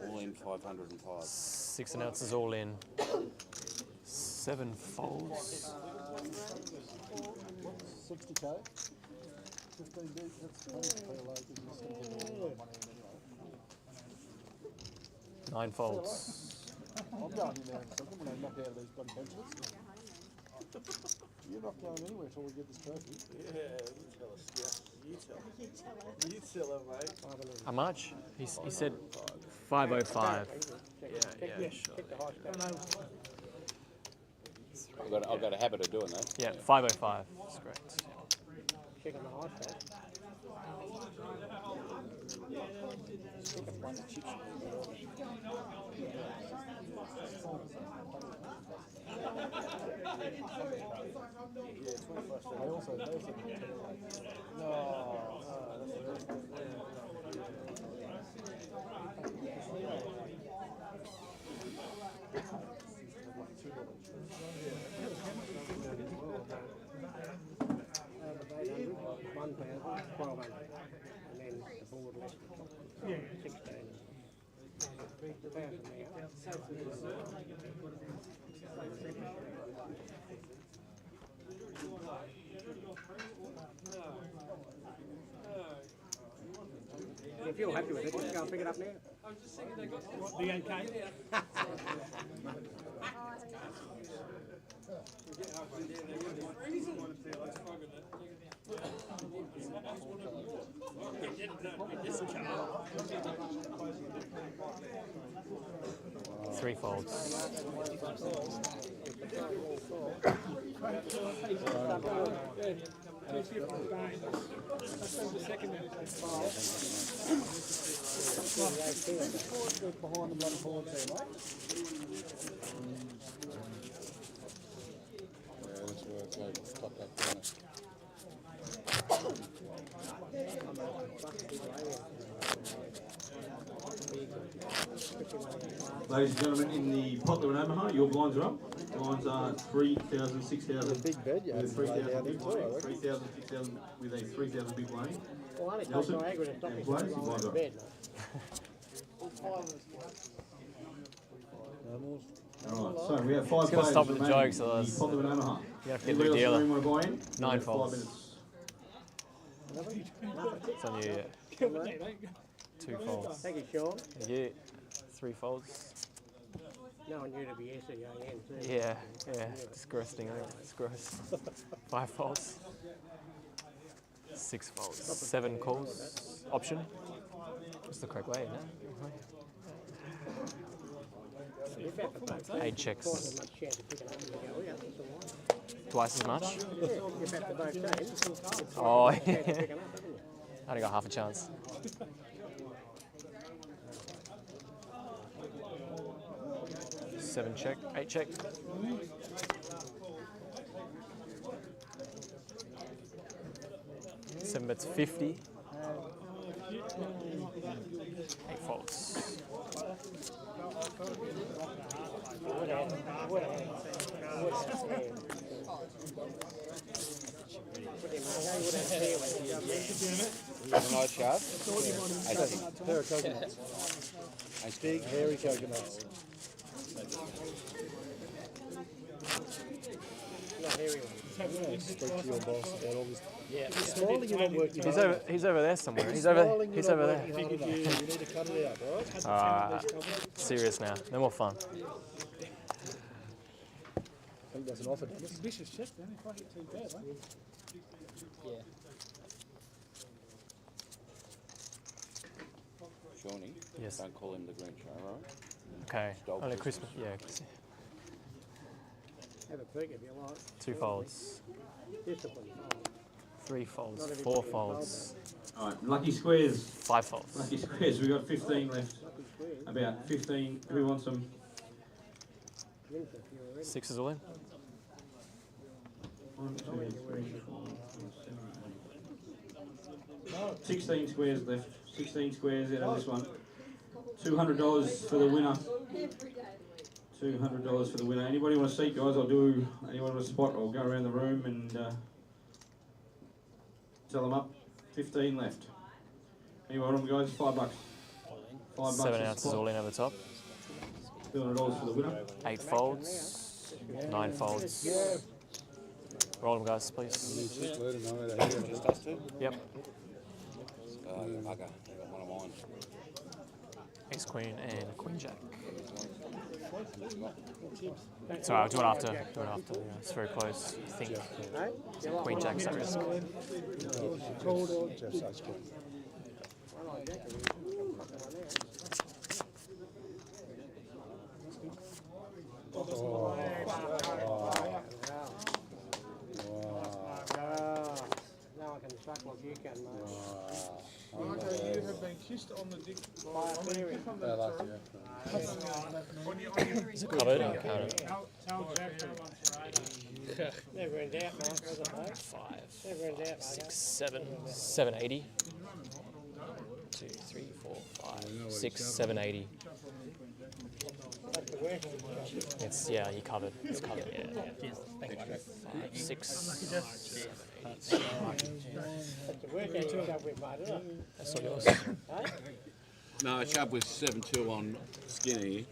All in 505. 6 ounces all in. 7 folds. 60k. 15 deep, that's plenty to pay low because you're still getting all that money in anyway. 9 folds. I'm going in there in a second when I knock out of these bloody benches. You're not going anywhere until we get this trophy. Yeah, you tell us. Yeah, you tell her, mate. How much? He said 505. Yeah, sure. I've got a habit of doing that. Yeah, 505. That's great. Checking the high side. They also no. £1,000, 1,200, and then the board left the top 16. If you're happy with it, just go and pick it up now. I was just thinking they got what, the AK? Three folds. Behind the bloody board there, mate. Yeah, that's where it's like tucked up corner. Ladies and gentlemen, in the Potler and Omaha, your blinds are up. Blinds are 3,000, 6,000. Big bed, yeah. With 3,000 big blind, 3,000, 6,000 with a 3,000 big blind. Well, I only take Nelson, Niagara to stop me and from Blaze, your rolling blinds in are bed. Alright, so we have 5 It's gonna players stop with the remaining jokes, in or the Potler and Omaha. You have to get Anybody a else dealer. want to buy in? 9 5 folds. minutes. It's on you. 2 folds. Thank you, Sean. Thank you. 3 folds. Knowing you to be S-E-A-N too. Yeah, yeah. Disgusting, I think. It's gross. 5 folds. 6 folds. 7 calls. Option. That's the correct way, no? 8 checks. Twice as much? Oh, yeah. I only got half a chance. Seven check, 8 check. Seven bets 50. 8 folds. Nice shot. Pair of coconuts. Big, hairy coconuts. Not hairy ones. Speak to your boss about all this. Yeah. You're smiling, you're not working He's hard over. enough. He's over there somewhere. You're He's over. smiling, He's you're over not there. working hard enough. You need to cut it out, right? Serious now. No more fun. I think that's an offer, Dennis. Vicious chest then, if I hit 2 pairs, eh? Yeah. Shawnee, Yes. don't call him the Grinch, alright? Okay. Stole Only Christmas. Christmas. Yeah. Have a peek if you like. 2 folds. Discipline. 3 folds. Not 4 everybody folds. Alright, lucky squares. 5 folds. Lucky squares, we've got 15 left. About 15. Who wants them? 6 is all in. 1, 2, 3, 4, 5, 6. 16 squares left. 16 squares out of this one. $200 for the winner. $200 for the winner. Anybody want a seat, guys? I'll do. Anyone want a spot? I'll go around the room and tell them up. 15 left. Anyone want them, guys? $5. $5. 7 ounces all in over the top. $200 for the winner. 8 folds. 9 folds. Roll them, guys, please. Yep. You bugger, you got one of mine. Ace Queen and Queen Jack. Sorry, I'll do it after. Do it after. Yeah, it's very close. I think Queen Jack's at risk. Now I can suck what you can, mate. Marco, you have been kissed on the dick. Is it covered? I can't. Never in doubt, mate. 5, Never in doubt, 6, 7, 780. 2, 3, 4, 5, 6, 780. It's, yeah, he covered. It's covered, yeah. 5, 6. That's the worst you shove with, mate, isn't it? That's not yours. Hey? No, I shoved with 7-2 on Skinny.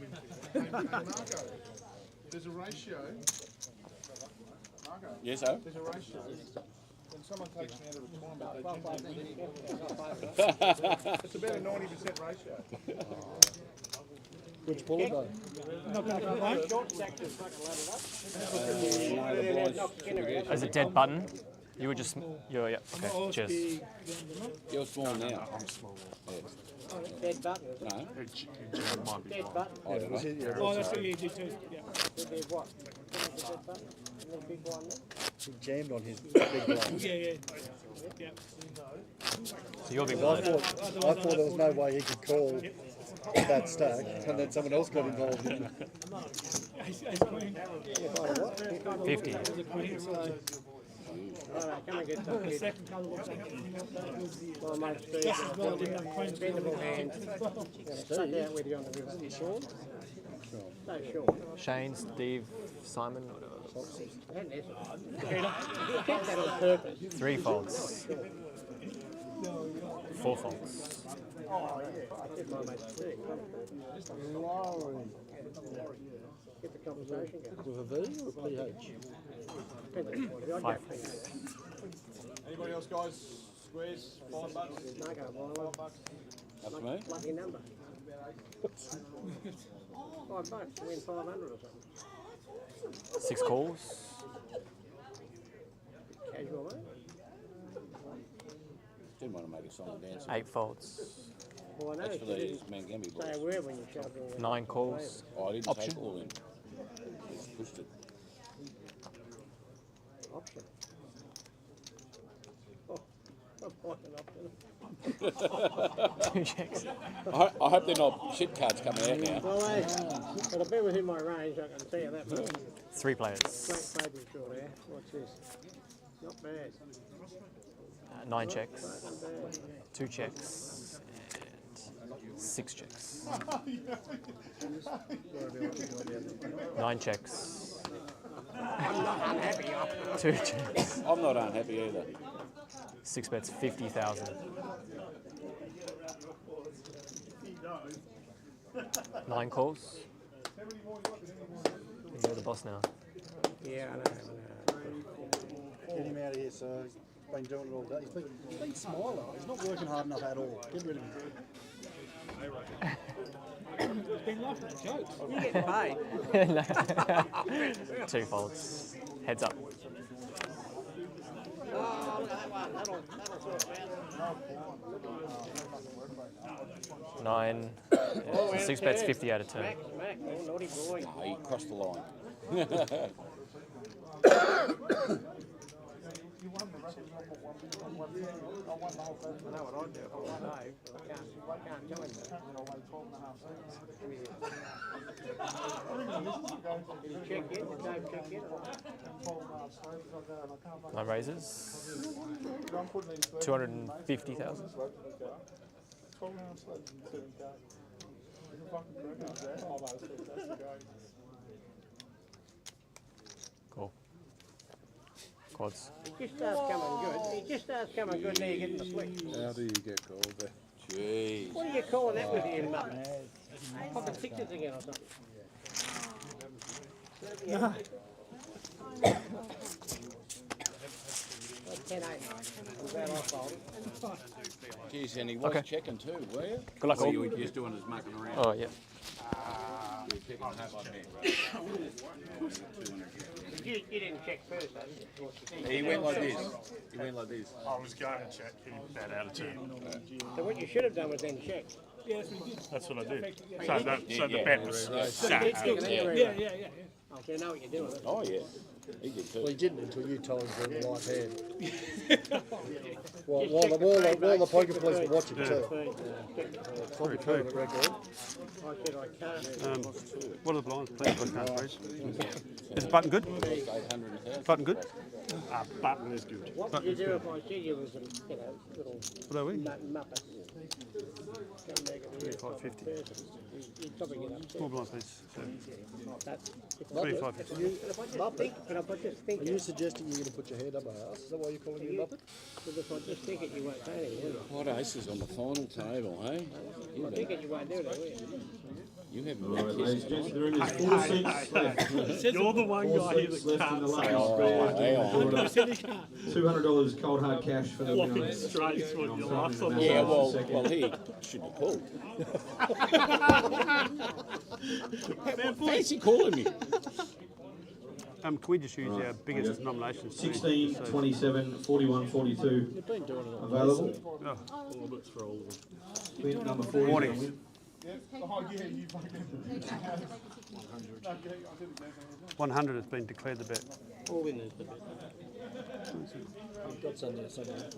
There's a ratio. Marco? Yes, sir? There's a ratio. When someone takes me out of retirement, they generally it's about a 90% ratio. Which bullet though? Not going to come home. Short stack just fucking loaded up. Is it dead button? You were just, you're, yeah, okay, cheers. You're small now. I'm small. Dead button, is it? No. It might be Dead fine. button. I don't know. Oh, that's what you did too. Yeah. Dead what? Dead button? And then big one there? He jammed on his big blind. Yeah. So you're big I blind. thought there was no way he could call that stack, and then someone else got involved in it. 50. Alright, come and get some The kid. second colour looks like Well, mate, Steve, just as well didn't have Queen's bendable hand. You're going to stuck out with you on the river. Sean? No, Sean. Shane, Steve, Simon, whatever. And this. You kept that on purpose. 3 folds. 4 folds. Oh, yeah. I did my mate Steve. Get the conversation going. With a V or a PH? Depends on what 5. Anybody else, guys? Squares, $5. No, go on. That's me. Lucky number. $5, you win 500 or something. 6 calls. Casual, mate. Didn't want to make a song and dance. 8 folds. Well, I know That's for you these didn't Mount Gambier say boys. a word when you shoved in. 9 calls. Oh, I didn't Option. take all in. Just pushed it. Option. Oh, I'm pointing option. 2 checks. I hope they're not shit cards coming out now. Well, it'll be within my range, I can tell you that much. 3 players. Black paper short there. What's this? Not bad. 9 checks. Not bad. 2 checks. And 6 checks. 9 checks. I'm not unhappy. 2 checks. I'm not unhappy either. 6 bets, 50,000. 9 calls. You're the boss now. Yeah, I know. Get him out of here, so he's been doing it all day. He's been smiling. He's not working hard enough at all. Get rid of him. It's been laughing at jokes. You get paid. 2 folds. Heads up. Oh, look at that one. That'll sort of 9. Yeah, so 6 bets, 50 out of 10. Smack, oh, naughty boy. No, he crossed the line. I know what I'd do if I was Dave, but I can't tell him that. Did he check in? Did Dave check in? 9 raises. 250,000. Cool. Quads. It just starts coming good. It just starts coming good, now you get the flick. How do you get called there? Jeez. What are you calling that with you, mutton? Popping sixes again or something? No. 10-8. I'm glad I folded. Geez, and he was checking too, were you? Good luck, Or all. you were just doing his mucking around? Oh, yeah. You were checking half on me. You didn't check first, though. He went like this. He went like this. I was going to check, he bad attitude. So what you should have done was then check. Yeah, that's what he did. That's what I did. Yeah. So the bet was sat. Yeah. Oh, so you know what you're doing. Oh, yeah. He did too. Well, he didn't until you told him the right hand. while the poker police were watching too. Probably permanent record. I said I can't. What are the blinds, please? I can't read. Is the button good? Button good? Button is good. What would you do if I said you was a little What are we? muppet? Come back at the 25.50. You're topping it up. Small blind, please. So, That's 25.50. Muppet, but if I just think Are you suggesting you're going to put your hand up a house? Is that why you're calling me a Muppet? Because if I just think it, you won't pay it. Hot aces on the final table, hey? If I think it, you won't do it, will you? You haven't All right, been ladies and kissed. gentlemen, there is 4 seats left. You're the one 4 guy here seats that left in the can't lucky say square. $200 cold hard cash for the walking winner. straight through your life on the Yeah, wall. well, he should be called. Fancy calling me. Can we just use our biggest nominations? 16, 27, 41, 42 available. All of it's for all of them. Win number 40. Warning. Oh, yeah, you fucking. 100 has been declared the bet. All winners, but I've got some there somewhere.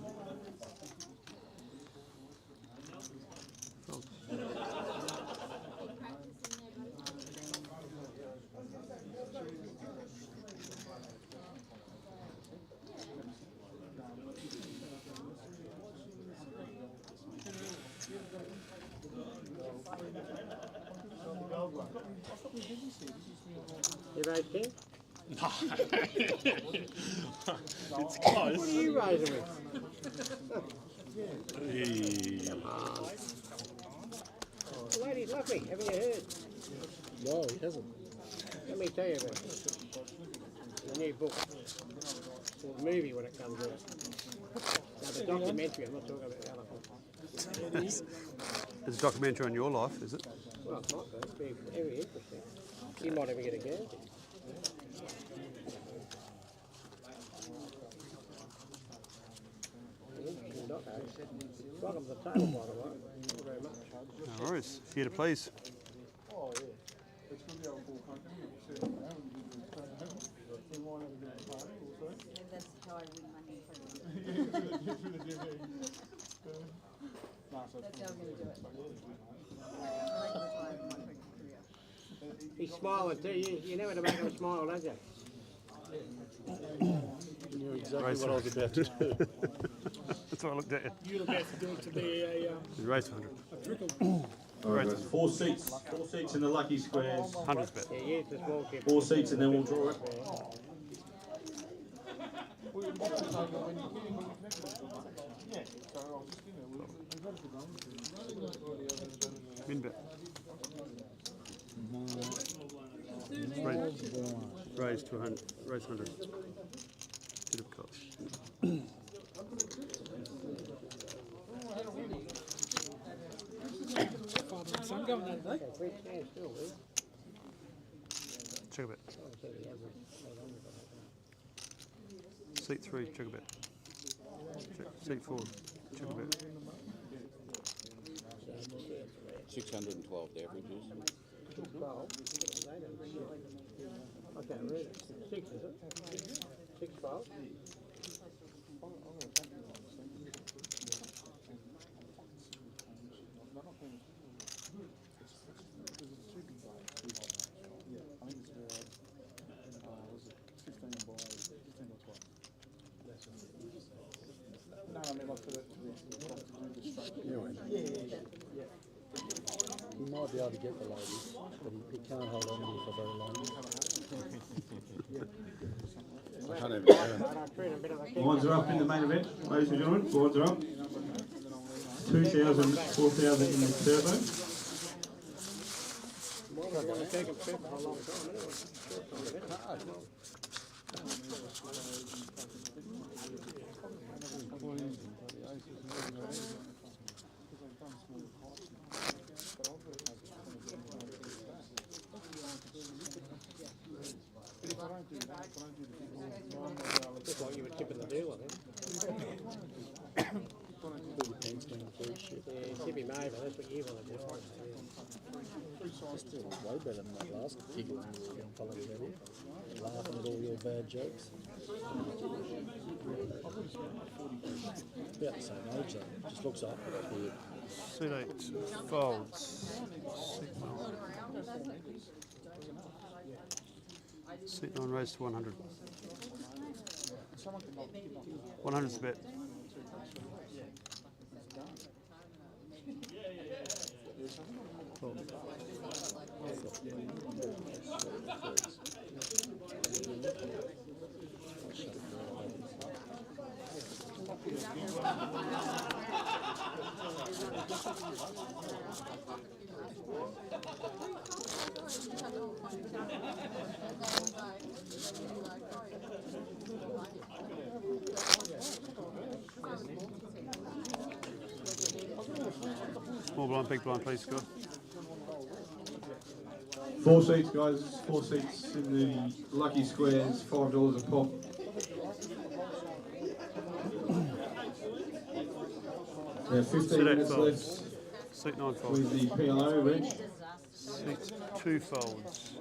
you raised 10? It's close. What are you raising with? Hey. The lady's lovely, haven't you heard? No, he hasn't. Let me tell you about it. The new book. Or the movie when it comes out. Now the documentary, I'm not talking about the other one. There's a documentary on your life, is it? Well, it might be. It'd be very interesting. You might even get a Gambier. Welcome to the table, by the way. Thank you very much. No worries. Here to please. Oh, yeah. It's going to be our full company. So, now we might have a bit of party also. Yeah, that's how I win money for them. Yeah, through the DVD. Nah, so That's how I'm going to do it. He's smiling too. You never to make him smile, don't you? You knew exactly what I was about to do. That's why I looked at you. You're about to do it to be a Race 100. trickle. All right, guys, 4 seats. 4 seats in the lucky squares. 100's bet. Yeah, use the small kid. 4 seats and then we'll draw it. Min bet. Raise 200. Raise 100. Bit of cost. Father and son going that day. Check a bet. Seat 3, check a bet. Seat 4, check a bet. 612 the average is. 12. I can't read it. 6, is it? 6, 12. He might be able to get the ladies, but he can't hold on to you for very long. I can't even do it. Lines are up in the main event, ladies and gentlemen. Lines are up. 2,000, 4,000 in the turbo. Well, I'm going to take a trip for a long time anyway. Just like you were tipping the deal, I think. Yeah, tip him over, that's what you want to do. Still way better than that last gig when we were getting followed out here. Laughing at all your bad jokes. About the same age though, just looks like it. Seat 8, folds. Seat 9, raise to 100. 100's the bet. Small blind, big blind, please, Scott. 4 seats, guys. 4 seats in the lucky squares. $5 a pop. We have 15 minutes left. Seat 9 folds. With the PLO, Reg. Seat 2 folds.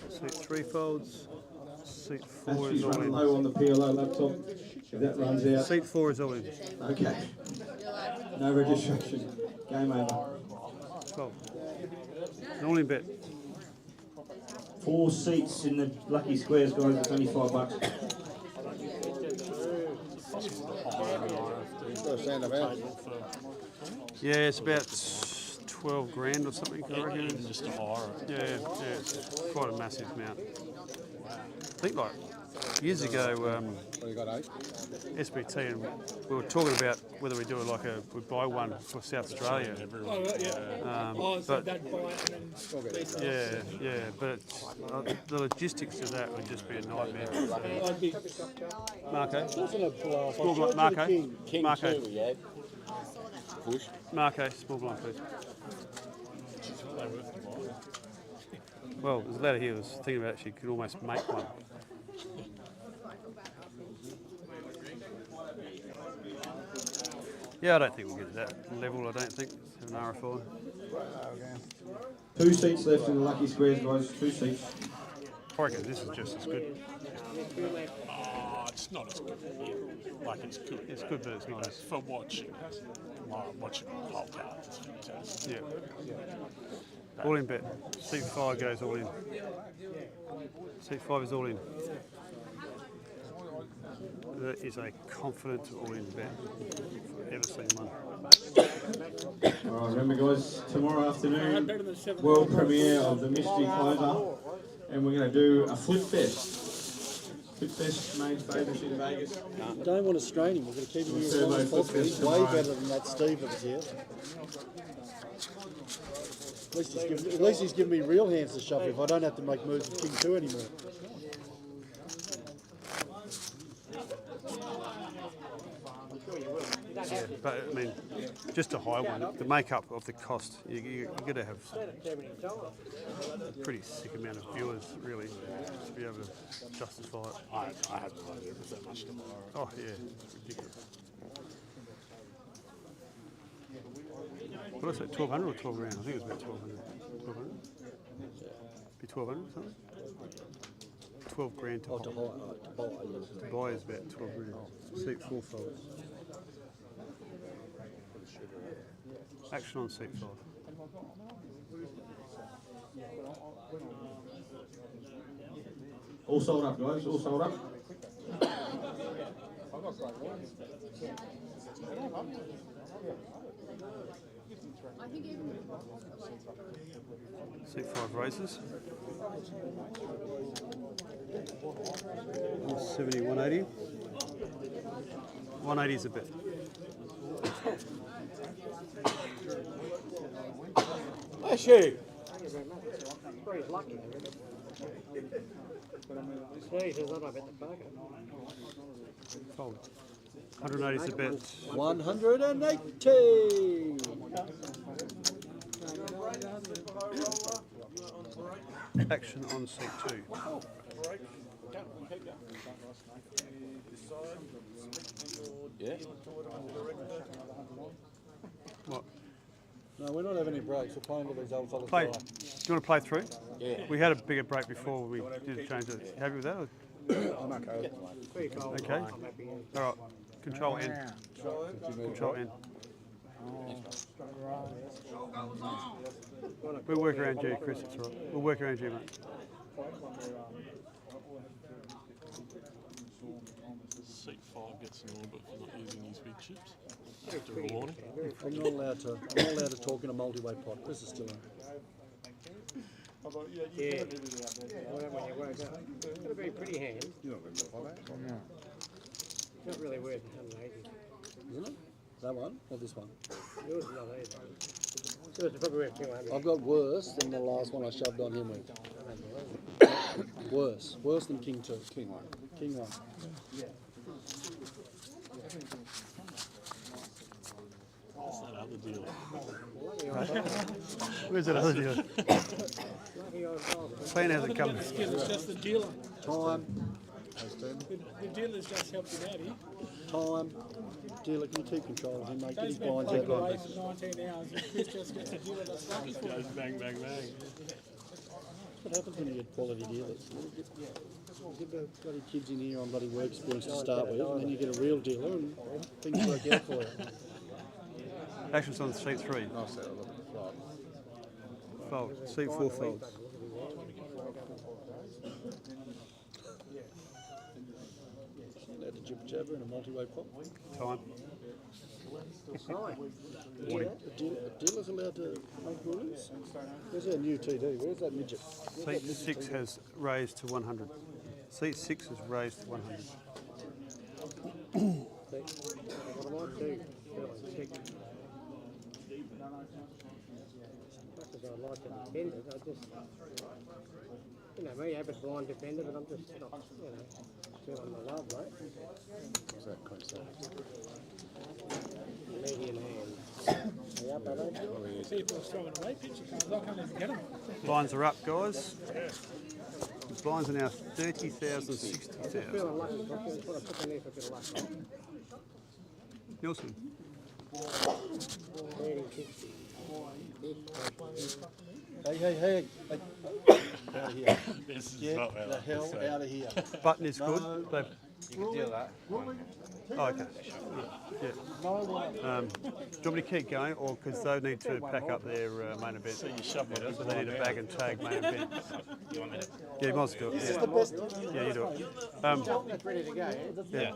Seat 3 folds. Seat 4 Battery's is all running in. low on the PLO laptop. If that runs out. Seat 4 is all in. Okay. No registration. Game over. 12. All in bet. 4 seats in the lucky squares, guys. It's only $5. Yeah, it's about 12 grand or something, I reckon. Just to hire it. Yeah, it's quite a massive amount. I think like years ago, SBT, and we were talking about whether we do like we buy one for South Australia. So they'd buy it and then Yeah, but it's, the logistics of that would just be a nightmare. I'd be Marco, Small blind, Marco, King Marco, too, yeah. Push. Marco, small blind, please. Well, there's a lady here who was thinking about she could almost make one. Yeah, I don't think we'll get to that level, I don't think. Have an RFI. 2 seats left in the lucky squares, guys. 2 seats. I reckon this is just as good. It's not as good. Like it's good. It's good, but it's not as... For watching. Watching whole cards is fantastic. Yeah. All in bet. Seat 5 goes all in. Seat 5 is all in. That is a confident all in bet. I've ever seen one. Alright, remember guys, tomorrow afternoon, world premiere of the Mystery Closer, and we're going to do a Flip Fest. Flip Fest, main favourite in Vegas. I don't want to strain him. We're going to keep him here as long as possible. He's way better than that Steve that was here. At least he's giving me real hands to shuffle if I don't have to make moves with King 2 anymore. Yeah, but I mean, just a high one, the makeup of the cost, you got to have a pretty sick amount of viewers, really, to be able to justify it. I have no idea if there's that much tomorrow. Oh yeah, it's ridiculous. What did I say, 1,200 or 12 grand? I think it was about 1,200. 1,200? Be 1,200 something? 12 grand to buy is about 12 grand. Seat 4 folds. Action on seat 5. All sold up, guys, all sold up. Seat 5 races. 170, 180. 180 is a bit. Bless you. Very lucky. Steve says I bet the poker. Fold. 180 is a bit. 180. Action on seat 2. Yeah. What? No, we're not having any breaks. We're playing with these old fellas. Play. Do you want to play through? Yeah. We had a bigger break before we did change it. Happy with that? Or? I'm okay. Okay. All right. Control N. Control N. We'll work around you, Chris. It's all right. We'll work around you, mate. Seat 5 gets an order for not using his big chips. After a warning. I'm not allowed to talk in a multi-way pot. Chris is still in. I thought, yeah, you Yeah. got everything out there. Well, that when you woke up. It's got a very pretty hand. You're not going to follow that? No. It's not really worth 180. Isn't it? That one or this one? Yours is not either. Yours is probably worth 200. I've got worse than the last one I shoved on him with. Worse. Worse than King 2. King 1. King 1. What's that other deal? Where's that other deal? Plan hasn't come. It's just the dealer. Time. The dealer's just helped you out here. Time. Dealer, can you keep control of him, mate? Get his Those blinds men out take like away for 19 hours and Chris just gets a dealer that's lucky for Goes him. bang, bang, bang. That's what happens when you get quality dealers. Get the bloody kids in here on bloody work experience to start with, and then you get a real dealer and things work out for you. Action's on seat 3. Nice set of Fold. Seat 4 folds. Allowed to jibber jabber in a multi-way pot. Time. Warning. A dealer's allowed to make rulings? Where's our new TD? Where's that midget? Where's Seat that 6 TD? has raised to 100. Seat 6 has raised to 100. What I might do, check. Much as I'd like to defend it, I just, you know, me, avid blind defender, but I'm just not, you know, too on the love, mate. What's that, Chris? Medium hand. Yeah, but People's throwing away picture cards. I can't even get them. Blinds are up, guys. The blinds are now 30,000, 60,000. feeling lucky, that's what I put in there for a bit of luck. Nielsen. 30, 60. Hey. Out of here. This is Get not what the I hell like to say. out of here. Button is good. They've, You can deal that. oh, okay. Yeah. Do you want me to keep going, or because they need to pack up their main event? So you shove it. So they need a bag and tag main event. You want me to? Yeah, you might as well do it. This is the best. Yeah, you do it. That's ready to go, yeah? Yeah.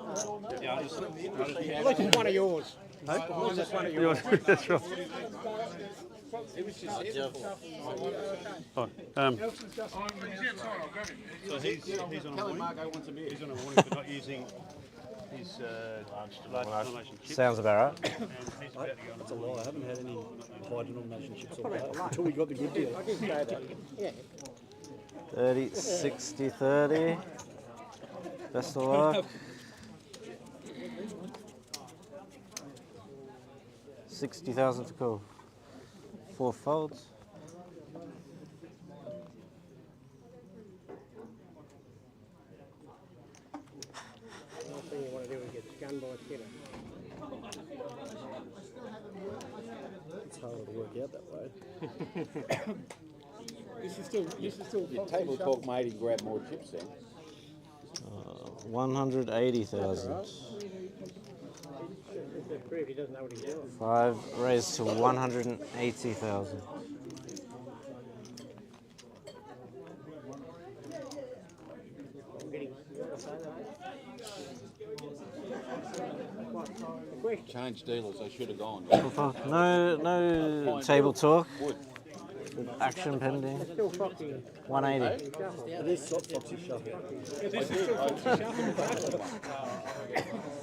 Yeah, I'll just At least it's one of yours. Hey? At least it's one of yours. That's right. It was just here before. Oh, so he's on a warning. He's on a warning for not using his large denomination chip. Sounds about right. And he's about to go on That's a lie. I haven't had any high denomination chips all day until we got the good deal. I did say that. Yeah. 30, 60, 30. Best of luck. 60,000 to call. 4 folds. Last thing you want to do is get scunned by a kidder. It's harder to work out that way. This is still Your table talk made him grab more chips then. 180,000. Just prove he doesn't know what he's doing. 5 raised to 180,000. Change dealers, they should have gone. No table talk. Wood. Action pending. Still foxy. 180. It is foxy shuffle. This is still foxy shuffle.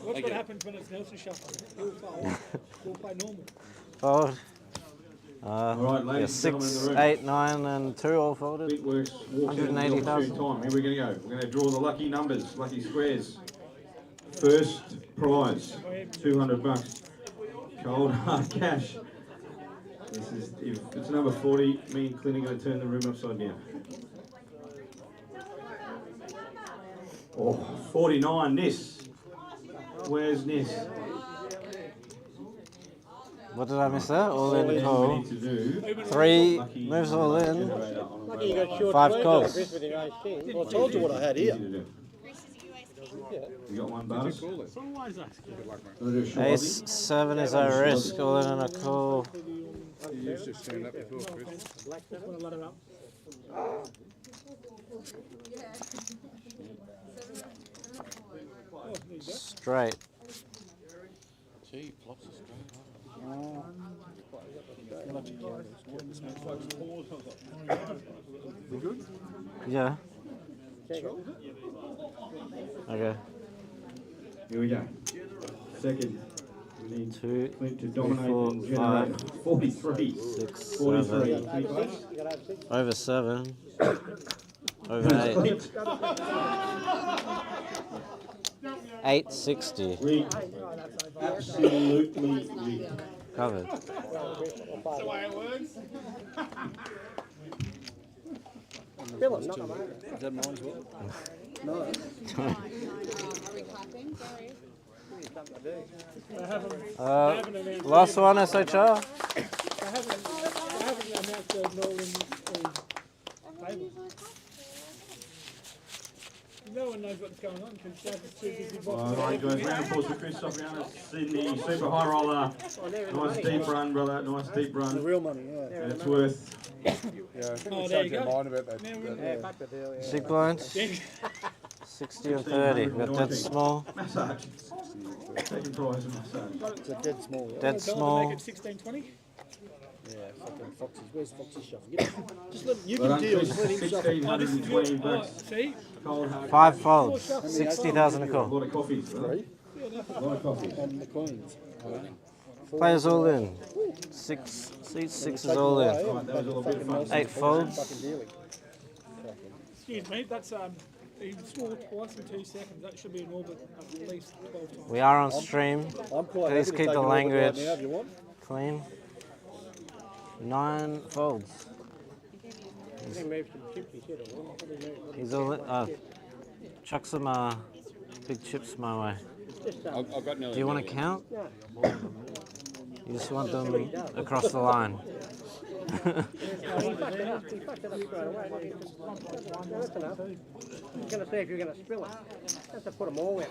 Watch what happens when it's Nelson shuffle. He'll fold. We'll play normal. Fold. Alright, Yeah, ladies and gentlemen in 6, the room. 8, 9, and 2 all folded. Big works, walks in the 180,000. time. Here we're going to go. We're going to draw the lucky numbers, lucky squares. First prize, $200. Cold hard cash. This is, if it's number 40, me and Clint are going to turn the room upside down. Oh, 49, Nis. Where's Nis? What did I miss there? All in We call. need to do 3 moves all in. Lucky you got short 5 words calls. Chris with your ace king. Well, I told you what I had here. Easy to do. Yeah. You got one, Butters? Ace 7 is a risk. All in and a call. You used to stand up before, Chris. Black, just want to let her up. Straight. Gee, flops are straight. We good? Yeah. Okay. Here we go. Second. We need 2, Clint to 3, dominate 4, and generate 5, 43. 6, 43. 7. Pretty close. Over 7. Over 8. 860. Rigged. Absolutely rigged. Covered. That's the way it works. Philip, not a Is that mine as well? No. Are we clapping? Sorry. Last one, SHR. They haven't announced the Northern table. No one knows what's going on because Jack's too busy boxing. Alright guys, round of applause for Chris Sofrianos, Sydney, super high roller. Nice deep run, brother, nice deep run. The real money, yeah. And it's worth. Yeah, I think we changed our mind about that. Big blind. 60 and 30. We've got dead small. Massage. Second prize of massage. It's a dead small. Yeah. Dead small. Make it 16-20. Yeah, fucking Foxy. Where's Foxy shuffle? Just let you Well can deal. done, Just let him shuffle. 1,620 bucks. See? Cold hard. 5 folds. 60,000 a A call. lot of coffees, brother. Three. A lot of coffees. And the Queens. Players all in. 6 seats, 6 is all in. 8 folds. Excuse me, that's he scored twice in 2 seconds. That should be an orbit at least 12 times. We are on stream. I'm quite Please happy to keep take the an orbit language right now if you want. clean. 9 folds. He's all in. Chuck some big chips my way. I've got nearly. Do you want to count? You just want them across the line. That's enough. I'm going to see if you're going to spill it. Have to put them all out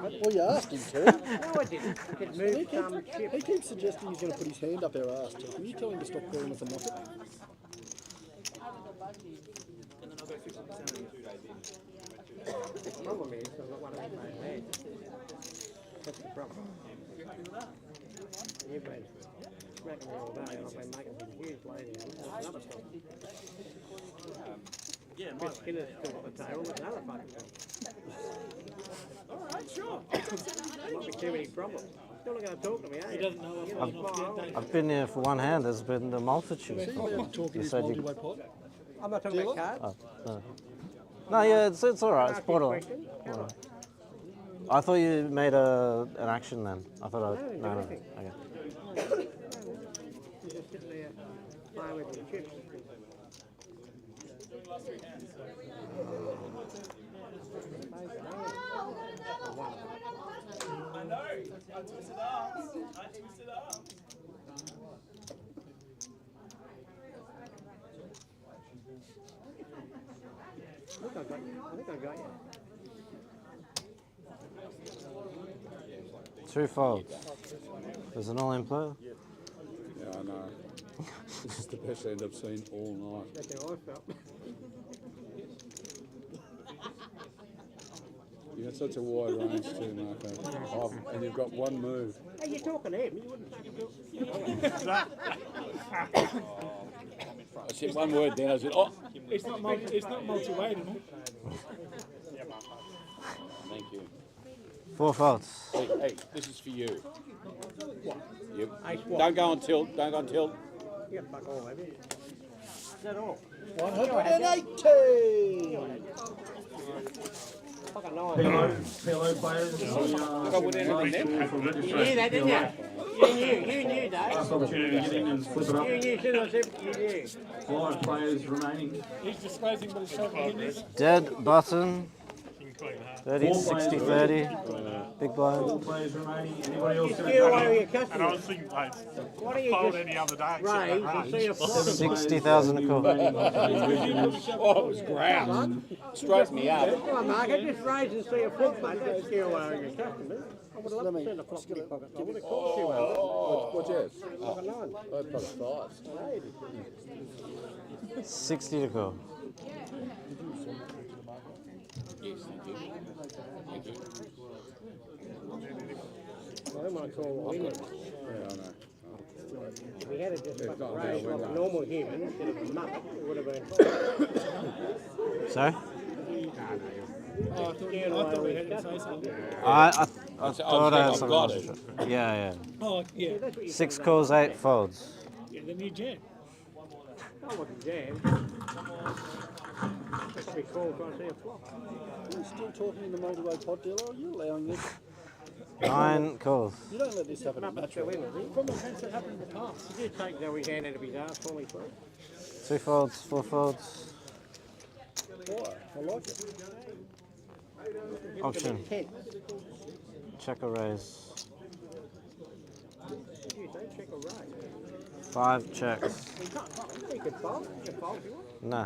there. Well, you asked him to. No, I didn't. I did move some chips. He keeps suggesting he's going to put his hand up our ass too. Can you tell him to stop calling us a muppet? The problem is, I've got one of these made. That's the problem. You've been smacking me all day, and I've been making some huge ladies. That's another problem. Chris Skinner's still got the tail, that's another fucking problem. Alright, sure. There might be too many problems. Still not going to talk to me, eh? He doesn't know I've been here for one hand. There's been a multitude. Talking his said you- multi-way pot. I'm not talking about cards. Oh, no, yeah, it's all right. It's borderline. Alright. I thought you made an action then. I thought I. No. Okay. You're just sitting there playing with your chips. I know. I twisted arms. I think I got you. 2 folds. There's an all-in player. Yeah, I know. This is the best end I've seen all night. That's how I felt. You got such a wide range too, Marco. And you've got one move. Hey, you're talking to him. You wouldn't. I said one word, then I said, oh. It's not multi-way anymore. Thank you. 4 folds. Hey, this is for you. You. Ace what? Don't go on tilt. Don't go on tilt. You got fuck all, have you? Is that all? 180! Fucking nine. PLO players. You knew that, didn't you? You knew, Dave. Last opportunity to get in and flip it up. You knew, as soon as I said you knew. 5 players remaining. He's disclosing what his shopping is. Dead button. 30, 60, 30. Big blind. 4 players remaining. Anybody else going to Still cut owe in? your customers. And I was thinking, like, Why don't you fold just any other day raise and see a profit? 60,000 a call. Oh, it was ground. Straighten me up. Come on, Mark, just raise and see a flip, mate. That's still owing your customers. I would love to send a flop in your pocket. I would have cost you one. What's yours? Fucking nine. I've got a 5. 60 to call. Yes, thank Thank you. I don't want to call him. Yeah, I know. If we had it just It's fucking not raised about like a windows. normal human instead of a muppet, it would have been fine. Sorry? Oh, I thought we had to say something. I I've thought I had said something I've else. got Yeah, Oh, yeah. That's what you 6 said calls, 8 folds. Yeah, then you jam. I wasn't jammed. Just recall trying to see a flop. You're still talking in the multi-way pot dealer? Are you allowing this? 9 calls. You don't let this happen in Muppets go natural. in, does Common sense that happened in the past. he? Did you take Zoe's hand out of his ass for me, please? 2 folds, 4 folds. Why? I like it. Option. 10. Check or raise. Did you say check or raise? 5 checks. You can't fold. You can fold. You can fold if you want. No.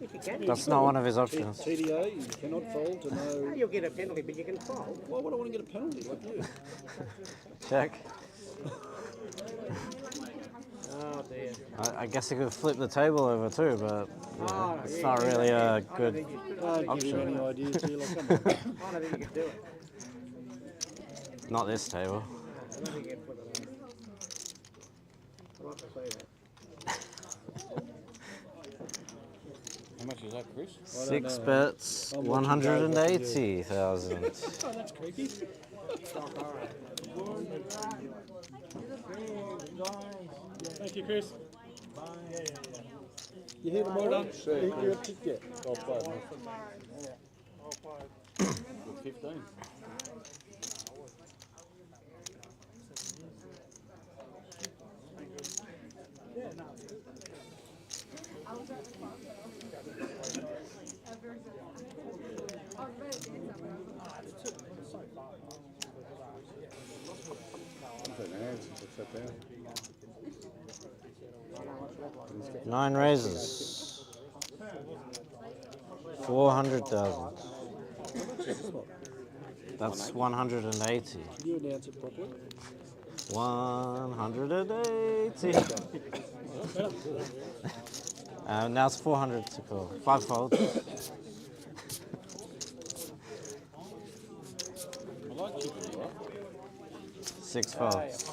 If you can. That's not one of his options. TDA, you cannot fold to no... You'll get a penalty, but you can fold. Why would I want to get a penalty like you? Check. Oh dear. I guess he could flip the table over too, but yeah, Oh, it's yeah, not yeah, really yeah. a good Don't give him any ideas, dealer. Come on. I don't think you can do it. Not this table. I don't think you can put it on. I'd like to say that. How much is that, Chris? 6 bets, 180,000. Oh, that's creepy. Thank you, Chris. You hear the Well done. You're a tick yet? I'll play it, mate. 15. I'm taking the hands since I sat down. 9 raises. 400,000. That's 180. Can you announce it properly? 180. Now it's 400 to call. 5 folds. I like chicken, right? 6 folds.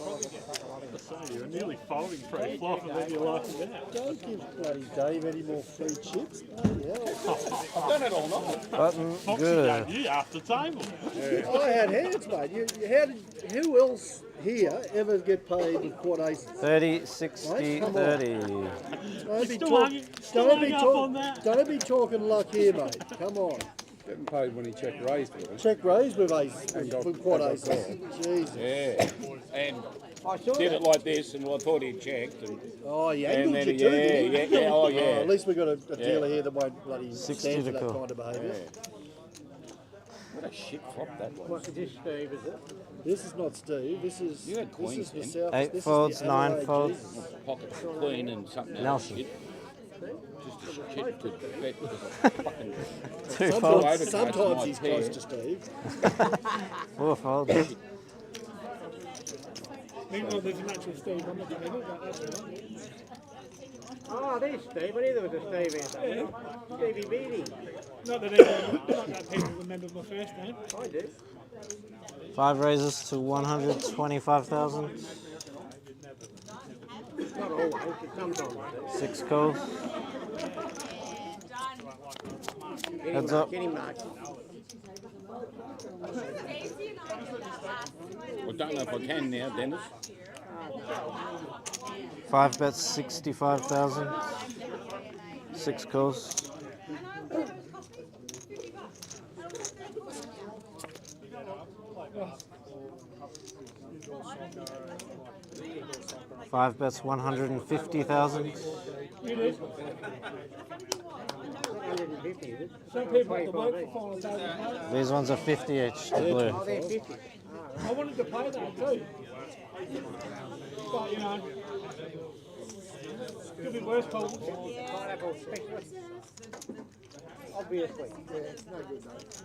You're nearly folding pre-flop and then you're laughing out. Don't give bloody Dave any more free chips. Bloody hell. I've done it all night. Button Foxy good. gave you after table. I had hands, mate. Who else here ever get paid with quad aces? 30, 60, Mate, come on. 30. Don't be talking luck here, mate. Come on. Getting paid when he checked raised with us. Check raise with ace, And got- with quad and aces. got Jesus. Yeah. And I saw did that. it like this, and I thought he'd checked. And Oh, he And angled then you he- too, yeah, didn't he? yeah, yeah, oh, yeah. At least we got a dealer Yeah. here that won't bloody 60 stand for to that call. kind of behaviour. what a shit flop that was. What's this, Steve, is it? This is not Steve. This is You had this queens is the then. South. 8 this folds, is the 9 Adelaide folds. Jesus. Pocket queen and something else. Nelson. Shit. Just a shit good bet because I fucking 2 folds. Sometimes he's close to Steve. 4 folds. Meanwhile, there's a match with Steve on the table, but that's all right. Oh, there's Steve. I knew there was a Steve here somewhere. Stevie Beatty. Not that people remember my first name. I do. 5 raises to 125,000. Not always, but sometimes I do. 6 calls. Heads up. Get him, Mark. I don't know if I can now, Dennis. 5 bets, 65,000. 6 calls. Five bets, 150,000. You do. 150, is it? Some people at the work for final table. These ones are 50 each, the blue. Oh, they're 50. I wanted to play that too. But, you know, could be worse problems. Pineapple specialist. Obviously. No good, mate.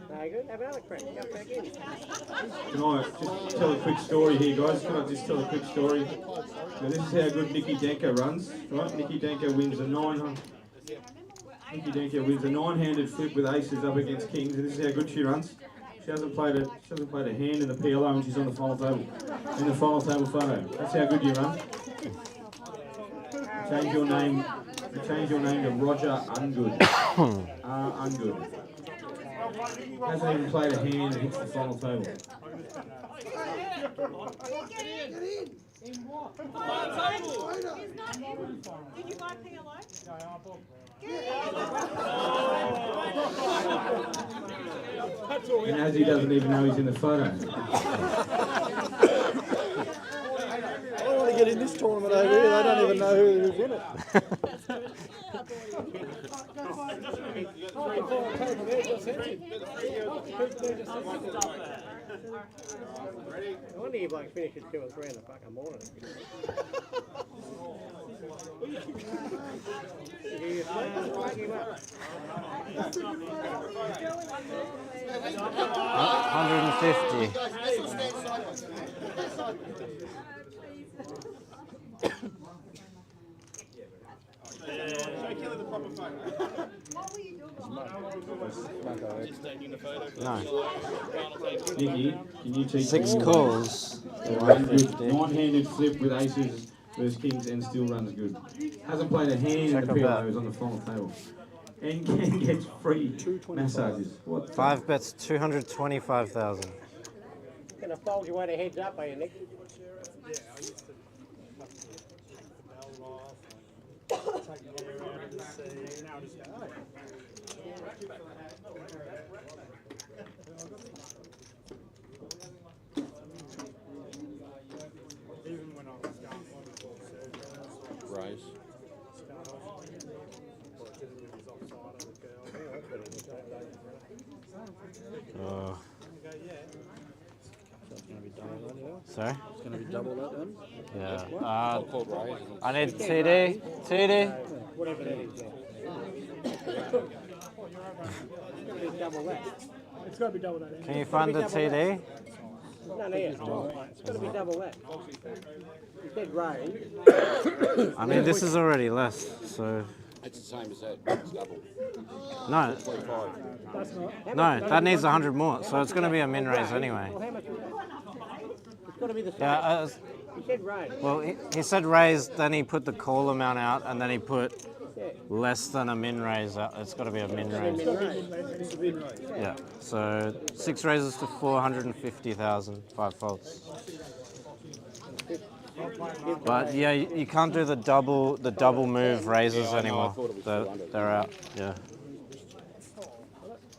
No good? Have another crack. Jump back in. Can I just tell a quick story here, guys? Can I just tell a quick story? Now, this is how good Nicky Danko runs, right? Nicky Danko wins a 900. Nikki Denker wins a 9-handed flip with aces up against kings, and this is how good she runs. She hasn't played a hand in the PLO and she's on the final table. In the final table photo. That's how good you run. Change your name to Roger Ungood. Ungood. Hasn't even played a hand and hits the final table. Did you buy PLO? And as he doesn't even know he's in the photo. I don't want to get in this tournament over here. They don't even know who's in it. I wonder if like finish at 2 or 3 in the fucking morning. 150. No. Nikki, can you teach 6 me calls. 9-handed flip with aces versus kings and still runs good. Hasn't played a hand in the PLO, is on the final table. And can get free massages. What? 5 bets, 225,000. Gonna fold your way to heads up, are you, Nick? Raise. Oh. Sorry? It's going to be double that then? Yeah. I I need TD. TD. Whatever that is, yeah. Double that. It's got to be double that. Can you find the TD? No, yeah. It's got to be double that. You said raise. I mean, this is already less, so... It's the same as that. It's double. No. 25. No, that needs 100 more, so it's going to be a min raise anyway. Well, how much is that? It's got to be the same. Yeah, He said raise. well, he said raise, then he put the call amount out, and then he put less than a min raise out. It's got to be a min raise. Yeah, so 6 raises to 450,000, 5 faults. But yeah, you can't do the double move raises anymore. They're out. Yeah.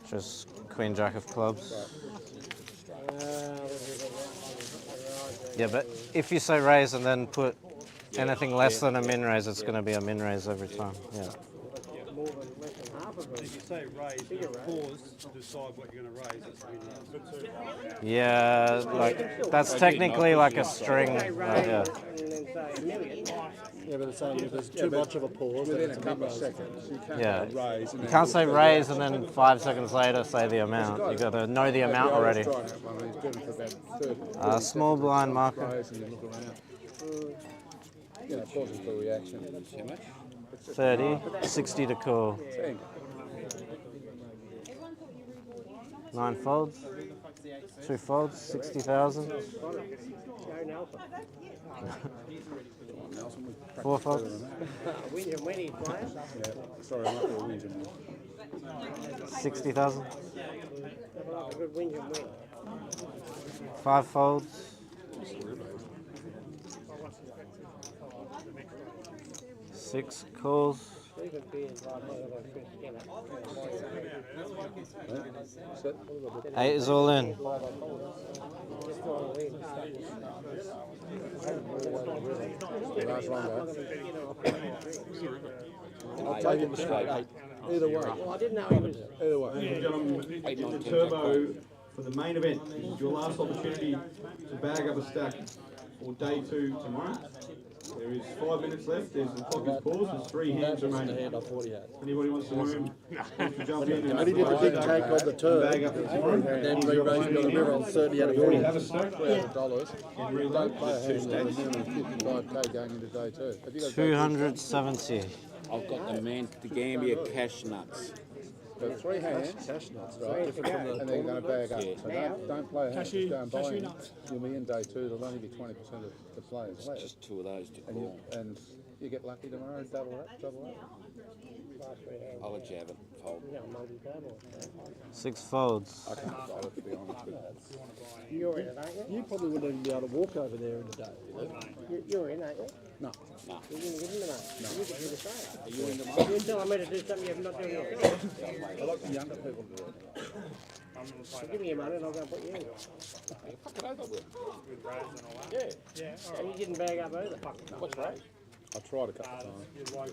Just Queen Jack of clubs. Yeah, but if you say raise and then put anything less than a min raise, it's going to be a min raise every time. Yeah. If you say raise, pause to decide what you're going to raise. Yeah, like that's technically like a string. Yeah. Yeah, but it's saying if there's too much of a pause, within a couple of seconds, you can't Yeah. raise. You can't say raise and then 5 seconds later say the amount. You got to know the amount already. Small blind marker. You know, pauses for reaction. How much? 30, 60 to call. 9 folds, 2 folds, 60,000. 4 folds. Wins and win, he's playing. Yeah, sorry, I'm not going to win anymore. 60,000. A good wins and win. 5 folds. 6 calls. 8 is all in. I'll take it straight 8. Either way. Well, I didn't know he was. Either way. Ladies and gentlemen, this is the turbo for the main event. This is your last opportunity to bag up a stack for day 2 tomorrow. There is 5 minutes left. There's the clock is paused. There's 3 hands remaining. Anybody wants to jump in? And he did the big take on the turn, bag up for tomorrow. and then re-raised me on the river on 30 out of 40. Have a stack. $300. And don't play a hand, nearly 55k going into day 2. Have you got 270. I've got the Gambier cash nuts. Got 3 hands, Cash nuts, right? And then you're going to bag up. Yeah. So don't play hands, just go and buy Cashew in. nuts. You'll be in day 2, there'll only be 20% of the players left. Just 2 of those to And call. you get lucky tomorrow, double that. I'll let you have it. Fold. 6 folds. I can't fold it, to be honest with you. You're in it, aren't you? You probably wouldn't even be able to walk over there in a day. You're in, aren't you? No. No. You're going to get in the money. You can do the same. Are you in the You're telling me to do something you're not doing yourself. I like the younger people to do it. So give me your money and I'll go and put you in. Fuck it over with. Yeah. And you didn't bag up either. What's right? I tried a couple of times.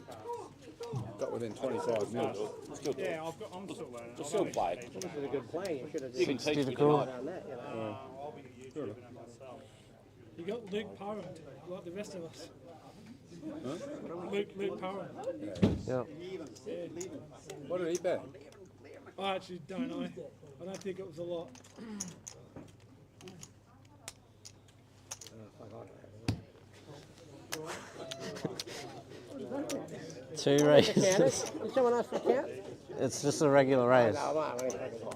Got within 25 minutes. Still do it. Yeah, I'm still learning. We'll still play. This is a good plan. You should have You can just teach me to call. tonight. done that, you know. You got Luke Parent, like the rest of us. Huh? Luke Parent. Yep. What did he bag? I actually don't know. I don't think it was a lot. 2 raises. Did someone ask for a count? It's just a regular raise. No, I won't. I'm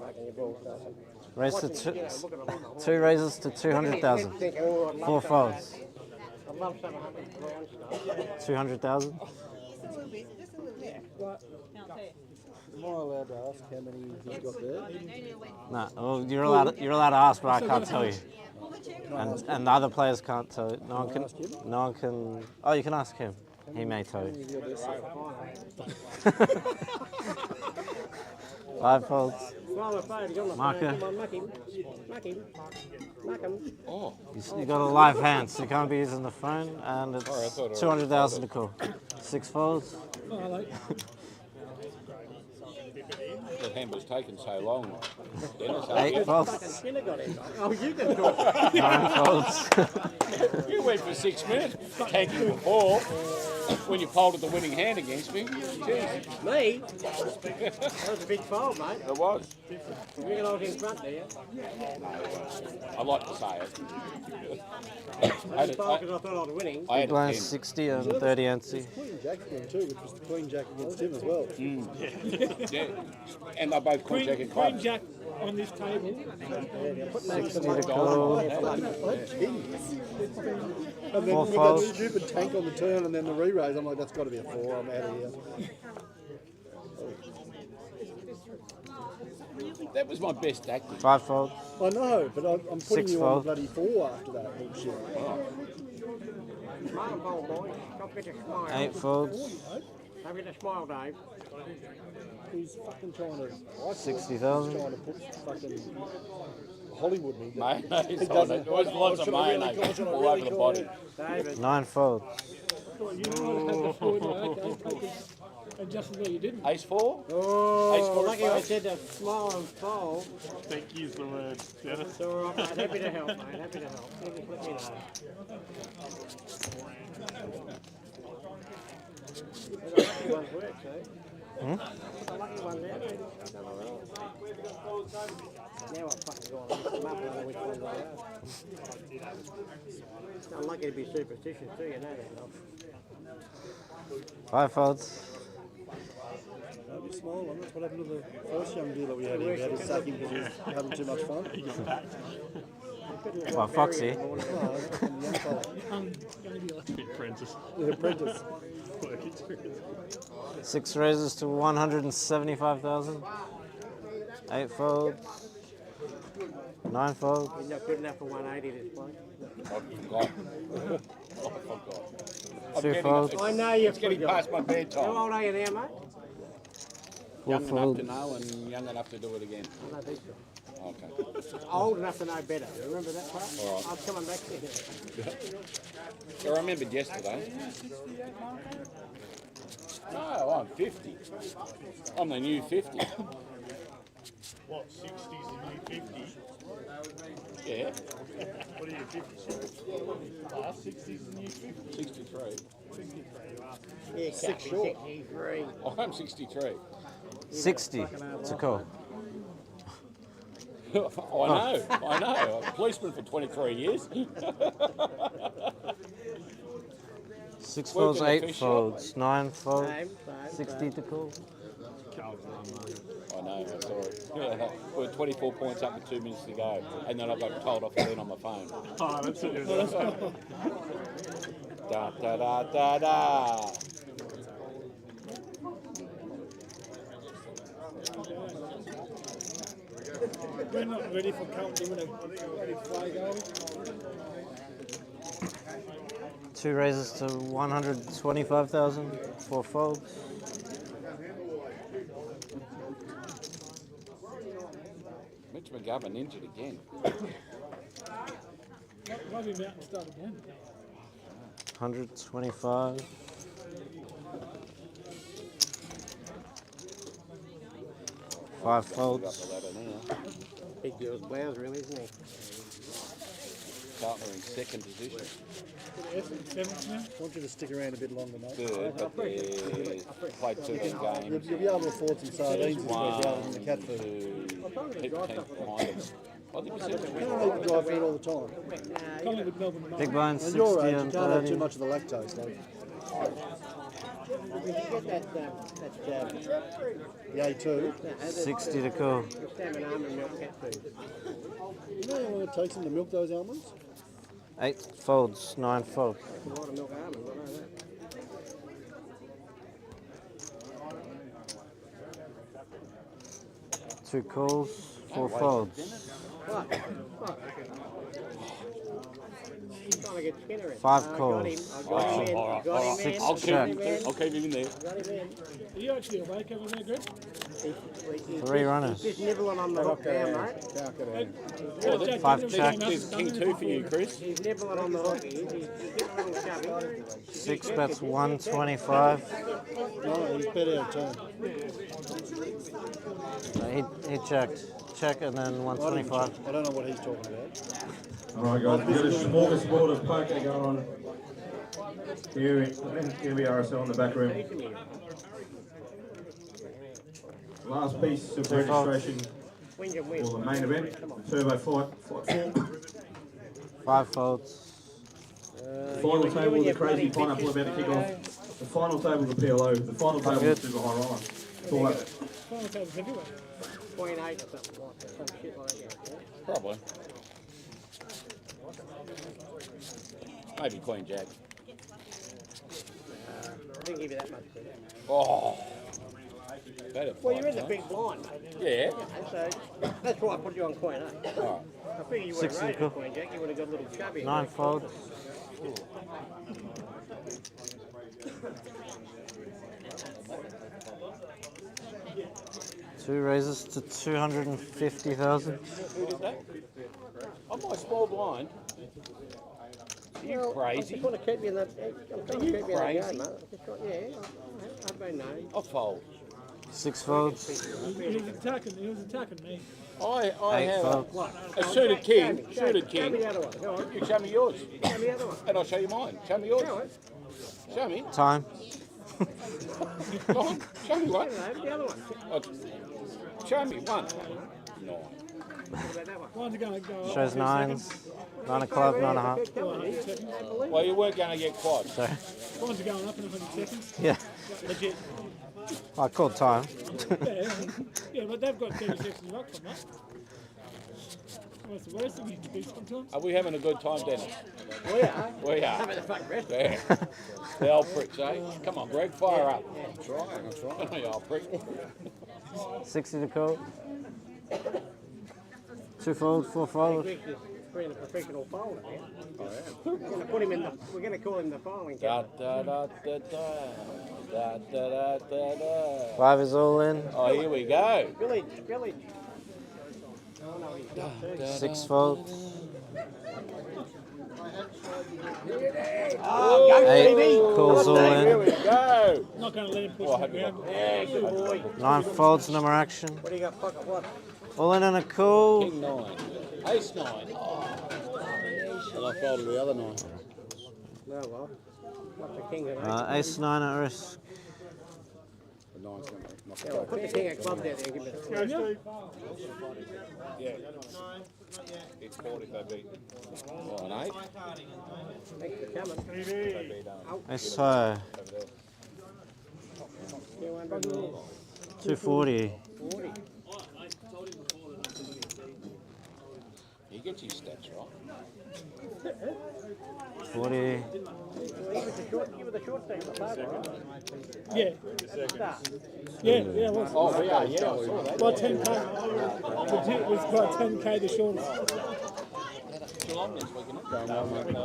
making your balls. Raise to 2 raises to 200,000. 4 folds. I love some 100 grand stuff. 200,000. Just a little bit, just a little bit. Am I allowed to ask how many you've got there? Nah, well, you're allowed to ask, but I can't tell you. And the other players can't tell you. No one can. Oh, you can ask him. He may tell you. 5 folds. Marker. Come on, muck him. Muck him. Muck him. Oh. You got a live hand, so you can't be using the phone, and it's Sorry, I thought I 200,000 to call. 6 folds. The hand was taking so long. Dennis, 8 folds. Oh, you can talk. 9 folds. You went for 6 minutes taking the ball when you folded the winning hand against me. Jeez. Me? That was a big fold, mate. It was. You reckon I was in front there? I like to say it. I just fold because I thought I was winning. I had a Blind 10. 60 and 30 antsy. Queen Jack game too, which was the Queen Jack against him as well. Yeah. And they're both Queen Jack and Queen clubs. Jack on this table. 60 to call. And then 4 with that folds. stupid tank on the turn and then the re-raise, I'm like, that's got to be a 4, I'm out of here. That was my best tactic. 5 folds. I know, but I'm putting 6 you on fold. the bloody 4 after that bullshit. Smile, bowl, boy. Don't forget to smile. 8 folds. Don't forget to smile, Dave. He's fucking trying to... 60,000. Trying to put fucking Hollywood in. Mayonnaise He on doesn't. it. There was lots of Should I really mayonnaise call- all over the body. David. 9 folds. And just as well you didn't. Ace 4? Oh, Ace 4 lucky I said to smile and fold. Thank you's the word. Yeah. It's all right, mate. Happy to help, mate. Happy to help. You just let me know. The lucky ones work, see? Hmm? The lucky ones out. Now I've fucking gone and mixed them up. I don't know which ones they are. It's unlucky to be superstitious too, you know that, Rob. 5 folds. Don't be small, and that's what happened to the first young dealer we had here. We had to sack him because he was having too much fun. Well, Foxy. No, from the young fella. Apprentice. The apprentice. Work experience. 6 raises to 175,000. 8 folds. 9 folds. You're not good enough for 180 this place. I forgot. I forgot. 2 folds. I know you're It's getting past my bedtime. How old are you now, mate? 4 Young enough folds. to know and young enough to do it again. I don't think so. Okay. Old enough to know better. Remember that part? All right. I was coming back to you. I remembered yesterday. No, I'm 50. I'm the new 50. What, 60's the new 50? Yeah. What are you, 56? 60's the new 50? 63. 63, you are. Yeah, 6 short. 63. I'm 63. 60 to call. I know. I'm a policeman for 23 years. 6 6 folds, Worked in a 8 fish folds, 9 folds, Same, 60 to call. I know, I saw it. We're 24 points up with 2 minutes to go, and then I got told off again on my phone. Oh, that's what you're doing. Da da da da da. We're not ready for counting with a flag, are we? 2 raises to 125,000, 4 folds. Mitch McGovern injured again. Why be Mountain start again? 125. Five folds. Big girl's blouse, really, isn't he? Partner in second position. I want you to stick around a bit longer, mate. Third, but they played 13 games. You'll be able to afford some sardines this week rather than the cat food. 15th behind us. I think You don't need to drive food all the time. Big blind, At 60 your age, you and can't have 30. too much of the lactose, though. Did you get The A2. 60 to call. salmon almond milk cat food? You know how long it takes them to milk those almonds? 8 folds, 9 folds. That's a lot of milk almonds, I know that. 2 calls, 4 folds. What? He's trying to get Skinner in. 5 I got calls. him. I got him in. I got him in. Six I'll check. keep him in there. Got him in. Are you actually awake over there, Greg? He's 3 runners. just nibbling on the hook now, mate. 5 check. There's King 2 for you, Chris. He's nibbling on the hook. He's getting a little chubby. 6 bets 125. No, he's bet out of turn. He checked. Check and then 125. I don't know what he's talking about. Alright guys, we've got a smorgasbord of poker going on here in Gambier RSL in the back room. Last piece of registration for the main event, Turbo Fight 4. 5 folds. Final table, the crazy pineapple about to kick off. The final table, the PLO. The final table, the super high roller. It's all that. Final tables everywhere. 0.8 or something like that. Some shit like that. Probably. Maybe Queen Jack. I didn't give you that much credit. Oh. Well, you're in the big blind, mate. Yeah. So that's why I put you on Queen, eh? Alright. I figure you would have 60 rated cool. Queen Jack. You would have got a little chubby. 9 folds. Two raises to 250,000. Who did that? On my small blind. You Well, crazy? I'm just want to keep you in that. I'm trying to you keep you in that crazy? game, mate. Yeah, I've been known. I'll fold. 6 folds. He was attacking me. I 8 have folds. a suited king. Show me Suited the king. other one. Go on. You show me yours. Show me the other one. And I'll show you mine. Show me yours. Show it. Show me. Time. Come on. Show me one. No, the other one. Oh, show me one. No. What about that one? One's going to go Shows 9s. 9 o'clock, 9.5. Well, you weren't going to get quad. Sorry. One's going up in 100 seconds. Yeah. Legit. I called time. Yeah, but they've got 30 seconds luck from that. What's the worst thing you can do sometimes? Are we having a good time, Dennis? We are. We are. Having the fucking rest. Yeah. The old pricks, eh? Come on, Greg, fire up. I'm trying. The old prick. 60 to call. 2 fold, 4 fold. Being a professional folder. We're going to put him in the. We're going to call him the following. Da da da da da. Da da da da da. 5 is all in. Oh, here we go. Village. Oh no, he's not too. 6 folds. Oh, go, 8 baby. calls all Here in. we go. Not going to let him push Oh, I the hope you're ground. Yeah, good boy. 9 folds, number action. What do you got? Pocket what? All in and a call. King 9. Ace 9. Oh. And I folded the other 9. No, well. What's the king of Ace 9 at risk. The nine's going to knock Yeah, well, put the king of clubs out there and give me the Go, Steve. Yeah. It's 40 if they beat. Oh, an 8. Thanks for coming. Nice try. 240. 40. He gets his stats right. 40. You were the short thing, the flag, right? Yeah. Yeah, it was. Oh, we are, yeah, I saw that. By 10k. It was by 10k the shortest. Geelong this week, isn't it? Going well, mate.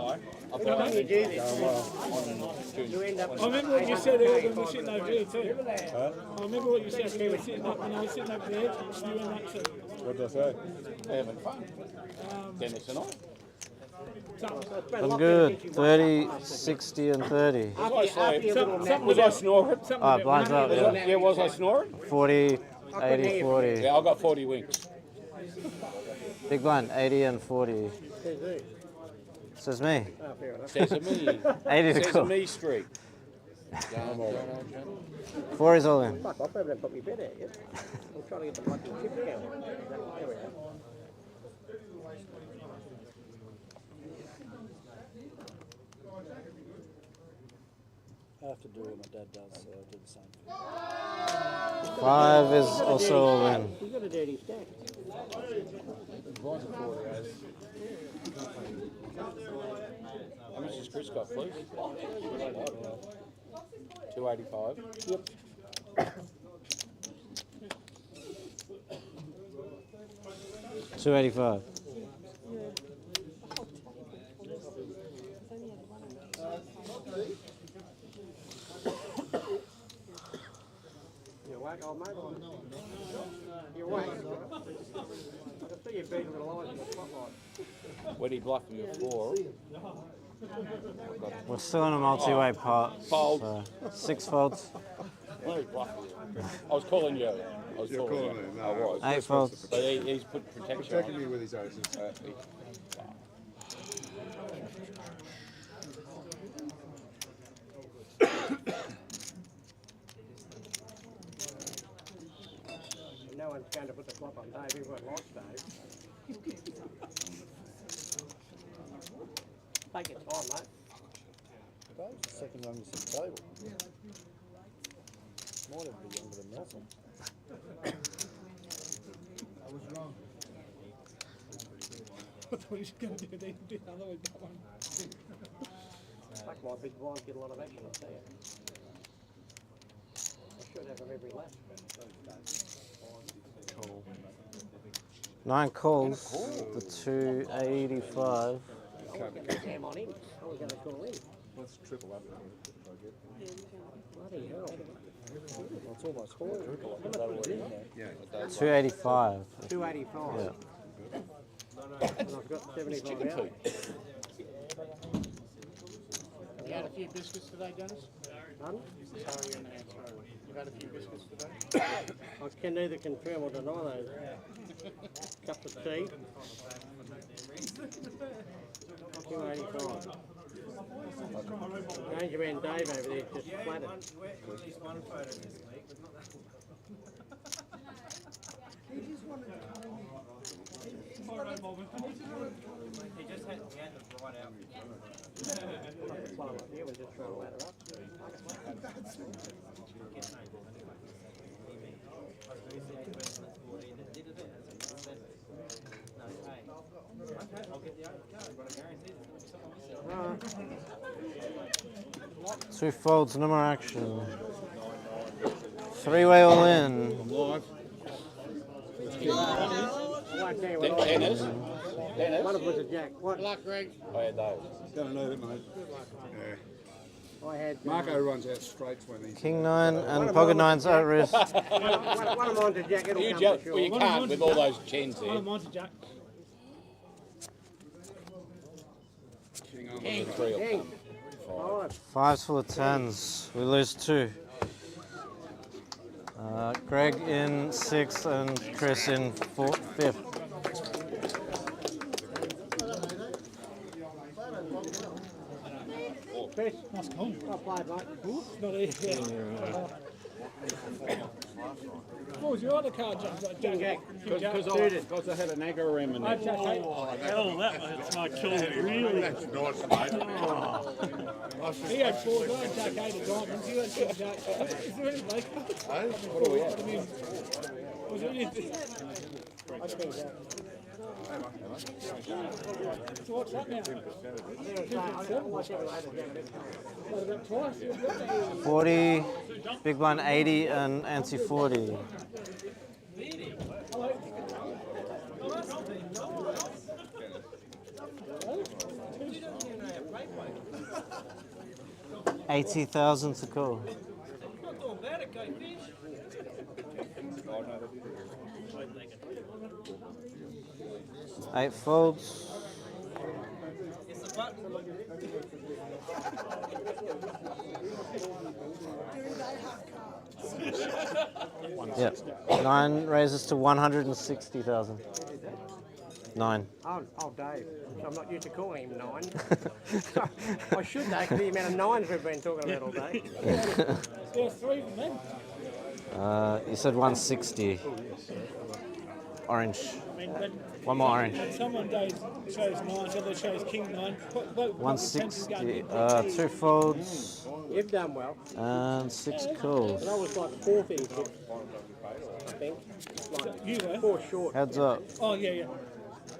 I've When got you do this, Going well. you end up. I remember what you said earlier when we were sitting over here too. Huh? I remember what you said when we were sitting up, when I was sitting over the edge. You and that said. What did I say? They're having fun. Dennis and I. Looking good. 30, 60, and 30. Was I snoring? Ah, blinds up, yeah. Yeah, was I snoring? 40, 80, 40. Yeah, I got 40 winks. Big blind, 80 and 40. Says me. Oh, fair enough. Says me. 80 to Says call. me street. 4 is all in. Fuck, I'll probably put me bed out yet. I'm trying to get the fucking chips going. There we go. I have to do what my dad does, so I do the same thing. 5 is also all in. You got a dirty stack. How much has Chris got, please? 285. Yep. $285. You're awake, old mate? You're awake. I can see you beating the lines in the spotlight. When he bluffed me before. We're still in a multi-way pot. Fold. So 6 folds. When he bluffed me. I was calling you. I was You're calling calling you. me. I was. 8 folds. But he's put protection Protecting on. me with his aces. No one's going to put the flop on Dave. Everyone likes Dave. Take your time, mate. Dave's the second youngest at the table. Might even be younger than Nelson. I was wrong. I thought he was going to do the other with that one. Fuck, my big blinds get a lot of action, I'll tell you. I should have them every lap. 9 calls. The 285. Damn on him. I was going to call him. Let's triple up. Bloody hell. Well, it's almost 4 triple. Yeah. 285. 285. Yeah. And I've got 75 out. You had a few biscuits today, Dennis? Pardon? Sorry, and you've had a few biscuits today? I can neither confirm or deny those. Cup of tea. 285. Ranger man Dave over there just flattered. He just had the right out. Yeah, we're just trying to ladder up. I'll get the other card, but I guarantee it. 2 folds, no more action. 3-way all in. I'm live. I won't tell you what I Dennis? Dennis? One of them was a jack. What? Good luck, Greg. I had those. Gonna need it, mate. Yeah. I had. Marco runs out straights when he's. King 9 and pocket 9's at risk. One of mine's a jack. It'll You come just, for sure. well, you can't with all those chins One here. of mine's a jack. King on. King. 3 will King. come. 5. 5's full of 10s. We lose 2. Greg in 6th and Chris in 5th. Chris. Nice call. Well played, mate. Not easy. What was your other card, Jack? King Jack. Because I had an aggro in Oh, there. Jack 8. Hell, that's my kill. Really? That's nice, mate. He had 4 dimes, Jack 8 of diamonds. You had King Jack. Is there any late cards? What do we have? I mean, was there anything? So what's that now? 40, big blind 80, and ante 40. $80,000 to call. Eight folds. Yep. 9 raises to 160,000. 9. Oh, Dave. So I'm not used to calling him 9. So I should though, because the amount of 9s we've been talking about all day. There's 3 from them. You said 160. Orange. I mean, but One more orange. someone days shows 9, so they shows King 9. 160. 2 folds. You've done well. And 6 calls. But I was like 4 things, I think. Like You were? 4 short. Heads up. Oh, yeah, yeah.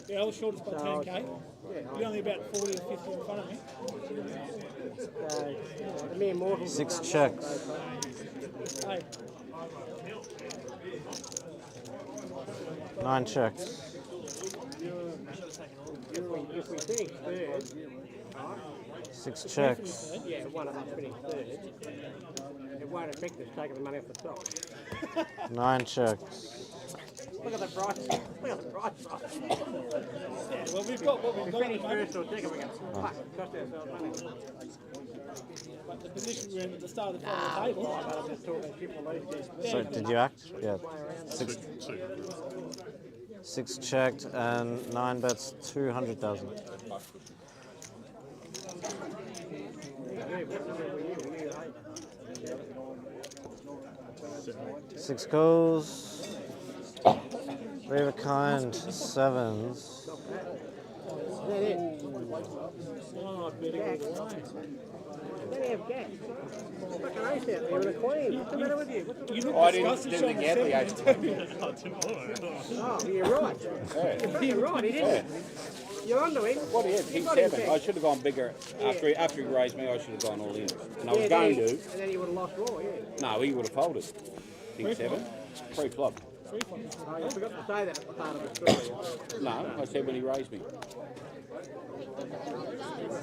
Yeah, I was shortest by So 10k. You're only about 40 or 50 in front of me. So, the mere mortals. 6 have done checks. Hey, well. 9 checks. If we finish third, right? 6 checks. Yeah, one of us finished third. It won't affect us taking the money off the top. 9 checks. Look at the price. Look at the price. yeah, well, we've got what we've We got. finish at the moment. first or second, we're going to cost ourselves money. But the position we're in at the start of the table. I'm just talking triple league. So did you act? Yeah. 6 checked and 9 bets 200,000. Six goals. 3 of a kind. 7s. Oh, I better go away. They have gas. Fucking ace out there with a queen. What's the matter with you? You look I didn't disgusted do showing the gambling the Oh, you're right. You're right, he didn't. You're onto him. What he had, King got him 7. back. I should have gone bigger. After he raised me, I should have gone all in. And I was Yeah, going then to. And then he would have lost more, yeah. No, he would have folded. King 7. Pre-flop. Oh, you forgot to say that at the start of the story. No, I said when he raised me.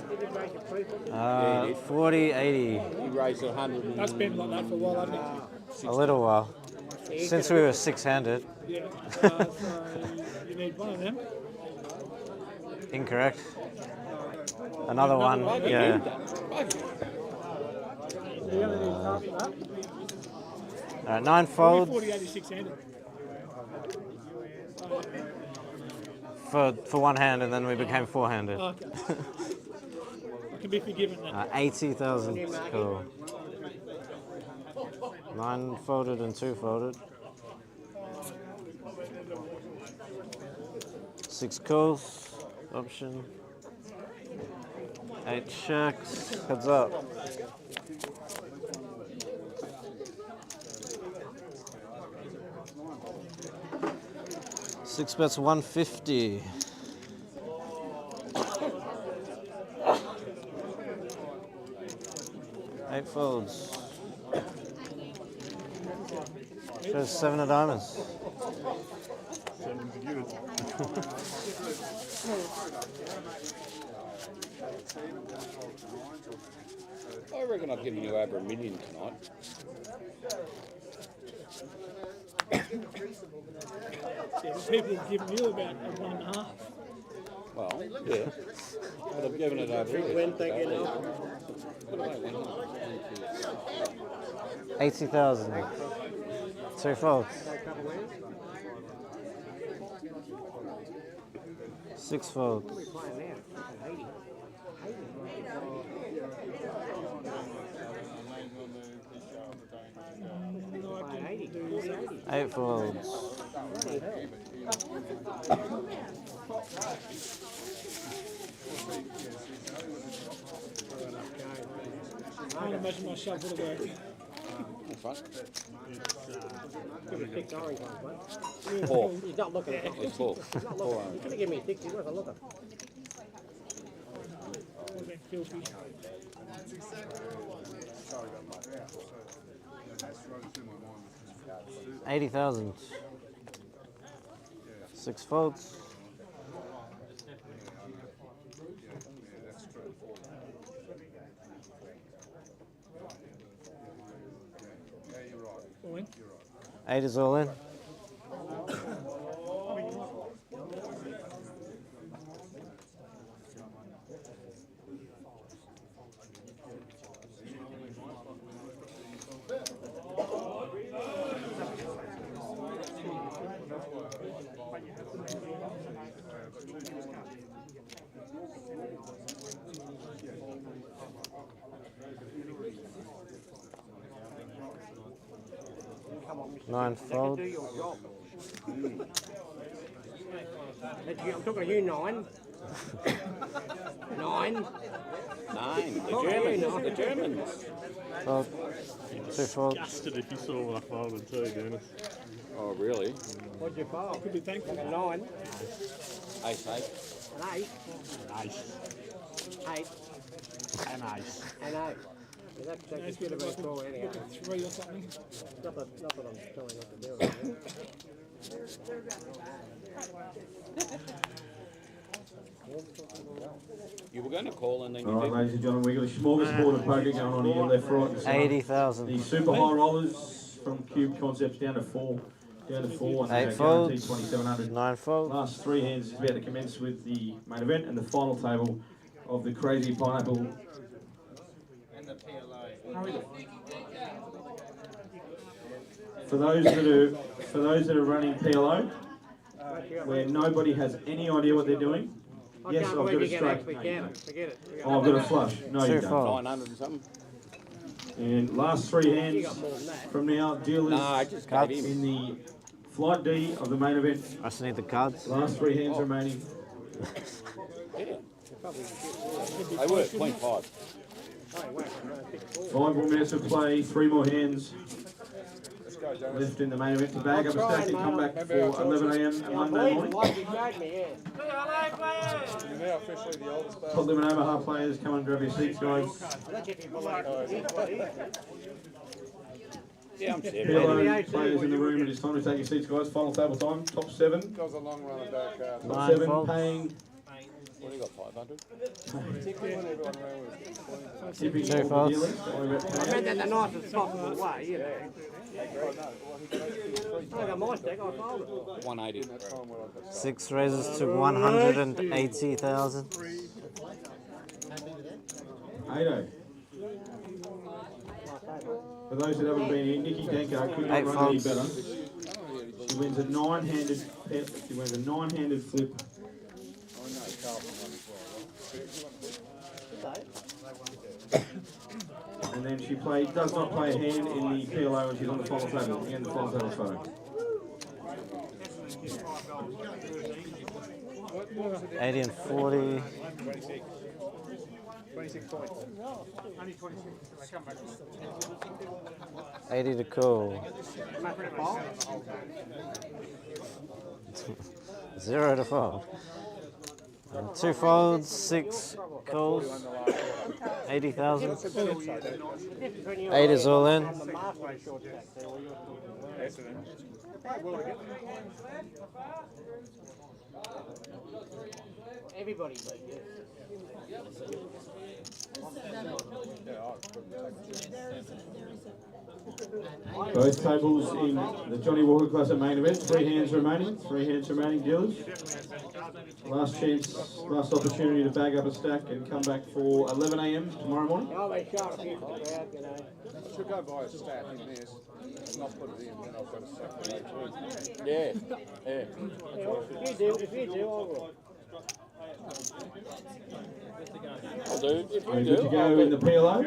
Did you make it pre-flop? 40, 80. He raised 100. That's been like that for a while, hasn't it? A little while. Since we were 6-handed. Yeah. So you need one of them. Incorrect. Another one. Yeah. You only need half of that. Alright, 9 folds. 40, 86 handed. For one hand, and then we became 4-handed. Okay. I can be forgiven then. 80,000. Cool. 9 folded and 2 folded. 6 calls. Option. 8 checks. Heads up. Six bets 150. Eight folds. Shows 7 of diamonds. I reckon I've given you over $1 million tonight. Yeah, but people have given you about 1.5. Well, yeah. But I've given it over. When thank you now. 80,000. 2 folds. 6 folds. do so. 8 folds. I can't imagine myself would have worked. Give me 6 orange ones, mate. 4. He's not looking at it. It's 4. He's not looking. He's going to give me 6. He wasn't looking. Filthy. 80,000. 6 folds. All in. 8 is all in. Nine folds. I'm talking to you, 9. 9. 9. The Germans. Fold. 2 folds. Disgusted if you saw what I folded too, Dennis. Oh, really? What'd you fold? Could be thankful. A 9. Ace 8. An 8. Ace. 8. An ace. An 8. Yeah, that's good about call anyhow. Look at 3 or something. Not that I'm telling you what to do. You were going to call and then you All right, didn't. ladies and gentlemen, we've got a smorgasbord of poker going on here, left, right, and centre. 80,000. The super high rollers from Cube Concepts down to 4. Down to 4 and 8 guaranteed folds. 2,700. 9 folds. Last 3 hands is about to commence with the main event and the final table of the Crazy Pineapple. And the PLO. For those that are running PLO, where nobody has any idea what they're doing. Yes, I've got a straight. Forget it. Oh, I've got a flush. No, you 2 don't. folds. 900 and something. And last 3 hands from now, dealers No, I just gave him. in the flight D of the main event. I just need the cards. Last 3 hands remaining. Yeah. They were 0.5. 5 more minutes of play, 3 more hands left in the main event to bag up a stack and come back for 11 a.m. Monday morning. You're now officially the oldest Top limit Omaha players, come and grab your seats, guys. Yeah, I'm serious. PLO players in the room, it is time to take your seats, guys. Final table time, top 7. Goes a long run of back card. Top 9 7 folds. paying. What do you got, 500? Particularly when everyone around was Tipping 2 all the folds. dealers. Don't worry about I paying. meant that the nicest possible way, you know. I got my stack, I folded. 180. 6 raises to 180,000. 80. For those that haven't been here, Nikki Denko could not 8 run any folds. better. She wins a 9-handed pet. She wins a 9-handed flip. And then she does not play a hand in the PLO and she's on the final table. Again, the final table photo. 80 and 40. 26 points. Only 26. I come back. 80 to call. 0 to fold. And 2 folds, 6 calls. 80,000. 8 is all in. Everybody. Both tables in the Johnnie Walker Classic main event. 3 hands remaining. 3 hands remaining, dealers. Last chance, last opportunity to bag up a stack and come back for 11 a.m. tomorrow morning. I should go buy a stack in this and not put it in, then I've got a stack. Yeah. Yeah. If you do, I will. I'll do. If Are you you good do, to go in the PLO?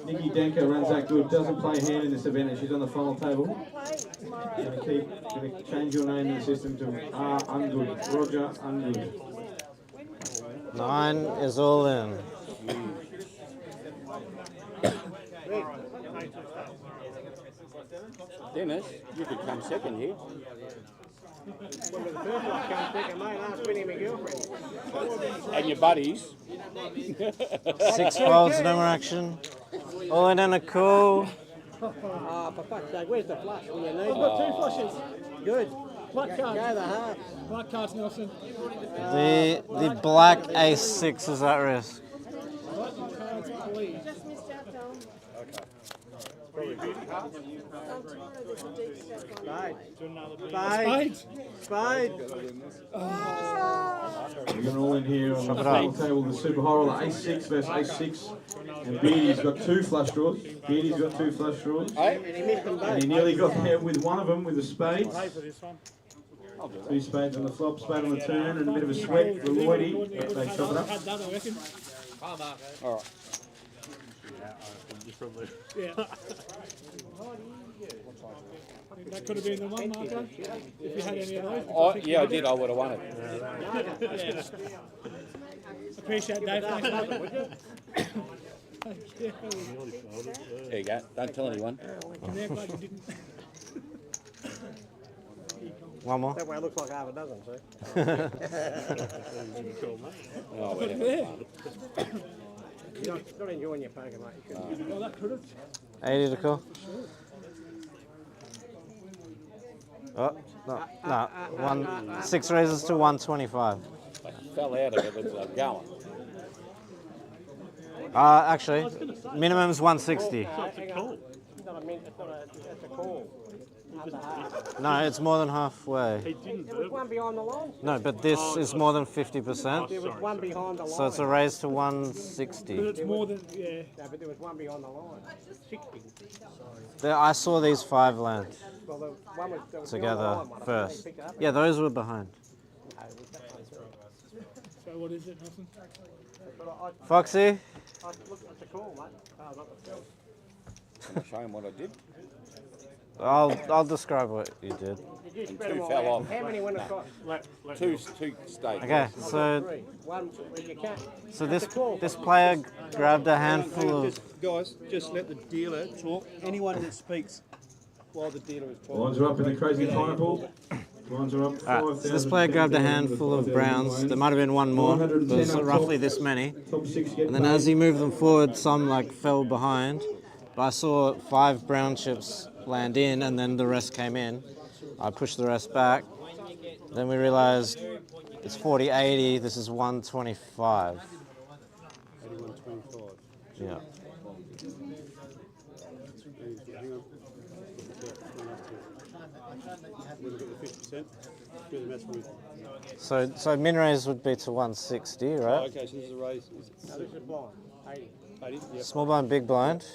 Nikki Denker runs that good, doesn't play hand in this event, and she's on the final table. Going to change your name in the system to R. Ungood, Roger Ungood. 9 is all in. Dennis, you could come second here. When the first one comes second, mate, ask Winnie, my girlfriend. And your buddies. 6 folds, no more action. All in and a call. Ah, for fuck's sake, where's the flush when you need I've got 2 flushes. Good. Black cards. Go the half. Black cards, Nelson. The black ace-6 is at risk. Black cards, please. Just missed out, Dom. Spade. Spade. We're going all in here on the final table, the Super High Roller Ace-6 versus Ace-6. And Beardy's got 2 flush draws. Beardy's got 2 flush draws. And he missed them both. And he nearly got there with one of them with the spades. Pay for this one. 2 spades on the flop, spade on the turn, and a bit of a sweat for Lloydie. They chop it up. Had that, I reckon. All right. Yeah. That could have been the one, Marco, if you had any of those. Oh, yeah, I did. I would have won it. Yeah. Appreciate Dave. Thanks, mate. There you go. Don't tell anyone. I'm glad you didn't. One more. That way it looks like half a dozen, see? Oh, Good whatever. there. You're not enjoying your poker, mate. You shouldn't. Well, that could have. 80 to call. Oh, no. 6 raises to 125. I fell out of it. It's going. Actually, minimum's 160. It's not a mint, it's a call. No, it's more than halfway. There was one behind the line. No, but this is more than 50%. There was one behind the line. So it's a raise to 160. It's more than, yeah. No, but there was one behind the line. 60. I saw these 5 land Well, the one was behind the together line one. first. Pick it up. Yeah, those were behind. So what is it, Nelson? Foxy? Look, it's a call, mate. Oh, not the fill. Can I show him what I did? I'll describe what you did. Did you And spread 2 them all fell out? off. How many went across? 2 stayed. Okay, so One where you can't. so this player grabbed a handful of. Guys, just let the dealer talk. Anyone that speaks while the dealer is talking. Lines are up in the crazy pineapple. Lines are up. Alright, so this player grabbed a handful of browns. There might have been one more, but it was roughly this many. And then as he moved them forward, some like fell behind. But I saw 5 brown chips land in, and then the rest came in. I pushed the rest back. Then we realized it's 40-80. This is 125. 81.25. Yeah. Hang on. We'll look at the 50%. Do the maths with. So min raise would be to 160, right? Oh, okay, so this is a raise. No, this is blind. 80. 80, yep. Small blind, big blind.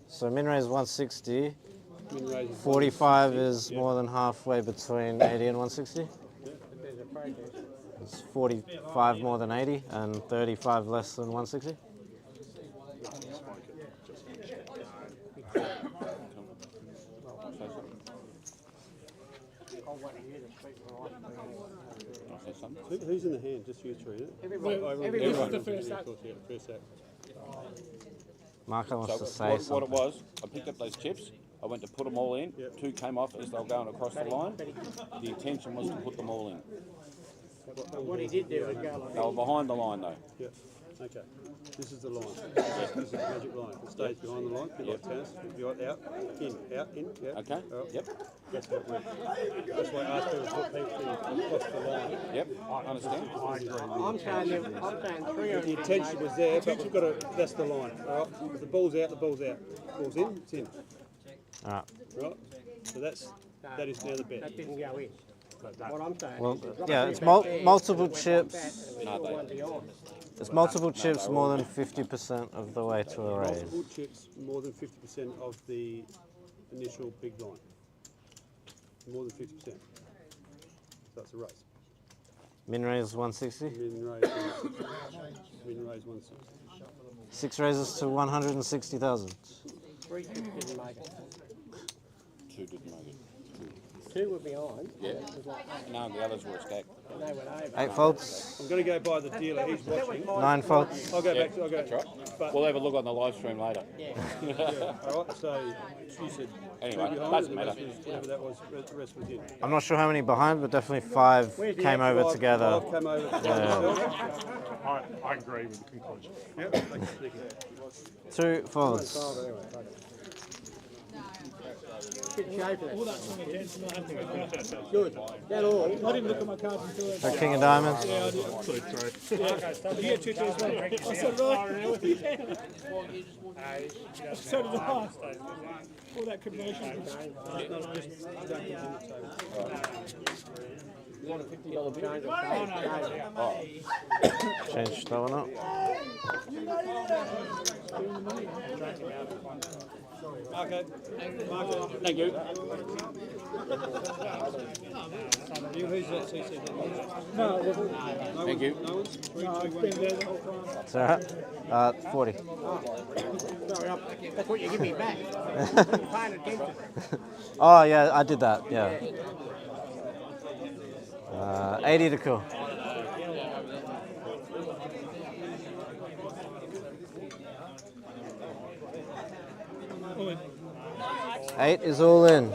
So min raise 160. Min raise is 45 is more than halfway between 80 and 160. There's a protest. It's 45 more than 80 and 35 less than 160. Who's in the hand? Just you three, isn't it? Everyone. The first act. Yeah, first act. Marco wants So to say what something. it was, I picked up those chips. I went to put them all in. 2 came off as they were going across the line. The intention was to put them all in. What he did do was go like They were behind the line though. Yeah. Okay. This is the line. This is the magic line. It stays behind the line. Bit like tennis. Be like out, in. Yeah. Okay. All right. Yep. That's what it went. That's why I asked people to put people across the line. Yep. I understand. I'm saying 3 of The intention was there, but we've got to. That's the line. All right. If the ball's out, the ball's out. Ball's in, it's in. All right. Right. So that is now the bet. That didn't go in. What I'm saying. Well, is yeah, it's multiple chips. It's multiple chips more than 50% of the way to a raise. Multiple chips, more than 50% of the initial big line. More than 50%. So that's a raise. Min raise 160. Min raise 160. 6 raises to 160,000. 3 didn't make it. 2 didn't make it. 2 were behind. Yeah. No, the others were stacked. And they went over. 8 folds. I'm going to go by the dealer. He's watching. 9 folds. I'll go Yeah, back. I'll go. that's right. But We'll have a look on the live stream later. yeah. All right. So you said Anyway, two behind, doesn't and the rest matter. was whatever that was. The rest was in. I'm not sure how many behind, but definitely 5 came over together. 5 came over. I agree with the conclusion. Yep. 2 folds. Good shape All that from against not having a card. Good. That all. I didn't look at my cards until The king of diamonds. Yeah, I did. 2-3. Yeah, you had 2 as well. I said, right. So did I. All that combination. You want a $50 change of Change that one up. Okay. Thank you. Who's that CC? No, it wasn't. Thank you. No one's? 3, 2, No, 1. it's been there the whole time. It's alright. 40. Sorry, that's what you give me back. Paying attention. Oh, yeah, I did that. Yeah. 80 to cool. All in. 8 is all in.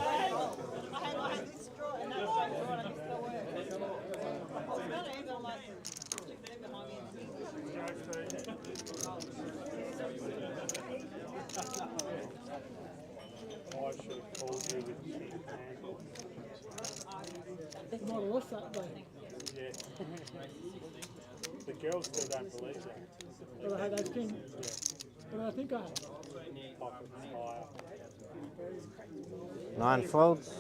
You might have lost that day. Yeah. The girls still don't believe that. But I had those king. But I think I had. Pockets higher. 9 folds.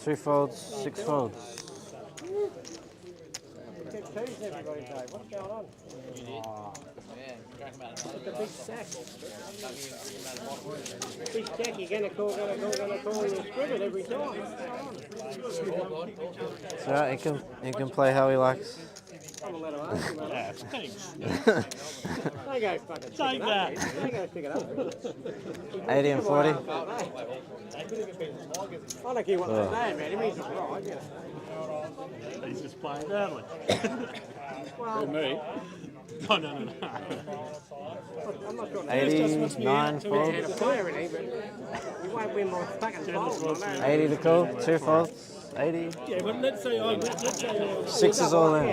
2 folds. 6 folds. Get twos everybody day. What's going on? It's a big stack. Big stack, you're going to call, and you screw it every time. It's alright, he can play how he likes. I'm going to let him ask him. Yeah, thanks. They go fucking Take that. They go stick it up. 80 and 40. I don't care what they say about him, he's not right. Yeah. He's just playing badly. Well, me? No, no. I'm not sure. 89 He's a folds. player, isn't he? But he won't win my fucking fold. 80 to cool. 2 folds. 80. Yeah, but let's say I 6 is all in.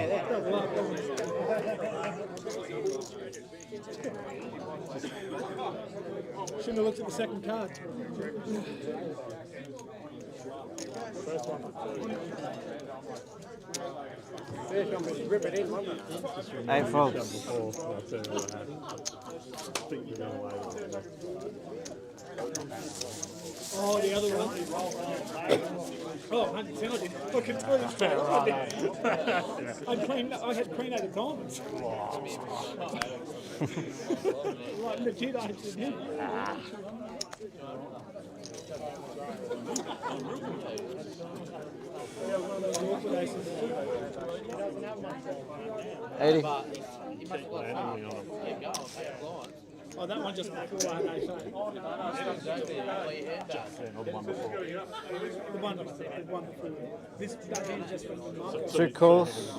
Shouldn't have looked at the second card. First one was rip it in, wasn't it? 8 folds. I think we're going away. Oh, the other one. Oh, 100%. I did. I can tell you straight off. I had queen out of diamonds. Like legit, I actually did. 80. Oh, that one just before I had the one before. That hand just went from market. 2 calls.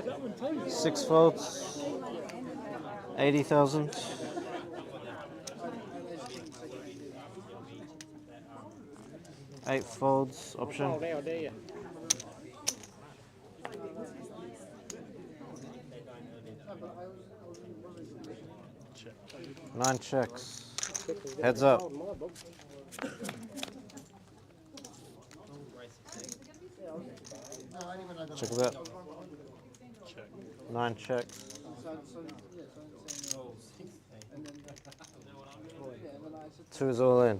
That one too. 6 folds. 80,000. 8 folds option. Oh, now dare you? 9 checks. Heads up. Check that. 9 checks. 2 is all in.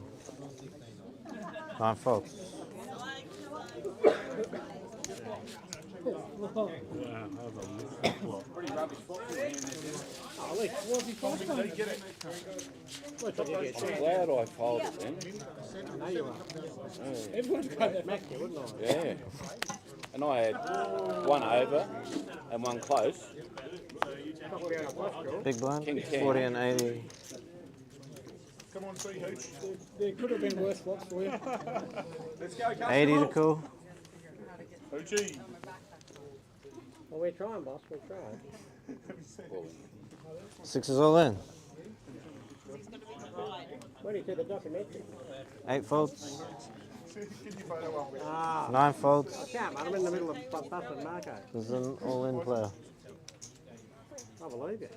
9 folds. Pretty rubbish spot for him there, Oh, at least was he first time? Did he get it? I'm glad I folded then. I know you are. Everyone's got that. Smacked you, wouldn't I? Yeah. And I had one over and one close. Big blind, King 10. 40 and 80. Come on, see Hooch. There could have been worse spots for you. Let's go, Customer. 80 to call. Hoochie. Well, we're trying, boss. We're trying. Sixes all in. Where do you do the documentary? 8 folds. Get your photo up with. 9 folds. I can't, man. I'm in the middle of busting Marco. There's an all in player. I believe you.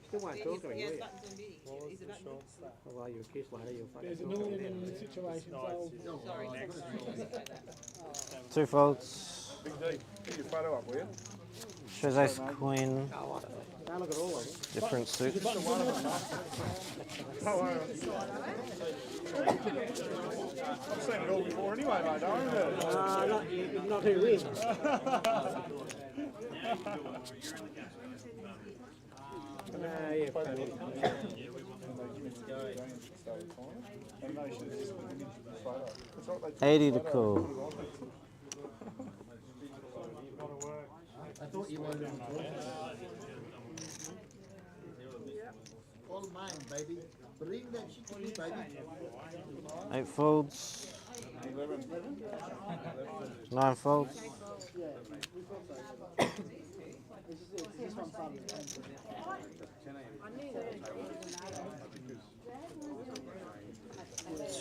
Still won't talk to me, will you? Oh, well, you're a kiss later. You'll fucking There's a talk to million me. in the situation. So 2 folds. Big D, get your photo up, will you? Shows ace queen. Don't look at all of them. Different suits. I've seen it all before anyway, mate, don't I? Not who wins. Yeah, funny. 80 to call. I thought you wanted to all mine, baby. Bring that shit to me, baby. 8 folds. 9 folds.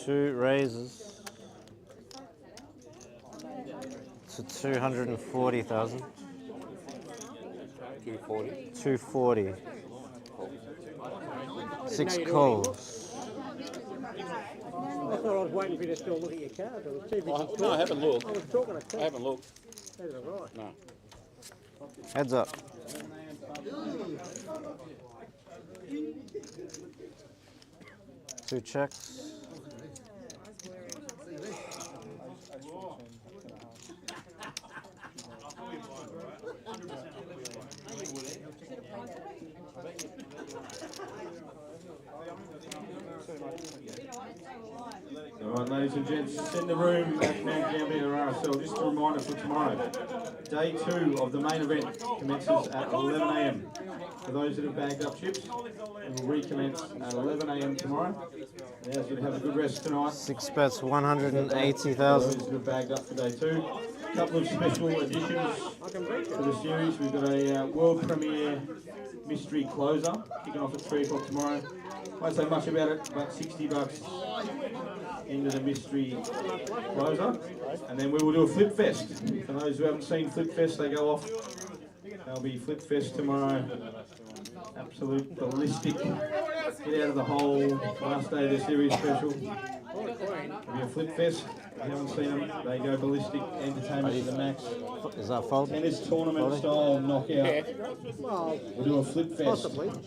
Two raises to 240,000. 240. 240. 6 calls. I thought I was waiting for you to still look at your cards. I was too busy talking. No, I haven't looked. I was talking to Ted. I haven't looked. That's right. No. Heads up. Two checks. All right, ladies and gents, in the room at Mount Gambier RSL. Just a reminder for tomorrow. Day 2 of the main event commences at 11 a.m. For those that have bagged up chips, it will recommence at 11 a.m. tomorrow. And as you have a good rest tonight. 6 bets, For 180,000. those that have bagged up for day 2. A couple of special additions to the series. We've got a world premiere mystery closer kicking off at 3 o'clock tomorrow. Won't say much about it, but $60 into the mystery closer. And then we will do a flip fest. For those who haven't seen flip fest, they go off. There'll be flip fest tomorrow. Absolute ballistic. Get out of the hole. Last day of the series special. There'll be a flip fest. If you haven't seen them, they go ballistic. Entertainment to the max. Is that fold? Tennis tournament style knockout. Well, We'll do a flip fest. possibly. Of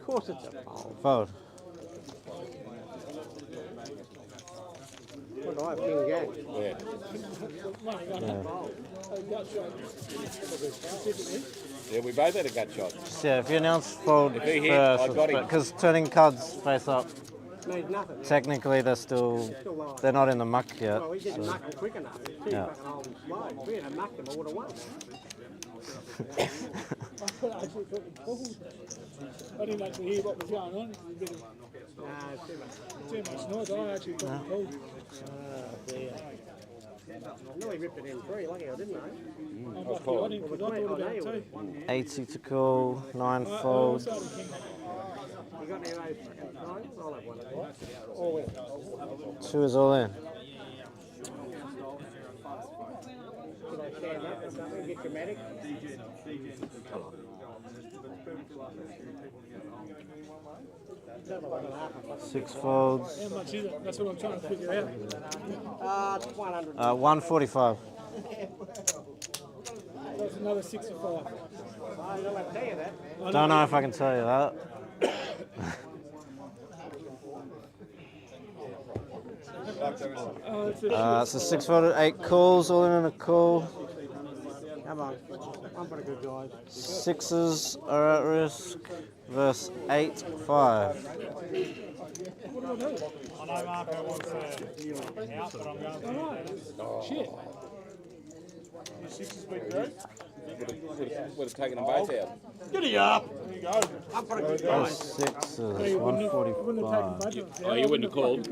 course it's a fold. Fold. What do I have? King Jack. Yeah, we both had a gut shot. Yeah, if you announce fold If he hit, I got first, him. because turning cards face up, Means nothing. technically they're not in the muck yet. Well, we didn't so- muck them quick enough. It's too Yeah. fucking old and slow. If we had mucked them, I would have won. I didn't actually hear what was going on. It was a bit of Nah, it's too much. noise. I actually got cold. Oh, dear. I nearly ripped it in three. Lucky I didn't, I'm I lucky I called. didn't, because I thought about it too. 80 to call, 9 I folds. also had a king. You got any of those fucking nines? I'll have one of those. All in. 2 is all in. Should I stand up or something? Get dramatic? 6 folds. How much is it? That's what I'm trying to figure out. It's 100. 145. That's another 65. I don't have to tell you that. Don't know if I can tell you that. So 6 folded, 8 calls, all in a call. Come on. I'm pretty good, guys. Sixes are at risk. Verse 8-5. I know Marco wants to out, but I'm going to. Shit. Your sixes beat Greg? Would have taken them both out. Giddy up! There you go. I'm pretty good, guys. Sixes, You wouldn't have 145. taken both of them. Oh, you wouldn't have called?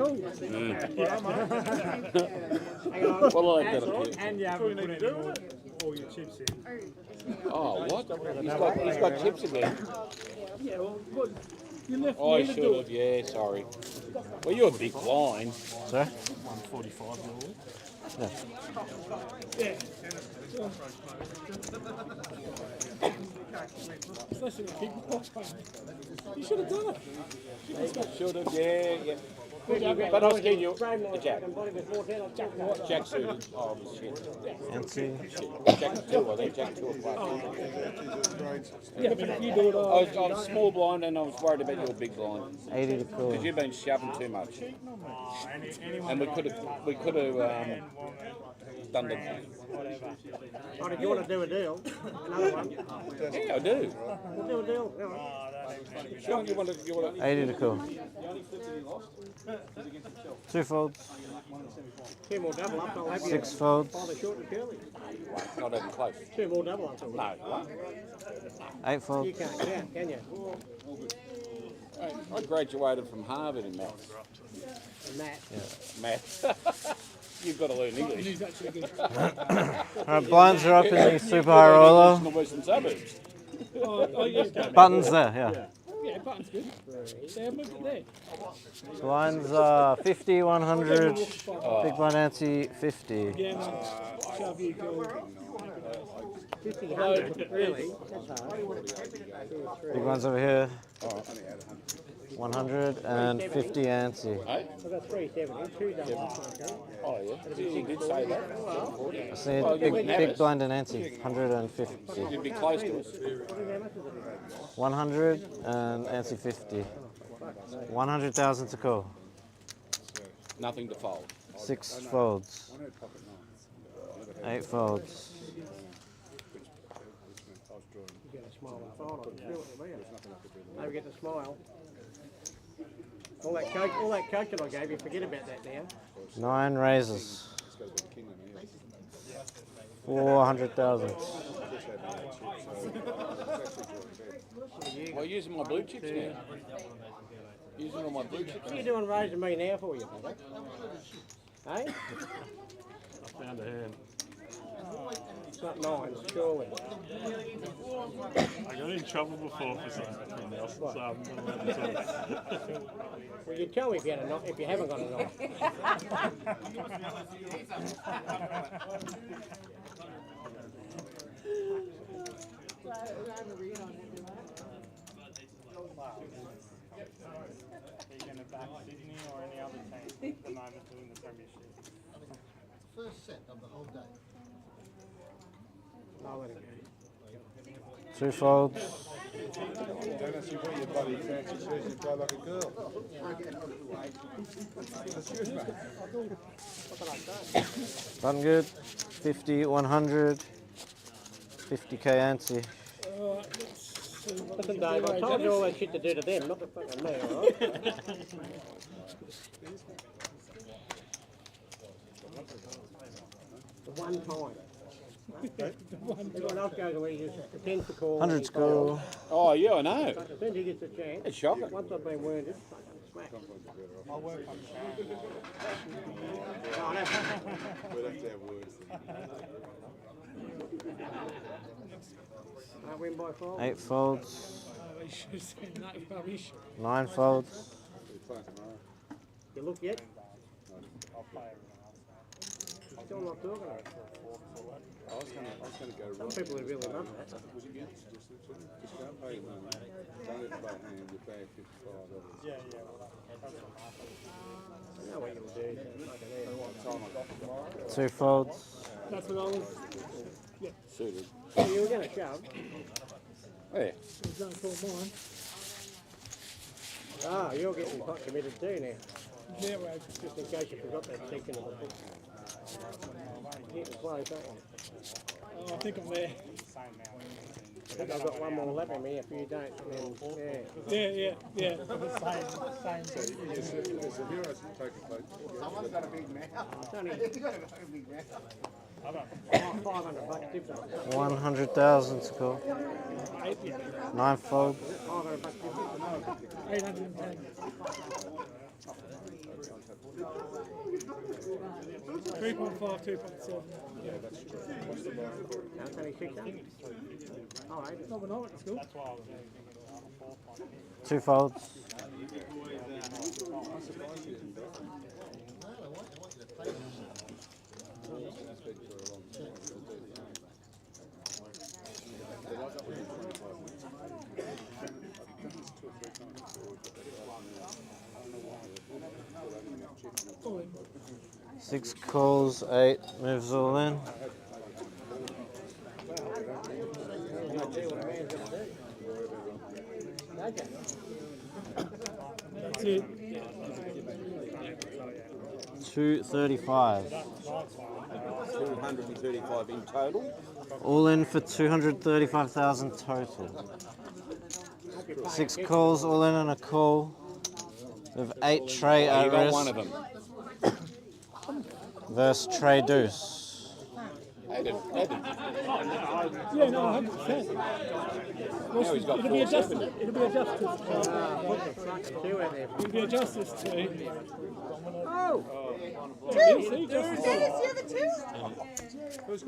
Hang on. Well, I got a And you haven't put any more, all your chips in. Oh, what? He's got chips again. Yeah, well, what? You left Oh, I me to should do have, it. yeah, sorry. Well, you're a big blind. Sorry? 145 your Yeah. Yeah. It's less than a big blind. You should have done it. Should have, yeah. But I'll give you a jack. Jack suited. Oh, shit. Fancy. Jack 2, I think Jack 2 or Yeah, but if you do it, I was small blind and I was worried about your big blind. 80 to call. Because you've been shoving too much. And we could have done the. Oh, did you want to do a deal? Another one? Yeah, I do. We'll do a deal. Come on. Sure, you want to. 80 to call. 2 folds. 2 more double ups. I'll have you. 6 folds. Father short and curly. Not even close. 2 more double ups. No. 8 folds. You can't count, can you? I graduated from Harvard in maths. Matt. Maths. You've got to learn English. Alright, blinds are up in the super high roller. In the western suburbs. Buttons there, yeah. Yeah, button's good. There, move it there. Blinds are 50, 100. Big blind ante, 50. Yeah, man. Shove you, go. 50, 100, really? That's hard. Big ones over here. 100 and 50 ante. I've got 370, 2 double ups. Oh, yeah. You did say that. I see big blind and ante, 150. You'd be close to us. 100 and ante 50. 100,000 to call. Nothing to fold. 6 folds. 8 folds. You get a smile and fold on it. Don't get the smile. All that coke that I gave you, forget about that now. 9 raises. 400,000. Well, using my blue chips now. Using all my blue chips. What are you doing raising me now for you, brother? Hey? I found a hand. It's not mine, surely. I got in trouble before for something else, so I'm not allowed to talk. Well, you tell me if you, had a if you haven't got a knife. Are you going to back Sydney or any other team at the moment doing the premiership? First set of the whole day. I'll let it go. 2 folds. Dennis, you've got your bloody fancy shoes, you play like a girl. Button good. 50, 100. 50k ante. Listen, Dave, I told you all that shit to do to them, not to fucking me, alright? The one time. Everyone else goes away, he just pretends to call. 100's cool. Oh, yeah, I know. As soon as he gets a chance. It's shocking. Once I've been wounded, fucking smack. I'll work on We'd have to have words. I win by 5. 8 folds. You should have said no rubbish. 9 folds. You look yet? I'll play everyone else. Still not talking about it. I was going to go Some right. people would really love that. Would you get just don't pay money. Don't even play hand, you pay $55. Yeah, well, that's what I know what you'll do. Fucking 2 folds. That's what I was. Yeah. Suited. Oh, you were going to shove? Yeah. Don't call mine. Ah, you're getting quite committed too now. Yeah, well, Just in case you forgot that section of the book. You can close that one. I think I'm there. I think I've got one more lap in me if you don't. Then, Yeah. Someone's got a big mouth. It's only You've got a big mouth. $500 difference. 100,000 to go. 9 fold. $500 difference. 810. 3.5, 2.7. Yeah, that's true. What's the line? That's only 600. Oh, I No, we're not at school. 2 folds. Six calls, 8 moves all in. That's it. 235. 235 in total. All in for 235,000 total. 6 calls, all in and a call. With 8 tray Oh, you at got risk. one of them. Versus tray deuce. Yeah, no, 100%. Now he's got It'll be 470. adjusted. It'll be adjusted. It'll be adjusted to. Oh! See, Dennis, just you're the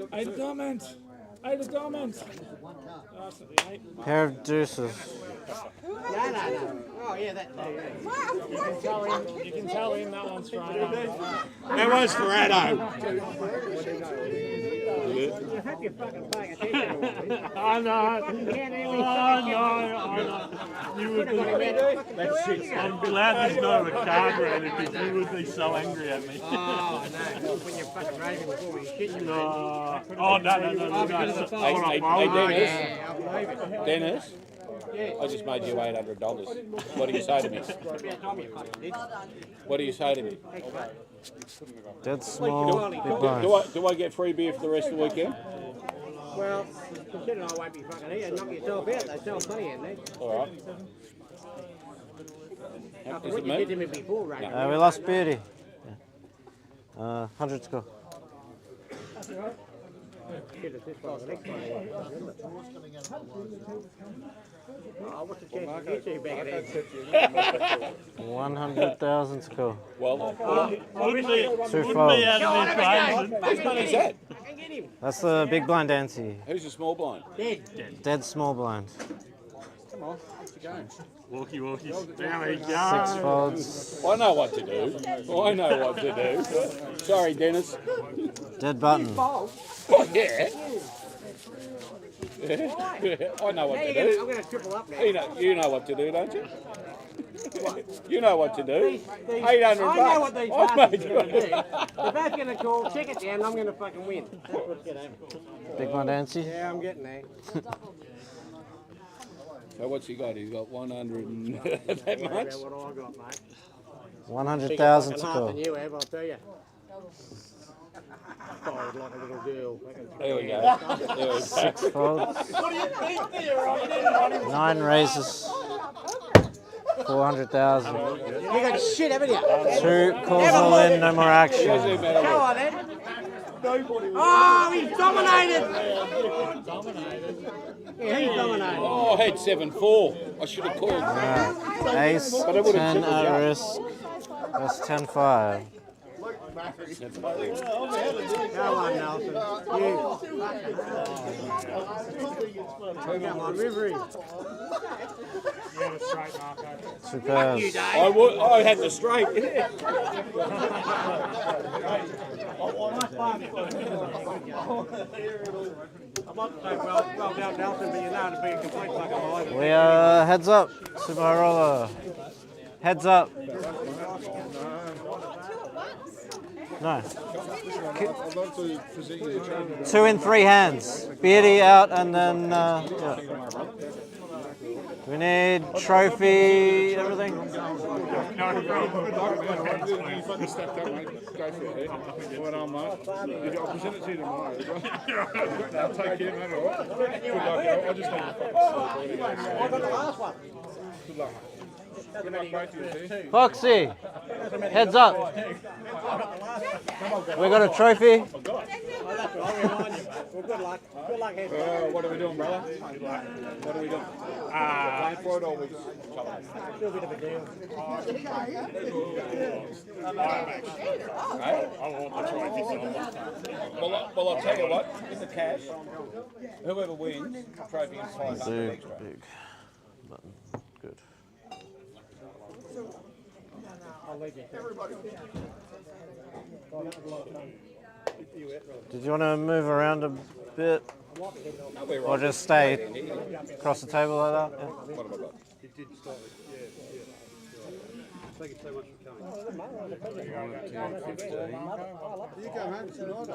two? 8 of diamonds. 8 of diamonds. That's not the 8. Pair of deuces. No. Oh, yeah, that. You can tell him that one's for Addo. That was for Addo. You hope you're fucking paying attention. I know. You would be. That's it. I'm glad there's no card around it because you would be so angry at me. Oh, no. When you're fucking raving before we shit you. No. Oh, no. Hey, Dennis. I just made you $800. What do you say to me? What do you say to me? Dead small, big blind. Do I get free beer for the rest of the weekend? Well, considering I won't be fucking here, knock yourself out. They sell plenty in there. All right. After Is what it you me? did to me before, right? We lost Beardy. 100 to go. Shit, it's this one, the next one. Oh, what's the chance of you two back at 100,000 to go. Well, Wouldn't be out of Two this folds. equation. whose money's that? That's the big blind ante. Who's the small blind? Dead small blind. Come on, what's the game? Walkie. There we go. 6 folds. I know what to do. I know what to do. Sorry, Dennis. Dead button. Oh, yeah. I know what to do. I'm going to triple up now. You know what to do, don't you? You know what to do. $800. I know what these I've bastards made are going to do. They're both going to call, check it down, and I'm going to fucking win. That's what's going to happen. Big blind ante. Yeah, I'm getting there. So what's he got? He's got 100 and that much? That's what I got, mate. 100,000 to Fucking go. than you have, I'll tell you. Fired like a little girl. There we go. There we go. 6 folds. What do you think there? 9 raises. 400,000. You got shit, haven't you? 2 calls all in, no more action. Go on then. Oh, he's dominated. Yeah, he's dominated. Oh, I had 7-4. I should have called. Ace, But I would 10 have tripled at you. risk. That's 10-5. Go on, Nelson. Come on, Rivery. Two pairs. I had the straight. Well done, Nelson, but you know to be a complete fucking lie. We are heads up. Super high roller. Heads up. No. I'd love to present you the champion. 2 in 3 hands. Beardy out and then. Yeah. Do we need trophy, everything? Just step that way. Go for it. Well done, mate. I'll present it to you tomorrow. I'll take care, mate. All right. Good luck. I just need to fucking good luck. Good luck, both of you. Foxy, heads up. We got a trophy. Good luck. Good luck, head. What are we doing, brother? What are we doing? Playing for it or we just... Do a bit of a deal. Well, I'll tell you what, in the cash, whoever wins, trophy is 500 extra. Big button. Good. I'll leave you. Did you want to move around a bit? Or just stay across the table like that? Yeah. What have I got? It did start with, yeah. Thank you so much for coming. You go home tonight,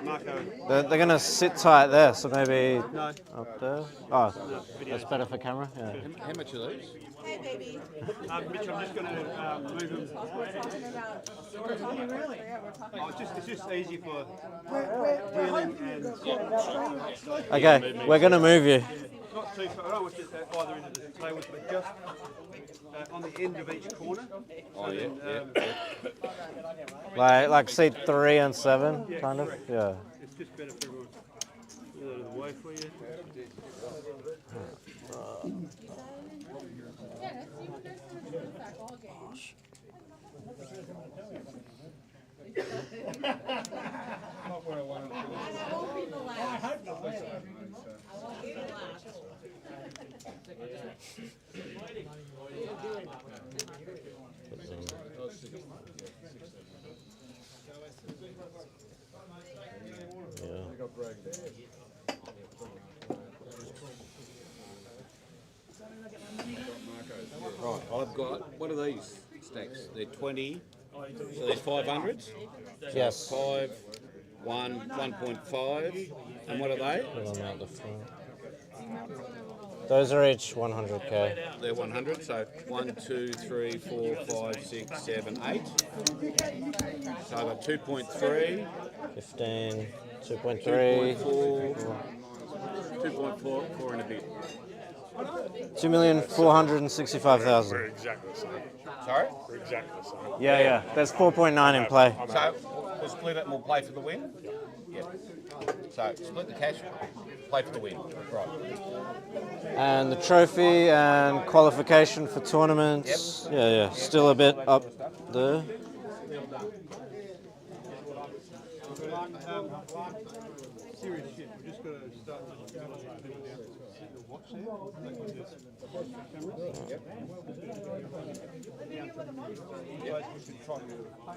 Marco. They're going to sit tight there, so maybe No. up there. Oh, that's better for camera. Yeah. How much are these? Hey, baby. Mitch, I'm just going to move them. Oh, it's just easy for dealing and... Okay, we're going to move you. Not too far. I don't want it at either end of the tables, but just on the end of each corner. Oh, yeah, Like seat 3 and 7, kind of. Yeah. It's just better for everyone. Get out of the way for you. Not where I want to Right, I've got, what are these stacks? They're 20, so they're 500s? Yes. 5, 1, 1.5, and what are they? Put them out the front. Those are each 100k. They're 100, so 1, 2, 3, 4, 5, 6, 7, 8. So I've got 2.3. 15, 2.3. 2.4 and a bit. 2,465,000. We're exactly the same. Sorry? We're exactly the same. Yeah. There's 4.9 in play. So we'll split it and we'll play for the win? Yeah. So split the cash, play for the win. Right. And the trophy and qualification for tournaments. Yep. Yeah. Still a bit up there. Serious shit. We've just got to start to watch there.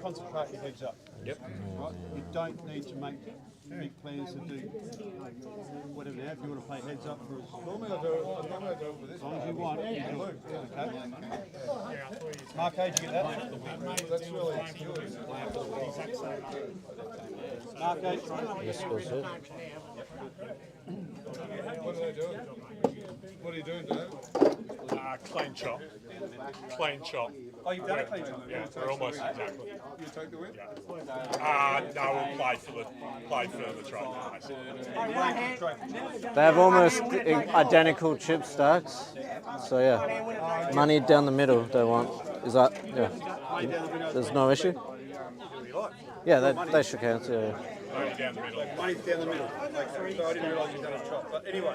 Concentrate your heads up. Yep. Right? You don't need to make big plans to do whatever now. If you want to play heads up for as long as you want, you can do it. Okay. Mark, did you get that? That's really Mark, Yes, goes it. What are they doing? What are you doing, Dave? Clean chop. Clean chop. Oh, you've done a clean chop? Yeah, we're almost exactly. You take the win? No, we'll play for the trophy. They have almost identical chip stacks. So yeah, money down the middle they want. Is that, yeah. There's no issue? Yeah, they shook hands, yeah. Money's down the middle. Like, so I didn't realise you'd done a chop. But anyway,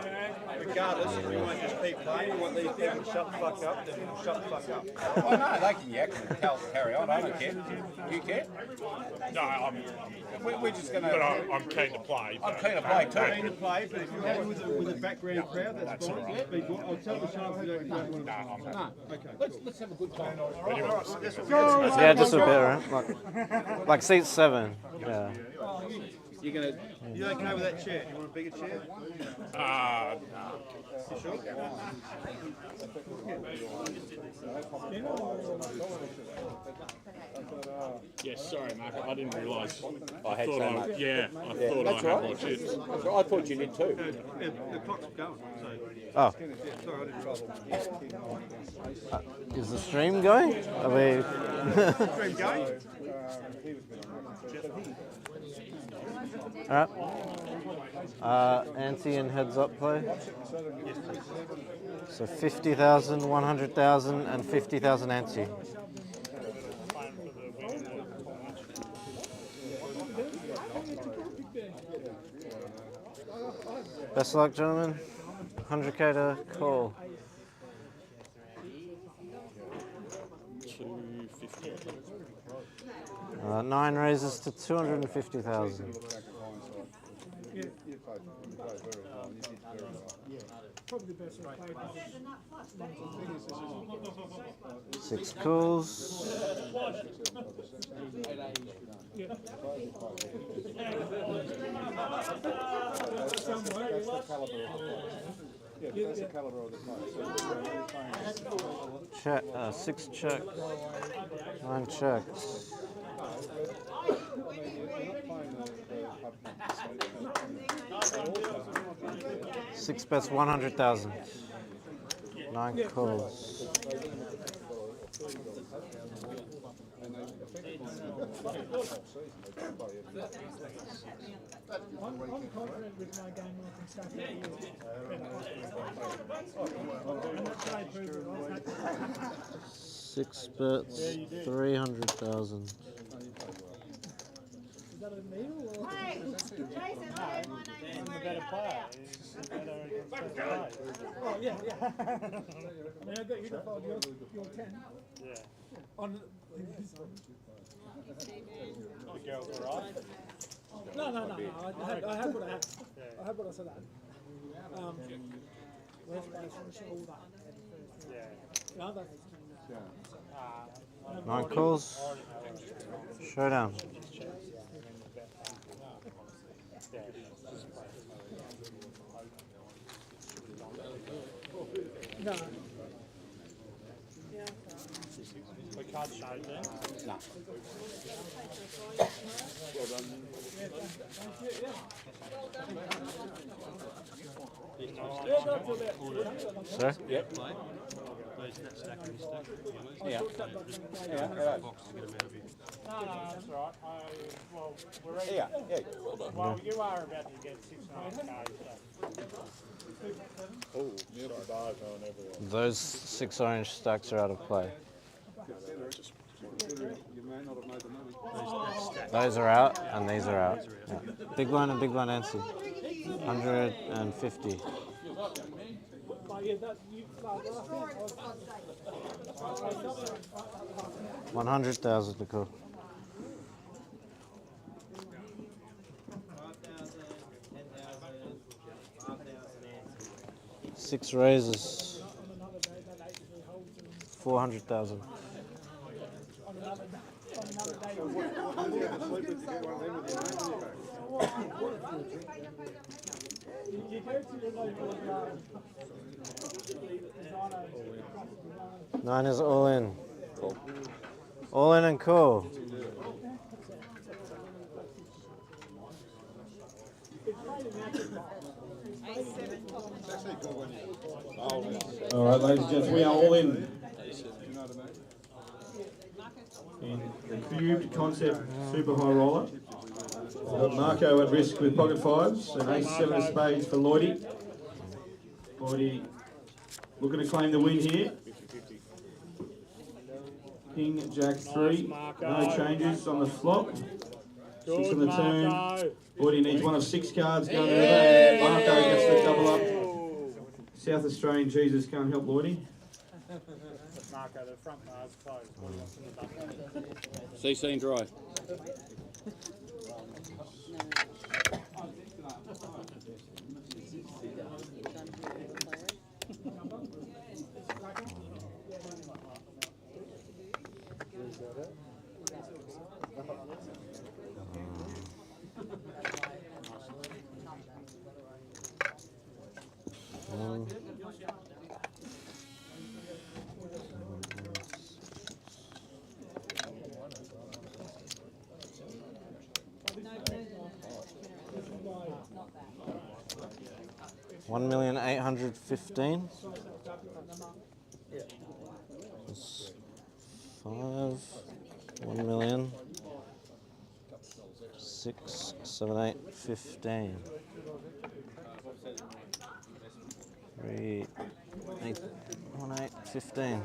regardless, we won't just keep playing. We want these people to shut the fuck up, then we'll shut the fuck up. Oh no, they can yak and carry on. I don't care. You care? No, we're just going to... But I'm keen to play. I'm keen to play too. Keen to play, but if you're happy with the background crowd, that's fine. I'll tell the show if you don't want to. No, okay. Let's have a good time. Yeah, just a bit, right? Like seat 7. Yeah. You're gonna. You okay with that chair? You want a bigger chair? No. You sure? Yes, sorry, Mark. I didn't realise. I had thought so much. Yeah, I thought I that's had right. more chips. That's right. I thought you did too. The clock's going. So. Oh. Sorry, I didn't trouble. Is the stream going? Are we? Stream going? Alright. Ante and heads up play. So 50,000, 100,000, and 50,000 ante. Best of luck, gentlemen. 100k to call. 250. 9 raises to 250,000. Probably the best I've played. 6 calls. That's the caliber of the player. Check, 6 checks. 9 checks. 6 bets, 100,000. 9 calls. I'm confident with my game I can start with you. 6 bets, 300,000. Is that a meal or? Hey, Jason, hi, my name's Maria. Better player. Oh, yeah, yeah. I mean, I bet you'd have followed your 10. Yeah. On The girls are right. No. I had what I had. I had what I said I had. Where's Base finishing all that? Yeah. No, that's 9 calls. Showdown. No. We can't show them. No. Well done. Sir? Yep. Yeah. No, that's right. Well, we're ready. Yeah. Well, you are about to get 600k. Oh, Those 6 orange stacks are out of play. Those are out, and these are out. Yeah. Big blind and big blind ante. 150. 100,000 to call. 6 raises. 400,000. Nine is all in. Cool. All in and cool. All right, ladies and gents, we are all in. In the cubed concept super high roller. We've got Marco at risk with pocket fives, and ace-7 of spades for Lloydie. Lloydie looking to claim the win here. King, Jack 3, no changes on the flop. 6 on the turn. Lloydie needs one of 6 cards going over, and Marco gets the double up. South Australian Jesus can't help Lloydie. Marco, the front bar's closed. What do you want from the back? CC and dry. 1,815,000. That's 5. 1,000,000. 6, 7, 8, 15. 3, 8, 1, 8, 15.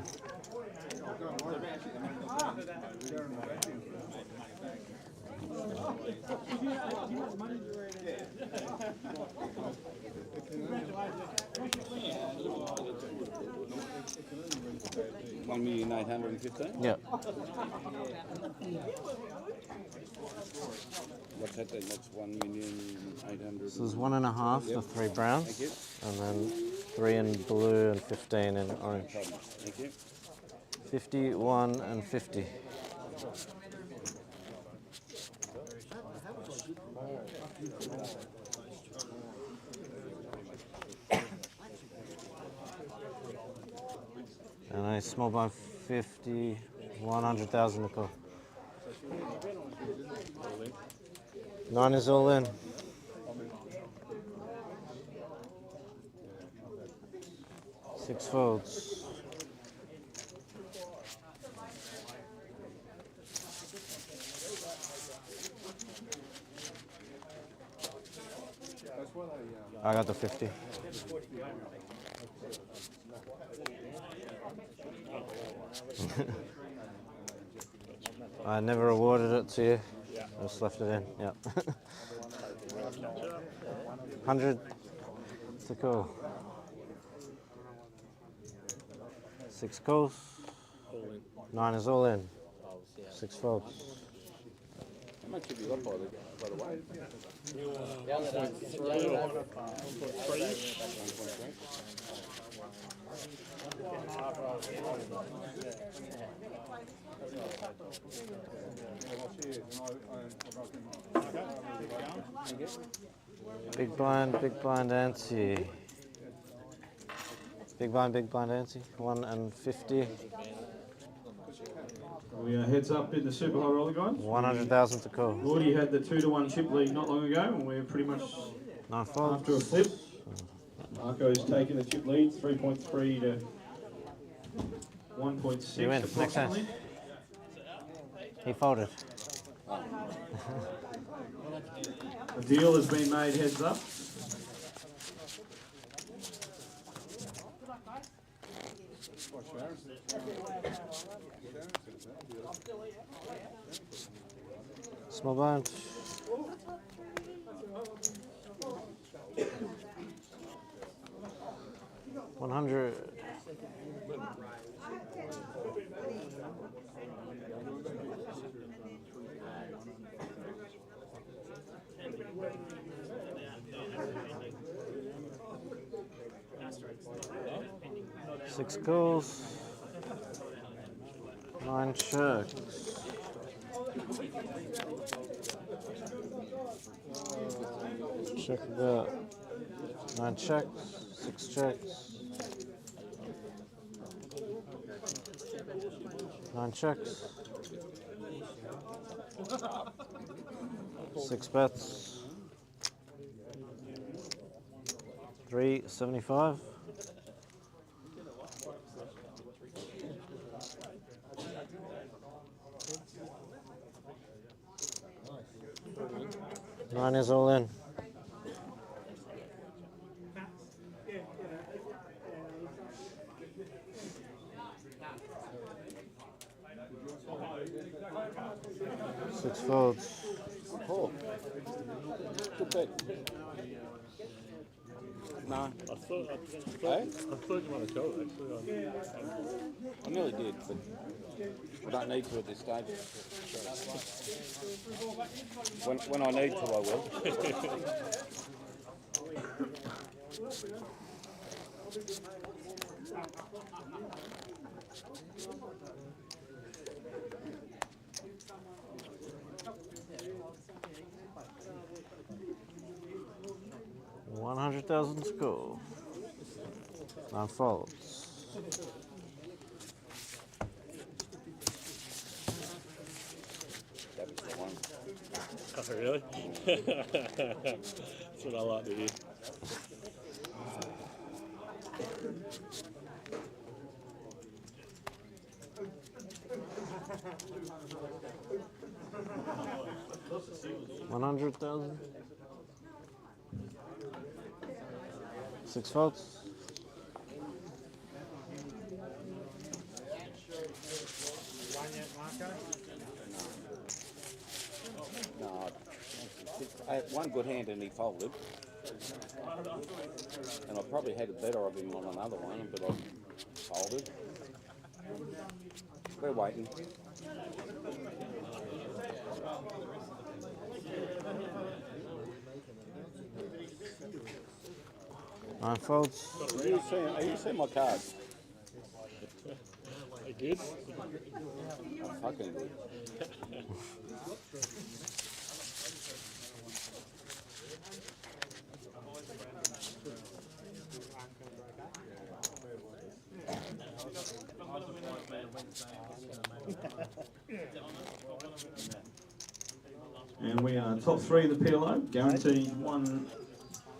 $1,815,000. Yeah. What's that then? That's 1,800,000. So there's 1.5 for 3 browns, Thank you. and then 3 in blue and 15 in orange. Thank you. 51 and 50. And a small blind 50, 100,000 to call. 9 is all in. Six folds. I got the 50. I never awarded it to you. I just left it in. Yeah. 100 to call. 6 calls. 9 is all in. 6 folds. How much have you got by the way? Big blind ante. Big blind ante. 1 and 50. We are heads up in the super high roller, guys. 100,000 to call. Gordy had the 2-to-1 chip lead not long ago, and we're pretty much 9 folds. after a flip. Marco's taken the chip lead, 3.3 to 1.6 You win. Next hand. approximately. He folded. A deal has been made heads up. Small blind. $100. Six calls. 9 checks. Check about 9 checks, 6 checks. 9 checks. 6 bets. 375. Nine is all in. Six folds. Oh, good bet. No. I thought you might have told actually. I nearly did, but I don't need to at this stage. When I need to, I will. $100,000 to go. 9 folds. Oh, really? That's what I like to hear. $100,000. 6 faults. No, I had one good hand and he folded. And I probably had it better of him on another one, but I folded. We're waiting. Nine folds. Are you seeing my cards? They good? Oh, fucking good. And we are top three of the PLO, guaranteed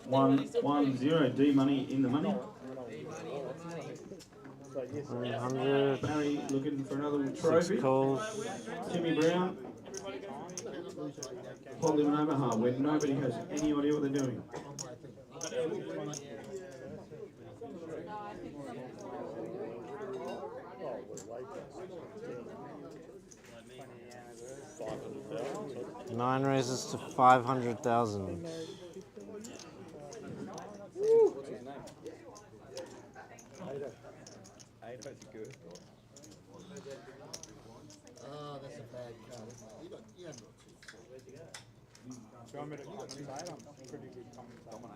1-1-1-0, D money in the money. 100. Barry looking for another trophy. 6 calls. Timmy Brown. Paul live in Omaha, where nobody has any idea what they're doing. Nine raises to 500,000. Good. Oh, that's a bad card. You haven't got two. Do you want me to commentate? I'm pretty good commentator.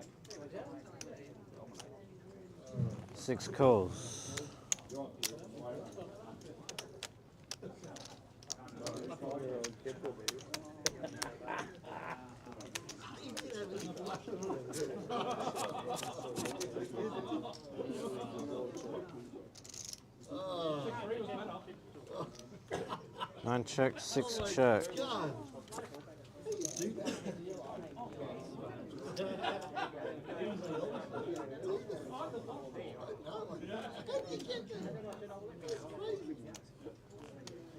6 calls. Nine check, 6 check.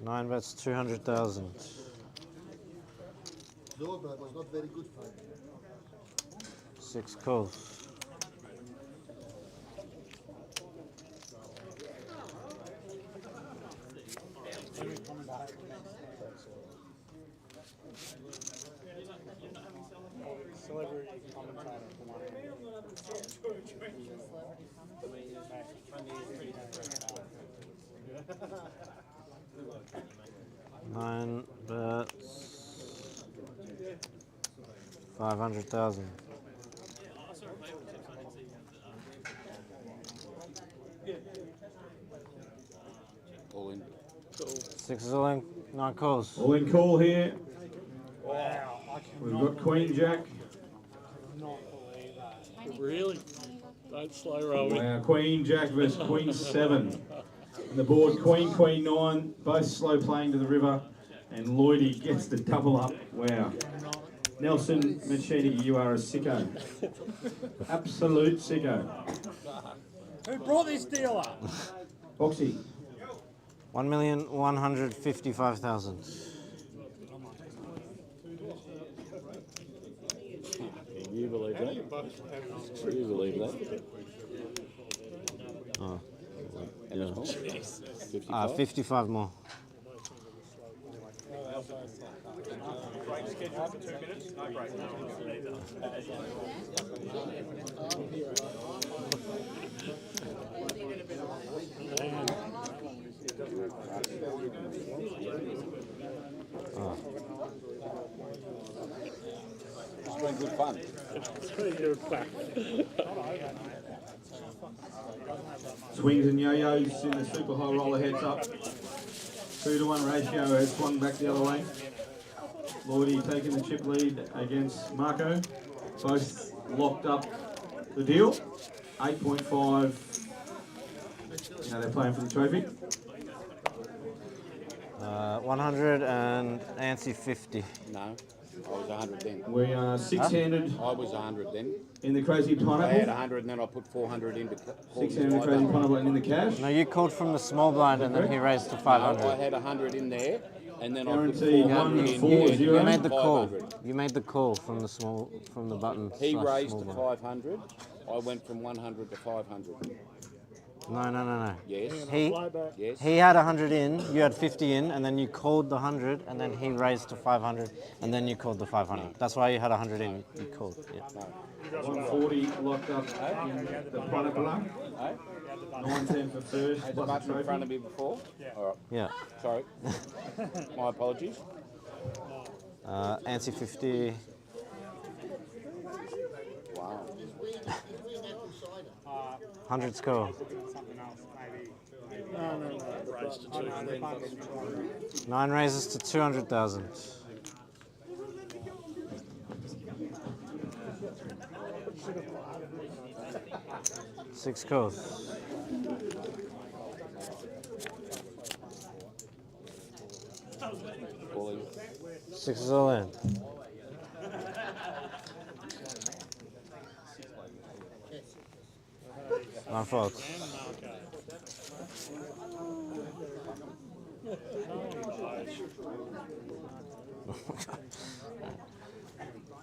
Nine bets, 200,000. No, but it was not very good for him. 6 calls. Celebrity commentator for one. Nine bets, 500,000. All in. 6 is all in, 9 calls. All in call here. Wow. We've got Queen Jack. Not believe that. Really? Don't slow roll me. Wow, Queen Jack versus Queen 7. And the board, Queen, Queen 9, both slow playing to the river. And Lloydie gets the double up. Wow. Nelson Machete, you are a sicko. Absolute sicko. Who brought this deal up? Boxy. 1,155,000. Can you believe that? Can you believe that? Oh. And there's more? 55? 55 more. Break scheduled for 2 minutes. No break. Oh. It's been good fun. It's been good fun. Swings and yo-yos in the super high roller heads up. 2-to-1 ratio has swung back the other way. Lloydie taking the chip lead against Marco. Both locked up the deal. 8.5. Now they're playing for the trophy. 100 and Nancy 50. No. I was 100 then. We are six-handed I was 100 then. in the Crazy I had Pineapple. 100 and then I put 400 into. Six-handed Crazy Pineapple and in the cash. No, you called from the small blind and then he raised to 500. I had 100 in there, and then Guarantee I put 400 in 140. here. You made the call. 500. You made the call from the button. He slash raised small to blind. 500. I went from 100 to 500. No. Yes. Yes. He had 100 in, you had 50 in, and then you called the 100, and then he raised to 500, and then you called the 500. That's why you had 100 in. You called. Yeah. 140 locked up in the Pineapple. 910 for first. Had the button in front of me before? Yeah. All right. Yeah. Sorry. My apologies. Anti 50. Wow. 100 score. Something else, maybe. No. Raised to 200. 9 raises to 200,000. Six calls. Six is all in. Nine faults.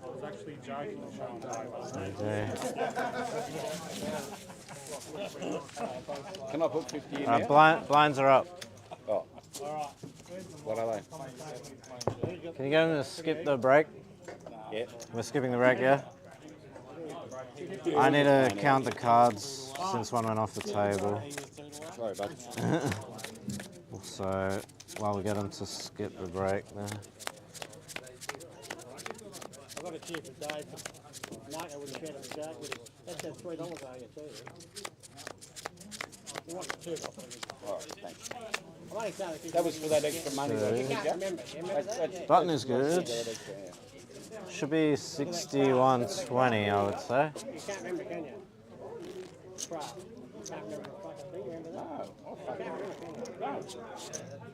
I was actually joking, Sean. Okay. Can I put 50 in Alright, now? blinds are up. Oh. What are they? Can you get him to skip the break? Yeah. We're skipping the break, yeah? I need to count the cards since one went off the table. Sorry, bud. So, while we get him to skip the break there. I've got a cheer for Dave. Marco wouldn't share it with Jack. That's that $3 value too. You want the $2 off of All right, thanks. I'm only saying That was for that extra money, though, You didn't it, can't Jack? remember. You remember that? Button is good. Should be 61.20, I would say. You can't remember, can you? Crap. You can't remember a fucking thing. You remember that? No. You can't remember, can you?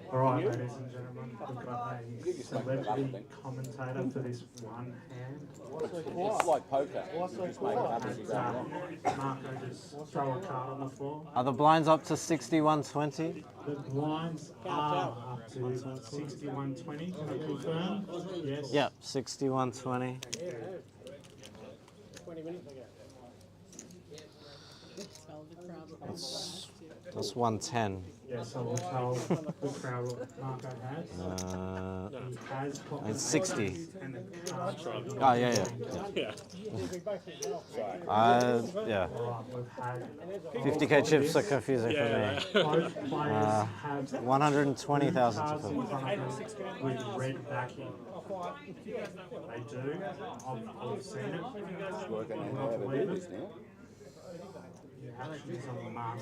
All right, ladies and gentlemen, we've got a celebrity commentator for this one hand. It's like poker. You just make it up as you go along. Marco, just throw a card on the floor. Are the blinds up to 61.20? The blinds are up to 61.20. Can I confirm? Yes. Yep, 61.20. 20 minutes ago. That's 110. Yeah, so we'll tell the crowd what Marco has. He has put It's 60. and the card. Oh, yeah. Yeah. Yeah. We've had 50k chips are confusing for me. both players have 120,000 to cards in fill. front of them with red backing. They do. I've seen it. Just working out how to do this now. The action is on the mark.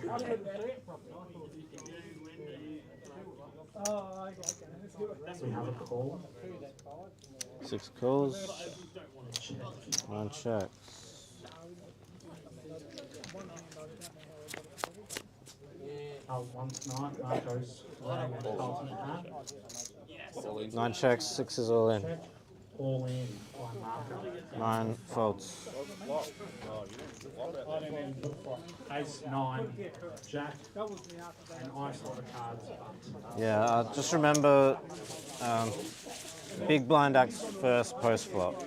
We have a call. 6 calls. 1 check. One tonight, Marco's wearing a Carlton hat. 9 checks, 6 is all in. All in by Marco. 9 faults. Ace 9, Jack, and I saw the cards. Yeah, just remember, big blind acts first post flop.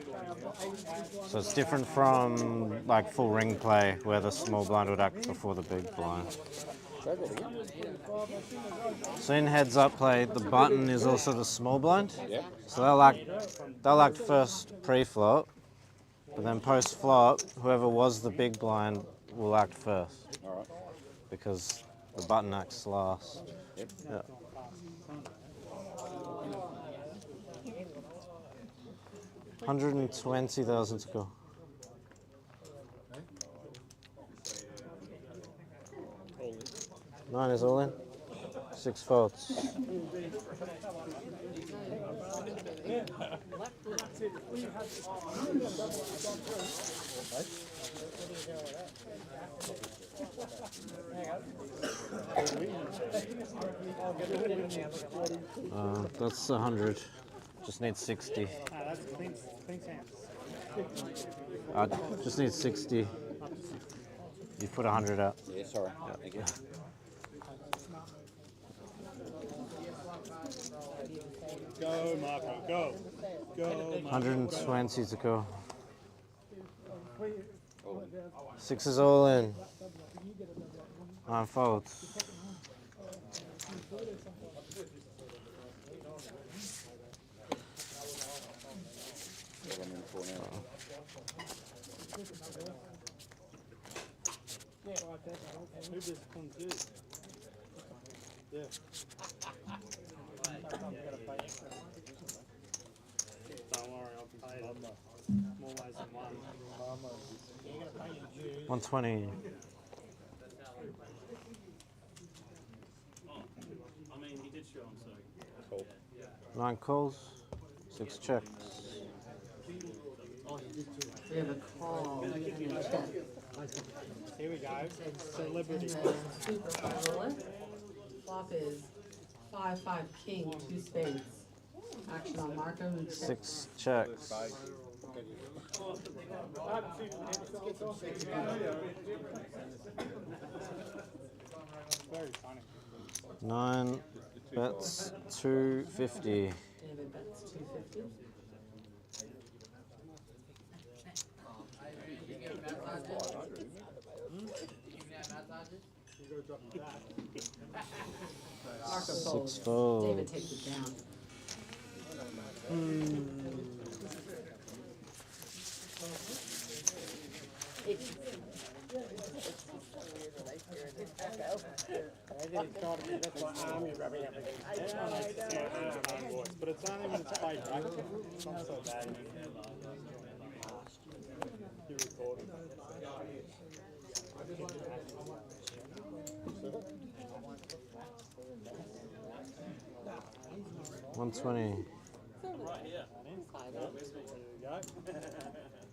So it's different from like full ring play where the small blind would act before the big blind. So in heads up play, the button is also the small blind. Yep. So they'll act first pre-flop, but then post-flop, whoever was the big blind will act first. All right. Because the button acts last. Yep. Yeah. $120,000 to go. Nine is all in. 6 faults. That's 100. Just need 60. That's Clint's hands. Just need 60. You put 100 out. Yeah, sorry. Thank you. Go, Marco, go. Go, Marco. 120 to go. 6 is all in. 9 folds. Who does Con do? Yeah. Don't worry, I'll pay it. More ways than one. 120. I mean, he did show him, so. Cool. 9 calls. 6 checks. We have a call. Here we go. Celebrity. Super high roller. Flop is 5-5 king, 2 spades. Action on Marco. 6 checks. Very funny. 9 bets 250. David bets 250. Marco 6 folds. folds. David takes it down. That's like army rubbing up against but it's only when it's played right. It's not so bad. You record it. 120.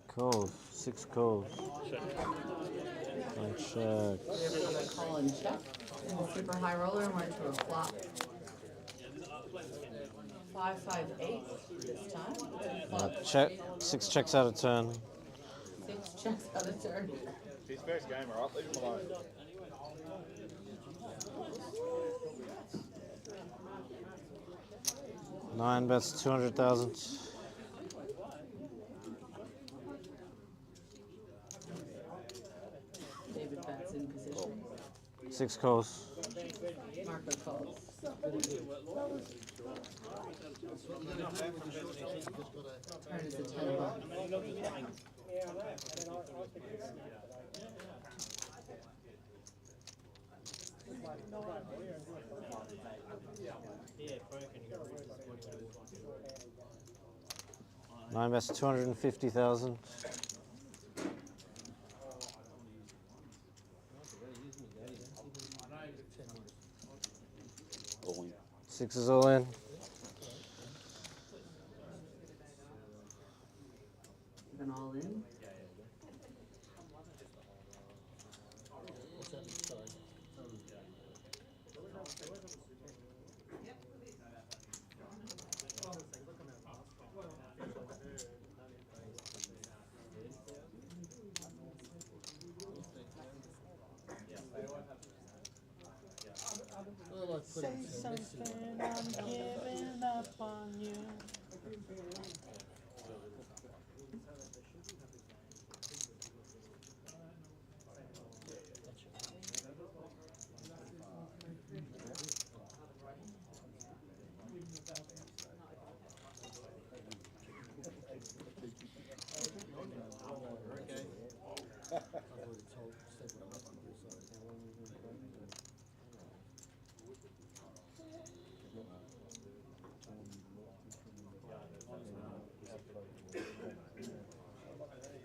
Calls. 6 calls. And check. We have another call and check. And the super high roller and went to a flop. 5-5-8 this time. Check. 6 checks out of turn. 6 checks out of turn. His first game, alright? Leave him alone. 9 bets 200,000. David bets in position. 6 calls. Marco calls. Turn is a 10 bucks. Nine bets 250,000. All in. 6 is all in. Even all in. Say something, I'm giving up on you.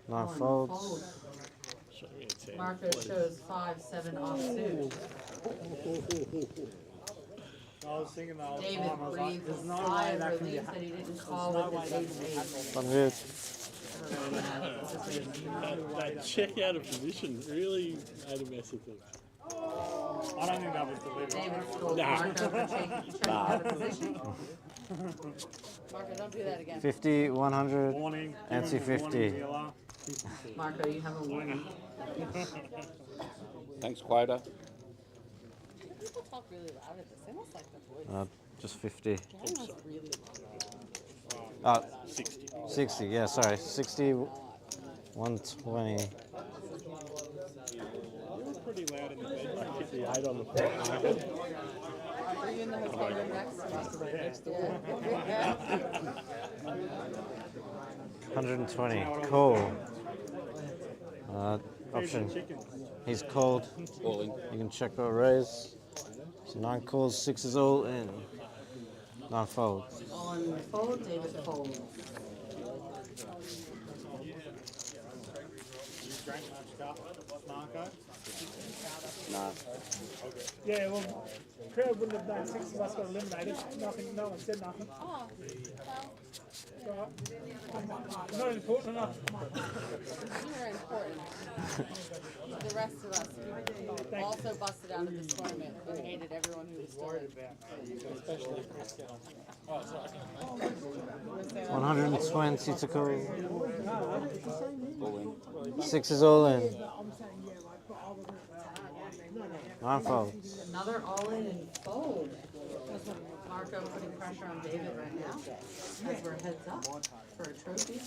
Nine folds. Marco shows 5-7 offsuit. I was thinking the whole David time, I was like, breathes there's a no sigh way of that can be relief that he didn't call with his 8-8. I'm good. That check out of position really made a mess of things. I don't think that was deliberate. David scolded Marco for checking out of position. Marco, don't do that again. 50, 100, Warning. Nancy 50. Marco, you have a warning. Thanks, Quota. People talk really loud at this. They must like the voice. Just 50. Gary must really like it. 60. 60, yeah, sorry. 60, 120. You were pretty loud in the bed. I hit the 8 on the floor. Are you in the hotel room next to me? 120. Call. Option. He's called. All in. You can check or raise. So 9 calls, 6 is all in. 9 folds. All in the fold, David folds. You drank much stuff, Marco? No. Yeah, well, crowd wouldn't have known 6 of us got eliminated. Nothing, no one said nothing. Oh, well. Right. Not important enough. You were important. The rest of us also busted out of this tournament and hated everyone who was still in. Especially Chris. Oh, sorry. 120 to call. All in. 6 is all in. 9 folds. Another all-in and fold. Marco putting pressure on David right now as we're heads up for a trophy.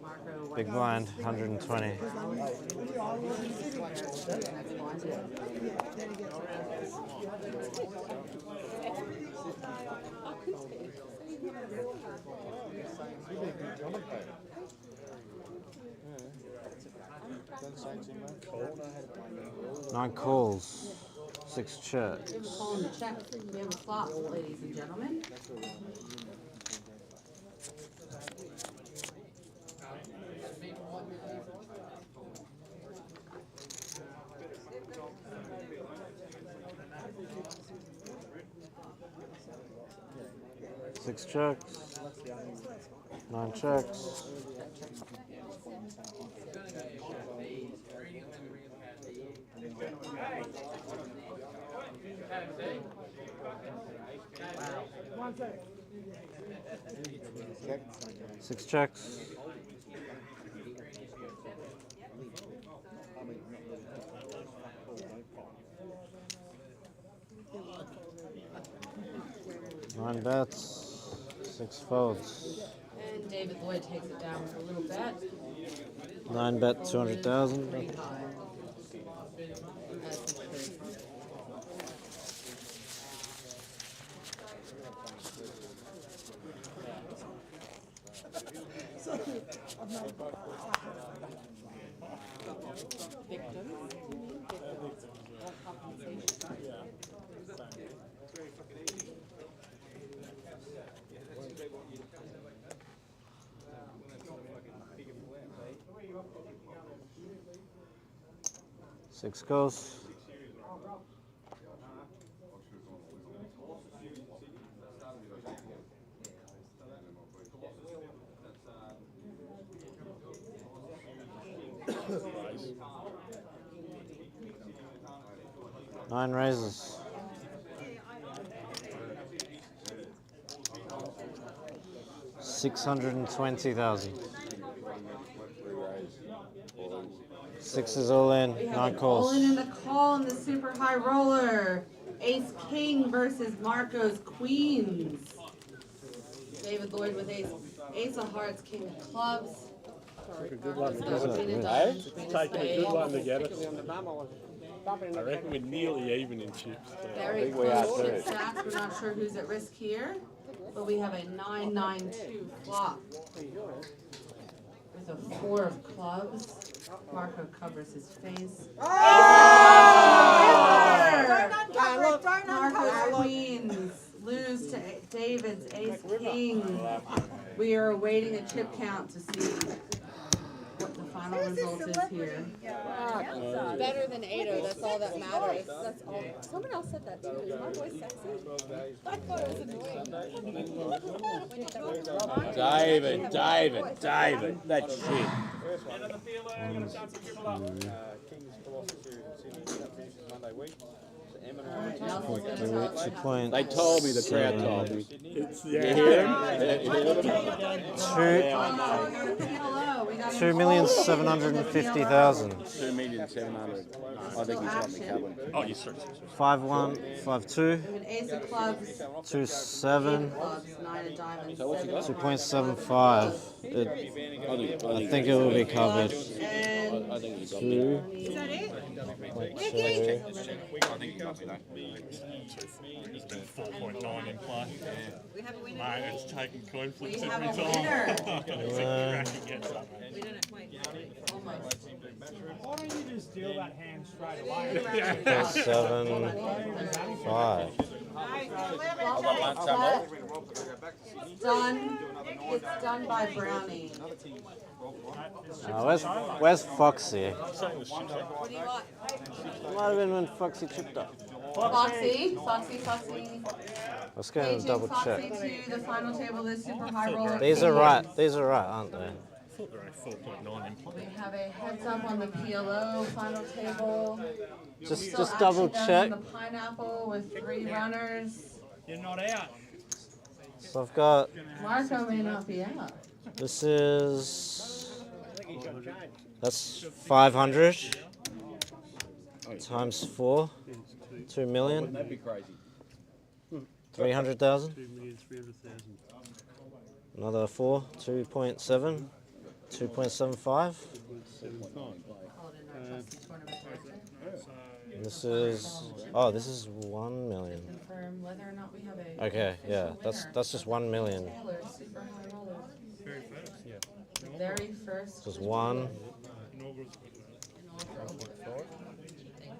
Marco, Big blind, 120. Nine calls, 6 checks. We have a call in the check. We have a flop, ladies and gentlemen. Six checks, 9 checks. Six checks. Nine bets, 6 folds. And David Lloyd takes it down with a little bet. 9 bet, 200,000. Six goes. Nine raises. $620,000. 6 is all in. We have 9 an calls. all in and a call in the super high roller. Ace King versus Marco's Queens. David Lloyd with Ace of Hearts, King of Clubs. Took a good one to Marco's get got it. Queen of Hey? Diamonds, Queen of Taking a good Spades. one to get it. I reckon we're nearly even in chips. Very close in stacks. We're not sure who's at risk here, but we have a 9-9-2 flop with a 4 of clubs. Marco covers his face. Marco's Queens lose to David's Ace King. We are awaiting a chip count to see what the final final result is here. Better than 8-0, that's all that matters. That's all. Someone else said that too. Is my voice sexy? I thought it was annoying. David, that's shit. End of the field, I'm going to start to dribble up. King's Philosophy Series in Sydney, that finishes Monday week. So Emma and They told me, the crowd told me. Two million 750,000. 2,700,000. I think he's got me covered. Oh, yes, sir. 5-1, 5-2, An ace of clubs, 2-7, clubs, 9 of diamonds, 2.75. I think it will be covered. I think he's got me. 2. Is that it? Point two. I think he got me though. There's been 4.9 in play. We have a winner. Mate, it's taking coin flips We every have a time. winner. It's a cracking get something. We don't know. Wait. almost. Why don't you just deal that hand straight away? 7.5. Done. It's done by Brownie. Where's Foxy? What do you want? Might have been when Foxy chipped up. Foxy. Let's go and double check. Foxy to the final table, the super high roller. These are right, aren't they? I thought there were 4.9 in play. We have a heads up on the PLO final table. Just double check. The pineapple with 3 runners. You're not out. So I've got, Marco may not be out. this is, that's 500 times 4, 2 million. That'd be crazy. 300,000. 2,300,000. Another 4, 2.7, 2.75. This is, oh, this is 1 million. Confirm whether or not we have a. Okay, yeah, that's just 1 million. Taylor, super high rollers. Very first. Just 1.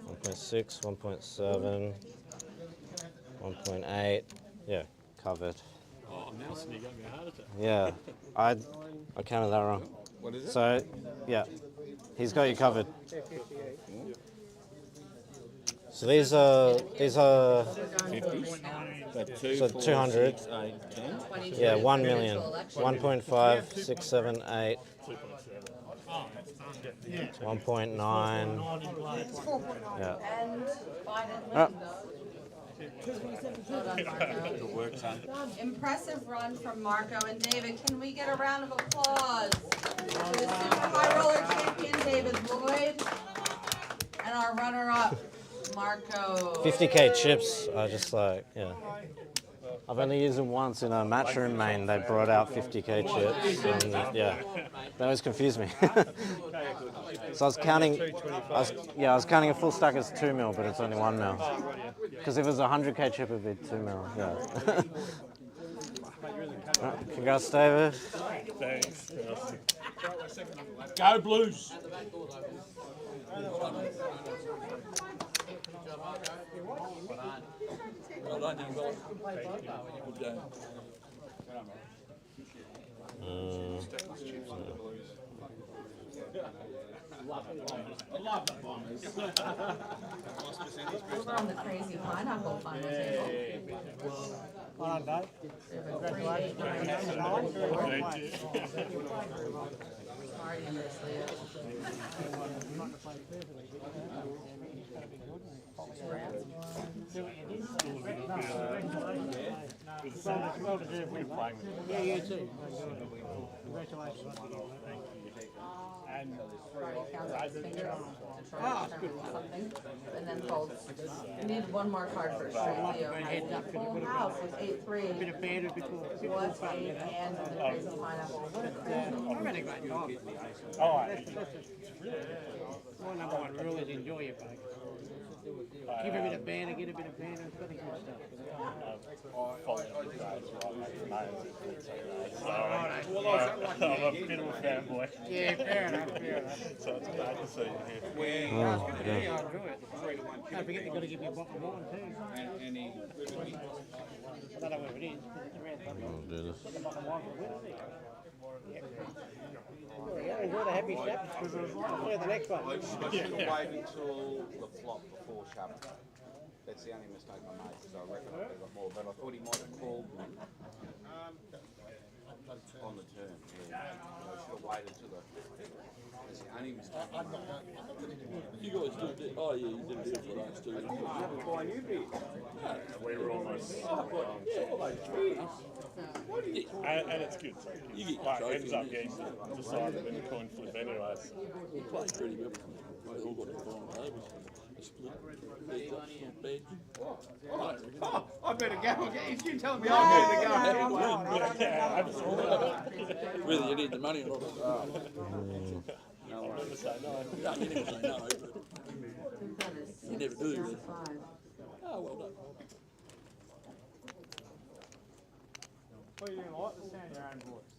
1.6, 1.7, 1.8. Yeah, covered. Oh, Nelson, you got me a heart attack. Yeah, I counted that wrong. What is it? So, yeah, he's got you covered. So these are 50. so 200. 10. Yeah, 1 million. 1.5, 6, 7, 8. 1.9. Yeah. And Biden. Ah. Well done, Marco. Impressive run from Marco and David. Can we get a round of applause for the super high roller champion, David Lloyd, and our runner-up, Marco. 50k chips are just like, yeah. I've only used them once in a match room main. They brought out 50k chips, and yeah, that always confused me. So I was counting, I was counting a full stack as 2 mil, but it's only 1 mil. Because if it was a 100k chip, it'd be 2 mil. Yeah. Right, congrats, David. Thanks. Go Blues! Well done, young fella. Good game. I love the Bombers. We're on the crazy pineapple final table. Well done, Dave. Sorry, Leslie. Well deserved win, mate. Yeah, you too. Congratulations. And counts his finger to try to determine something, and then folds. We need one more card for a straight Leo. Full house with 8-3. Bit of banter before. What a hand on the crazy pineapple. What a crazy. I've had a great time. Oh, my number one rule is enjoy your poker. Give a bit of banter, get a bit of banter, it's got the good stuff. I'm a bit of a fanboy. Yeah, fair enough, fair enough. So it's great to see you here. Yeah, it's good to see you, I enjoy it. Don't forget you've got to give me a bottle of wine too. I don't know where it is, but it's around. I'll do this. Got the bottle of wine for a winner. Yeah. Enjoy the happy step. Play the next one. I should have waited until the flop before shoving. That's the only mistake I made because I reckon I got more, but I thought he might have called me on the turn. Yeah. I should have waited till the. That's the only mistake I made. You guys do it. Oh yeah, you did it for us too. You haven't bought new beer. We were almost. And it's good. You get But trophy, ends up yeah. getting decided in the coin flip anyway. So. We played pretty well. We all got the final overs. A split. Not bad. Oh, I better go. You telling me I better go. Yeah, absolutely. Whether you need the money or not. I'll never say no. No, you never say no, but you never do. Oh, well done. Well, you didn't like the sound of your own voice.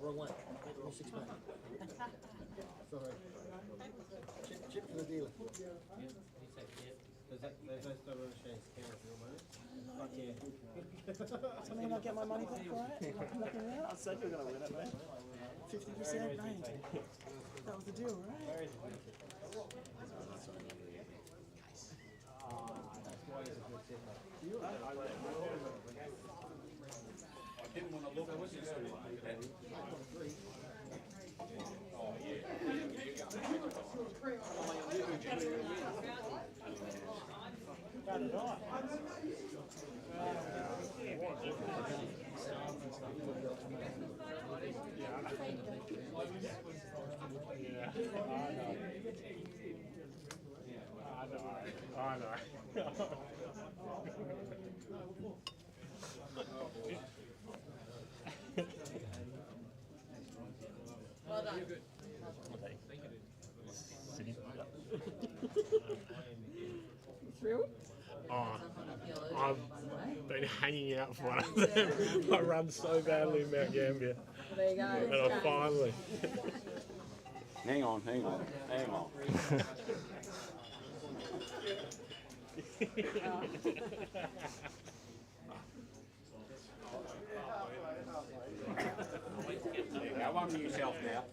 Wrong one. 6 months. Sorry. Chip for the dealer. Does those still run shares count for your money? Fuck yeah. So I get my money back for it? Nothing out? I said you were going to win it, man. 50%, mate. That was the deal, right? I didn't want to look at what's this one. Oh, I know. Well done. Thrilled? Oh, I've been hanging out for one of them. I run so badly in Mount Gambier. There you go. And I finally. Hang on. Now one for yourself now.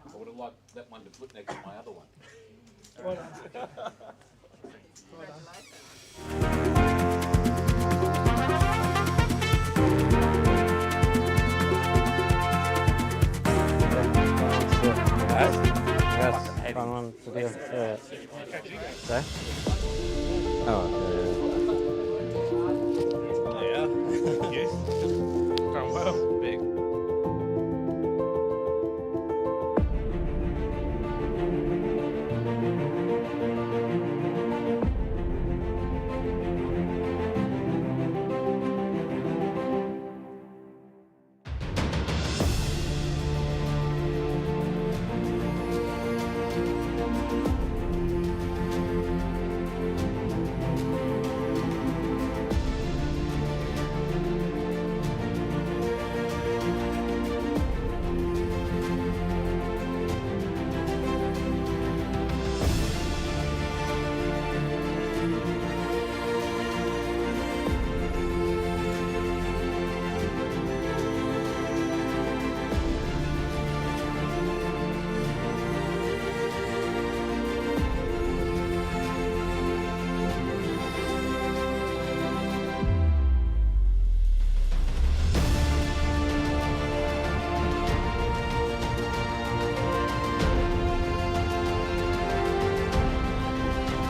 I would have liked that one to put next to my other one. Well done. Yes, fun one to do. Yeah. Sorry? Oh, yeah. Yeah. Yes.